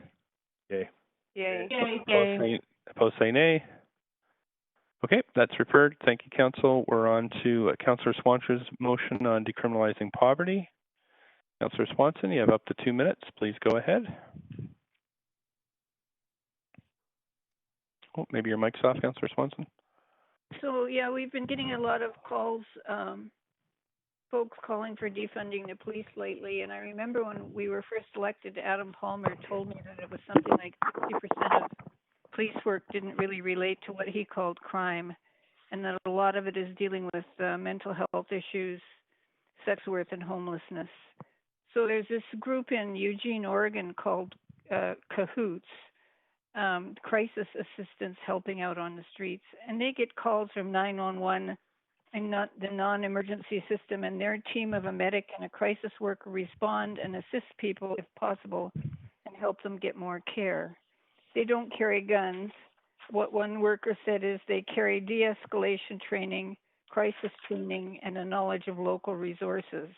Yay. Yay. Opposed say nay. Okay, that's referred. Thank you, Council. We're on to Councillor Swanson's motion on decriminalizing poverty. Councillor Swanson, you have up to 2 minutes. Please go ahead. Oh, maybe your mic's off, Councillor Swanson. So, yeah, we've been getting a lot of calls, folks calling for defunding the police lately. And I remember when we were first elected, Adam Palmer told me that it was something like 60% of police work didn't really relate to what he called crime, and that a lot of it is dealing with mental health issues, sex work, and homelessness. So there's this group in Eugene, Oregon called Cahoots, crisis assistance helping out on the streets, and they get calls from 911 and not the non-emergency system, and their team of a medic and a crisis worker respond and assist people if possible and help them get more care. They don't carry guns. What one worker said is they carry de-escalation training, crisis training, and a knowledge of local resources.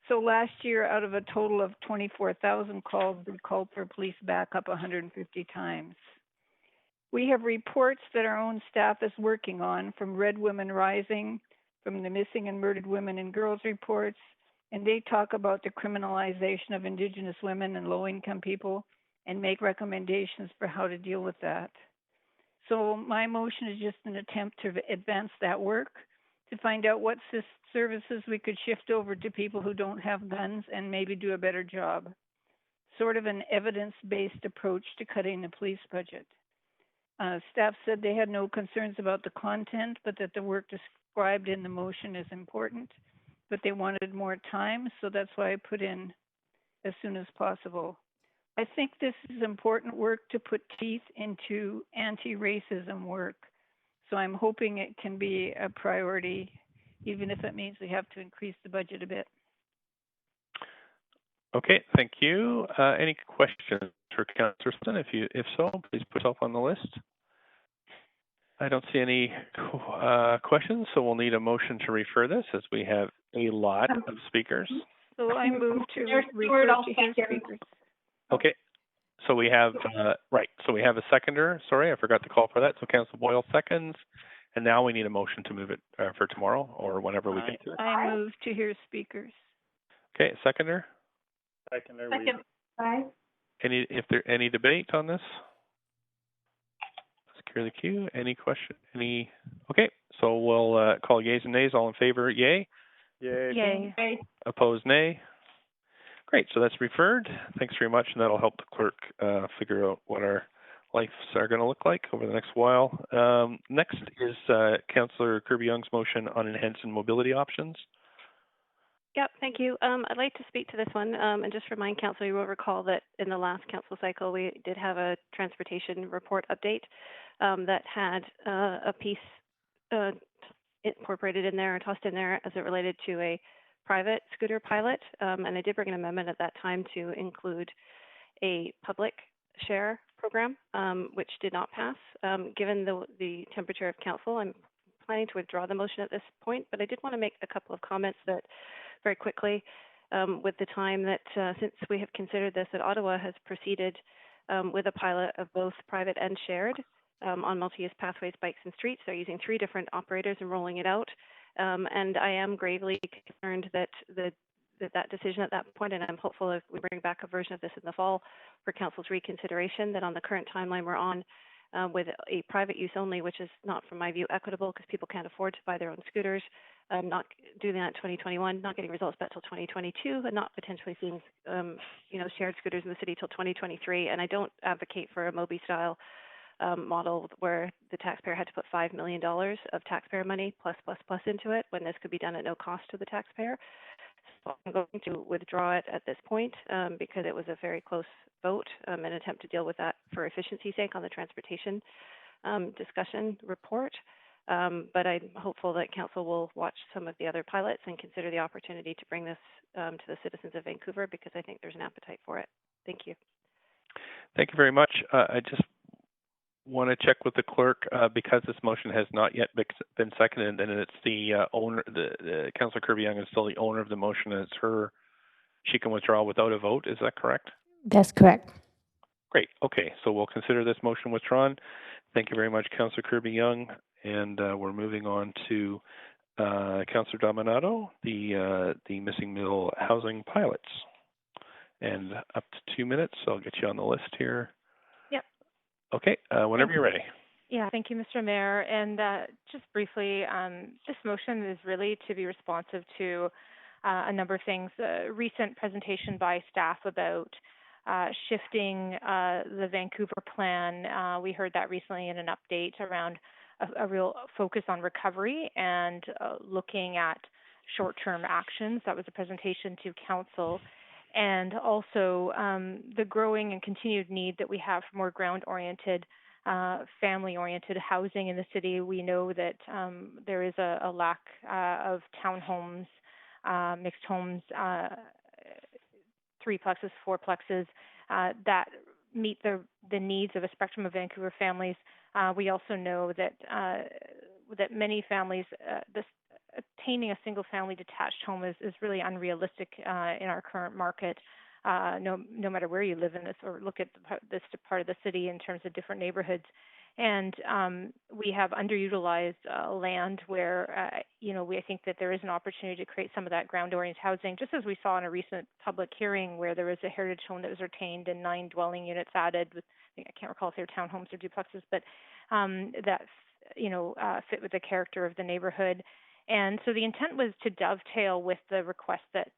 So last year, out of a total of 24,000 calls, we called for police backup 150 times. We have reports that our own staff is working on from Red Women Rising, from the Missing and Murdered Women and Girls reports, and they talk about the criminalization of Indigenous women and low-income people and make recommendations for how to deal with that. So my motion is just an attempt to advance that work, to find out what services we could shift over to people who don't have guns and maybe do a better job. Sort of an evidence-based approach to cutting the police budget. Staff said they had no concerns about the content, but that the work described in the motion is important, but they wanted more time, so that's why I put in as soon as possible. I think this is important work to put teeth into anti-racism work. So I'm hoping it can be a priority, even if it means we have to increase the budget a bit. Okay, thank you. Any questions for Councillor Sutton? If so, please put yourself on the list. I don't see any questions, so we'll need a motion to refer this, as we have a lot of speakers. So I move to refer to his speakers. Okay, so we have, so we have a seconder. Sorry, I forgot to call for that. So Councillor Boyle seconds, and now we need a motion to move it for tomorrow or whenever we get to it. I move to hear speakers. Okay, seconder? Second. Any debate on this? Secure the queue. Any question? Okay, so we'll call yeas and nays. All in favor, yay? Yay. Yay. Opposed, nay? Great, so that's referred. Thanks very much, and that'll help the clerk figure out what our lives are going to look like over the next while. Next is Councillor Kirby-Young's motion on enhancing mobility options. Yep, thank you. I'd like to speak to this one and just remind Council, you will recall that in the last Council cycle, we did have a transportation report update that had a piece incorporated in there or tossed in there as it related to a private scooter pilot. And I did bring an amendment at that time to include a public share program, which did not pass. Given the temperature of Council, I'm planning to withdraw the motion at this point, but I did want to make a couple of comments that very quickly with the time that since we have considered this, that Ottawa has proceeded with a pilot of both private and shared on multi-use pathways, bikes, and streets. They're using 3 different operators and rolling it out. And I am gravely concerned that that decision at that point, and I'm hopeful if we bring back a version of this in the fall for Council's reconsideration, that on the current timeline we're on with a private use only, which is not, from my view, equitable because people can't afford to buy their own scooters, not doing that in 2021, not getting results back till 2022, and not potentially seeing shared scooters in the city till 2023. And I don't advocate for a Mobi-style model where the taxpayer had to put $5 million of taxpayer money plus into it when this could be done at no cost to the taxpayer. So I'm going to withdraw it at this point because it was a very close vote, an attempt to deal with that for efficiency's sake on the transportation discussion report. But I'm hopeful that Council will watch some of the other pilots and consider the opportunity to bring this to the citizens of Vancouver because I think there's an appetite for it. Thank you. Thank you very much. I just want to check with the clerk because this motion has not yet been seconded, and it's the owner, the Councillor Kirby-Yung is still the owner of the motion, and it's her. She can withdraw without a vote. Is that correct? That's correct. Great. Okay, so we'll consider this motion withdrawn. Thank you very much, Councillor Kirby-Yung, and we're moving on to Councillor Dominato, the missing middle housing pilots, and up to 2 minutes. So I'll get you on the list here. Yep. Okay, whenever you're ready. Yeah, thank you, Mr. Mayor. And just briefly, this motion is really to be responsive to a number of things. A recent presentation by staff about shifting the Vancouver plan. We heard that recently in an update around a real focus on recovery and looking at short-term actions. That was a presentation to Council. And also the growing and continued need that we have for more ground-oriented, family-oriented housing in the city. We know that there is a lack of townhomes, mixed homes, 3-plexes, 4-plexes that meet the needs of a spectrum of Vancouver families. We also know that that many families, obtaining a single-family detached home is really unrealistic in our current market. No matter where you live in this or look at this part of the city in terms of different neighborhoods. And we have underutilized land where, I think that there is an opportunity to create some of that ground-oriented housing, just as we saw in a recent public hearing where there was a heritage home that was retained and 9 dwelling units added with, I can't recall if they were townhomes or duplexes, but that, fit with the character of the neighborhood. And so the intent was to dovetail with the request that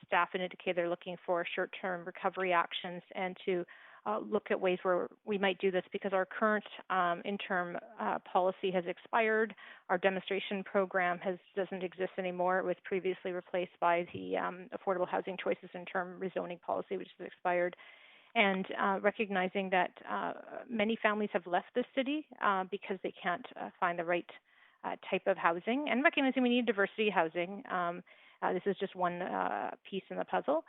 staff had indicated they're looking for short-term recovery actions and to look at ways where we might do this because our current interim policy has expired. Our demonstration program doesn't exist anymore. It was previously replaced by the Affordable Housing Choices interim rezoning policy, which has expired. And recognizing that many families have left the city because they can't find the right type of housing, and recognizing we need diversity housing. This is just one piece in the puzzle,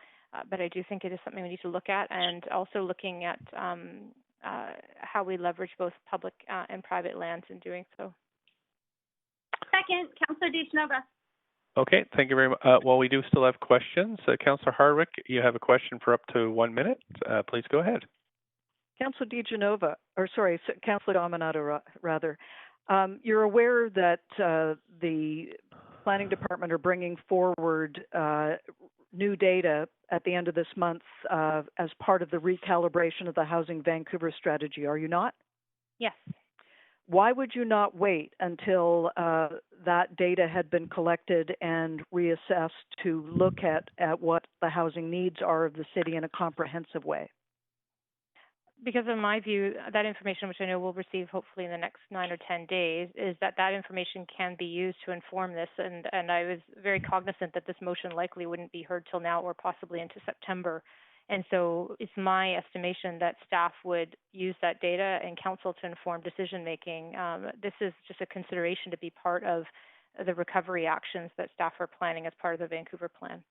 but I do think it is something we need to look at, and also looking at how we leverage both public and private lands in doing so. Second, Councillor DeGenova. Okay, thank you very much. Well, we do still have questions. Councillor Hardwick, you have a question for up to 1 minute. Please go ahead. Councillor DeGenova, Councillor Dominato, rather. You're aware that the Planning Department are bringing forward new data at the end of this month as part of the recalibration of the Housing Vancouver strategy, are you not? Yes. Why would you not wait until that data had been collected and reassessed to look at what the housing needs are of the city in a comprehensive way? Because in my view, that information, which I know we'll receive hopefully in the next 9 or 10 days, is that information can be used to inform this. And I was very cognizant that this motion likely wouldn't be heard till now or possibly into September. And so it's my estimation that staff would use that data and council to inform decision making. This is just a consideration to be part of the recovery actions that staff are planning as part of the Vancouver plan.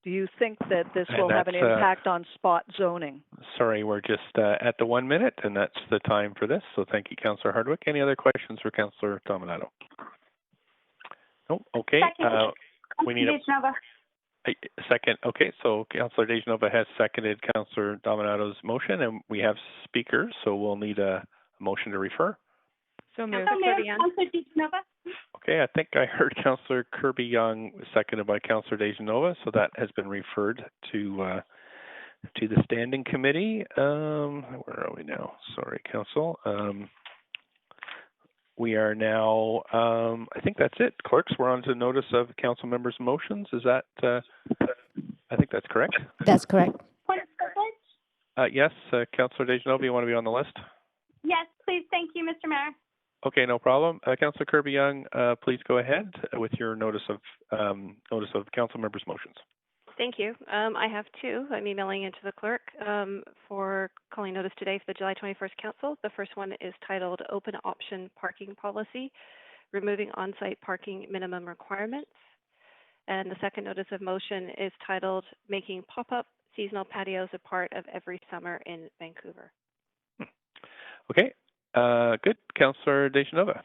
Do you think that this will have an impact on spot zoning? Sorry, we're just at the 1 minute, and that's the time for this. So thank you, Councillor Hardwick. Any other questions for Councillor Dominato? No? Okay. We need a second. Okay, so Councillor DeGenova has seconded Councillor Dominato's motion, and we have speakers, so we'll need a motion to refer. So moved. Councillor DeGenova. Okay, I think I heard Councillor Kirby-Yung seconded by Councillor DeGenova, so that has been referred to the standing committee. Where are we now? Sorry, Council. We are now, I think that's it. Clerks, we're on to notice of council members' motions. Is that, I think that's correct? That's correct. Point of privilege? Yes, Councillor DeGenova, you want to be on the list? Yes, please. Thank you, Mr. Mayor. Okay, no problem. Councillor Kirby-Yung, please go ahead with your notice of council members' motions. Thank you. I have 2. I'm emailing into the clerk for calling notice today for the July 21st council. The first one is titled Open Option Parking Policy, Removing On-Site Parking Minimum Requirements. And the second notice of motion is titled Making Pop-Up seasonal patios a part of every summer in Vancouver. Okay, good. Councillor Dejanova.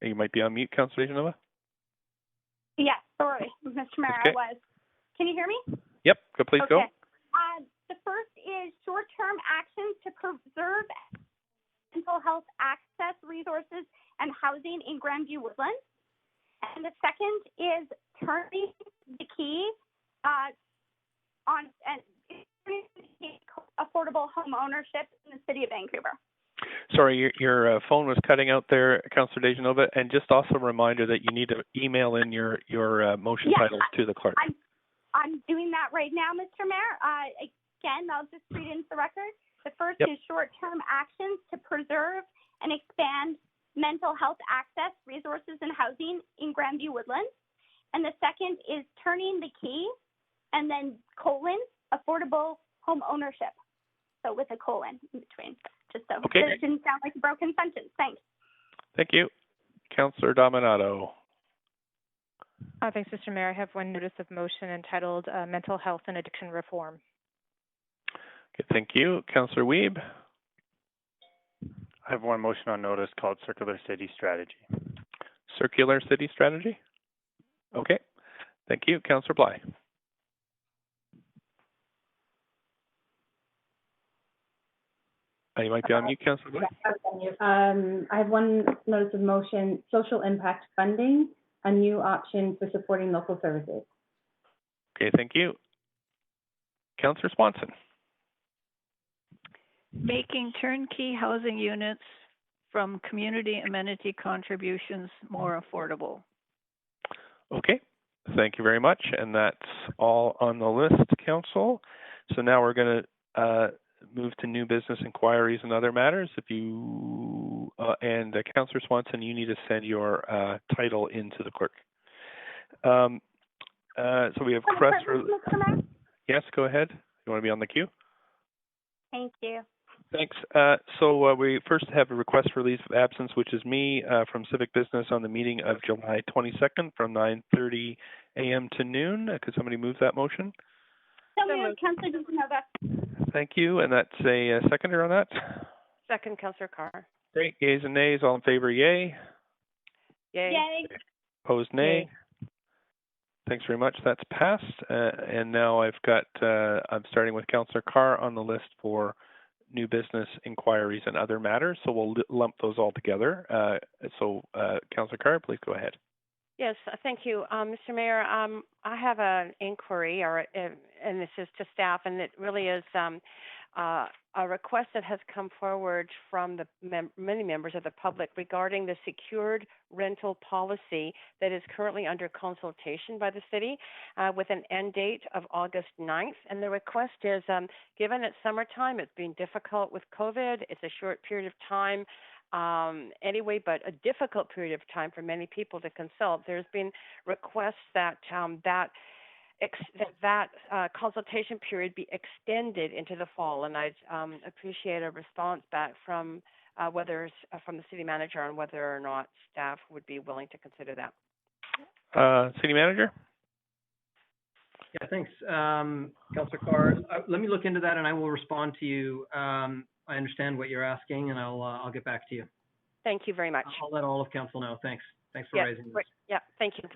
You might be on mute, Councillor Dejanova. Yes, sorry, Mr. Mayor, okay. I was. Can you hear me? Yep, please go. The first is short-term actions to preserve mental health access, resources, and housing in Grandview Woodlands. And the second is turning the key on affordable home ownership in the city of Vancouver. Sorry, your phone was cutting out there, Councillor Dejanova, and just also a reminder that you need to email in your motion titles to the clerk. I'm doing that right now, Mr. Mayor. Again, I'll just read into the record. The first is short-term actions to preserve and expand mental health access, resources, and housing in Grandview Woodlands. And the second is turning the key, and then affordable home ownership. So with a colon in between, just so it didn't sound like a broken sentence. Thanks. Thank you. Councillor Dominato. Thanks, Mr. Mayor. I have one notice of motion entitled Mental Health and Addiction Reform. Okay, thank you. Councillor Wiebe. I have one motion on notice called Circular City Strategy. Circular City Strategy? Okay. Thank you. Councillor Bly. You might be on mute, Councillor Bly. I have one notice of motion, social impact funding, a new option for supporting local services. Okay, thank you. Councillor Swanson. Making turnkey housing units from community amenity contributions more affordable. Okay, thank you very much. And that's all on the list, Council. So now we're going to move to new business inquiries and other matters. If you, Councillor Swanson, you need to send your title into the clerk. So we have requests for... Yes, go ahead. You want to be on the queue? Thank you. Thanks. So we first have a request for leave of absence, which is me from Civic Business on the meeting of July 22nd from 9:30 a.m. to noon. Could somebody move that motion? So moved, Councillor Dejanova. Thank you. And that's a seconder on that? Second, Councillor Carr. Great. Yeas and nays. All in favor, yay. Yay. Yay. Opposed, nay. Yay. Thanks very much. That's passed. And now I've got, I'm starting with Councillor Carr on the list for new business inquiries and other matters. So we'll lump those all together. Councillor Carr, please go ahead. Yes, thank you. Mr. Mayor, I have an inquiry, and this is to staff, and it really is a request that has come forward from the many members of the public regarding the secured rental policy that is currently under consultation by the city with an end date of August 9th. And the request is, given it's summertime, it's been difficult with COVID, it's a short period of time anyway, but a difficult period of time for many people to consult. There's been requests that that consultation period be extended into the fall, and I'd appreciate a response back from from the city manager on whether or not staff would be willing to consider that. City manager? Yeah, thanks, Councillor Carr. Let me look into that, and I will respond to you. I understand what you're asking, and I'll get back to you. Thank you very much. I'll let all of council know. Thanks for raising this. Yeah, thank you.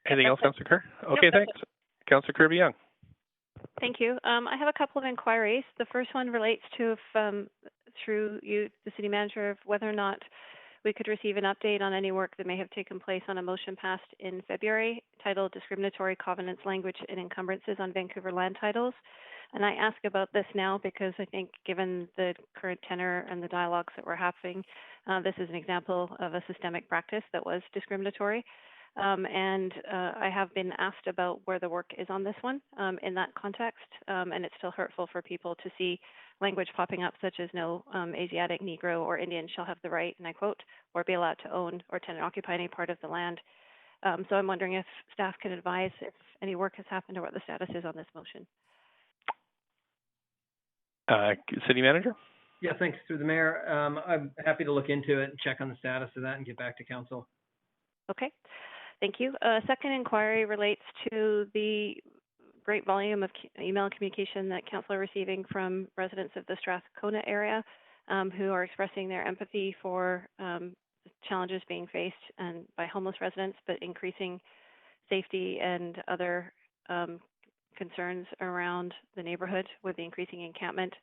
Anything else, Councillor Carr? Okay, thanks. Councillor Kirby-Young. Thank you. I have a couple of inquiries. The first one relates to if, through you, the city manager, of whether or not we could receive an update on any work that may have taken place on a motion passed in February titled Discriminatory Covenants, Language, and Encumbrances on Vancouver Land Titles. And I ask about this now because I think given the current tenor and the dialogues that we're having, this is an example of a systemic practice that was discriminatory. I have been asked about where the work is on this one in that context, and it's still hurtful for people to see language popping up such as no Asiatic, Negro, or Indian shall have the right, and I quote, or be allowed to own or tenant occupy any part of the land. So I'm wondering if staff can advise if any work has happened or what the status is on this motion. City manager? Yeah, thanks. Through the mayor, I'm happy to look into it and check on the status of that and get back to council. Okay. Thank you. Second inquiry relates to the great volume of email communication that council are receiving from residents of the Strathcona area who are expressing their empathy for challenges being faced by homeless residents, but increasing safety and other concerns around the neighborhood with the increasing encampment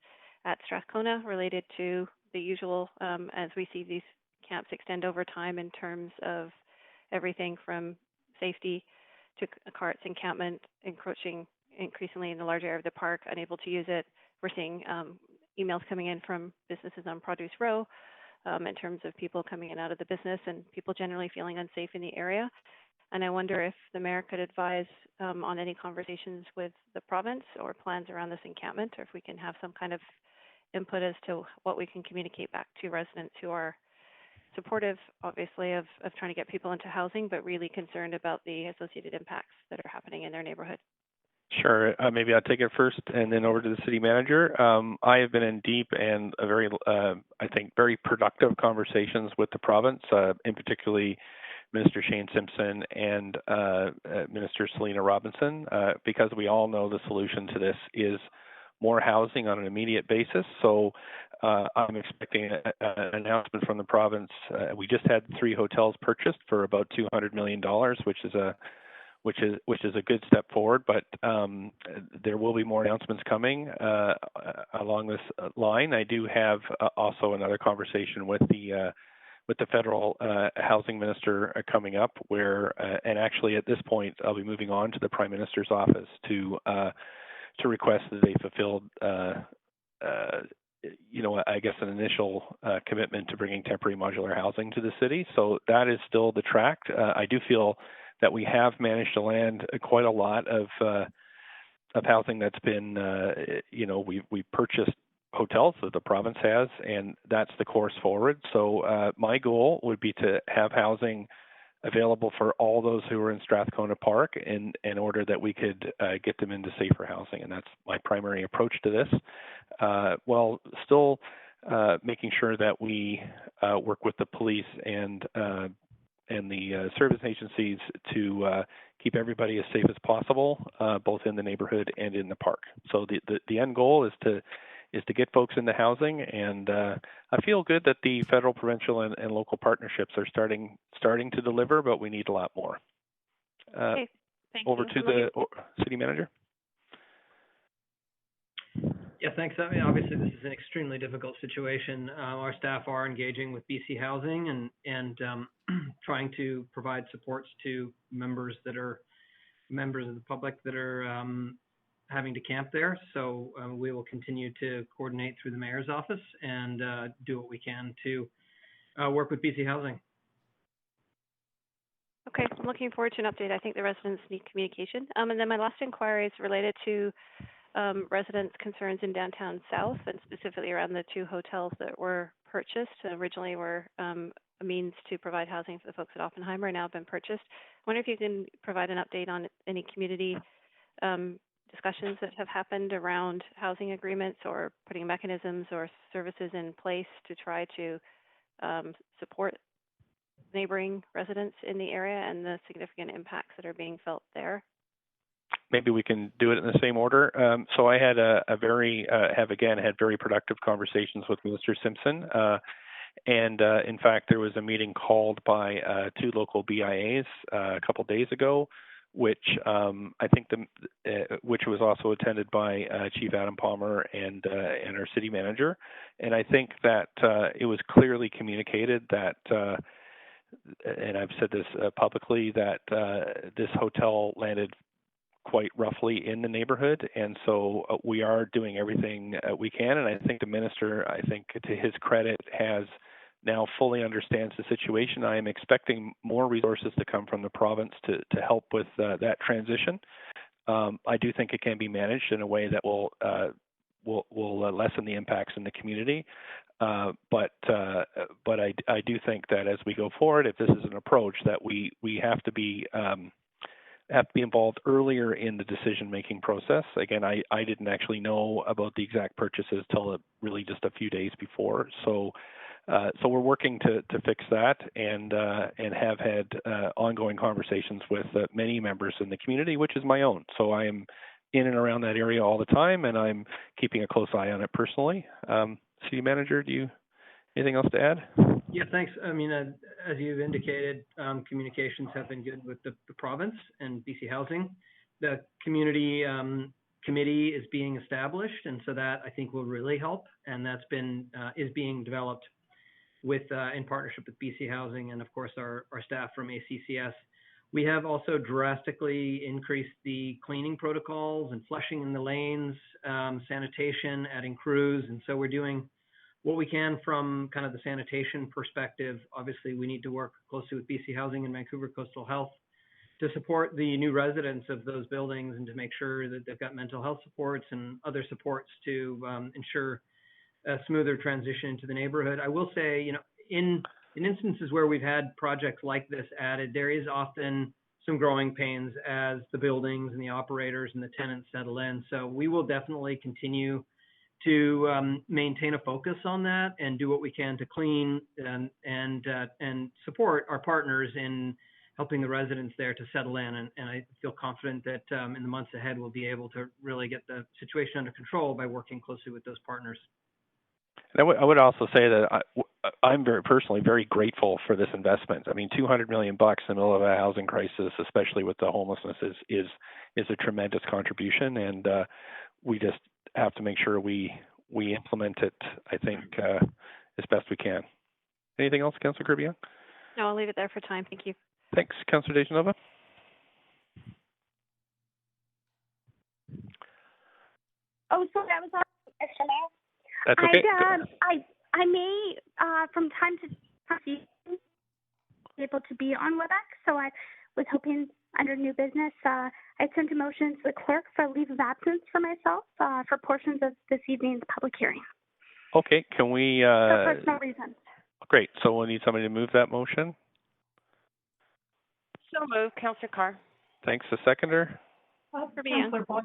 at Strathcona related to the usual, as we see these camps extend over time in terms of everything from safety to carts, encampment, encroaching increasingly in the large area of the park, unable to use it. We're seeing emails coming in from businesses on Produce Row in terms of people coming in and out of the business and people generally feeling unsafe in the area. And I wonder if the mayor could advise on any conversations with the province or plans around this encampment, or if we can have some kind of input as to what we can communicate back to residents who are supportive, obviously, of trying to get people into housing, but really concerned about the associated impacts that are happening in their neighborhood. Sure. Maybe I'll take it first and then over to the city manager. I have been in deep and a very, I think, very productive conversations with the province, in particularly Minister Shane Simpson and Minister Selena Robinson, because we all know the solution to this is more housing on an immediate basis. So I'm expecting an announcement from the province. We just had 3 hotels purchased for about $200 million, which is a good step forward. But there will be more announcements coming along this line. I do have also another conversation with the federal housing minister coming up, where and actually at this point I'll be moving on to the Prime Minister's office to request that they fulfill I guess an initial commitment to bringing temporary modular housing to the city. So that is still the track. I do feel that we have managed to land quite a lot of housing that's been, we purchased hotels that the province has, and that's the course forward. So my goal would be to have housing available for all those who are in Strathcona Park in order that we could get them into safer housing. And that's my primary approach to this, while still making sure that we work with the police and the service agencies to keep everybody as safe as possible, both in the neighborhood and in the park. So the end goal is to get folks into housing, and I feel good that the federal, provincial, and local partnerships are starting to deliver, but we need a lot more. Okay, thank over you. to the city manager. Yeah, thanks. I mean, obviously, this is an extremely difficult situation. Our staff are engaging with BC Housing and trying to provide supports to members of the public that are having to camp there. So we will continue to coordinate through the mayor's office and do what we can to work with BC Housing. Okay, I'm looking forward to an update. I think the residents need communication. And then my last inquiry is related to residents' concerns in downtown South, and specifically around the 2 hotels that were purchased. Originally were a means to provide housing for the folks at Oppenheimer, now have been purchased. I wonder if you can provide an update on any community discussions that have happened around housing agreements or putting mechanisms or services in place to try to support neighboring residents in the area and the significant impacts that are being felt there. Maybe we can do it in the same order. So I had had very productive conversations with Minister Simpson. And in fact, there was a meeting called by 2 local BIAs a couple days ago, which I think which was also attended by Chief Adam Palmer and our city manager. And I think that it was clearly communicated that, and I've said this publicly, that this hotel landed quite roughly in the neighborhood, and so we are doing everything we can. And I think the minister, to his credit, has now fully understands the situation. I am expecting more resources to come from the province to help with that transition. I do think it can be managed in a way that will lessen the impacts in the community. But I do think that as we go forward, if this is an approach, that we have to be involved earlier in the decision-making process. Again, I didn't actually know about the exact purchases till really just a few days before. So So we're working to fix that, and have had ongoing conversations with many members in the community, which is my own. So I am in and around that area all the time, and I'm keeping a close eye on it personally. City Manager, do you anything else to add? Yeah, thanks. I mean, as you've indicated, communications have been good with the province and BC Housing. The community committee is being established, and so that I think will really help. And that's been is being developed with in partnership with BC Housing and of course our staff from ACCS. We have also drastically increased the cleaning protocols and flushing in the lanes, sanitation, adding crews, and so we're doing what we can from kind of the sanitation perspective. Obviously, we need to work closely with BC Housing and Vancouver Coastal Health to support the new residents of those buildings and to make sure that they've got mental health supports and other supports to ensure a smoother transition into the neighborhood. I will say, you know, in instances where we've had projects like this added, there is often some growing pains as the buildings and the operators and the tenants settle in. So we will definitely continue to maintain a focus on that and do what we can to clean and support our partners in helping the residents there to settle in. And I feel confident that in the months ahead, we'll be able to really get the situation under control by working closely with those partners. And I would also say that I'm personally very grateful for this investment. I mean, $200 million in the middle of a housing crisis, especially with the homelessness, is a tremendous contribution, and we just have to make sure we implement it, I think, as best we can. Anything else, Councillor Kirby-Young? No, I'll leave it there for time. Thank you. Thanks, Councillor Dejanova. Oh, sorry, I was on extra mail. That's okay. I may, from time to time, be able to be on WebEx, so I was hoping under new business, I sent a motion to the clerk for leave of absence for myself for portions of this evening's public hearing. Okay, can we... for personal reasons. Great, so we'll need somebody to move that motion. So moved, Councillor Carr. Thanks, the seconder. Councillor Boyle.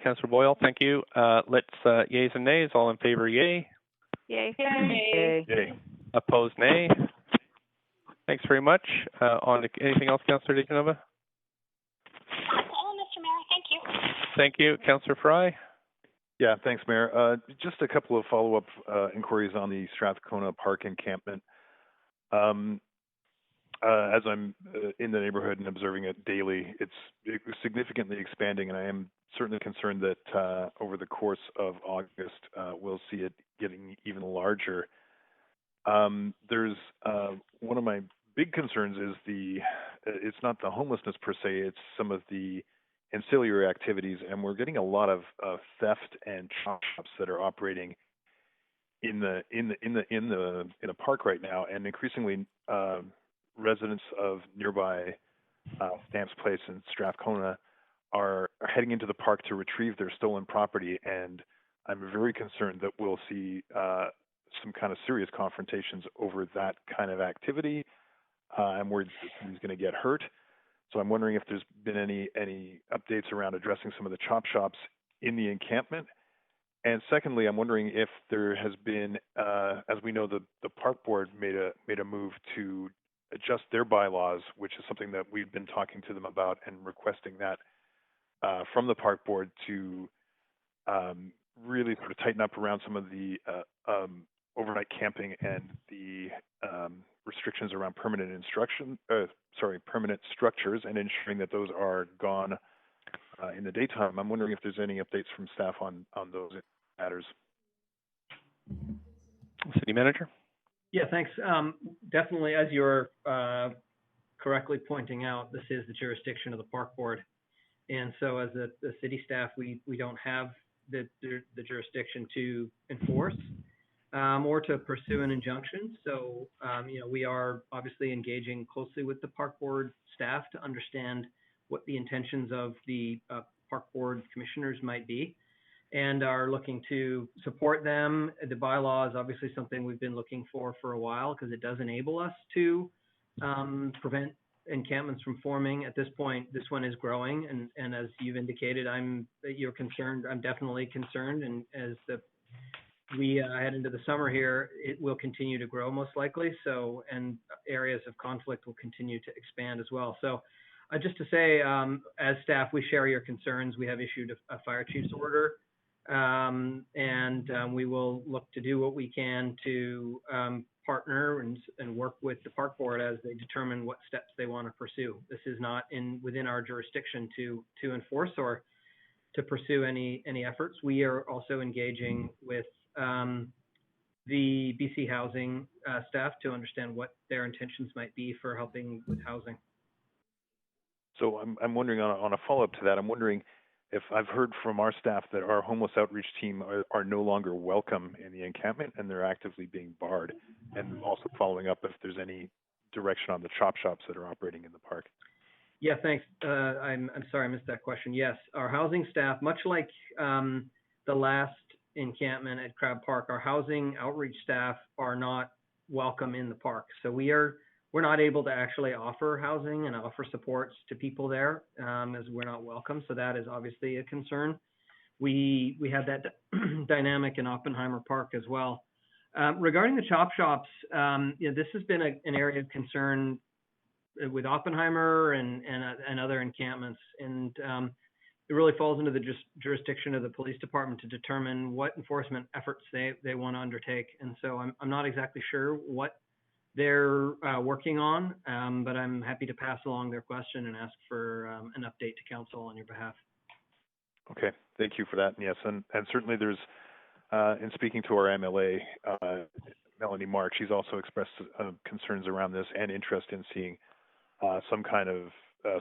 Councillor Boyle, thank you. Let's yeas and nays. All in favor, yay. Yay. Yay. Yay. Opposed, nay. Thanks very much. On to anything else, Councillor Dejanova? That's all, Mr. Mayor. Thank you. Thank you, Councillor Fry. Yeah, thanks, Mayor. Just a couple of follow-up inquiries on the Strathcona Park encampment. As I'm in the neighborhood and observing it daily, it's significantly expanding, and I am certainly concerned that over the course of August, we'll see it getting even larger. There's one of my big concerns is it's not the homelessness per se, it's some of the ancillary activities, and we're getting a lot of theft and chop shops that are operating in a park right now, and increasingly residents of nearby Stamps Place and Strathcona are heading into the park to retrieve their stolen property, and I'm very concerned that we'll see some kind of serious confrontations over that kind of activity. I'm worried that somebody's going to get hurt. So I'm wondering if there's been any updates around addressing some of the chop shops in the encampment. And secondly, I'm wondering if there has been, as we know, the park board made a move to adjust their bylaws, which is something that we've been talking to them about and requesting that from the park board to really sort of tighten up around some of the overnight camping and the restrictions around permanent structures, and ensuring that those are gone in the daytime. I'm wondering if there's any updates from staff on those matters. City Manager? Yeah, thanks. Definitely, as you're correctly pointing out, this is the jurisdiction of the park board. And so as the city staff, we don't have the jurisdiction to enforce or to pursue an injunction. So, we are obviously engaging closely with the park board staff to understand what the intentions of the park board commissioners might be, and are looking to support them. The bylaw is obviously something we've been looking for a while, because it does enable us to prevent encampments from forming. At this point, this one is growing, and as you've indicated, you're concerned. I'm definitely concerned, and as the we head into the summer here, it will continue to grow most likely. So, and areas of conflict will continue to expand as well. So, just to say, as staff, we share your concerns. We have issued a fire chief's order, and we will look to do what we can to partner and work with the park board as they determine what steps they want to pursue. This is not within our jurisdiction to enforce or to pursue any efforts. We are also engaging with the BC Housing staff to understand what their intentions might be for helping with housing. So I'm wondering on a follow-up to that, I'm wondering if I've heard from our staff that our homeless outreach team are no longer welcome in the encampment and they're actively being barred, and also following up if there's any direction on the chop shops that are operating in the park. Yeah, thanks. I'm sorry I missed that question. Yes, our housing staff, much like the last encampment at Crab Park, our housing outreach staff are not welcome in the park. So we're not able to actually offer housing and offer supports to people there as we're not welcome. So that is obviously a concern. We have that dynamic in Oppenheimer Park as well. Regarding the chop shops, this has been an area of concern with Oppenheimer and other encampments, and it really falls into the jurisdiction of the police department to determine what enforcement efforts they want to undertake. And so I'm not exactly sure what they're working on, but I'm happy to pass along their question and ask for an update to council on your behalf. Okay, thank you for that. Yes, and certainly there's, in speaking to our MLA, Melanie Mark, she's also expressed concerns around this and interest in seeing some kind of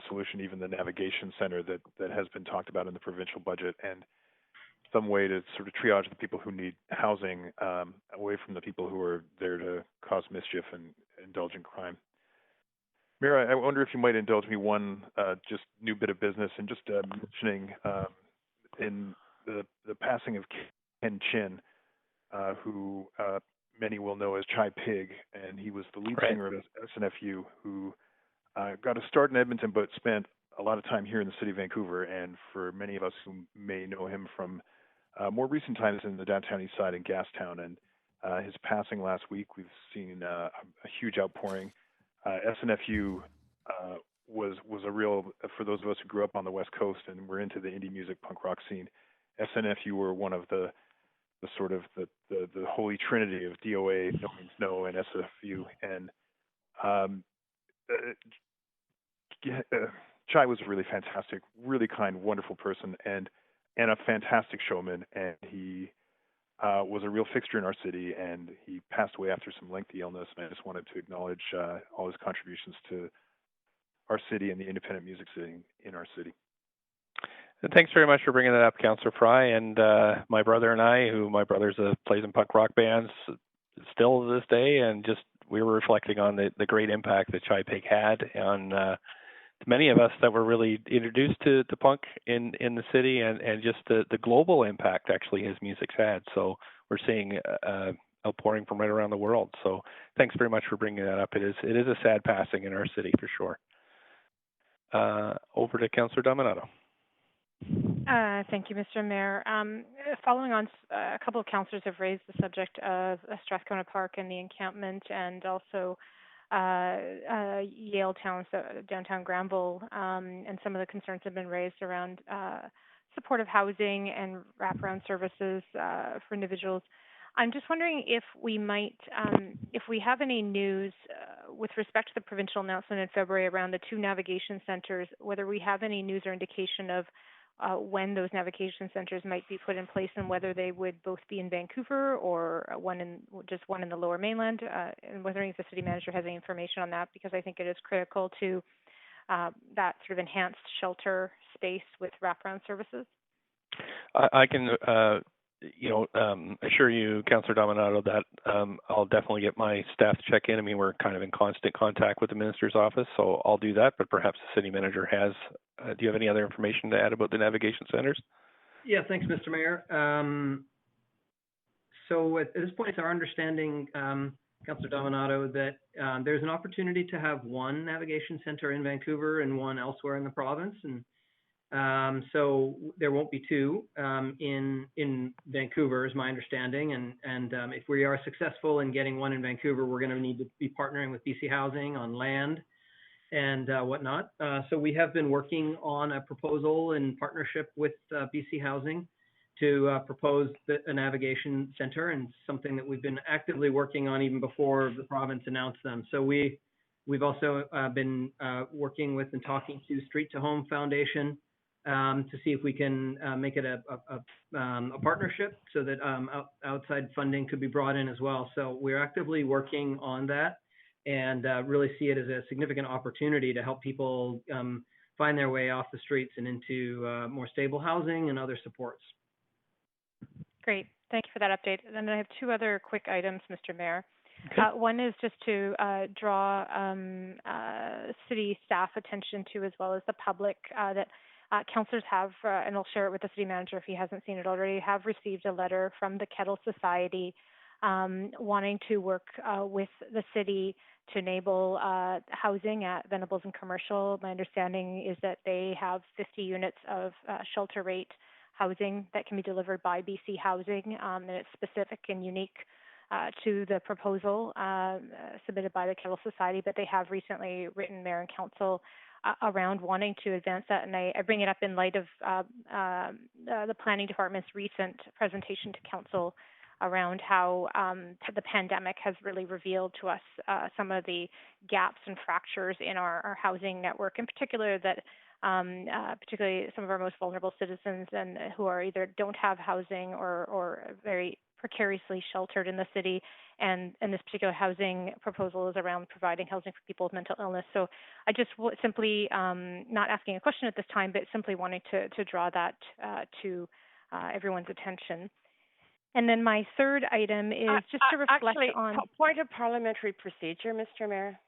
solution, even the navigation center that has been talked about in the provincial budget, and some way to sort of triage the people who need housing away from the people who are there to cause mischief and indulge in crime. Mayor, I wonder if you might indulge me one just new bit of business and just mentioning in the passing of Ken Chin, who many will know as Chai Pig, and he was the lead singer at SNFU, who got a start in Edmonton, but spent a lot of time here in the city of Vancouver. And for many of us who may know him from more recent times in the downtown east side in Gastown, and his passing last week, we've seen a huge outpouring. SNFU was a real, for those of us who grew up on the West Coast and were into the indie music punk rock scene, SNFU were one of the sort of the holy trinity of DOA, No Means No, and SFU. And Chai was really fantastic, really kind, wonderful person, and a fantastic showman. And he was a real fixture in our city, and he passed away after some lengthy illness. And I just wanted to acknowledge all his contributions to our city and the independent music scene in our city. And thanks very much for bringing that up, Councillor Fry. And my brother and I, my brother's plays in punk rock bands still to this day, and just we were reflecting on the great impact that Chai Pig had on many of us that were really introduced to punk in the city, and just the global impact actually his music's had. So we're seeing outpouring from right around the world. So thanks very much for bringing that up. It is a sad passing in our city for sure. Over to Councillor Dominato. Thank you, Mr. Mayor. Following on, a couple of councillors have raised the subject of Strathcona Park and the encampment, and also Yale Town, downtown Granville, and some of the concerns have been raised around supportive housing and wraparound services for individuals. I'm just wondering if we might, if we have any news with respect to the provincial announcement in February around the 2 navigation centers, whether we have any news or indication of when those navigation centers might be put in place, and whether they would both be in Vancouver or one in the Lower Mainland, and wondering if the city manager has any information on that, because I think it is critical to that sort of enhanced shelter space with wraparound services. I can assure you, Councillor Dominato, that I'll definitely get my staff to check in. I mean, we're kind of in constant contact with the minister's office, so I'll do that, but perhaps the city manager has. Do you have any other information to add about the navigation centers? Yeah, thanks, Mr. Mayor. So at this point, it's our understanding, Councillor Dominato, that there's an opportunity to have one navigation center in Vancouver and one elsewhere in the province. And So there won't be two in Vancouver, is my understanding. And if we are successful in getting one in Vancouver, we're going to need to be partnering with BC Housing on land and whatnot. So we have been working on a proposal in partnership with BC Housing to propose a navigation center, and something that we've been actively working on even before the province announced them. So we've also been working with and talking to Street to Home Foundation to see if we can make it a partnership so that outside funding could be brought in as well. So we're actively working on that, and really see it as a significant opportunity to help people find their way off the streets and into more stable housing and other supports. Great. Thank you for that update. And then I have two other quick items, Mr. Mayor. Okay. One is just to draw city staff attention to, as well as the public, that councillors have, and I'll share it with the city manager if he hasn't seen it already, have received a letter from the Kettle Society wanting to work with the city to enable housing at Venables and Commercial. My understanding is that they have 50 units of shelter rate housing that can be delivered by BC Housing, and it's specific and unique to the proposal submitted by the Kettle Society, but they have recently written Mayor and Council around wanting to advance that, and I bring it up in light of the Planning Department's recent presentation to Council around how the pandemic has really revealed to us some of the gaps and fractures in our housing network, in particular that particularly some of our most vulnerable citizens and who are either don't have housing or very precariously sheltered in the city. And this particular housing proposal is around providing housing for people with mental illness. So I just simply, not asking a question at this time, but simply wanting to draw that to everyone's attention. And then my third item is just to reflect on... Point of parliamentary procedure, Mr. Mayor.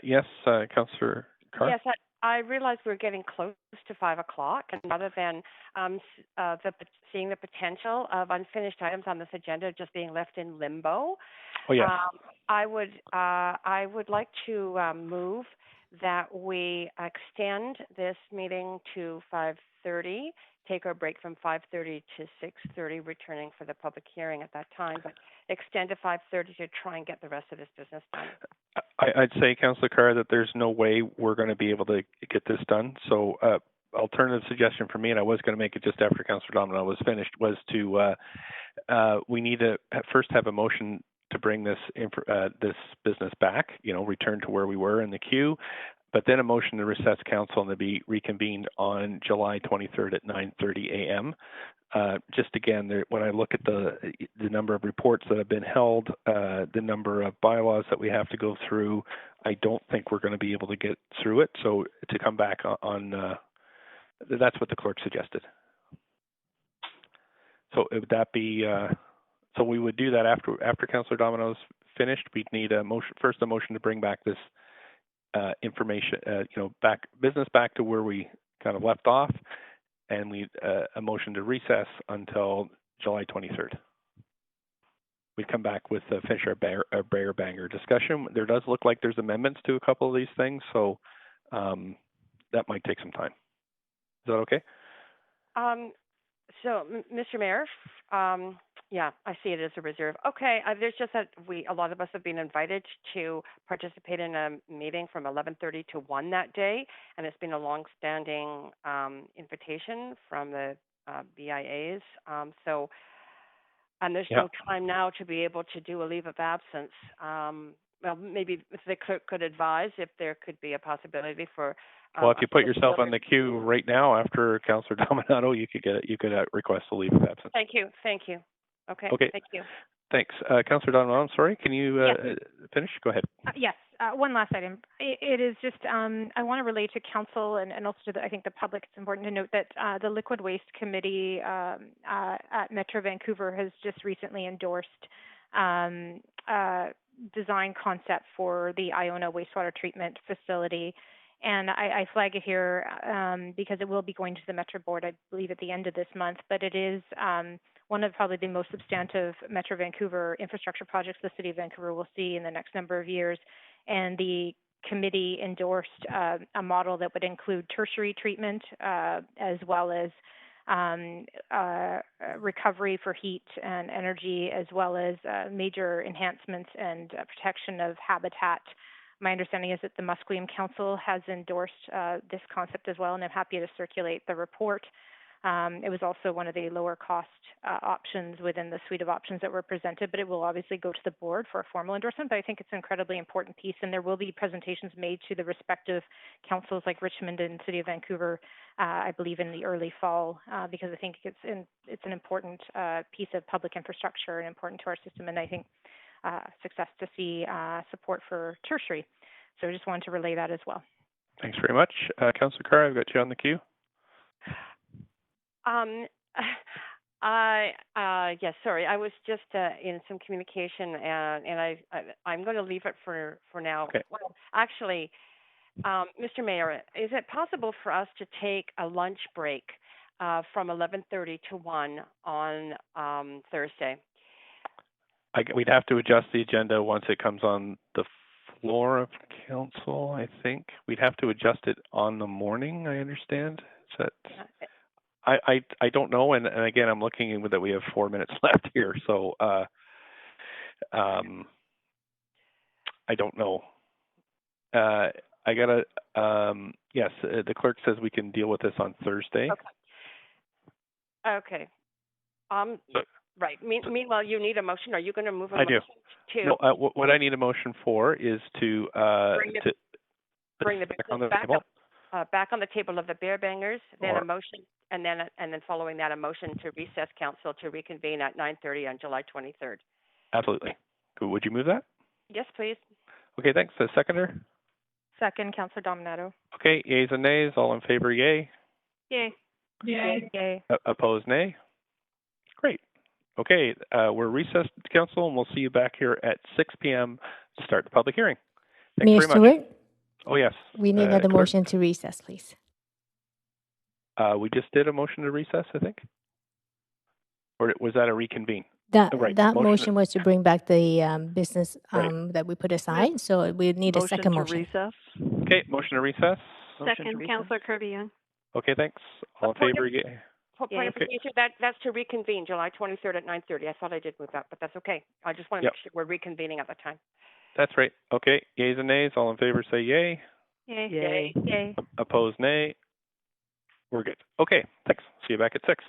Yes, Councillor Carr. Yes, I realized we're getting close to 5 o'clock, and rather than seeing the potential of unfinished items on this agenda just being left in limbo, I would like to move that we extend this meeting to 5:30, take our break from 5:30 to 6:30, returning for the public hearing at that time, but extend to 5:30 to try and get the rest of this business done. I'd say, Councillor Carr, that there's no way we're going to be able to get this done. So alternative suggestion for me, and I was going to make it just after Councillor Domino was finished, was to we need to first have a motion to bring this business back, return to where we were in the queue, but then a motion to recess council and to be reconvened on July 23rd at 9:30 a.m. Just again, when I look at the number of reports that have been held, the number of bylaws that we have to go through, I don't think we're going to be able to get through it. So to come back on, that's what the clerk suggested. So would that be? So we would do that after Councillor Domino's finished. We'd need a motion to bring back this information, business back to where we kind of left off, and we a motion to recess until July 23rd. We'd come back with finish our bear banger discussion. There does look like there's amendments to a couple of these things, so that might take some time. Is that okay? So, Mr. Mayor, yeah, I see it as a reserve. Okay, there's just that a lot of us have been invited to participate in a meeting from 11:30 to 1 that day, and it's been a long-standing invitation from the BIAs. And there's no time now to be able to do a leave of absence. Well, maybe if the clerk could advise if there could be a possibility for. Well, if you put yourself on the queue right now after Councillor Dominato, you could request a leave of absence. Thank you. Okay. Thank you. Thanks. Councillor Dominato, I'm sorry. Can you finish? Go ahead. Yes. One last item. It is just I want to relay to council and also to I think the public. It's important to note that the Liquid Waste Committee at Metro Vancouver has just recently endorsed design concept for the Iona wastewater treatment facility. And I flag it here because it will be going to the Metro Board, I believe, at the end of this month. But it is one of probably the most substantive Metro Vancouver infrastructure projects the City of Vancouver will see in the next number of years. And the committee endorsed a model that would include tertiary treatment as well as recovery for heat and energy, as well as major enhancements and protection of habitat. My understanding is that the Musqueam Council has endorsed this concept as well, and I'm happy to circulate the report. It was also one of the lower cost options within the suite of options that were presented, but it will obviously go to the board for a formal endorsement. But I think it's an incredibly important piece, and there will be presentations made to the respective councils like Richmond and City of Vancouver, I believe in the early fall, because I think it's an important piece of public infrastructure and important to our system, and I think success to see support for tertiary. So I just wanted to relay that as well. Thanks very much. Councillor Carr, I've got you on the queue. Yes, sorry, I was just in some communication, and I'm going to leave it for now. Okay. Well, actually, Mr. Mayor, is it possible for us to take a lunch break from 11:30 to 1 on Thursday? We'd have to adjust the agenda once it comes on the floor of council, I think. We'd have to adjust it on the morning, I understand. Is that... I don't know, and again, I'm looking that we have 4 minutes left here, so I don't know. I gotta, yes, the clerk says we can deal with this on Thursday. Okay. Right. Meanwhile, you need a motion. Are you going to move a I motion do. to? No, what I need a motion for is to bring the back on the back table. Back on the table of the bear bangers, then Or- a motion, and then following that, a motion to recess council to reconvene at 9:30 on July 23rd. Absolutely. Would you move that? Yes, please. Okay, thanks. The seconder? Second, Councillor Dominato. Okay, yeas and nays. All in favor, yay. Yay. Yay. Yay. Opposed, nay. Great. Okay, we're recessed, council, and we'll see you back here at 6 p.m. to start the public hearing. Thanks Mayor very much. Stewart? Oh, yes. We need another clerk? motion to recess, please. We just did a motion to recess, I think. Or was that a reconvene? That Right. that motion was to bring back the business that we put aside. So we need a second motion. Recess. Okay, motion to recess. Second, Councillor Kirby-Young. Okay, thanks. All in favor, yay. Point of procedure, that's to reconvene July 23rd at 9:30. I thought I did move that, but that's okay. I just want to make sure we're reconvening at the time. That's right. Okay, yeas and nays. All in favor, say yay. Yay. Yay. Yay. Opposed, nay. We're good. Okay, thanks. See you back at 6.